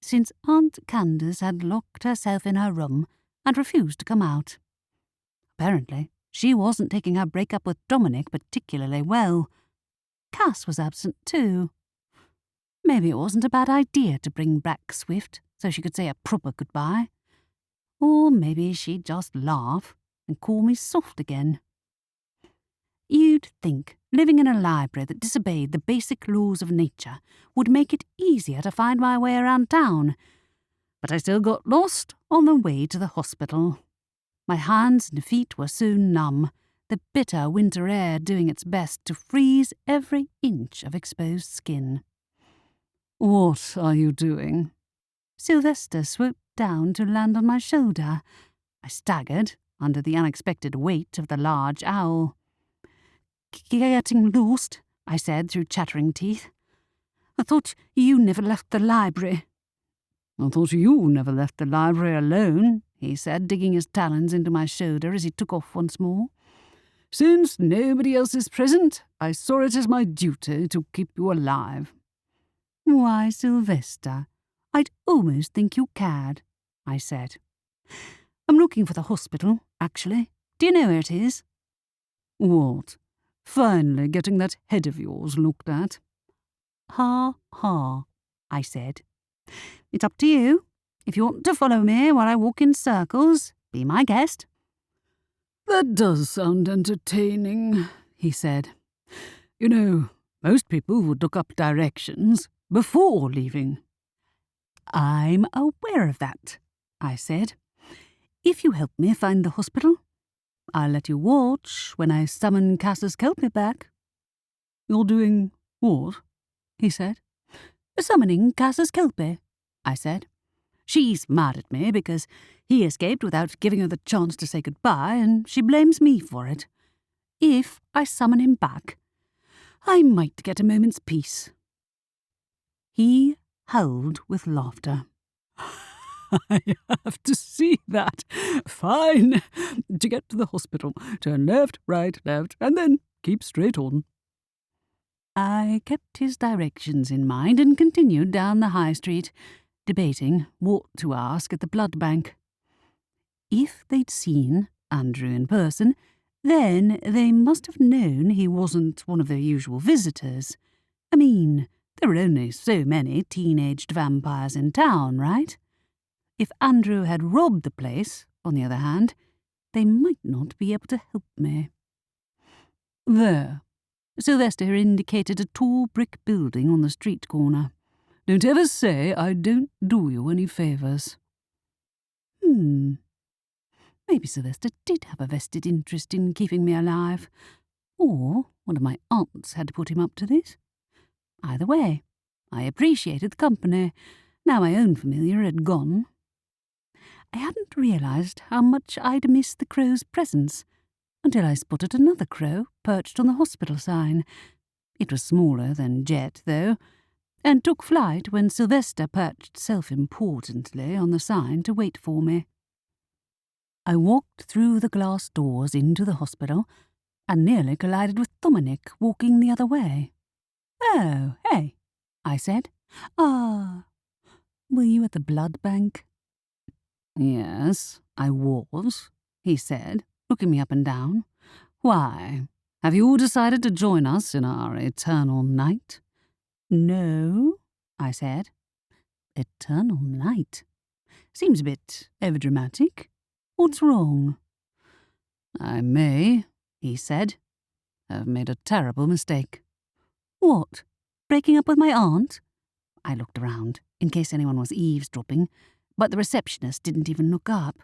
since Aunt Candace had locked herself in her room and refused to come out. Apparently, she wasn't taking her breakup with Dominic particularly well. Cass was absent too. Maybe it wasn't a bad idea to bring back Swift so she could say a proper goodbye. Or maybe she'd just laugh and call me soft again. You'd think living in a library that disobeyed the basic laws of nature would make it easier to find my way around town, but I still got lost on the way to the hospital. My hands and feet were soon numb, the bitter winter air doing its best to freeze every inch of exposed skin. What are you doing? Sylvester swooped down to land on my shoulder. I staggered under the unexpected weight of the large owl. Getting lost, I said through chattering teeth. I thought you never left the library. I thought you never left the library alone, he said, digging his talons into my shoulder as he took off once more. Since nobody else is present, I saw it as my duty to keep you alive. Why, Sylvester, I'd almost think you cared, I said. I'm looking for the hospital, actually. Do you know where it is? What? Finally getting that head of yours looked at. Ha, ha, I said. It's up to you. If you want to follow me while I walk in circles, be my guest. That does sound entertaining, he said. You know, most people would look up directions before leaving. I'm aware of that, I said. If you help me find the hospital, I'll let you watch when I summon Cass's Kelpie back. You're doing what? He said. Summoning Cass's Kelpie, I said. She's mad at me because he escaped without giving her the chance to say goodbye, and she blames me for it. If I summon him back, I might get a moment's peace. He howled with laughter. I have to see that. Fine. To get to the hospital, turn left, right, and then keep straight on. I kept his directions in mind and continued down the high street, debating what to ask at the blood bank. If they'd seen Andrew in person, then they must have known he wasn't one of their usual visitors. I mean, there are only so many teenaged vampires in town, right? If Andrew had robbed the place, on the other hand, they might not be able to help me. There. Sylvester indicated a tall brick building on the street corner. Don't ever say I don't do you any favours. Maybe Sylvester did have a vested interest in keeping me alive, or one of my aunts had put him up to this. Either way, I appreciated the company, now my own familiar had gone. I hadn't realised how much I'd missed the crow's presence until I spotted another crow perched on the hospital sign. It was smaller than Jet, though, and took flight when Sylvester perched self-importantly on the sign to wait for me. I walked through the glass doors into the hospital and nearly collided with Dominic walking the other way. "Oh, hey," I said. "Ah, were you at the blood bank?" "Yes, I was," he said, looking me up and down. "Why, have you decided to join us in our eternal night?" "No," I said. "Eternal night? Seems a bit overdramatic. What's wrong?" "I may," he said, "have made a terrible mistake." "What? Breaking up with my aunt?" I looked around, in case anyone was eavesdropping, but the receptionist didn't even look up.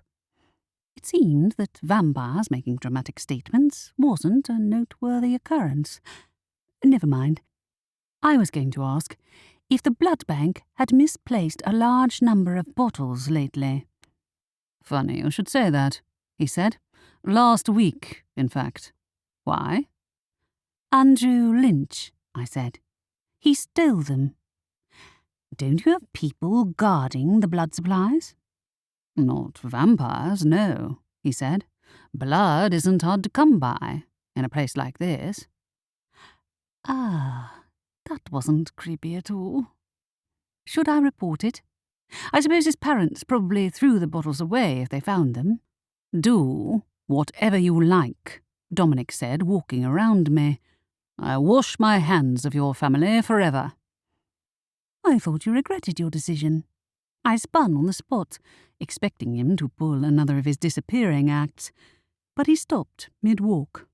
It seemed that vampires making dramatic statements wasn't a noteworthy occurrence. Never mind. I was going to ask if the blood bank had misplaced a large number of bottles lately. "Funny you should say that," he said. "Last week, in fact. Why?" "Andrew Lynch," I said. "He stole them." "Don't you have people guarding the blood supplies?" "Not vampires, no," he said. "Blood isn't hard to come by, in a place like this." Ah, that wasn't creepy at all. Should I report it? I suppose his parents probably threw the bottles away if they found them. "Do whatever you like," Dominic said, walking around me. "I wash my hands of your family forever." I thought you regretted your decision. I spun on the spot, expecting him to pull another of his disappearing acts, but he stopped mid-walk.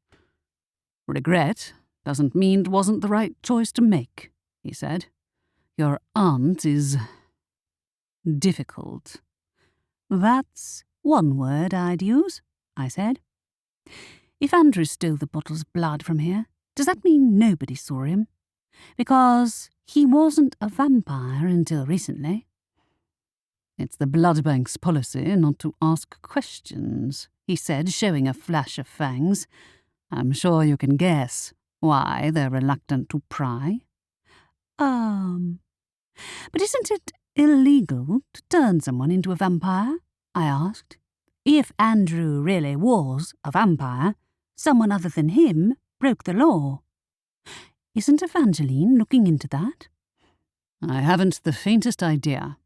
"Regret doesn't mean it wasn't the right choice to make," he said. "Your aunt is difficult." "That's one word I'd use," I said. "If Andrew stole the bottles of blood from here, does that mean nobody saw him? Because he wasn't a vampire until recently." "It's the blood bank's policy not to ask questions," he said, showing a flash of fangs. "I'm sure you can guess why they're reluctant to pry." But isn't it illegal to turn someone into a vampire?" I asked. "If Andrew really was a vampire, someone other than him broke the law. Isn't Evangeline looking into that?" "I haven't the faintest idea,"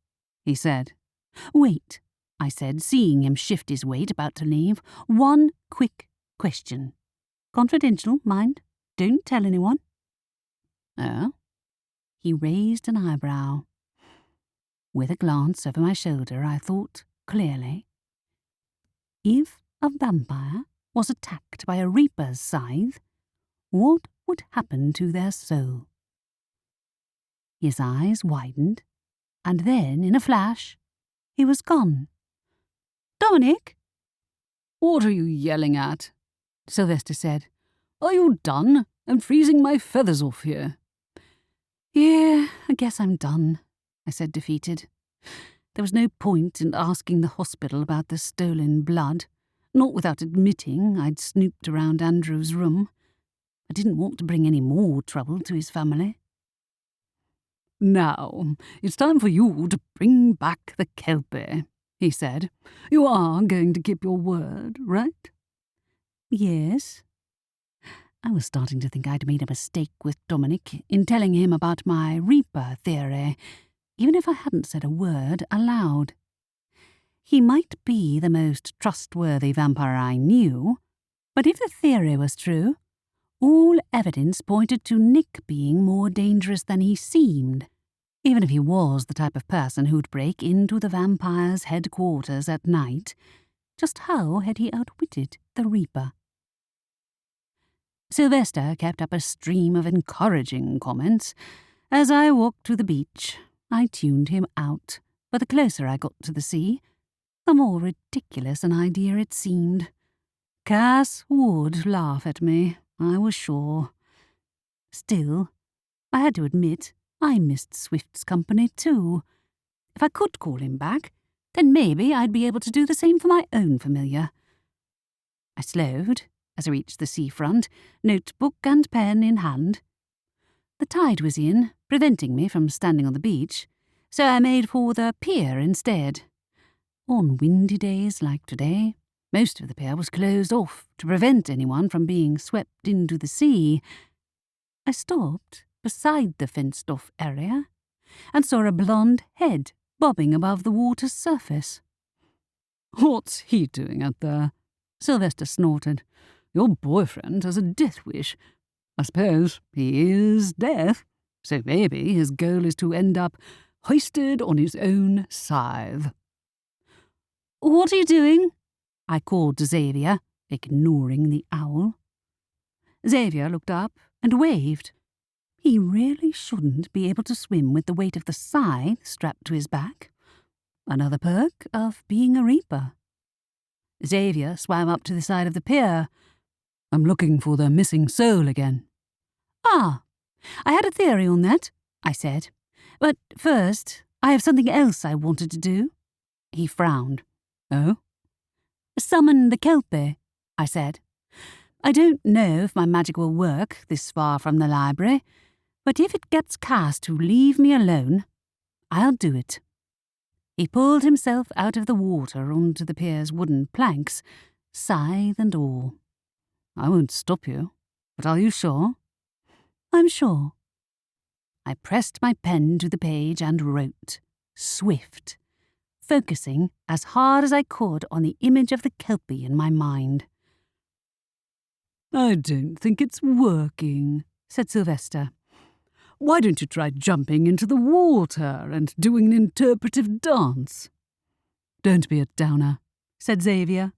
he said. "Wait," I said, seeing him shift his weight about to leave. "One quick question. Confidential, mind. Don't tell anyone." "Oh?" He raised an eyebrow. With a glance over my shoulder, I thought clearly. If a vampire was attacked by a reaper's scythe, what would happen to their soul? His eyes widened, and then, in a flash, he was gone. "Dominic!" "What are you yelling at?" Sylvester said. "Are you done? I'm freezing my feathers off here." "Yeah, I guess I'm done," I said, defeated. There was no point in asking the hospital about the stolen blood, not without admitting I'd snooped around Andrew's room. I didn't want to bring any more trouble to his family. "Now, it's time for you to bring back the Kelpie," he said. "You are going to keep your word, right?" Yes. I was starting to think I'd made a mistake with Dominic in telling him about my Reaper theory, even if I hadn't said a word aloud. He might be the most trustworthy vampire I knew, but if the theory was true, all evidence pointed to Nick being more dangerous than he seemed, even if he was the type of person who'd break into the vampire's headquarters at night. Just how had he outwitted the Reaper? Sylvester kept up a stream of encouraging comments. As I walked to the beach, I tuned him out, but the closer I got to the sea, the more ridiculous an idea it seemed. Cass would laugh at me, I was sure. Still, I had to admit I missed Swift's company too. If I could call him back, then maybe I'd be able to do the same for my own familiar. I slowed as I reached the seafront, notebook and pen in hand. The tide was in, preventing me from standing on the beach, so I made for the pier instead. On windy days like today, most of the pier was closed off to prevent anyone from being swept into the sea. I stopped beside the fenced-off area and saw a blonde head bobbing above the water's surface. "What's he doing out there?" Sylvester snorted. "Your boyfriend has a death wish. I suppose he is deaf, so maybe his goal is to end up hoisted on his own scythe." "What are you doing?" I called to Xavier, ignoring the owl. Xavier looked up and waved. He really shouldn't be able to swim with the weight of the scythe strapped to his back. Another perk of being a Reaper. Xavier swam up to the side of the pier. "I'm looking for the missing soul again." "Ah, I had a theory on that," I said. "But first, I have something else I wanted to do." He frowned. "Oh?" "Summon the Kelpie," I said. "I don't know if my magic will work this far from the library, but if it gets Cass to leave me alone, I'll do it." He pulled himself out of the water onto the pier's wooden planks, scythe and all. "I won't stop you, but are you sure?" "I'm sure." I pressed my pen to the page and wrote, "Swift," focusing as hard as I could on the image of the Kelpie in my mind. "I don't think it's working," said Sylvester. "Why don't you try jumping into the water and doing an interpretive dance?" "Don't be a downer," said Xavier.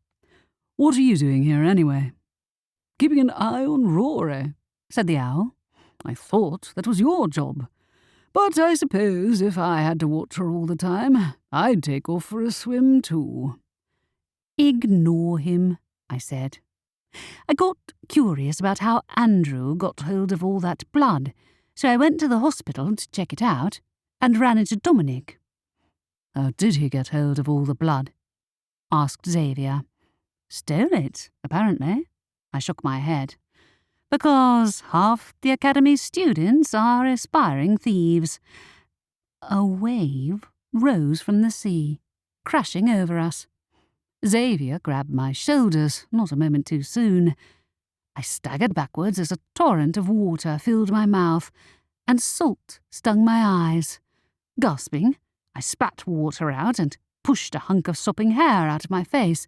"What are you doing here anyway?" "Keeping an eye on Rory," said the owl. "I thought that was your job. But I suppose if I had to watch her all the time, I'd take off for a swim too." "Ignore him," I said. I got curious about how Andrew got hold of all that blood, so I went to the hospital to check it out and ran into Dominic. "How did he get hold of all the blood?" asked Xavier. "Stole it, apparently." I shook my head. "Because half the Academy's students are aspiring thieves." A wave rose from the sea, crashing over us. Xavier grabbed my shoulders, not a moment too soon. I staggered backwards as a torrent of water filled my mouth, and salt stung my eyes. Gasping, I spat water out and pushed a hunk of sopping hair out of my face,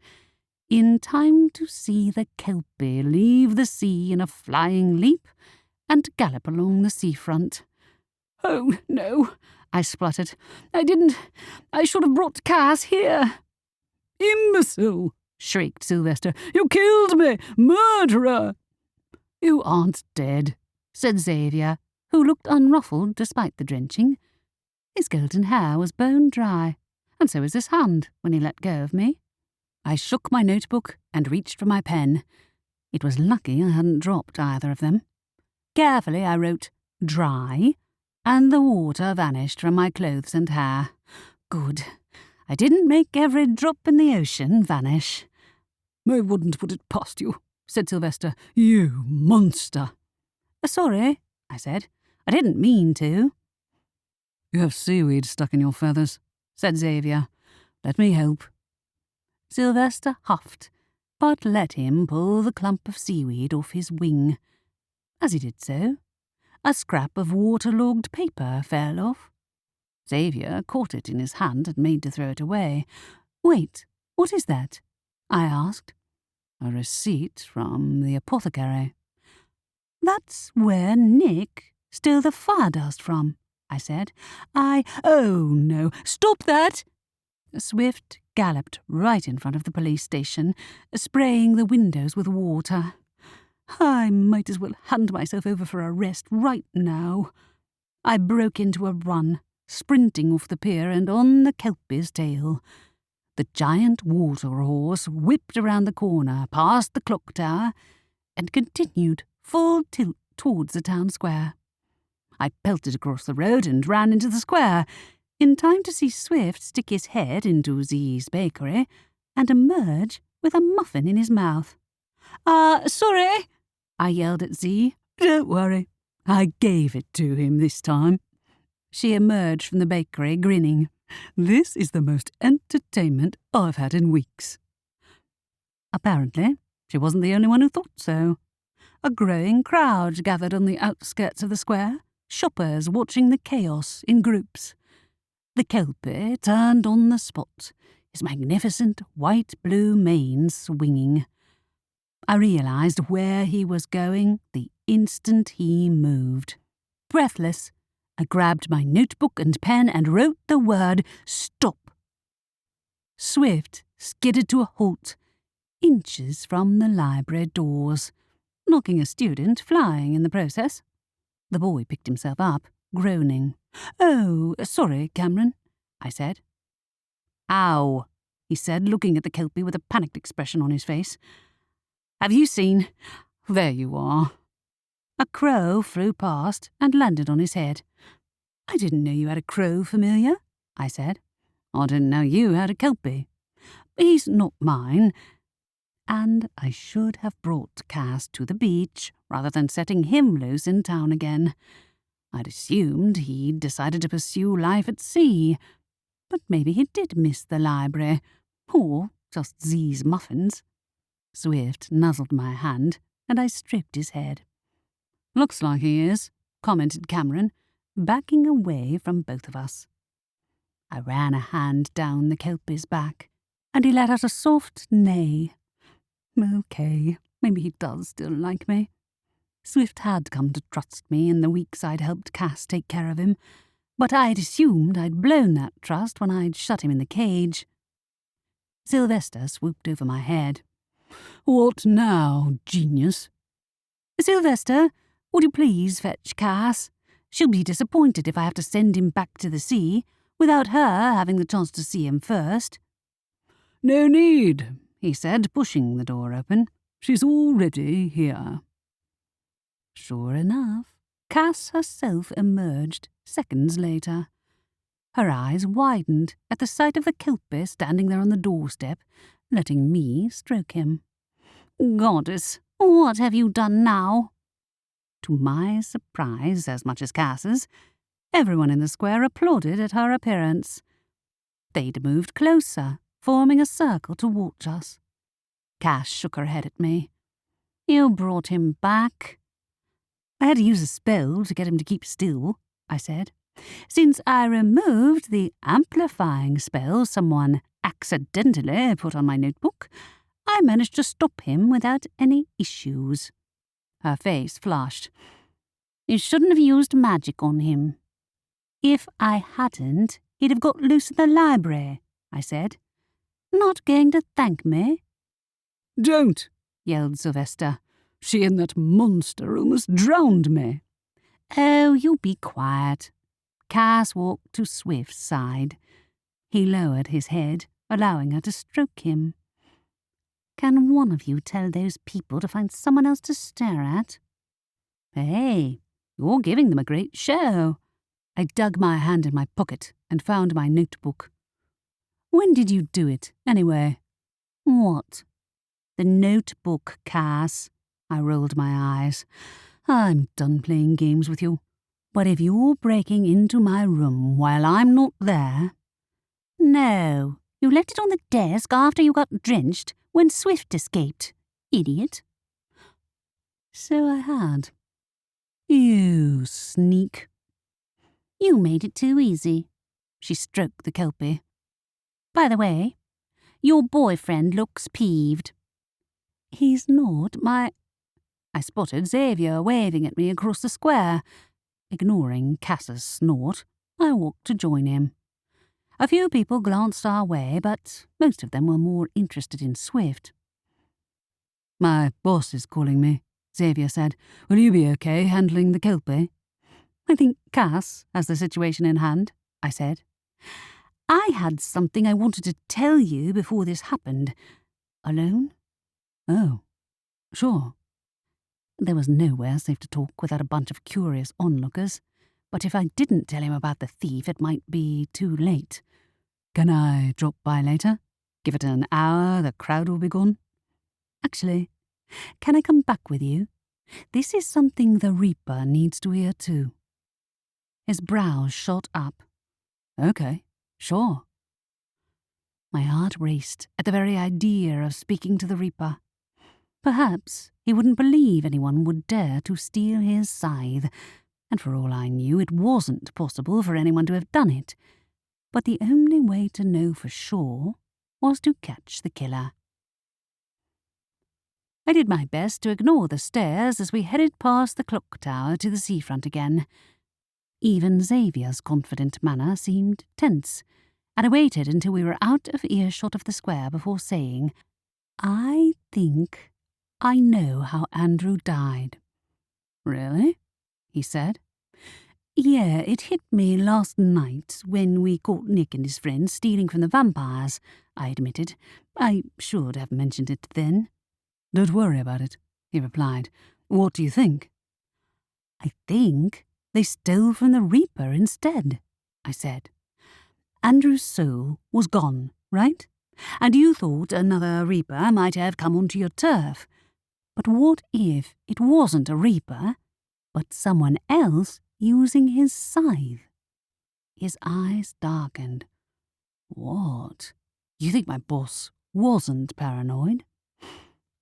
in time to see the Kelpie leave the sea in a flying leap and gallop along the seafront. "Oh, no," I spluttered. I should have brought Cass here." "Imbecile!" shrieked Sylvester. "You killed me! Murderer!" "You aren't dead," said Xavier, who looked unruffled despite the drenching. His golden hair was bone dry, and so was his hand when he let go of me. I shook my notebook and reached for my pen. It was lucky I hadn't dropped either of them. Carefully I wrote, "dry," and the water vanished from my clothes and hair. Good. I didn't make every drop in the ocean vanish. "I wouldn't put it past you," said Sylvester. "You monster." Sorry, I said. I didn't mean to. You have seaweed stuck in your feathers, said Xavier. Let me help. Sylvester huffed, but let him pull the clump of seaweed off his wing. As he did so, a scrap of waterlogged paper fell off. Xavier caught it in his hand and made to throw it away. Wait, what is that? I asked. A receipt from the apothecary. That's where Nick stole the fire dust from, I said. Oh no, stop that! Swift galloped right in front of the police station, spraying the windows with water. I might as well hand myself over for arrest right now. I broke into a run, sprinting off the pier and on the Kelpie's tail. The giant water horse whipped around the corner, past the clock tower, and continued full tilt towards the town square. I pelted across the road and ran into the square, in time to see Swift stick his head into Z's bakery and emerge with a muffin in his mouth. Sorry, I yelled at Z. Don't worry, I gave it to him this time. She emerged from the bakery, grinning. This is the most entertainment I've had in weeks. Apparently, she wasn't the only one who thought so. A growing crowd gathered on the outskirts of the square, shoppers watching the chaos in groups. The Kelpie turned on the spot, his magnificent white-blue mane swinging. I realised where he was going the instant he moved. Breathless, I grabbed my notebook and pen and wrote the word stop. Swift skidded to a halt, inches from the library doors, knocking a student flying in the process. The boy picked himself up, groaning. Oh, sorry, Cameron, I said. Ow, he said, looking at the Kelpie with a panicked expression on his face. Have you seen? There you are. A crow flew past and landed on his head. I didn't know you had a crow familiar, I said. I didn't know you had a Kelpie. He's not mine. And I should have brought Cass to the beach rather than setting him loose in town again. I'd assumed he'd decided to pursue life at sea, but maybe he did miss the library, or just Z's muffins. Swift nuzzled my hand, and I stroked his head. Looks like he is, commented Cameron, backing away from both of us. I ran a hand down the Kelpie's back, and he let out a soft neigh. Okay, maybe he does still like me. Swift had come to trust me in the weeks I'd helped Cass take care of him, but I'd assumed I'd blown that trust when I'd shut him in the cage. Sylvester swooped over my head. What now, genius? Sylvester, would you please fetch Cass? She'll be disappointed if I have to send him back to the sea, without her having the chance to see him first. No need, he said, pushing the door open. She's already here. Sure enough, Cass herself emerged seconds later. Her eyes widened at the sight of the Kelpie standing there on the doorstep, letting me stroke him. Goddess, what have you done now? To my surprise, as much as Cass's, everyone in the square applauded at her appearance. They'd moved closer, forming a circle to watch us. Cass shook her head at me. You brought him back. I had to use a spell to get him to keep still, I said. Since I removed the amplifying spell someone accidentally put on my notebook, I managed to stop him without any issues. Her face flushed. You shouldn't have used magic on him. If I hadn't, he'd have got loose in the library, I said. Not going to thank me? Don't, yelled Sylvester. She and that monster almost drowned me. Oh, you be quiet. Cass walked to Swift's side. He lowered his head, allowing her to stroke him. Can one of you tell those people to find someone else to stare at? Hey, you're giving them a great show. I dug my hand in my pocket and found my notebook. When did you do it, anyway? What? The notebook, Cass. I rolled my eyes. I'm done playing games with you. But if you're breaking into my room while I'm not there—" "No, you left it on the desk after you got drenched when Swift escaped. Idiot." "So I had. You sneak." "You made it too easy." She stroked the kelpie. "By the way, your boyfriend looks peeved." "He's not my—" I spotted Xavier waving at me across the square. Ignoring Cass's snort, I walked to join him. A few people glanced our way, but most of them were more interested in Swift. "My boss is calling me," Xavier said. "Will you be okay handling the kelpie?" "I think Cass has the situation in hand," I said. "I had something I wanted to tell you before this happened. Alone?" "Oh, sure." There was nowhere safe to talk without a bunch of curious onlookers, but if I didn't tell him about the thief, it might be too late. "Can I drop by later? Give it an hour, the crowd will be gone." "Actually, can I come back with you? This is something the Reaper needs to hear too." His brows shot up. "Okay, sure." My heart raced at the very idea of speaking to the Reaper. Perhaps he wouldn't believe anyone would dare to steal his scythe, and for all I knew it wasn't possible for anyone to have done it. But the only way to know for sure was to catch the killer. I did my best to ignore the stares as we headed past the clock tower to the seafront again. Even Xavier's confident manner seemed tense, and I waited until we were out of earshot of the square before saying, "I think I know how Andrew died." "Really?" he said. "Yeah, it hit me last night when we caught Nick and his friends stealing from the vampires," I admitted. "I should have mentioned it then." "Don't worry about it," he replied. "What do you think?" "I think they stole from the Reaper instead," I said. "Andrew's soul was gone, right? And you thought another Reaper might have come onto your turf. But what if it wasn't a Reaper, but someone else using his scythe?" His eyes darkened. "What? You think my boss wasn't paranoid?"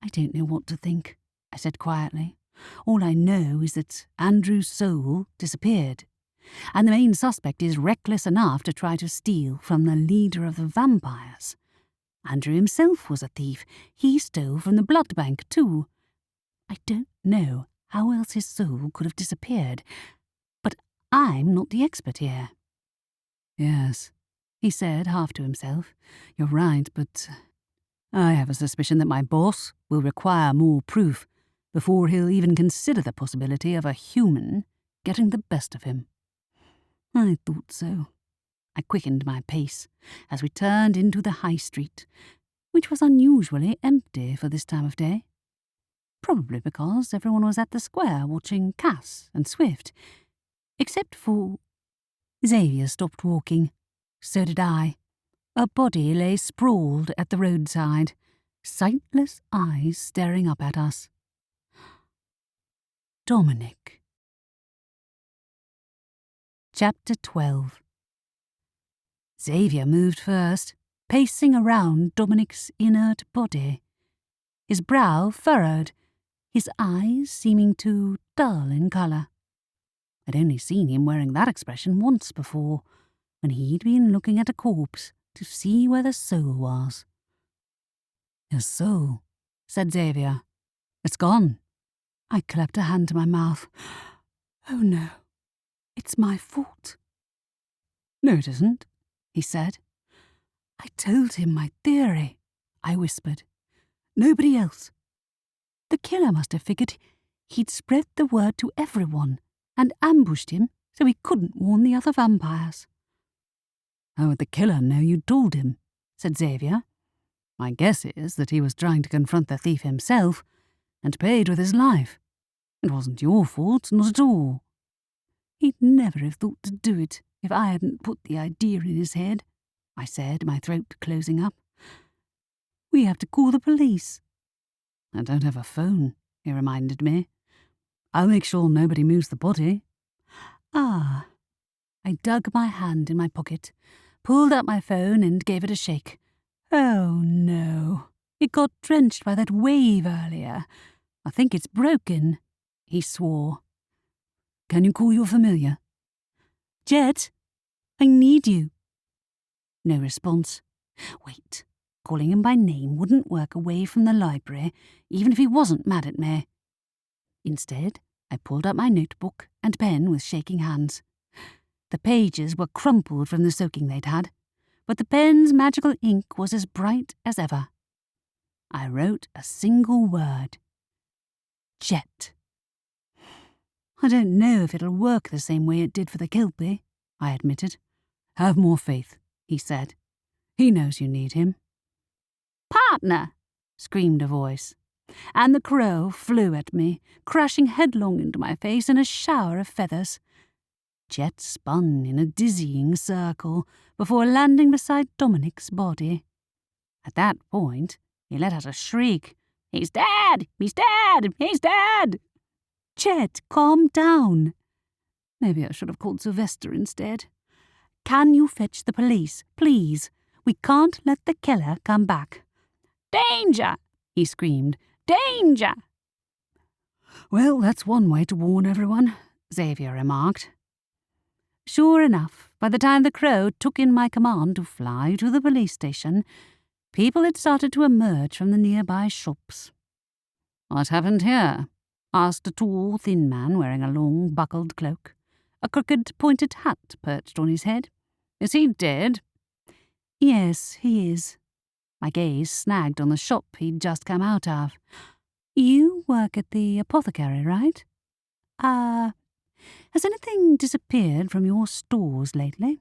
"I don't know what to think," I said quietly. "All I know is that Andrew's soul disappeared, and the main suspect is reckless enough to try to steal from the leader of the vampires. Andrew himself was a thief. He stole from the blood bank too. I don't know how else his soul could have disappeared, but I'm not the expert here." "Yes," he said, half to himself. "You're right, but I have a suspicion that my boss will require more proof before he'll even consider the possibility of a human getting the best of him." I thought so. I quickened my pace as we turned into the high street, which was unusually empty for this time of day. Probably because everyone was at the square watching Cass and Swift, except for... Xavier stopped walking. So did I. A body lay sprawled at the roadside, sightless eyes staring up at us. Dominic. Chapter 12. Xavier moved first, pacing around Dominic's inert body. His brow furrowed, his eyes seeming too dull in colour. I'd only seen him wearing that expression once before, when he'd been looking at a corpse to see where the soul was. "Your soul," said Xavier. "It's gone." I clapped a hand to my mouth. "Oh no, it's my fault." "No, it isn't," he said. "I told him my theory," I whispered. "Nobody else. The killer must have figured he'd spread the word to everyone and ambushed him so he couldn't warn the other vampires." "How would the killer know you told him?" said Xavier. "My guess is that he was trying to confront the thief himself and paid with his life. It wasn't your fault, not at all." "He'd never have thought to do it if I hadn't put the idea in his head," I said, my throat closing up. "We have to call the police." "I don't have a phone," he reminded me. I'll make sure nobody moves the body. Ah. I dug my hand in my pocket, pulled out my phone and gave it a shake. Oh no. It got drenched by that wave earlier. I think it's broken. He swore. Can you call your familiar? Jet, I need you. No response. Wait, calling him by name wouldn't work away from the library, even if he wasn't mad at me. Instead, I pulled out my notebook and pen with shaking hands. The pages were crumpled from the soaking they'd had, but the pen's magical ink was as bright as ever. I wrote a single word. Jet. I don't know if it'll work the same way it did for the Kilpie, I admitted. Have more faith, he said. He knows you need him. Partner, screamed a voice, and the crow flew at me, crashing headlong into my face in a shower of feathers. Jet spun in a dizzying circle before landing beside Dominic's body. At that point, he let out a shriek. He's dead! He's dead! He's dead! Jet, calm down. Maybe I should have called Sylvester instead. Can you fetch the police, please? We can't let the killer come back. Danger! He screamed. Danger! Well, that's one way to warn everyone, Xavier remarked. Sure enough, by the time the crow took in my command to fly to the police station, people had started to emerge from the nearby shops. What happened here? Asked a tall, thin man wearing a long, buckled cloak. A crooked, pointed hat perched on his head. Is he dead? Yes, he is. My gaze snagged on the shop he'd just come out of. You work at the apothecary, right? Has anything disappeared from your stores lately?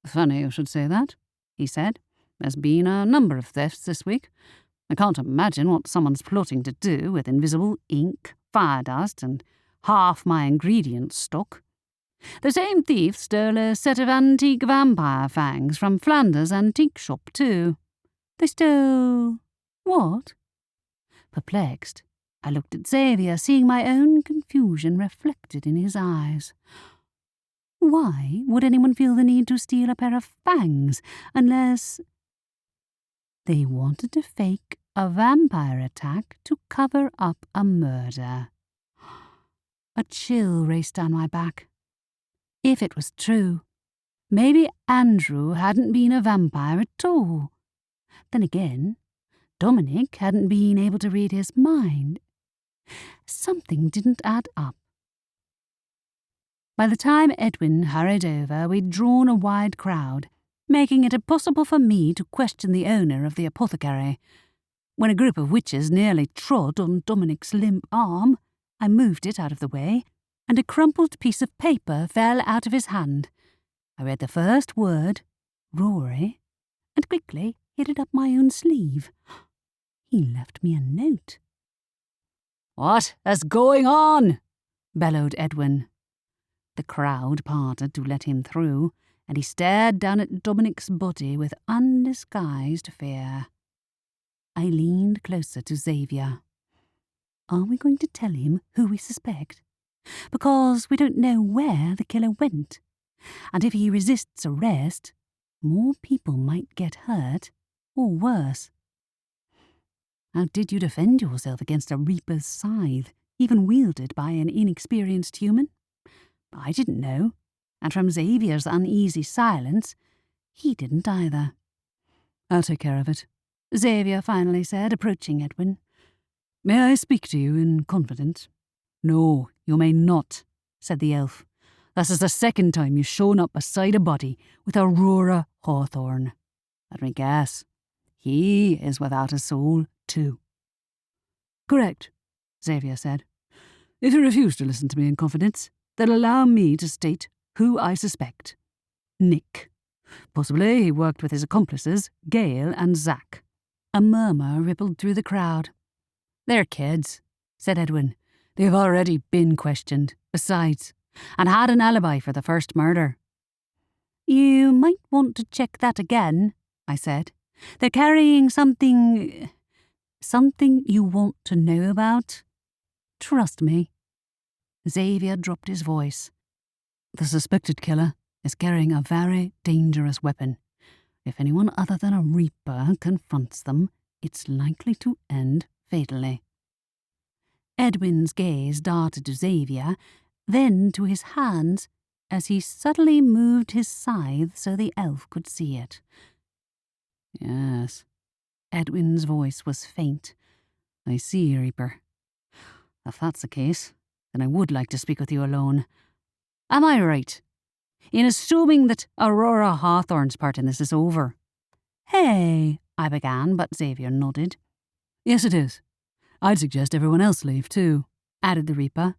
Funny you should say that, he said. There's been a number of thefts this week. I can't imagine what someone's plotting to do with invisible ink, fire dust, and half my ingredient stock. The same thief stole a set of antique vampire fangs from Flanders' antique shop, too. They stole... what? Perplexed, I looked at Xavier, seeing my own confusion reflected in his eyes. Why would anyone feel the need to steal a pair of fangs unless... They wanted to fake a vampire attack to cover up a murder. A chill raced down my back. If it was true, maybe Andrew hadn't been a vampire at all. Then again, Dominic hadn't been able to read his mind. Something didn't add up. By the time Edwin hurried over, we'd drawn a wide crowd, making it impossible for me to question the owner of the apothecary. When a group of witches nearly trod on Dominic's limp arm, I moved it out of the way, and a crumpled piece of paper fell out of his hand. I read the first word, Rory, and quickly hid it up my own sleeve. He left me a note. What is going on? Bellowed Edwin. The crowd parted to let him through, and he stared down at Dominic's body with undisguised fear. I leaned closer to Xavier. Are we going to tell him who we suspect? Because we don't know where the killer went. And if he resists arrest, more people might get hurt, or worse. How did you defend yourself against a reaper's scythe, even wielded by an inexperienced human? I didn't know, and from Xavier's uneasy silence, he didn't either. I'll take care of it, Xavier finally said, approaching Edwin. May I speak to you in confidence? No, you may not, said the elf. This is the second time you've shown up beside a body with a Rory Hawthorn. Let me guess, he is without a soul too. Correct, Xavier said. If you refuse to listen to me in confidence, then allow me to state who I suspect. Nick. Possibly he worked with his accomplices, Gail and Zack. A murmur rippled through the crowd. They're kids, said Edwin. They've already been questioned, besides, and had an alibi for the first murder. You might want to check that again, I said. They're carrying something you want to know about. Trust me. Xavier dropped his voice. The suspected killer is carrying a very dangerous weapon. If anyone other than a reaper confronts them, it's likely to end fatally. Edwin's gaze darted to Xavier, then to his hands, as he subtly moved his scythe so the elf could see it. Yes, Edwin's voice was faint. I see, Reaper. If that's the case, then I would like to speak with you alone. Am I right in assuming that Aurora Hawthorn's part in this is over? Hey, I began, but Xavier nodded. Yes, it is. I'd suggest everyone else leave too, added the Reaper.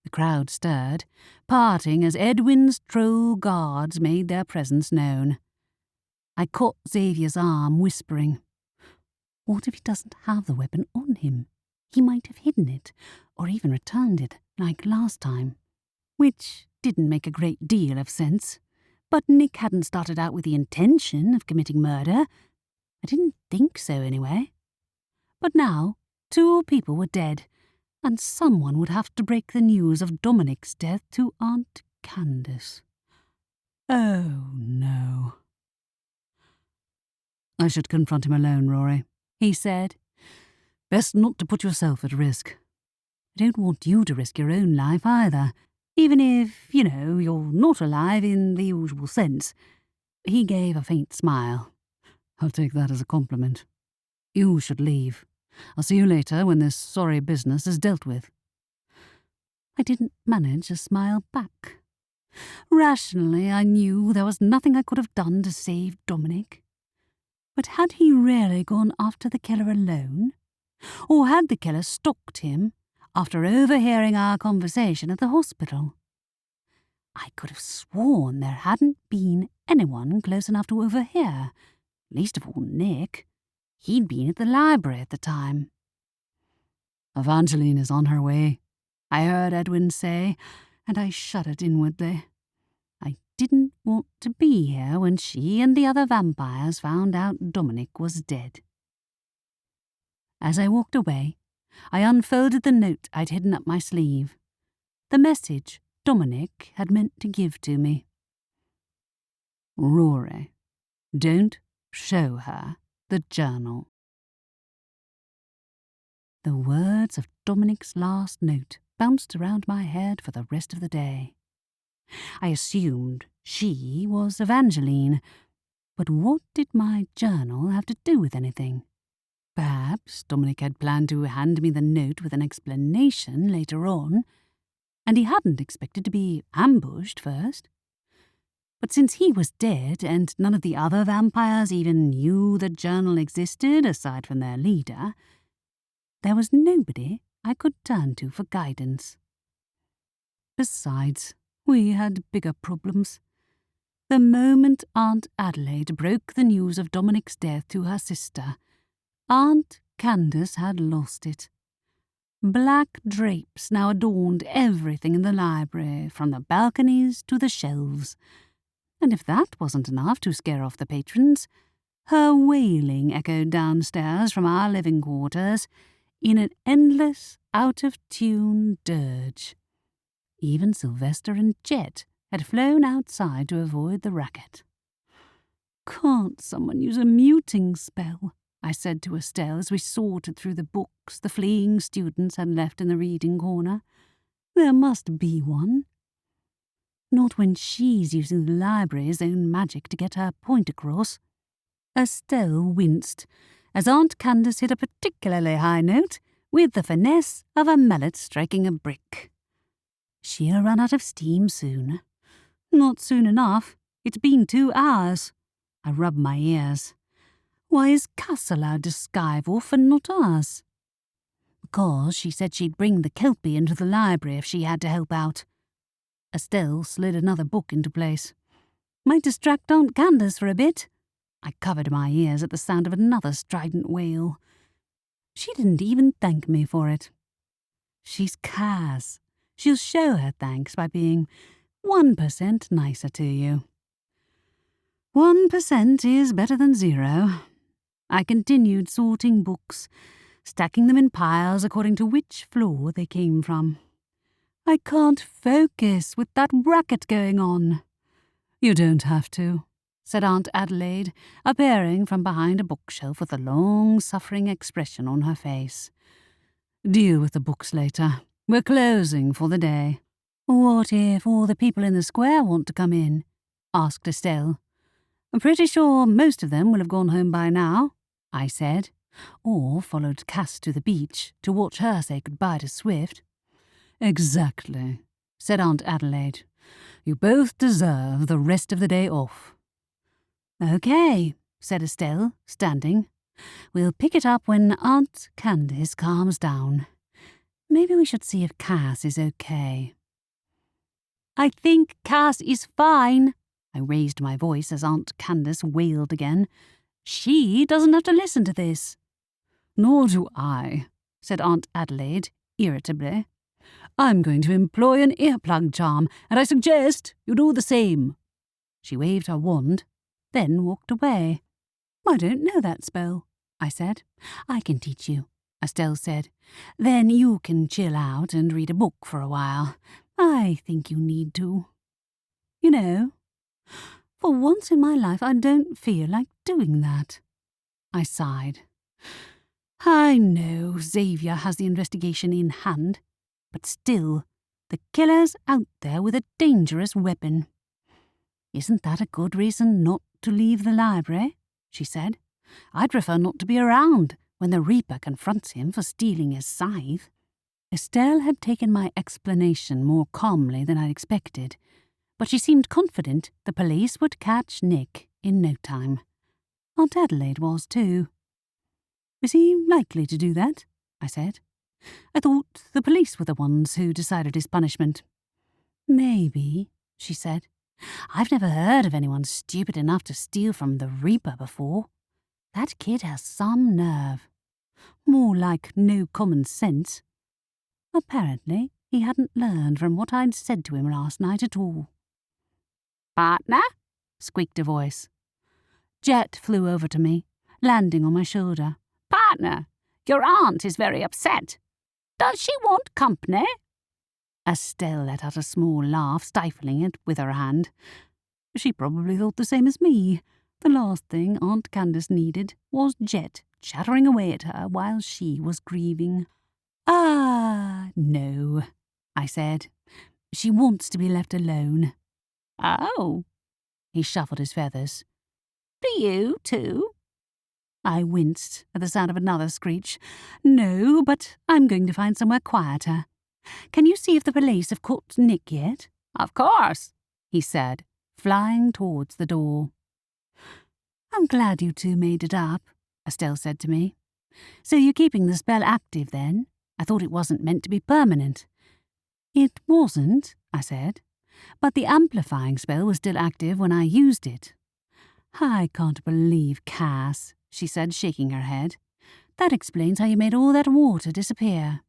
The crowd stirred, parting as Edwin's troll guards made their presence known. I caught Xavier's arm, whispering, What if he doesn't have the weapon on him? He might have hidden it, or even returned it, like last time. Which didn't make a great deal of sense. But Nick hadn't started out with the intention of committing murder. I didn't think so, anyway. But now, 2 people were dead, and someone would have to break the news of Dominic's death to Aunt Candace. Oh, no. I should confront him alone, Rory, he said. Best not to put yourself at risk. I don't want you to risk your own life either, even if, you're not alive in the usual sense. He gave a faint smile. I'll take that as a compliment. You should leave. I'll see you later when this sorry business is dealt with. I didn't manage a smile back. Rationally, I knew there was nothing I could have done to save Dominic. But had he really gone after the killer alone? Or had the killer stalked him after overhearing our conversation at the hospital? I could have sworn there hadn't been anyone close enough to overhear, least of all Nick. He'd been at the library at the time. Evangeline is on her way, I heard Edwin say, and I shuddered inwardly. I didn't want to be here when she and the other vampires found out Dominic was dead. As I walked away, I unfolded the note I'd hidden up my sleeve. The message Dominic had meant to give to me. Rory, don't show her the journal. The words of Dominic's last note bounced around my head for the rest of the day. I assumed she was Evangeline, but what did my journal have to do with anything? Perhaps Dominic had planned to hand me the note with an explanation later on, and he hadn't expected to be ambushed first. But since he was dead and none of the other vampires even knew the journal existed aside from their leader, there was nobody I could turn to for guidance. Besides, we had bigger problems. The moment Aunt Adelaide broke the news of Dominic's death to her sister, Aunt Candace had lost it. Black drapes now adorned everything in the library, from the balconies to the shelves. And if that wasn't enough to scare off the patrons, her wailing echoed downstairs from our living quarters in an endless, out-of-tune dirge. Even Sylvester and Jet had flown outside to avoid the racket. Can't someone use a muting spell? I said to Estelle as we sorted through the books the fleeing students had left in the reading corner. There must be one. Not when she's using the library's own magic to get her point across. Estelle winced as Aunt Candace hit a particularly high note with the finesse of a mallet striking a brick. She'll run out of steam soon. Not soon enough. It's been 2 hours. I rubbed my ears. Why is Cass allowed to skive off and not us? Because she said she'd bring the Kelpie into the library if she had to help out. Estelle slid another book into place. Might distract Aunt Candace for a bit. I covered my ears at the sound of another strident wail. She didn't even thank me for it. She's Cass. She'll show her thanks by being 1% nicer to you. 1% is better than 0. I continued sorting books, stacking them in piles according to which floor they came from. I can't focus with that racket going on. You don't have to, said Aunt Adelaide, appearing from behind a bookshelf with a long, suffering expression on her face. Deal with the books later. We're closing for the day. What if all the people in the square want to come in? Asked Estelle. I'm pretty sure most of them will have gone home by now, I said, or followed Cass to the beach to watch her say goodbye to Swift. Exactly, said Aunt Adelaide. You both deserve the rest of the day off. Okay, said Estelle, standing. We'll pick it up when Aunt Candace calms down. Maybe we should see if Cass is okay. I think Cass is fine. I raised my voice as Aunt Candace wailed again. She doesn't have to listen to this. Nor do I, said Aunt Adelaide irritably. I'm going to employ an earplug charm, and I suggest you do the same. She waved her wand, then walked away. I don't know that spell, I said. I can teach you, Estelle said. Then you can chill out and read a book for a while. I think you need to. You know, for once in my life I don't feel like doing that. I sighed. I know Xavier has the investigation in hand, but still, the killer's out there with a dangerous weapon. Isn't that a good reason not to leave the library? She said. I'd prefer not to be around when the Reaper confronts him for stealing his scythe. Estelle had taken my explanation more calmly than I'd expected, but she seemed confident the police would catch Nick in no time. Aunt Adelaide was too. Is he likely to do that? I said. I thought the police were the ones who decided his punishment. Maybe, she said. I've never heard of anyone stupid enough to steal from the Reaper before. That kid has some nerve. More like no common sense. Apparently, he hadn't learned from what I'd said to him last night at all. Partner? Squeaked a voice. Jet flew over to me, landing on my shoulder. Partner, your aunt is very upset. Does she want company? Estelle let out a small laugh, stifling it with her hand. She probably thought the same as me. The last thing Aunt Candace needed was Jet chattering away at her while she was grieving. Ah, no, I said. She wants to be left alone. Oh, he shuffled his feathers. Do you, too? I winced at the sound of another screech. No, but I'm going to find somewhere quieter. Can you see if the police have caught Nick yet? Of course, he said, flying towards the door. I'm glad you two made it up, Estelle said to me. So you're keeping the spell active then? I thought it wasn't meant to be permanent. It wasn't, I said, but the amplifying spell was still active when I used it. I can't believe Cass, she said, shaking her head. That explains how you made all that water disappear.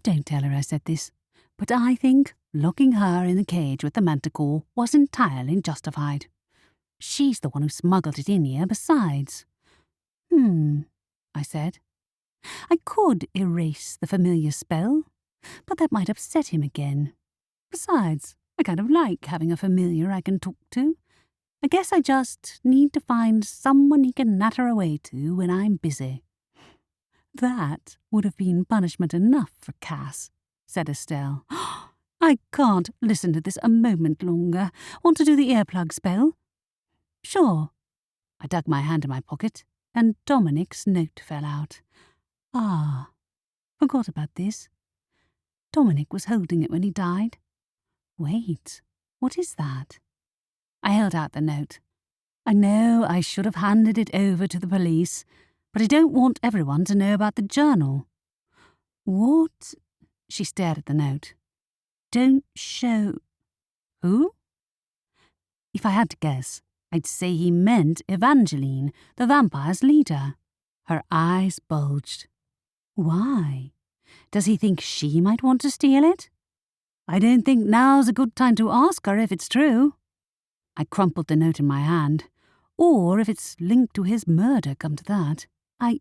Don't tell her I said this, but I think locking her in the cage with the manticore was entirely justified. She's the one who smuggled it in here besides. I said. I could erase the familiar spell, but that might upset him again. Besides, I kind of like having a familiar I can talk to. I guess I just need to find someone he can natter away to when I'm busy. That would have been punishment enough for Cass, said Estelle. I can't listen to this a moment longer. Want to do the earplug spell? Sure. I dug my hand in my pocket, and Dominic's note fell out. Ah, forgot about this. Dominic was holding it when he died. Wait, what is that? I held out the note. I know I should have handed it over to the police, but I don't want everyone to know about the journal. What? She stared at the note. Don't show... Who? If I had to guess, I'd say he meant Evangeline, the vampire's leader. Her eyes bulged. Why? Does he think she might want to steal it? I don't think now's a good time to ask her if it's true. I crumpled the note in my hand. Or if it's linked to his murder, come to that. I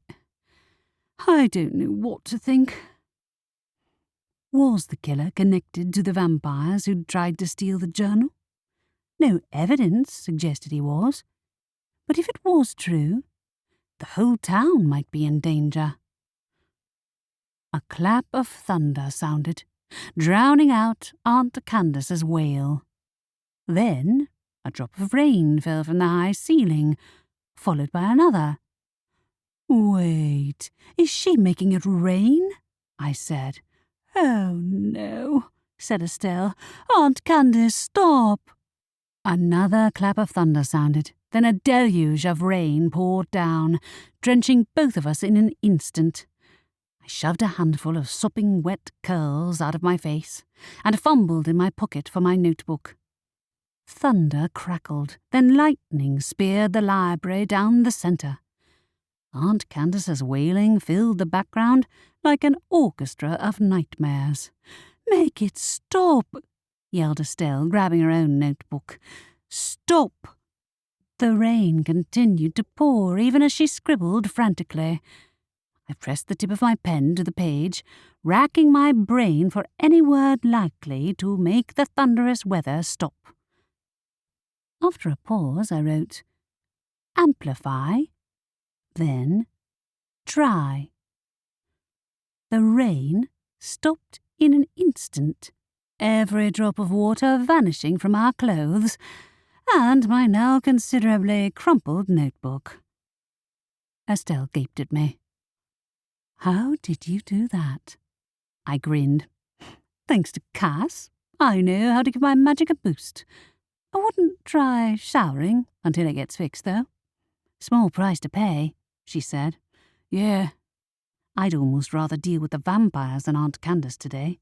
don't know what to think. Was the killer connected to the vampires who'd tried to steal the journal? No evidence suggested he was. But if it was true, the whole town might be in danger. A clap of thunder sounded, drowning out Aunt Candace's wail. Then a drop of rain fell from the high ceiling, followed by another. "Wait, is she making it rain?" I said. "Oh, no," said Estelle. "Aunt Candace, stop." Another clap of thunder sounded, then a deluge of rain poured down, drenching both of us in an instant. I shoved a handful of sopping wet curls out of my face and fumbled in my pocket for my notebook. Thunder crackled, then lightning speared the library down the centre. Aunt Candace's wailing filled the background like an orchestra of nightmares. "Make it stop," yelled Estelle, grabbing her own notebook. "Stop!" The rain continued to pour even as she scribbled frantically. I pressed the tip of my pen to the page, racking my brain for any word likely to make the thunderous weather stop. After a pause, I wrote, "Amplify," then "try." The rain stopped in an instant, every drop of water vanishing from our clothes, and my now considerably crumpled notebook. Estelle gaped at me. "How did you do that?" I grinned. "Thanks to Cass, I know how to give my magic a boost. I wouldn't try showering until it gets fixed, though. Small price to pay," she said. "Yeah, I'd almost rather deal with the vampires than Aunt Candace today."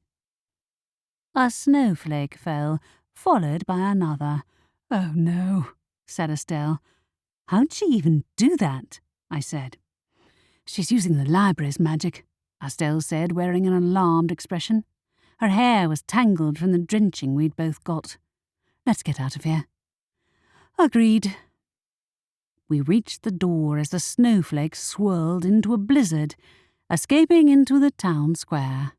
A snowflake fell, followed by another. "Oh, no," said Estelle. "How'd she even do that?" I said. "She's using the library's magic," Estelle said, wearing an alarmed expression. Her hair was tangled from the drenching we'd both got. "Let's get out of here." "Agreed." We reached the door as the snowflakes swirled into a blizzard, escaping into the town square.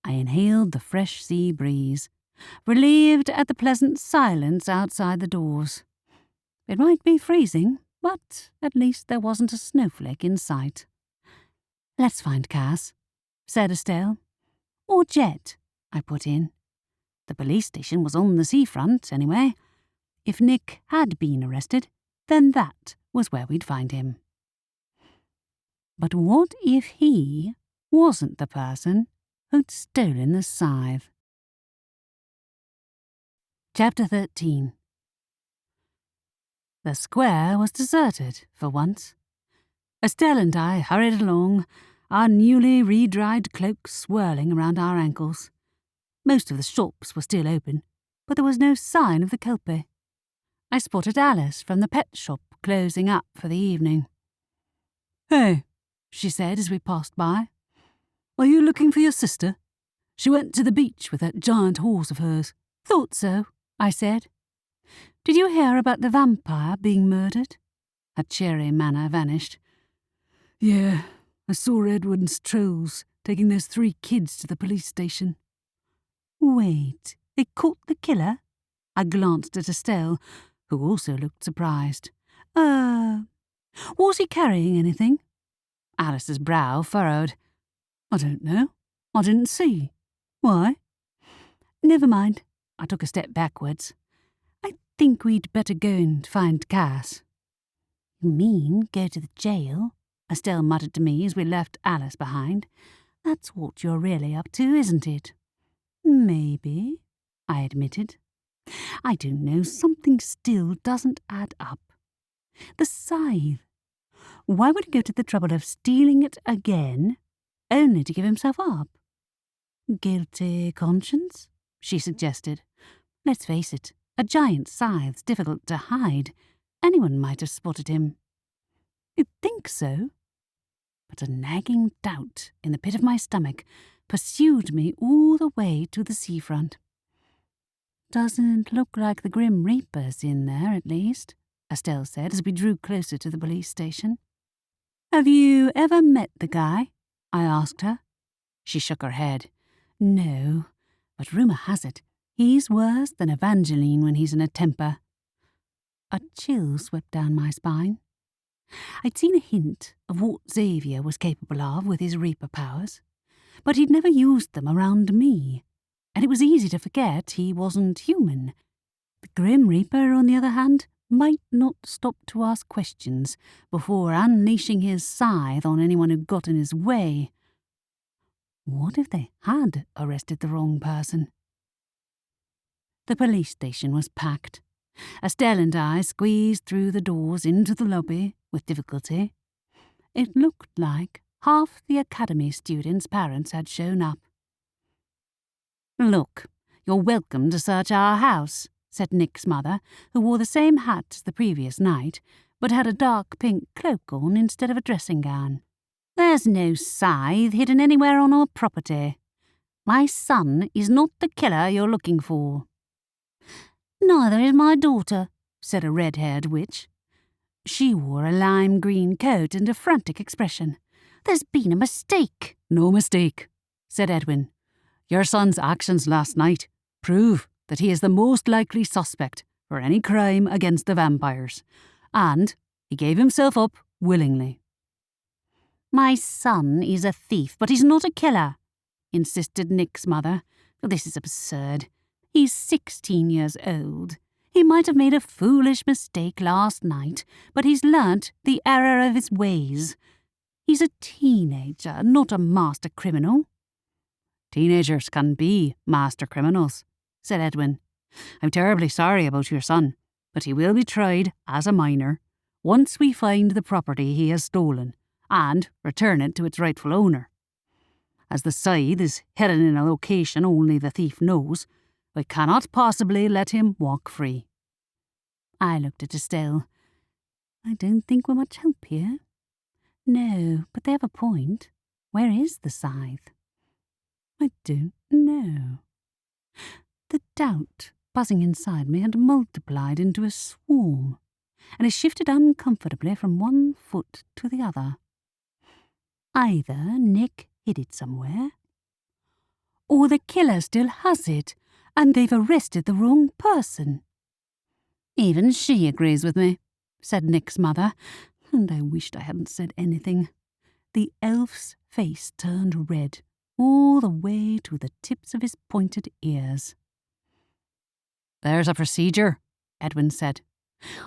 I inhaled the fresh sea breeze, relieved at the pleasant silence outside the doors. It might be freezing, but at least there wasn't a snowflake in sight. "Let's find Cass," said Estelle. "Or Jet," I put in. The police station was on the seafront, anyway. If Nick had been arrested, then that was where we'd find him. But what if he wasn't the person who'd stolen the scythe? Chapter 13. The square was deserted for once. Estelle and I hurried along, our newly re-dried cloaks swirling around our ankles. Most of the shops were still open, but there was no sign of the Kelpie. I spotted Alice from the pet shop closing up for the evening. "Hey," she said as we passed by. "Are you looking for your sister? She went to the beach with that giant horse of hers." "Thought so," I said. "Did you hear about the vampire being murdered?" Her cheery manner vanished. "Yeah, I saw Edward's trolls taking those 3 kids to the police station." "Wait, they caught the killer?" I glanced at Estelle, who also looked surprised. Was he carrying anything?" Alice's brow furrowed. "I don't know. I didn't see. Why?" "Never mind." I took a step backwards. "I think we'd better go and find Cass." "You mean go to the jail?" Estelle muttered to me as we left Alice behind. "That's what you're really up to, isn't it?" "Maybe," I admitted. "I don't know, something still doesn't add up. The scythe. Why would he go to the trouble of stealing it again, only to give himself up?" "Guilty conscience?" she suggested. "Let's face it, a giant scythe's difficult to hide. Anyone might have spotted him." "You'd think so?" But a nagging doubt in the pit of my stomach pursued me all the way to the seafront. "Doesn't look like the Grim Reaper's in there, at least," Estelle said as we drew closer to the police station. "Have you ever met the guy?" I asked her. She shook her head. No, but rumour has it he's worse than Evangeline when he's in a temper. A chill swept down my spine. I'd seen a hint of what Xavier was capable of with his Reaper powers, but he'd never used them around me, and it was easy to forget he wasn't human. The Grim Reaper, on the other hand, might not stop to ask questions before unleashing his scythe on anyone who got in his way. What if they had arrested the wrong person? The police station was packed. Estelle and I squeezed through the doors into the lobby with difficulty. It looked like half the academy students' parents had shown up. "Look, you're welcome to search our house," said Nick's mother, who wore the same hat as the previous night, but had a dark pink cloak on instead of a dressing gown. "There's no scythe hidden anywhere on our property. My son is not the killer you're looking for." "Neither is my daughter," said a red-haired witch. She wore a lime green coat and a frantic expression. "There's been a mistake." "No mistake," said Edwin. "Your son's actions last night prove that he is the most likely suspect for any crime against the vampires, and he gave himself up willingly." "My son is a thief, but he's not a killer," insisted Nick's mother. "This is absurd. He's 16 years old. He might have made a foolish mistake last night, but he's learnt the error of his ways. He's a teenager, not a master criminal." "Teenagers can be master criminals," said Edwin. "I'm terribly sorry about your son, but he will be tried as a minor once we find the property he has stolen and return it to its rightful owner. As the scythe is hidden in a location only the thief knows, we cannot possibly let him walk free." I looked at Estelle. "I don't think we're much help here." "No, but they have a point. Where is the scythe?" "I don't know." The doubt buzzing inside me had multiplied into a swarm, and it shifted uncomfortably from one foot to the other. Either Nick hid it somewhere, or the killer still has it, and they've arrested the wrong person. "Even she agrees with me," said Nick's mother, and I wished I hadn't said anything. The elf's face turned red all the way to the tips of his pointed ears. "There's a procedure," Edwin said.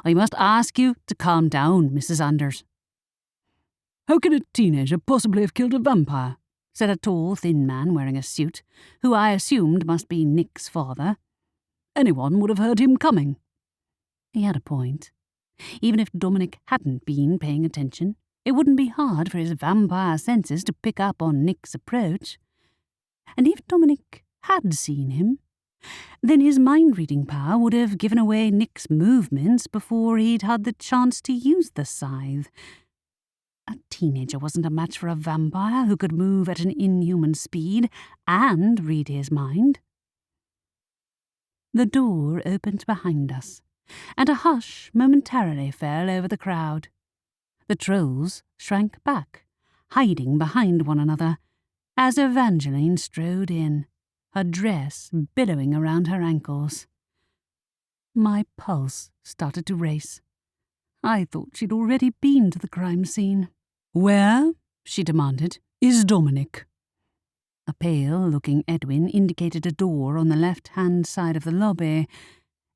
"I must ask you to calm down, Mrs. Anders." "How can a teenager possibly have killed a vampire?" said a tall, thin man wearing a suit, who I assumed must be Nick's father. "Anyone would have heard him coming." He had a point. Even if Dominic hadn't been paying attention, it wouldn't be hard for his vampire senses to pick up on Nick's approach. And if Dominic had seen him, then his mind-reading power would have given away Nick's movements before he'd had the chance to use the scythe. A teenager wasn't a match for a vampire who could move at an inhuman speed and read his mind. The door opened behind us, and a hush momentarily fell over the crowd. The trolls shrank back, hiding behind one another, as Evangeline strode in, her dress billowing around her ankles. My pulse started to race. I thought she'd already been to the crime scene. "Where," she demanded, "is Dominic?" A pale-looking Edwin indicated a door on the left-hand side of the lobby,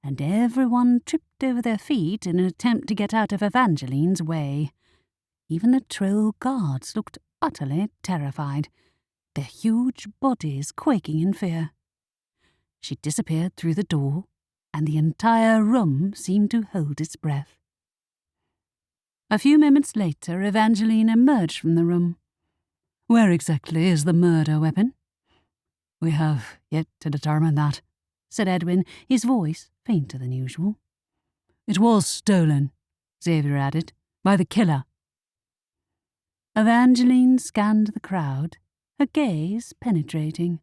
and everyone tripped over their feet in an attempt to get out of Evangeline's way. Even the troll guards looked utterly terrified, their huge bodies quaking in fear. She disappeared through the door, and the entire room seemed to hold its breath. A few moments later, Evangeline emerged from the room. "Where exactly is the murder weapon?" "We have yet to determine that," said Edwin, his voice fainter than usual. "It was stolen," Xavier added, "by the killer." Evangeline scanned the crowd, her gaze penetrating,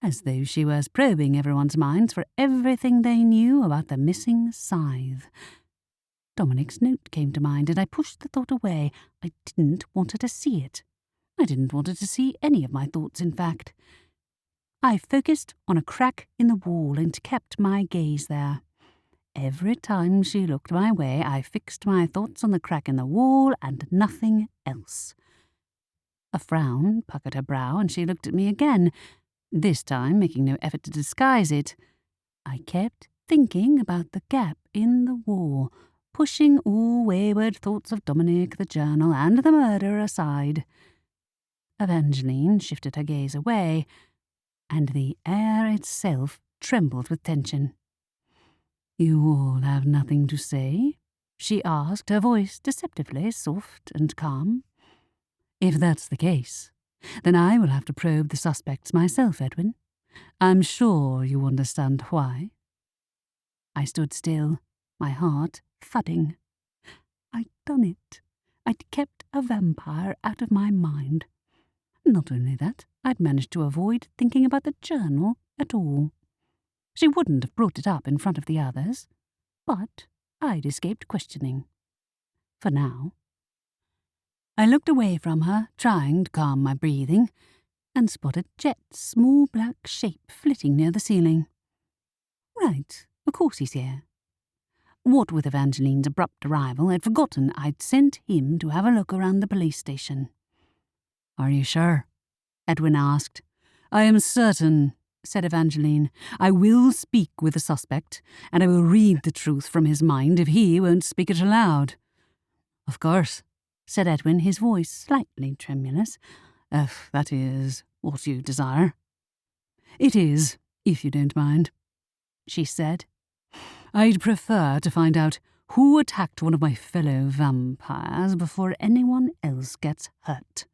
as though she was probing everyone's minds for everything they knew about the missing scythe. Dominic's note came to mind, and I pushed the thought away. I didn't want her to see it. I didn't want her to see any of my thoughts, in fact. I focused on a crack in the wall and kept my gaze there. Every time she looked my way, I fixed my thoughts on the crack in the wall and nothing else. A frown puckered her brow, and she looked at me again, this time making no effort to disguise it. I kept thinking about the gap in the wall, pushing all wayward thoughts of Dominic, the journal, and the murder aside. Evangeline shifted her gaze away, and the air itself trembled with tension. "You all have nothing to say?" she asked, her voice deceptively soft and calm. "If that's the case, then I will have to probe the suspects myself, Edwin. I'm sure you understand why." I stood still, my heart thudding. I'd done it. I'd kept a vampire out of my mind. Not only that, I'd managed to avoid thinking about the journal at all. She wouldn't have brought it up in front of the others, but I'd escaped questioning. For now. I looked away from her, trying to calm my breathing, and spotted Jet's small black shape flitting near the ceiling. Right, of course he's here. What with Evangeline's abrupt arrival, I'd forgotten I'd sent him to have a look around the police station. "Are you sure?" Edwin asked. "I am certain," said Evangeline. "I will speak with the suspect, and I will read the truth from his mind if he won't speak it aloud." "Of course," said Edwin, his voice slightly tremulous. "If that is what you desire." "It is, if you don't mind," she said. "I'd prefer to find out who attacked one of my fellow vampires before anyone else gets hurt."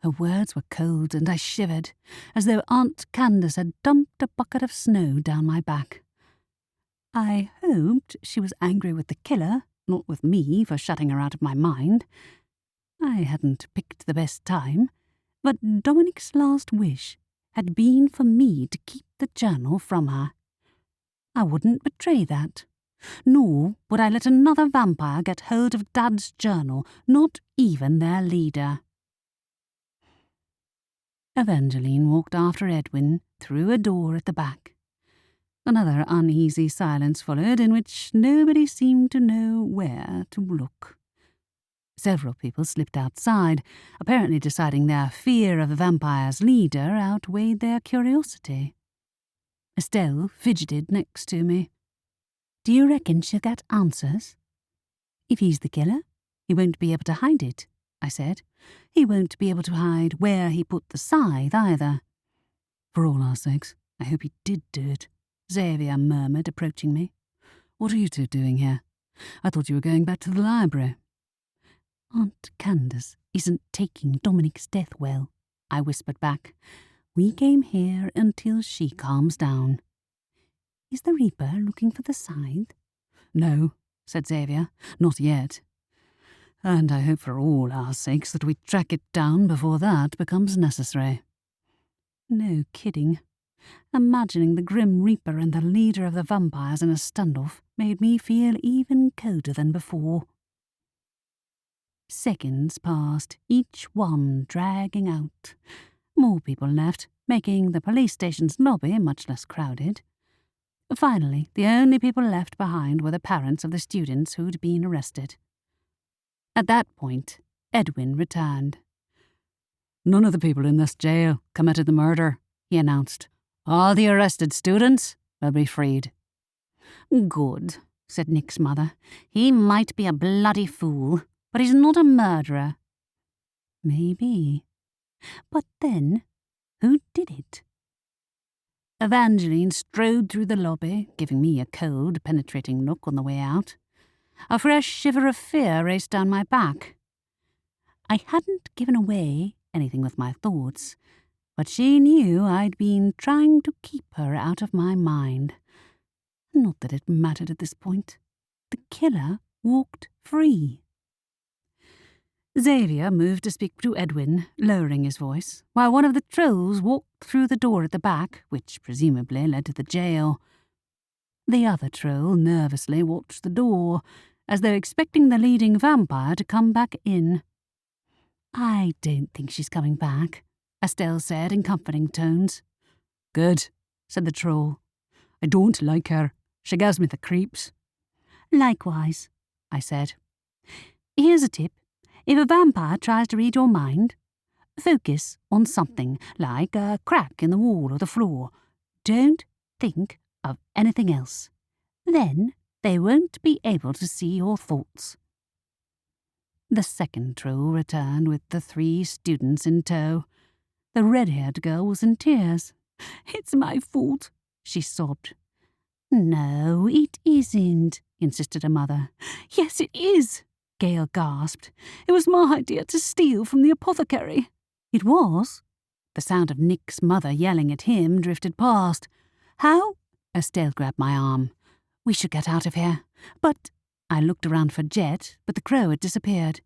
Her words were cold, and I shivered, as though Aunt Candace had dumped a bucket of snow down my back. I hoped she was angry with the killer, not with me for shutting her out of my mind. I hadn't picked the best time, but Dominic's last wish had been for me to keep the journal from her. I wouldn't betray that, nor would I let another vampire get hold of Dad's journal, not even their leader. Evangeline walked after Edwin through a door at the back. Another uneasy silence followed, in which nobody seemed to know where to look. Several people slipped outside, apparently deciding their fear of the vampire's leader outweighed their curiosity. Estelle fidgeted next to me. "Do you reckon she'll get answers?" "If he's the killer, he won't be able to hide it," I said. "He won't be able to hide where he put the scythe either." "For all our sakes, I hope he did do it," Xavier murmured, approaching me. "What are you two doing here? I thought you were going back to the library." "Aunt Candace isn't taking Dominic's death well," I whispered back. "We came here until she calms down." "Is the Reaper looking for the scythe?" "No," said Xavier, "not yet. And I hope for all our sakes that we track it down before that becomes necessary." No kidding. Imagining the Grim Reaper and the leader of the vampires in a standoff made me feel even colder than before. Seconds passed, each one dragging out. More people left, making the police station's lobby much less crowded. Finally, the only people left behind were the parents of the students who'd been arrested. At that point, Edwin returned. "None of the people in this jail committed the murder," he announced. "All the arrested students will be freed." "Good," said Nick's mother. "He might be a bloody fool, but he's not a murderer." Maybe. But then, who did it? Evangeline strode through the lobby, giving me a cold, penetrating look on the way out. A fresh shiver of fear raced down my back. I hadn't given away anything with my thoughts, but she knew I'd been trying to keep her out of my mind. Not that it mattered at this point. The killer walked free. Xavier moved to speak to Edwin, lowering his voice, while one of the trolls walked through the door at the back, which presumably led to the jail. The other troll nervously watched the door, as though expecting the leading vampire to come back in. "I don't think she's coming back," Estelle said in comforting tones. Good, said the troll. I don't like her. She gives me the creeps. Likewise, I said. Here's a tip. If a vampire tries to read your mind, focus on something like a crack in the wall or the floor. Don't think of anything else. Then they won't be able to see your thoughts. The second troll returned with the 3 students in tow. The red-haired girl was in tears. It's my fault, she sobbed. No, it isn't, insisted her mother. Yes, it is, Gail gasped. It was my idea to steal from the apothecary. It was? The sound of Nick's mother yelling at him drifted past. How? Estelle grabbed my arm. We should get out of here. But I looked around for Jet, but the crow had disappeared.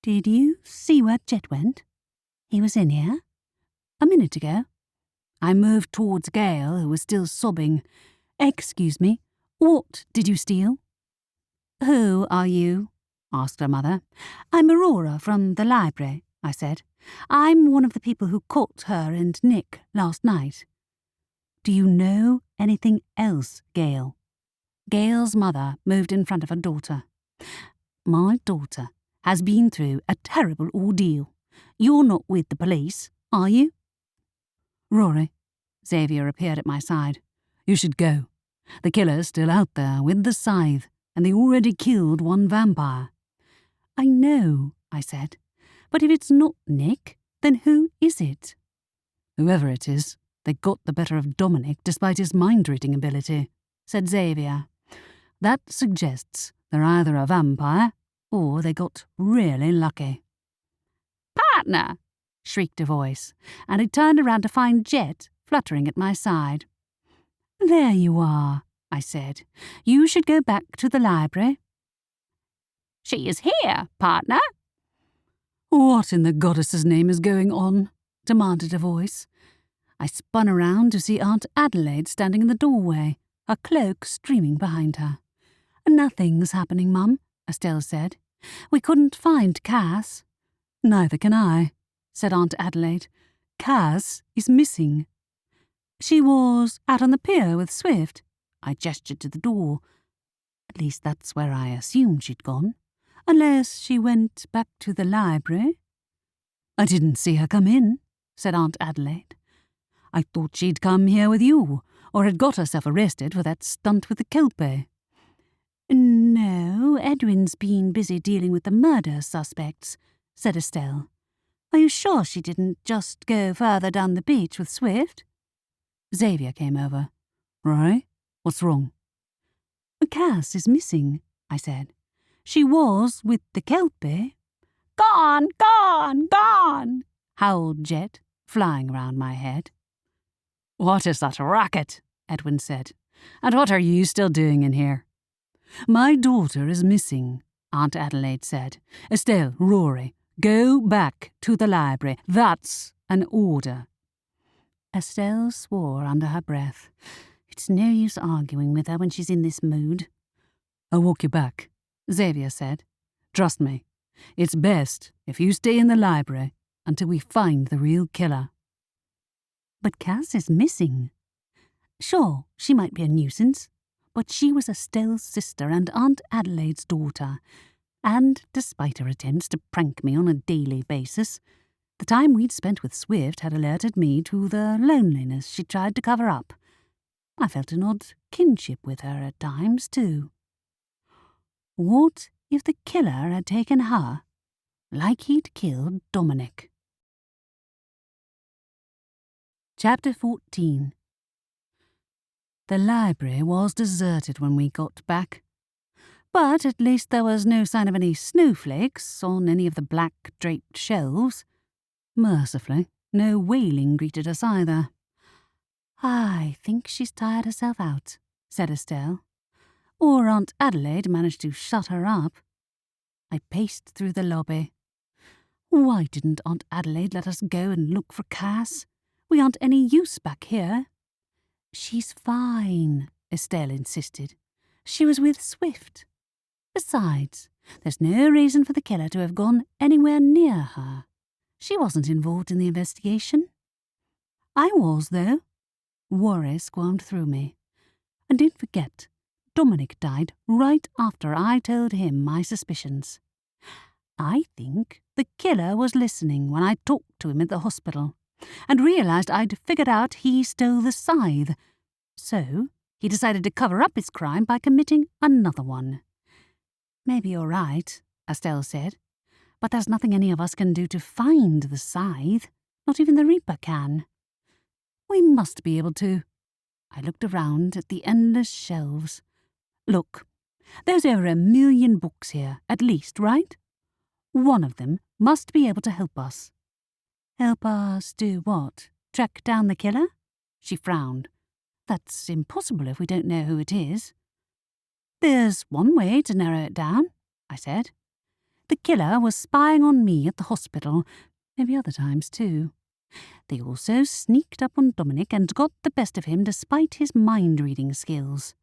Did you see where Jet went? He was in here? A minute ago. I moved towards Gail, who was still sobbing. Excuse me, what did you steal? Who are you? Asked her mother. I'm Aurora from the library, I said. I'm one of the people who caught her and Nick last night. Do you know anything else, Gail? Gail's mother moved in front of her daughter. My daughter has been through a terrible ordeal. You're not with the police, are you? Rory, Xavier appeared at my side. You should go. The killer's still out there with the scythe, and they already killed 1 vampire. I know, I said. But if it's not Nick, then who is it? Whoever it is, they got the better of Dominic despite his mind-reading ability, said Xavier. That suggests they're either a vampire or they got really lucky. Partner! Shrieked a voice, and I turned around to find Jet fluttering at my side. There you are, I said. You should go back to the library. She is here, partner. What in the goddess's name is going on? Demanded a voice. I spun around to see Aunt Adelaide standing in the doorway, a cloak streaming behind her. Nothing's happening, Mum, Estelle said. We couldn't find Cass. Neither can I, said Aunt Adelaide. Cass is missing. She was out on the pier with Swift. I gestured to the door. At least that's where I assumed she'd gone. Unless she went back to the library. I didn't see her come in, said Aunt Adelaide. I thought she'd come here with you, or had got herself arrested for that stunt with the Kelpie. No, Edwin's been busy dealing with the murder suspects, said Estelle. Are you sure she didn't just go further down the beach with Swift? Xavier came over. Rory, what's wrong? Cass is missing, I said. She was with the Kelpie. Gone, gone, gone, howled Jet, flying round my head. What is that racket? Edwin said. And what are you still doing in here? My daughter is missing, Aunt Adelaide said. Estelle, Rory, go back to the library. That's an order. Estelle swore under her breath. It's no use arguing with her when she's in this mood. I'll walk you back, Xavier said. Trust me, it's best if you stay in the library until we find the real killer. But Cass is missing. Sure, she might be a nuisance, but she was Estelle's sister and Aunt Adelaide's daughter, and despite her attempts to prank me on a daily basis, the time we'd spent with Swift had alerted me to the loneliness she tried to cover up. I felt an odd kinship with her at times, too. What if the killer had taken her, like he'd killed Dominic? Chapter 14. The library was deserted when we got back, but at least there was no sign of any snowflakes on any of the black draped shelves. Mercifully, no wailing greeted us either. I think she's tired herself out, said Estelle. Or Aunt Adelaide managed to shut her up. I paced through the lobby. Why didn't Aunt Adelaide let us go and look for Cass? We aren't any use back here. She's fine, Estelle insisted. She was with Swift. Besides, there's no reason for the killer to have gone anywhere near her. She wasn't involved in the investigation. I was, though. Worry squirmed through me. And don't forget, Dominic died right after I told him my suspicions. I think the killer was listening when I talked to him at the hospital and realised I'd figured out he stole the scythe. So he decided to cover up his crime by committing another one. Maybe you're right, Estelle said, but there's nothing any of us can do to find the scythe. Not even the Reaper can. We must be able to. I looked around at the endless shelves. Look, there's over 1 million books here, at least, right? One of them must be able to help us. Help us do what? Track down the killer? She frowned. That's impossible if we don't know who it is. There's one way to narrow it down, I said. The killer was spying on me at the hospital, maybe other times too. They also sneaked up on Dominic and got the best of him despite his mind-reading skills.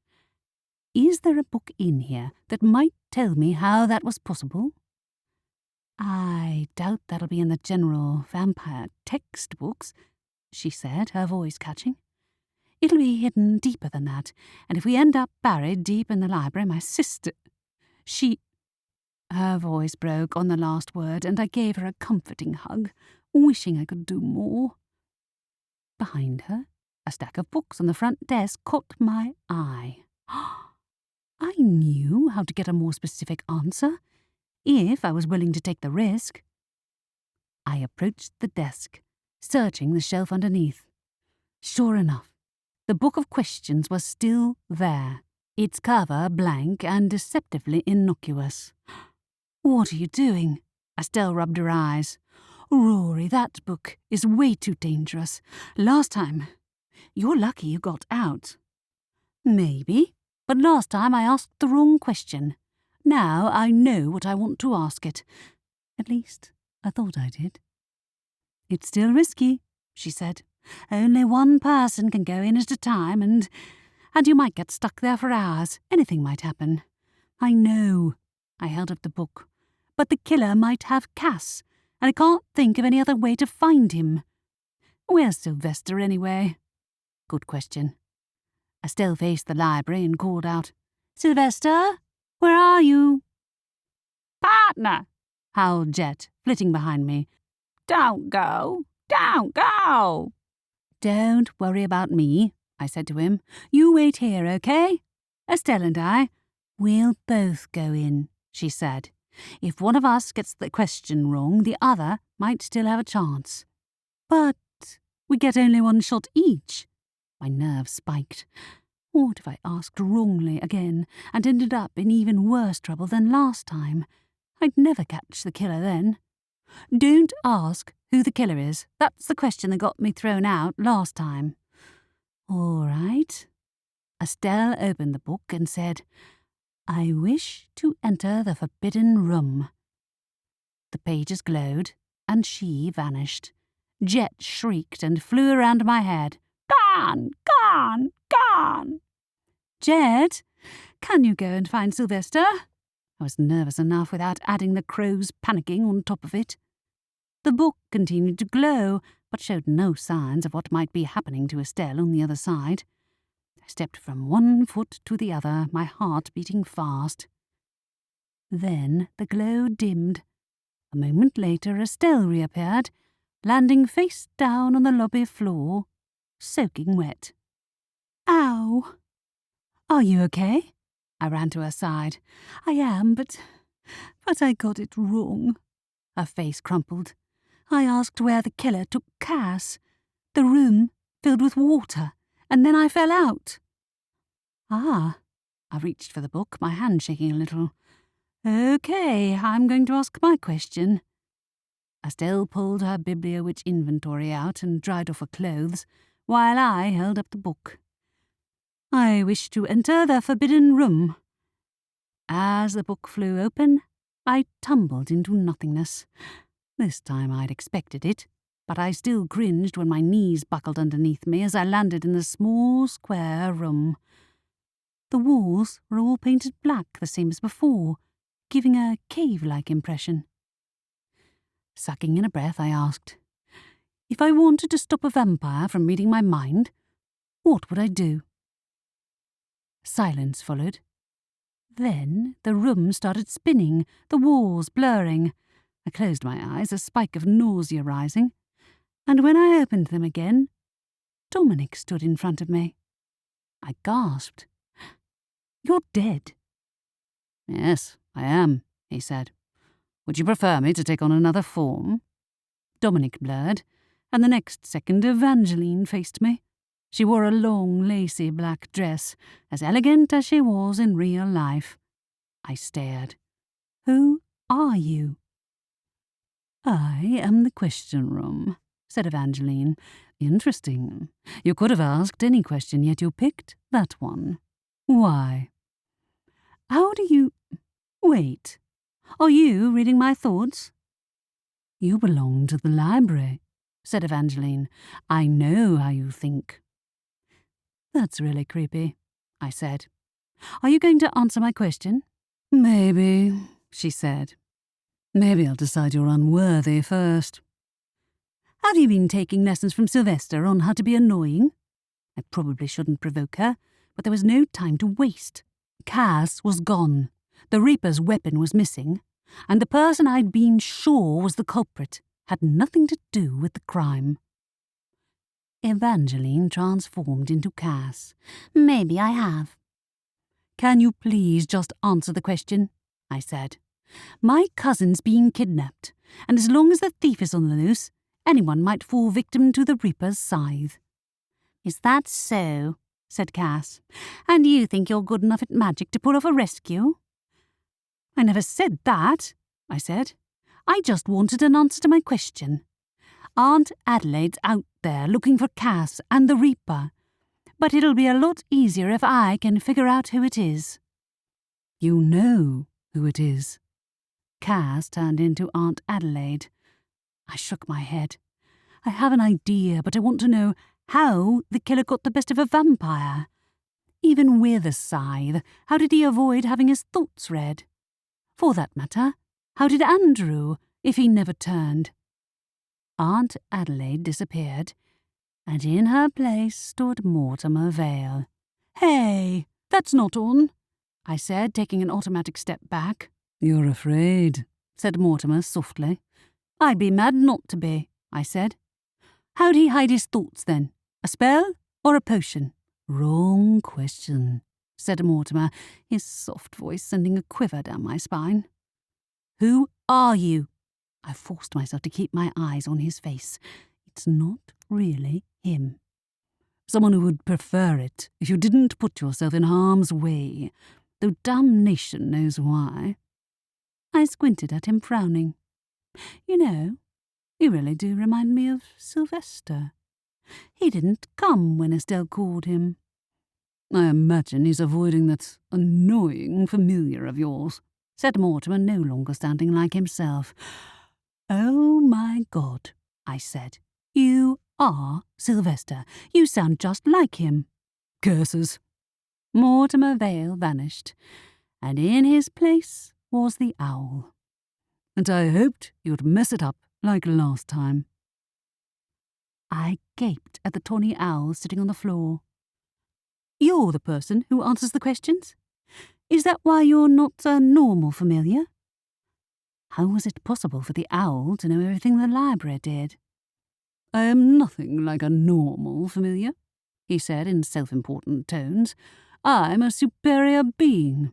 Is there a book in here that might tell me how that was possible? I doubt that'll be in the general vampire textbooks, she said, her voice catching. It'll be hidden deeper than that, and if we end up buried deep in the library, my sister... Her voice broke on the last word, and I gave her a comforting hug, wishing I could do more. Behind her, a stack of books on the front desk caught my eye. I knew how to get a more specific answer, if I was willing to take the risk. I approached the desk, searching the shelf underneath. Sure enough, the book of questions was still there, its cover blank and deceptively innocuous. What are you doing? Estelle rubbed her eyes. Rory, that book is way too dangerous. Last time, you're lucky you got out. Maybe, but last time I asked the wrong question. Now I know what I want to ask it. At least, I thought I did. It's still risky, she said. Only one person can go in at a time, and you might get stuck there for hours. Anything might happen. I know. I held up the book. But the killer might have Cass, and I can't think of any other way to find him. Where's Sylvester, anyway? Good question. Estelle faced the library and called out, Sylvester, where are you? Partner, howled Jet, flitting behind me. Don't go. Don't go. Don't worry about me, I said to him. You wait here, okay? Estelle and I, we'll both go in, she said. If one of us gets the question wrong, the other might still have a chance. But we get only one shot each. My nerves spiked. What if I asked wrongly again and ended up in even worse trouble than last time? I'd never catch the killer then. Don't ask who the killer is. That's the question that got me thrown out last time. All right. Estelle opened the book and said, I wish to enter the forbidden room. The pages glowed, and she vanished. Jet shrieked and flew around my head. Gone, gone, gone. Jet, can you go and find Sylvester? I was nervous enough without adding the crows panicking on top of it. The book continued to glow, but showed no signs of what might be happening to Estelle on the other side. I stepped from one foot to the other, my heart beating fast. Then the glow dimmed. A moment later, Estelle reappeared, landing face down on the lobby floor, soaking wet. Ow! Are you okay? I ran to her side. I am, but I got it wrong. Her face crumpled. I asked where the killer took Cass. The room filled with water, and then I fell out. Ah, I reached for the book, my hand shaking a little. Okay, I'm going to ask my question. Estelle pulled her Bibliowitch inventory out and dried off her clothes, while I held up the book. I wish to enter the forbidden room. As the book flew open, I tumbled into nothingness. This time I'd expected it, but I still cringed when my knees buckled underneath me as I landed in the small square room. The walls were all painted black the same as before, giving a cave-like impression. Sucking in a breath, I asked, if I wanted to stop a vampire from reading my mind, What would I do? Silence followed. Then the room started spinning, the walls blurring. I closed my eyes, a spike of nausea rising, and when I opened them again, Dominic stood in front of me. I gasped. "You're dead." "Yes, I am," he said. "Would you prefer me to take on another form?" Dominic blurred, and the next second Evangeline faced me. She wore a long, lacy black dress, as elegant as she was in real life. I stared. "Who are you?" "I am the question room," said Evangeline. "Interesting. You could have asked any question, yet you picked that one. Why?" "How do you... Wait. Are you reading my thoughts?" "You belong to the library," said Evangeline. "I know how you think." "That's really creepy," I said. "Are you going to answer my question?" "Maybe," she said. "Maybe I'll decide you're unworthy first." "Have you been taking lessons from Sylvester on how to be annoying?" I probably shouldn't provoke her, but there was no time to waste. Cass was gone. The Reaper's weapon was missing, and the person I'd been sure was the culprit had nothing to do with the crime. Evangeline transformed into Cass. Maybe I have. "Can you please just answer the question?" I said. "My cousin's been kidnapped, and as long as the thief is on the loose, anyone might fall victim to the Reaper's scythe." "Is that so?" said Cass. "And you think you're good enough at magic to pull off a rescue?" "I never said that," I said. "I just wanted an answer to my question. Aunt Adelaide's out there looking for Cass and the Reaper, but it'll be a lot easier if I can figure out who it is." "You know who it is." Cass turned into Aunt Adelaide. I shook my head. "I have an idea, but I want to know how the killer got the best of a vampire. Even with a scythe, how did he avoid having his thoughts read? For that matter, how did Andrew, if he never turned?" Aunt Adelaide disappeared, and in her place stood Mortimer Vale. "Hey, that's not on," I said, taking an automatic step back. "You're afraid," said Mortimer softly. "I'd be mad not to be," I said. "How'd he hide his thoughts then? A spell or a potion?" "Wrong question," said Mortimer, his soft voice sending a quiver down my spine. "Who are you?" I forced myself to keep my eyes on his face. It's not really him. "Someone who would prefer it if you didn't put yourself in harm's way, though damnation knows why." I squinted at him, frowning. "You know, you really do remind me of Sylvester. He didn't come when Estelle called him." "I imagine he's avoiding that annoying familiar of yours," said Mortimer, no longer sounding like himself. "Oh my God," I said. "You are Sylvester. You sound just like him." "Curses." Mortimer Vale vanished, and in his place was the owl. "And I hoped you'd mess it up like last time." I gaped at the tawny owl sitting on the floor. "You're the person who answers the questions? Is that why you're not a normal familiar?" How was it possible for the owl to know everything the library did? "I am nothing like a normal familiar," he said in self-important tones. "I'm a superior being."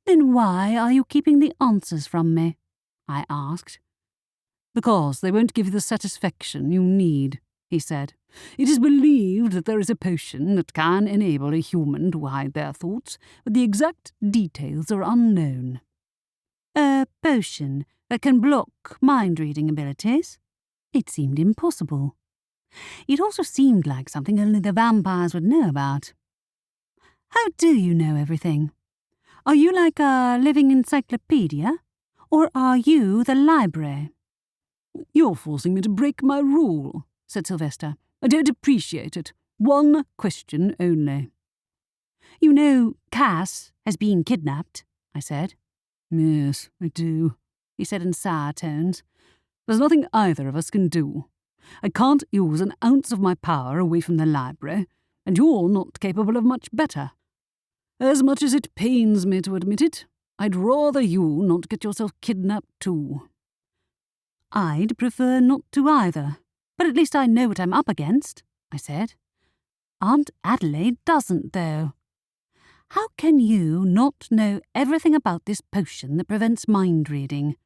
"Then why are you keeping the answers from me?" I asked. "Because they won't give you the satisfaction you need," he said. "It is believed that there is a potion that can enable a human to hide their thoughts, but the exact details are unknown." "A potion that can block mind-reading abilities?" It seemed impossible. It also seemed like something only the vampires would know about. "How do you know everything? Are you like a living encyclopedia? Or are you the library?" "You're forcing me to break my rule," said Sylvester. "I don't appreciate it. One question only." "You know Cass has been kidnapped," I said. "Yes, I do," he said in sour tones. "There's nothing either of us can do. I can't use an ounce of my power away from the library, and you're not capable of much better. As much as it pains me to admit it, I'd rather you not get yourself kidnapped too." "I'd prefer not to either, but at least I know what I'm up against," I said. "Aunt Adelaide doesn't, though. How can you not know everything about this potion that prevents mind reading?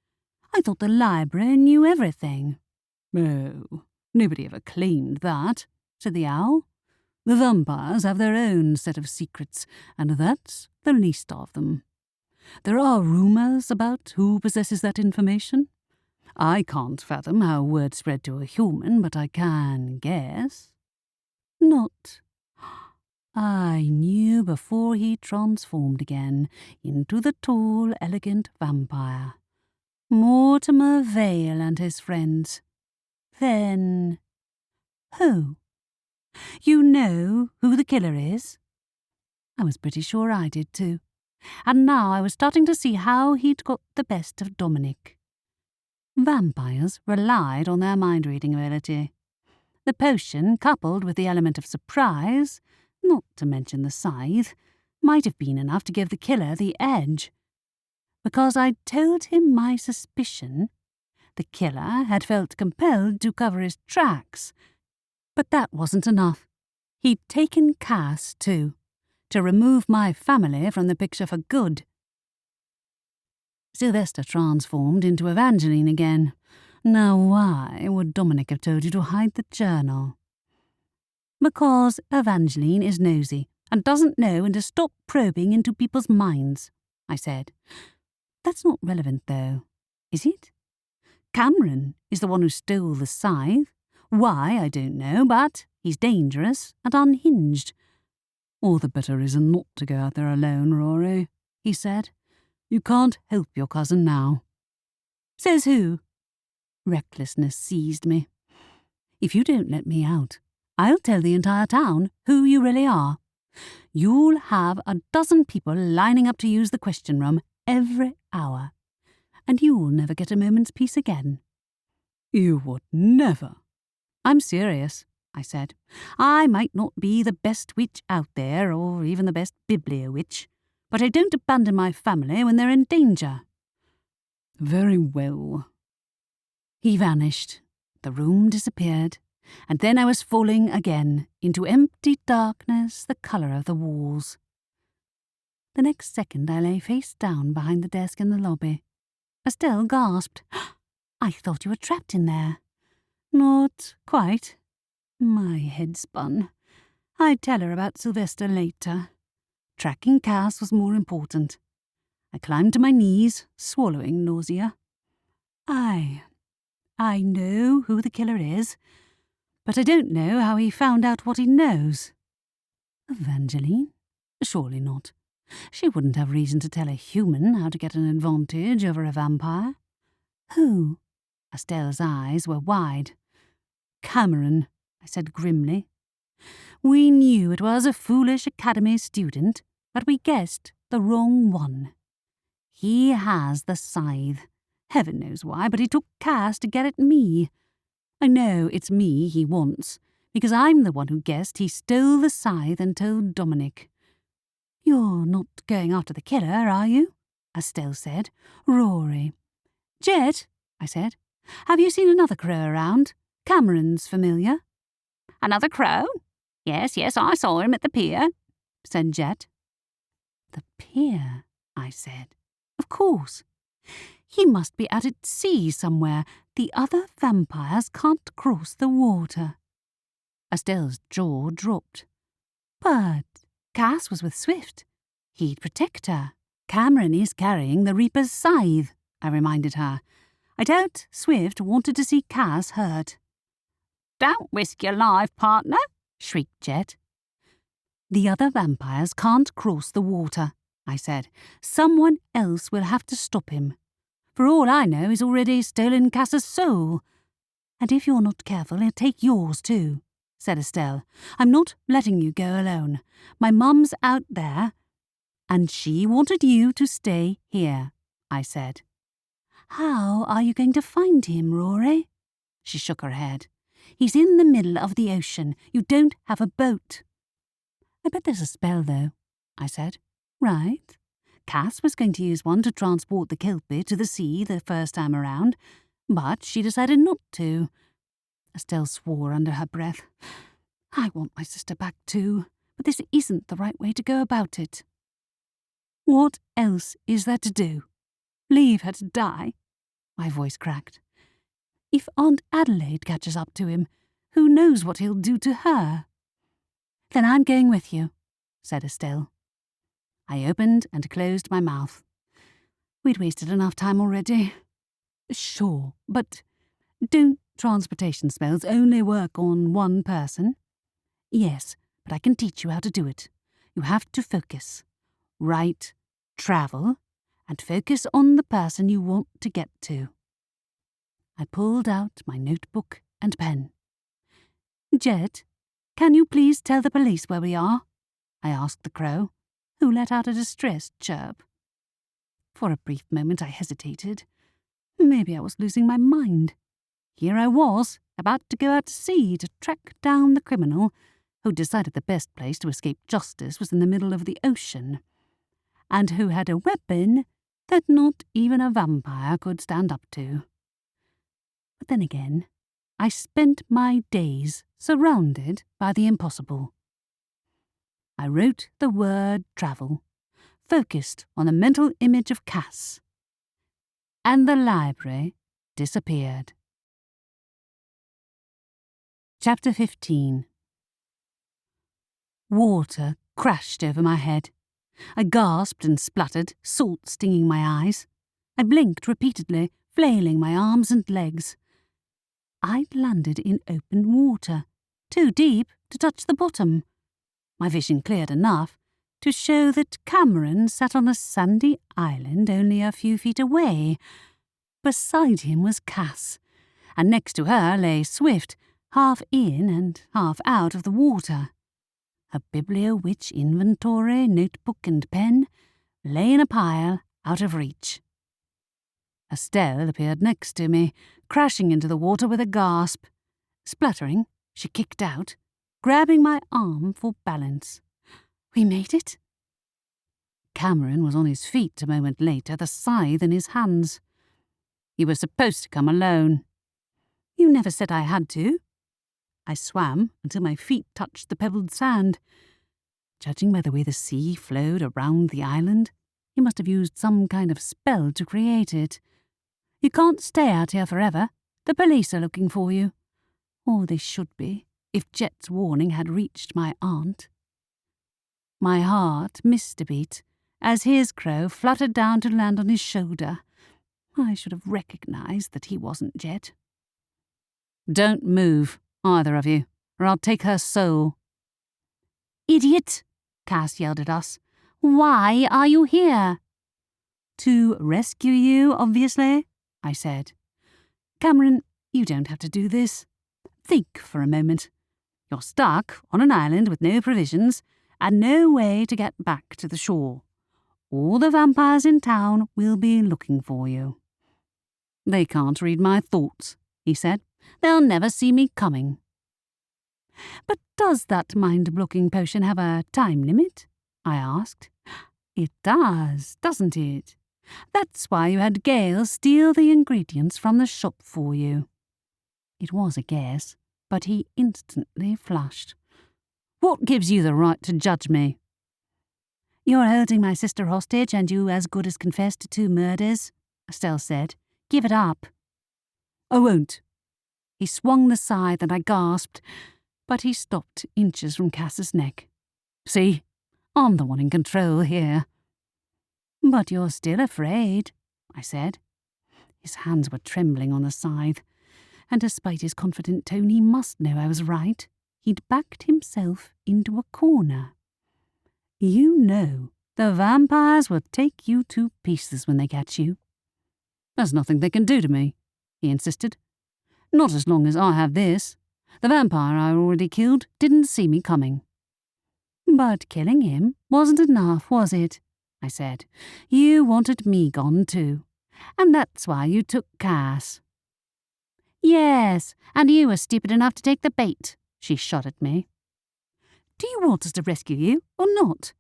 I thought the library knew everything." "Oh, nobody ever claimed that," said the owl. "The vampires have their own set of secrets, and that's the least of them. There are rumours about who possesses that information. I can't fathom how word spread to a human, but I can guess." "Not. I knew before he transformed again into the tall, elegant vampire. Mortimer Vale and his friends. Then who? You know who the killer is?" I was pretty sure I did too, and now I was starting to see how he'd got the best of Dominic. Vampires relied on their mind-reading ability. The potion, coupled with the element of surprise, not to mention the scythe, might have been enough to give the killer the edge. Because I'd told him my suspicion, the killer had felt compelled to cover his tracks. But that wasn't enough. He'd taken Cass, too, to remove my family from the picture for good. Sylvester transformed into Evangeline again. Now why would Dominic have told you to hide the journal? Because Evangeline is nosy and doesn't know when to stop probing into people's minds, I said. That's not relevant, though, is it? Cameron is the one who stole the scythe. Why, I don't know, but he's dangerous and unhinged. "All the better reason not to go out there alone, Rory," he said. "You can't help your cousin now." Says who? Recklessness seized me. If you don't let me out, I'll tell the entire town who you really are. You'll have 12 people lining up to use the question room every hour, and you'll never get a moment's peace again. "You would never." "I'm serious," I said. "I might not be the best witch out there, or even the best biblio-witch, but I don't abandon my family when they're in danger." "Very well." He vanished, the room disappeared, and then I was falling again into empty darkness the colour of the walls. The next second I lay face down behind the desk in the lobby. Estelle gasped. "I thought you were trapped in there." "Not quite." My head spun. I'd tell her about Sylvester later. Tracking Cass was more important. I climbed to my knees, swallowing nausea. I know who the killer is, but I don't know how he found out what he knows. Evangeline? Surely not. She wouldn't have reason to tell a human how to get an advantage over a vampire. Who? Estelle's eyes were wide. Cameron, I said grimly. We knew it was a foolish academy student, but we guessed the wrong one. He has the scythe. Heaven knows why, but he took Cass to get at me. I know it's me he wants, because I'm the one who guessed he stole the scythe and told Dominic. You're not going after the killer, are you? Estelle said. Rory. Jet, I said, have you seen another crow around? Cameron's familiar. Another crow? Yes, I saw him at the pier, said Jet. The pier, I said. Of course. He must be out at sea somewhere. The other vampires can't cross the water. Estelle's jaw dropped. But Cass was with Swift. He'd protect her. Cameron is carrying the Reaper's scythe, I reminded her. I doubt Swift wanted to see Cass hurt. Don't risk your life, partner, shrieked Jet. The other vampires can't cross the water, I said. Someone else will have to stop him. For all I know, he's already stolen Cass's soul. And if you're not careful, he'll take yours too, said Estelle. I'm not letting you go alone. My mum's out there, and she wanted you to stay here, I said. How are you going to find him, Rory? She shook her head. He's in the middle of the ocean. You don't have a boat. bet there's a spell, though, I said. Right. Cass was going to use one to transport the Kelpie to the sea the first time around, but she decided not to. Estelle swore under her breath. I want my sister back too, but this isn't the right way to go about it. What else is there to do? Leave her to die? My voice cracked. If Aunt Adelaide catches up to him, who knows what he'll do to her? Then I'm going with you, said Estelle. I opened and closed my mouth. We'd wasted enough time already. Sure, but don't transportation spells only work on one person? Yes, but I can teach you how to do it. You have to focus. Write, travel, and focus on the person you want to get to. I pulled out my notebook and pen. Jed, can you please tell the police where we are? I asked the crow, who let out a distressed chirp. For a brief moment I hesitated. Maybe I was losing my mind. Here I was, about to go out to sea to track down the criminal who decided the best place to escape justice was in the middle of the ocean, and who had a weapon that not even a vampire could stand up to. But then again, I spent my days surrounded by the impossible. I wrote the word travel, focused on the mental image of Cass, and the library disappeared. Chapter 15. Water crashed over my head. I gasped and spluttered, salt stinging my eyes. I blinked repeatedly, flailing my arms and legs. I'd landed in open water, too deep to touch the bottom. My vision cleared enough to show that Cameron sat on a sandy island only a few feet away. Beside him was Cass, and next to her lay Swift, half in and half out of the water. Her Biblio-Witch inventory, notebook and pen lay in a pile out of reach. Estelle appeared next to me, crashing into the water with a gasp. Spluttering, she kicked out, grabbing my arm for balance. We made it? Cameron was on his feet a moment later, the scythe in his hands. You were supposed to come alone. You never said I had to. I swam until my feet touched the pebbled sand. Judging by the way the sea flowed around the island, he must have used some kind of spell to create it. You can't stay out here forever. The police are looking for you. Or they should be, if Jet's warning had reached my aunt. My heart missed a beat as his crow fluttered down to land on his shoulder. I should have recognised that he wasn't Jet. Don't move, either of you, or I'll take her soul. Idiot! Cass yelled at us. Why are you here? To rescue you, obviously, I said. Cameron, you don't have to do this. Think for a moment. You're stuck on an island with no provisions and no way to get back to the shore. All the vampires in town will be looking for you. They can't read my thoughts, he said. They'll never see me coming. But does that mind-blocking potion have a time limit? I asked. It does, doesn't it? That's why you had Gale steal the ingredients from the shop for you. It was a guess, but he instantly flushed. What gives you the right to judge me? You're holding my sister hostage and you as good as confessed to 2 murders, Estelle said. Give it up. I won't. He swung the scythe and I gasped, but he stopped inches from Cass's neck. See, I'm the one in control here. But you're still afraid, I said. His hands were trembling on the scythe, and despite his confident tone, he must know I was right. He'd backed himself into a corner. You know, the vampires will take you to pieces when they catch you. There's nothing they can do to me, he insisted. Not as long as I have this. The vampire I already killed didn't see me coming. But killing him wasn't enough, was it? I said. You wanted me gone too, and that's why you took Cass. Yes, and you were stupid enough to take the bait, she shot at me. Do you want us to rescue you or not?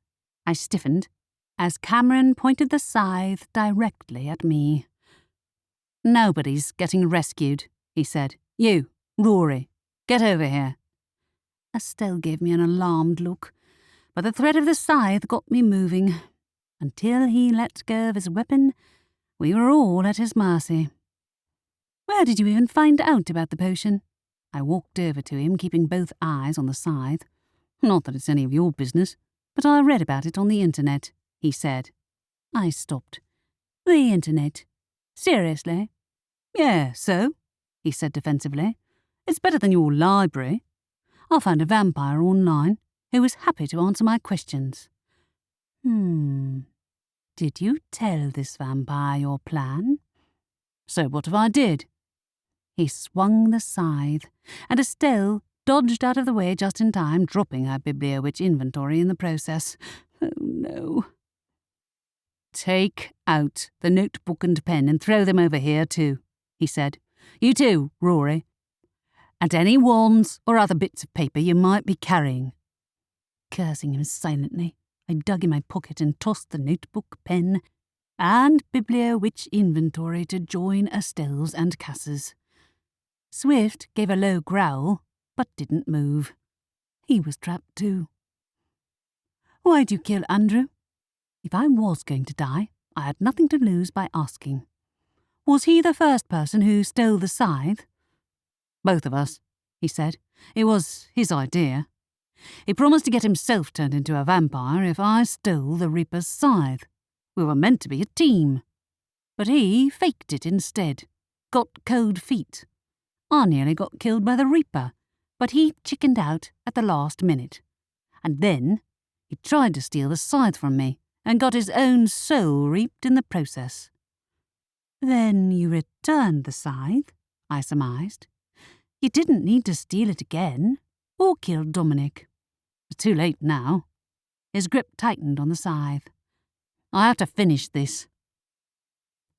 I stiffened as Cameron pointed the scythe directly at me. Nobody's getting rescued, he said. You, Rory, get over here. Estelle gave me an alarmed look, but the threat of the scythe got me moving. Until he let go of his weapon, we were all at his mercy. Where did you even find out about the potion? I walked over to him, keeping both eyes on the scythe. Not that it's any of your business, but I read about it on the internet, he said. I stopped. The internet? Seriously? Yeah, so? He said defensively. It's better than your library. I found a vampire online who was happy to answer my questions. Did you tell this vampire your plan? So what if I did? He swung the scythe, and Estelle dodged out of the way just in time, dropping her Bibliowitch inventory in the process. Oh no. Take out the notebook and pen and throw them over here too, he said. You too, Rory. And any wands or other bits of paper you might be carrying. Cursing him silently, I dug in my pocket and tossed the notebook, pen, and Bibliowitch inventory to join Estelle's and Cass's. Swift gave a low growl, but didn't move. He was trapped too. Why'd you kill Andrew? If I was going to die, I had nothing to lose by asking. Was he the first person who stole the scythe? Both of us, he said. It was his idea. He promised to get himself turned into a vampire if I stole the Reaper's scythe. We were meant to be a team. But he faked it instead. Got cold feet. I nearly got killed by the Reaper, but he chickened out at the last minute. And then he tried to steal the scythe from me and got his own soul reaped in the process. Then you returned the scythe, I surmised. You didn't need to steal it again, or kill Dominic. It's too late now. His grip tightened on the scythe. I have to finish this.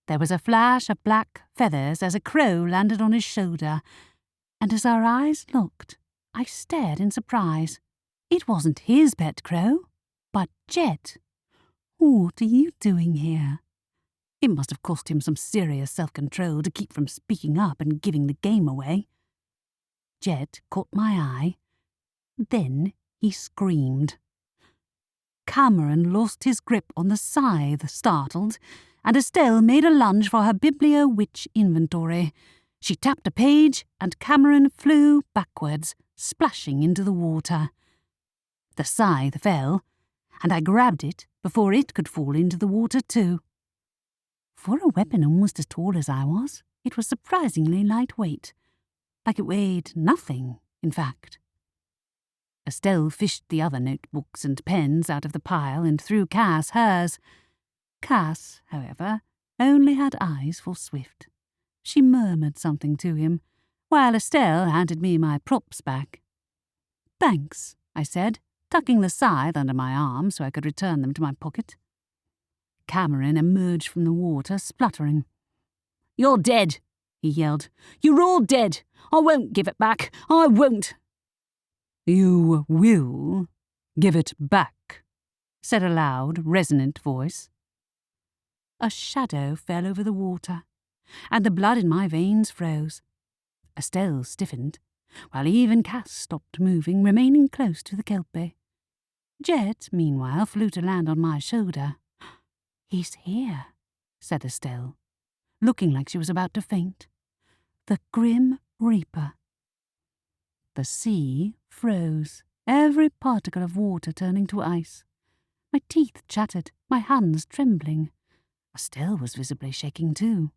There was a flash of black feathers as a crow landed on his shoulder, and as our eyes locked, I stared in surprise. It wasn't his pet crow, but Jet. What are you doing here? It must have cost him some serious self-control to keep from speaking up and giving the game away. Jet caught my eye. Then he screamed. Cameron lost his grip on the scythe, startled, and Estelle made a lunge for her Bibliowitch inventory. She tapped a page, and Cameron flew backwards, splashing into the water. The scythe fell, and I grabbed it before it could fall into the water too. For a weapon almost as tall as I was, it was surprisingly lightweight. Like it weighed nothing, in fact. Estelle fished the other notebooks and pens out of the pile and threw Cass hers. Cass, however, only had eyes for Swift. She murmured something to him, while Estelle handed me my props back. Thanks, I said, tucking the scythe under my arm so I could return them to my pocket. Cameron emerged from the water, spluttering. You're dead, he yelled. You're all dead. I won't give it back. I won't. You will give it back, said a loud, resonant voice. A shadow fell over the water, and the blood in my veins froze. Estelle stiffened, while even Cass stopped moving, remaining close to the kelpie. Jet, meanwhile, flew to land on my shoulder. He's here, said Estelle, looking like she was about to faint. The Grim Reaper. The sea froze, every particle of water turning to ice. My teeth chattered, my hands trembling. Estelle was visibly shaking too.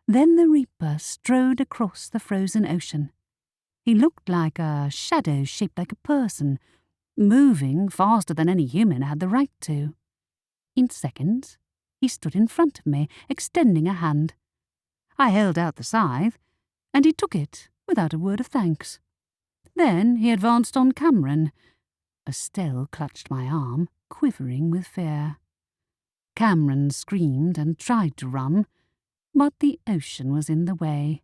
Then the Reaper strode across the frozen ocean. He looked like a shadow shaped like a person, moving faster than any human had the right to. In seconds, he stood in front of me, extending a hand. I held out the scythe, and he took it without a word of thanks. Then he advanced on Cameron. Estelle clutched my arm, quivering with fear. Cameron screamed and tried to run, but the ocean was in the way.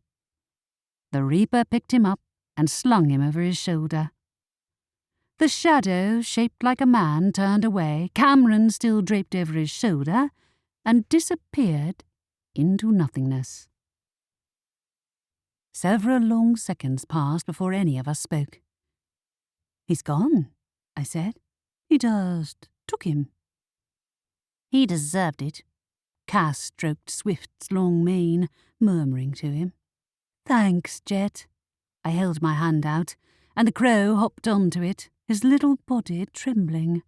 The Reaper picked him up and slung him over his shoulder. The shadow, shaped like a man, turned away, Cameron still draped over his shoulder, and disappeared into nothingness. Several long seconds passed before any of us spoke. "He's gone," I said. "He just took him." He deserved it. Cass stroked Swift's long mane, murmuring to him. "Thanks, Jet." I held my hand out, and the crow hopped onto it, his little body trembling.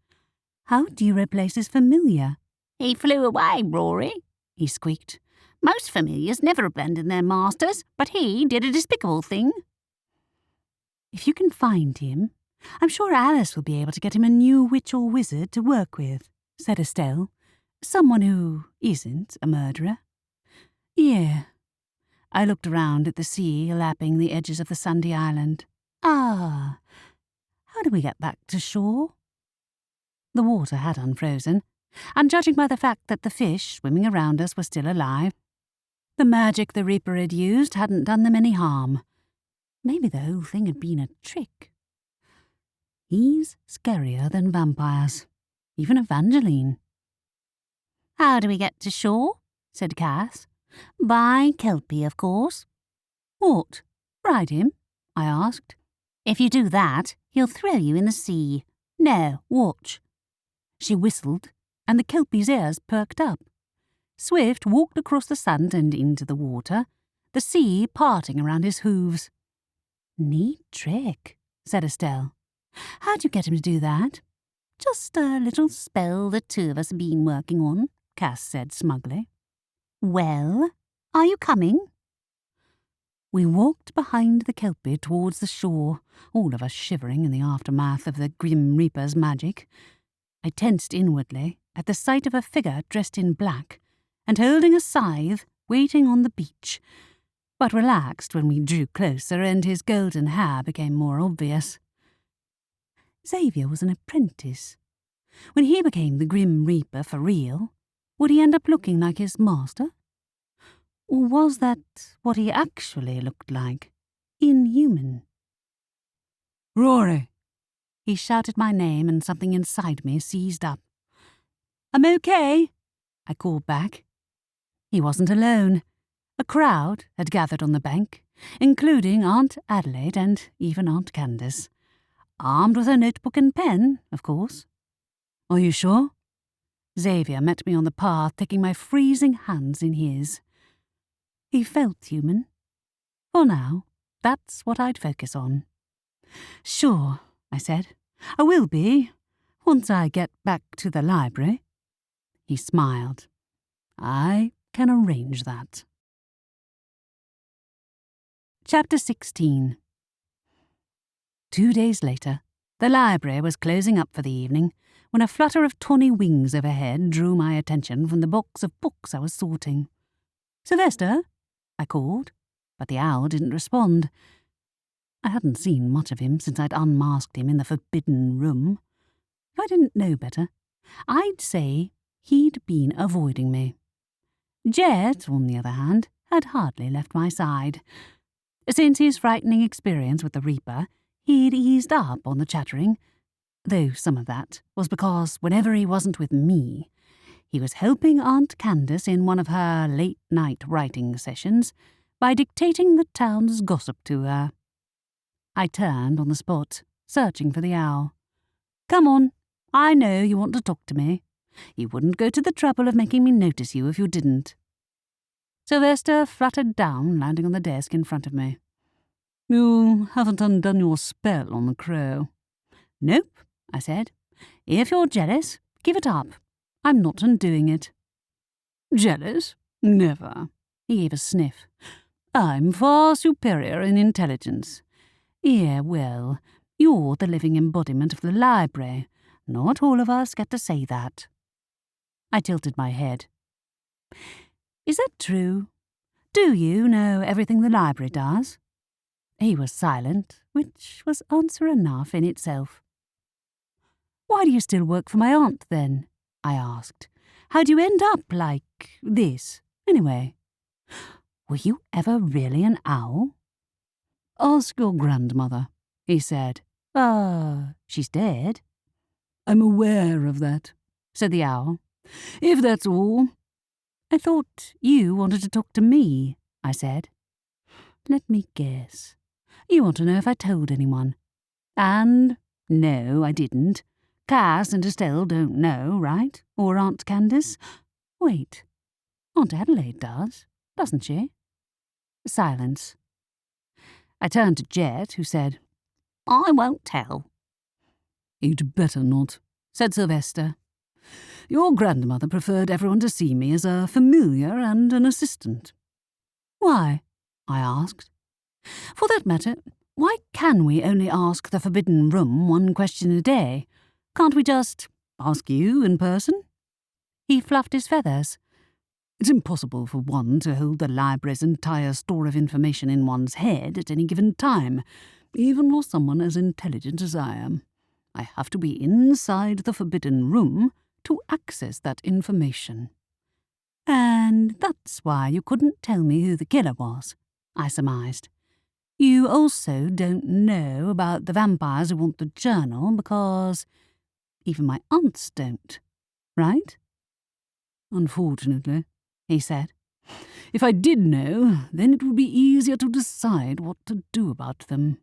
"How do you replace his familiar?" He flew away, Rory, he squeaked. Most familiars never abandon their masters, but he did a despicable thing. "If you can find him, I'm sure Alice will be able to get him a new witch or wizard to work with," said Estelle. "Someone who isn't a murderer." "Yeah." I looked around at the sea lapping the edges of the sandy island. How do we get back to shore? The water had unfrozen, and judging by the fact that the fish swimming around us were still alive, the magic the Reaper had used hadn't done them any harm. Maybe the whole thing had been a trick. He's scarier than vampires, even Evangeline. "How do we get to shore?" said Cass. "By Kelpie, of course." "What? Ride him?" I asked. "If you do that, he'll throw you in the sea. No, watch." She whistled, and the Kelpie's ears perked up. Swift walked across the sand and into the water, the sea parting around his hooves. "Neat trick," said Estelle. "How'd you get him to do that?" "Just a little spell the two of us have been working on," Cass said smugly. "Well, are you coming?" We walked behind the Kelpie towards the shore, all of us shivering in the aftermath of the Grim Reaper's magic. I tensed inwardly at the sight of a figure dressed in black and holding a scythe waiting on the beach, but relaxed when we drew closer and his golden hair became more obvious. Xavier was an apprentice. When he became the Grim Reaper for real, would he end up looking like his master? Or was that what he actually looked like? Inhuman. "Rory!" He shouted my name and something inside me seized up. "I'm okay," I called back. He wasn't alone. A crowd had gathered on the bank, including Aunt Adelaide and even Aunt Candace. Armed with a notebook and pen, of course. "Are you sure?" Xavier met me on the path, taking my freezing hands in his. He felt human. For now, that's what I'd focus on. "Sure," I said. "I will be, once I get back to the library." He smiled. "I can arrange that." Chapter 16. 2 days later, the library was closing up for the evening when a flutter of tawny wings overhead drew my attention from the box of books I was sorting. "Sylvester?" I called, but the owl didn't respond. I hadn't seen much of him since I'd unmasked him in the forbidden room. If I didn't know better, I'd say he'd been avoiding me. Jet, on the other hand, had hardly left my side. Since his frightening experience with the Reaper, he'd eased up on the chattering, though some of that was because whenever he wasn't with me, he was helping Aunt Candace in one of her late-night writing sessions by dictating the town's gossip to her. I turned on the spot, searching for the owl. "Come on, I know you want to talk to me. You wouldn't go to the trouble of making me notice you if you didn't." Sylvester fluttered down, landing on the desk in front of me. "You haven't undone your spell on the crow." "Nope," I said. "If you're jealous, give it up. I'm not undoing it." "Jealous? Never." He gave a sniff. "I'm far superior in intelligence. Yeah, well, you're the living embodiment of the library. Not all of us get to say that." I tilted my head. "Is that true? Do you know everything the library does?" He was silent, which was answer enough in itself. "Why do you still work for my aunt, then?" I asked. "How'd you end up like this, anyway? Were you ever really an owl?" "Ask your grandmother," he said, She's dead. I'm aware of that, said the owl. If that's all. I thought you wanted to talk to me, I said. Let me guess. You want to know if I told anyone. And no, I didn't. Cass and Estelle don't know, right? Or Aunt Candace? Wait. Aunt Adelaide does, doesn't she? Silence. I turned to Jet, who said, I won't tell. You'd better not, said Sylvester. Your grandmother preferred everyone to see me as a familiar and an assistant. Why? I asked. For that matter, why can we only ask the Forbidden Room one question a day? Can't we just ask you in person? He fluffed his feathers. It's impossible for one to hold the library's entire store of information in one's head at any given time, even for someone as intelligent as I am. I have to be inside the Forbidden Room to access that information. And that's why you couldn't tell me who the killer was, I surmised. You also don't know about the vampires who want the journal because even my aunts don't, right? Unfortunately, he said. If I did know, then it would be easier to decide what to do about them.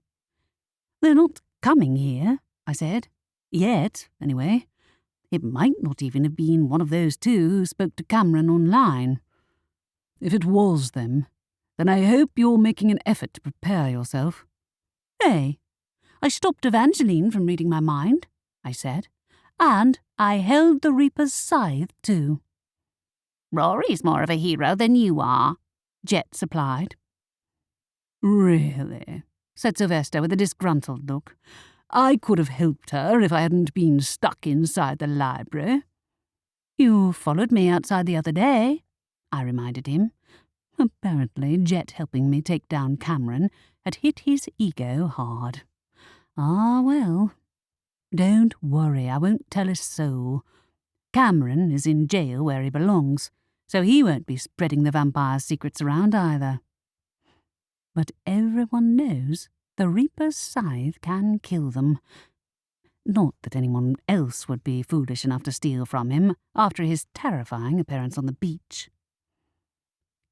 They're not coming here, I said. Yet, anyway. It might not even have been one of those two who spoke to Cameron online. If it was them, then I hope you're making an effort to prepare yourself. Hey, I stopped Evangeline from reading my mind, I said, and I held the Reaper's scythe too. Rory's more of a hero than you are, Jet supplied. Really? Said Sylvester with a disgruntled look. I could have helped her if I hadn't been stuck inside the library. You followed me outside the other day, I reminded him. Apparently, Jet helping me take down Cameron had hit his ego hard. Ah, well. Don't worry, I won't tell a soul. Cameron is in jail where he belongs, so he won't be spreading the vampire's secrets around either. But everyone knows the Reaper's scythe can kill them. Not that anyone else would be foolish enough to steal from him after his terrifying appearance on the beach.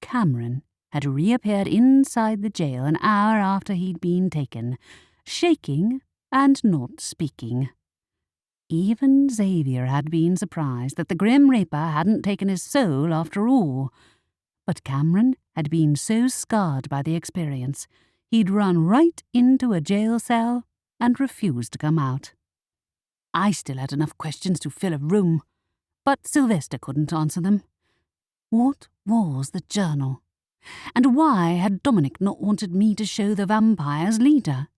Cameron had reappeared inside the jail an hour after he'd been taken, shaking and not speaking. Even Xavier had been surprised that the Grim Reaper hadn't taken his soul after all. But Cameron had been so scarred by the experience, he'd run right into a jail cell and refused to come out. I still had enough questions to fill a room, but Sylvester couldn't answer them. What was the journal? And why had Dominic not wanted me to show the vampire's leader?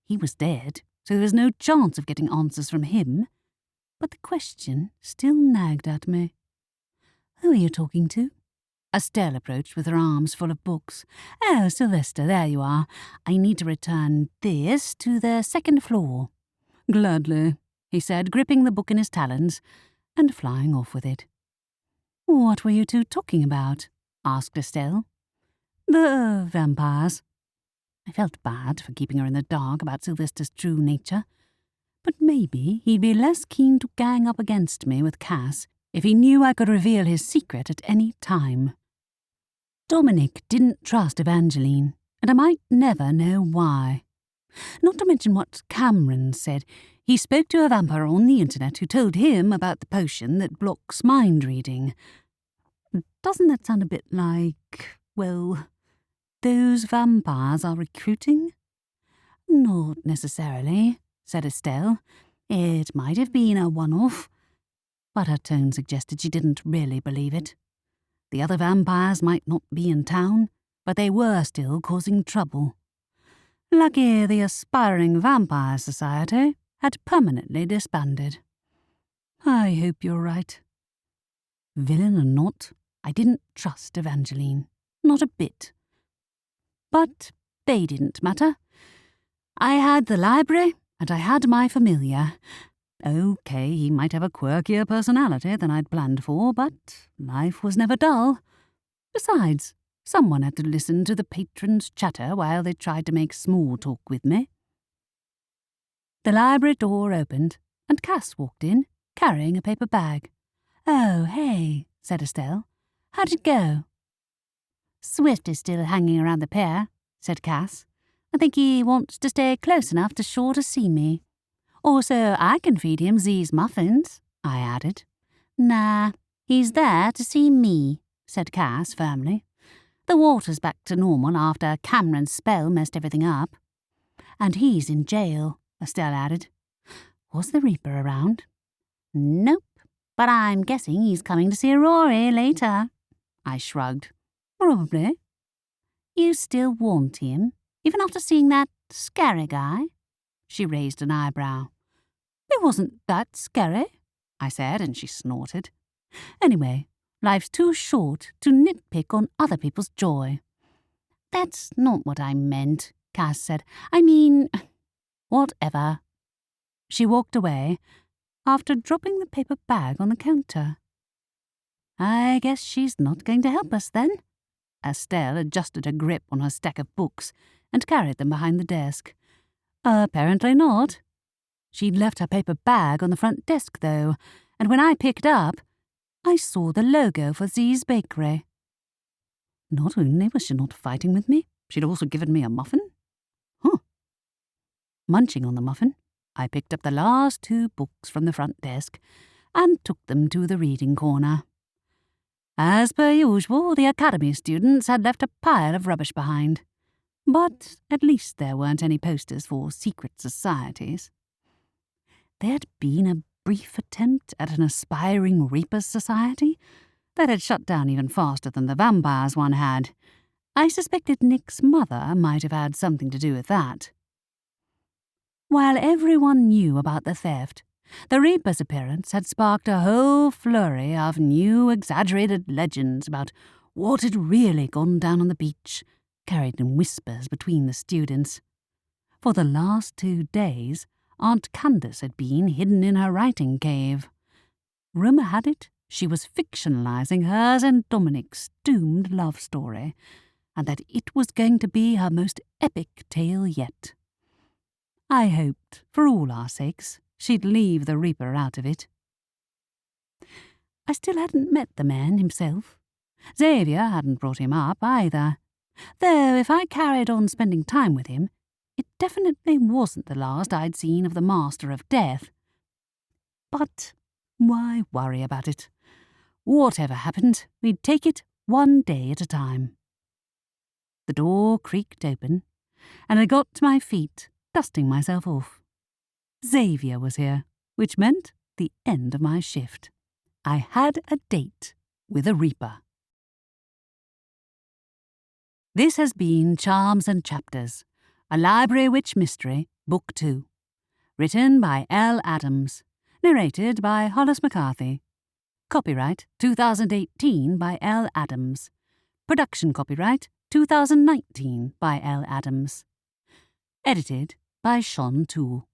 He was dead, so there was no chance of getting answers from him, but the question still nagged at me. Who are you talking to? Estelle approached with her arms full of books. Oh, Sylvester, there you are. I need to return this to the second floor. Gladly, he said, gripping the book in his talons and flying off with it. What were you two talking about? Asked Estelle. The vampires. I felt bad for keeping her in the dark about Sylvester's true nature, but maybe he'd be less keen to gang up against me with Cass if he knew I could reveal his secret at any time. Dominic didn't trust Evangeline, and I might never know why. Not to mention what Cameron said. He spoke to a vampire on the internet who told him about the potion that blocks mind reading. Doesn't that sound a bit like, well, those vampires are recruiting? Not necessarily, said Estelle. It might have been a one-off, but her tone suggested she didn't really believe it. The other vampires might not be in town, but they were still causing trouble. Lucky the Aspiring Vampire Society had permanently disbanded. I hope you're right. Villain or not, I didn't trust Evangeline. Not a bit. But they didn't matter. I had the library, and I had my familiar. Okay, he might have a quirkier personality than I'd planned for, but life was never dull. Besides, someone had to listen to the patrons chatter while they tried to make small talk with me. The library door opened, and Cass walked in, carrying a paper bag. "Oh, hey," said Estelle. "How'd it go?" "Swift is still hanging around the pier," said Cass. "I think he wants to stay close enough to shore to see me. Also, I can feed him these muffins," I added. "Nah, he's there to see me," said Cass firmly. "The water's back to normal after Cameron's spell messed everything up." "And he's in jail," Estelle added. "Was the Reaper around?" "Nope, but I'm guessing he's coming to see Rory later." I shrugged. "Probably." "You still want him, even after seeing that scary guy?" She raised an eyebrow. "It wasn't that scary," I said, and she snorted. "Anyway, life's too short to nitpick on other people's joy." "That's not what I meant," Cass said. "I mean, whatever." She walked away, after dropping the paper bag on the counter. "I guess she's not going to help us, then." Estelle adjusted her grip on her stack of books and carried them behind the desk. "Apparently not." She'd left her paper bag on the front desk, though, and when I picked up, I saw the logo for Z's Bakery. Not only was she not fighting with me, she'd also given me a muffin. Munching on the muffin, I picked up the last 2 books from the front desk and took them to the reading corner. As per usual, the academy students had left a pile of rubbish behind, but at least there weren't any posters for secret societies. There had been a brief attempt at an aspiring Reapers Society that had shut down even faster than the vampires one had. I suspected Nick's mother might have had something to do with that. While everyone knew about the theft, the Reaper's appearance had sparked a whole flurry of new exaggerated legends about what had really gone down on the beach, carried in whispers between the students. For the last 2 days, Aunt Candace had been hidden in her writing cave. Rumour had it she was fictionalising hers and Dominic's doomed love story, and that it was going to be her most epic tale yet. I hoped, for all our sakes, she'd leave the Reaper out of it. I still hadn't met the man himself. Xavier hadn't brought him up either, though if I carried on spending time with him, it definitely wasn't the last I'd seen of the Master of Death. But why worry about it? Whatever happened, we'd take it one day at a time. The door creaked open, and I got to my feet, dusting myself off. Xavier was here, which meant the end of my shift. I had a date with a Reaper. This has been Charms and Chapters, a Library Witch Mystery, Book 2. Written by L. Adams. Narrated by Hollis McCarthy. Copyright 2018 by L. Adams. Production copyright 2019 by L. Adams. Edited by Sean Toole.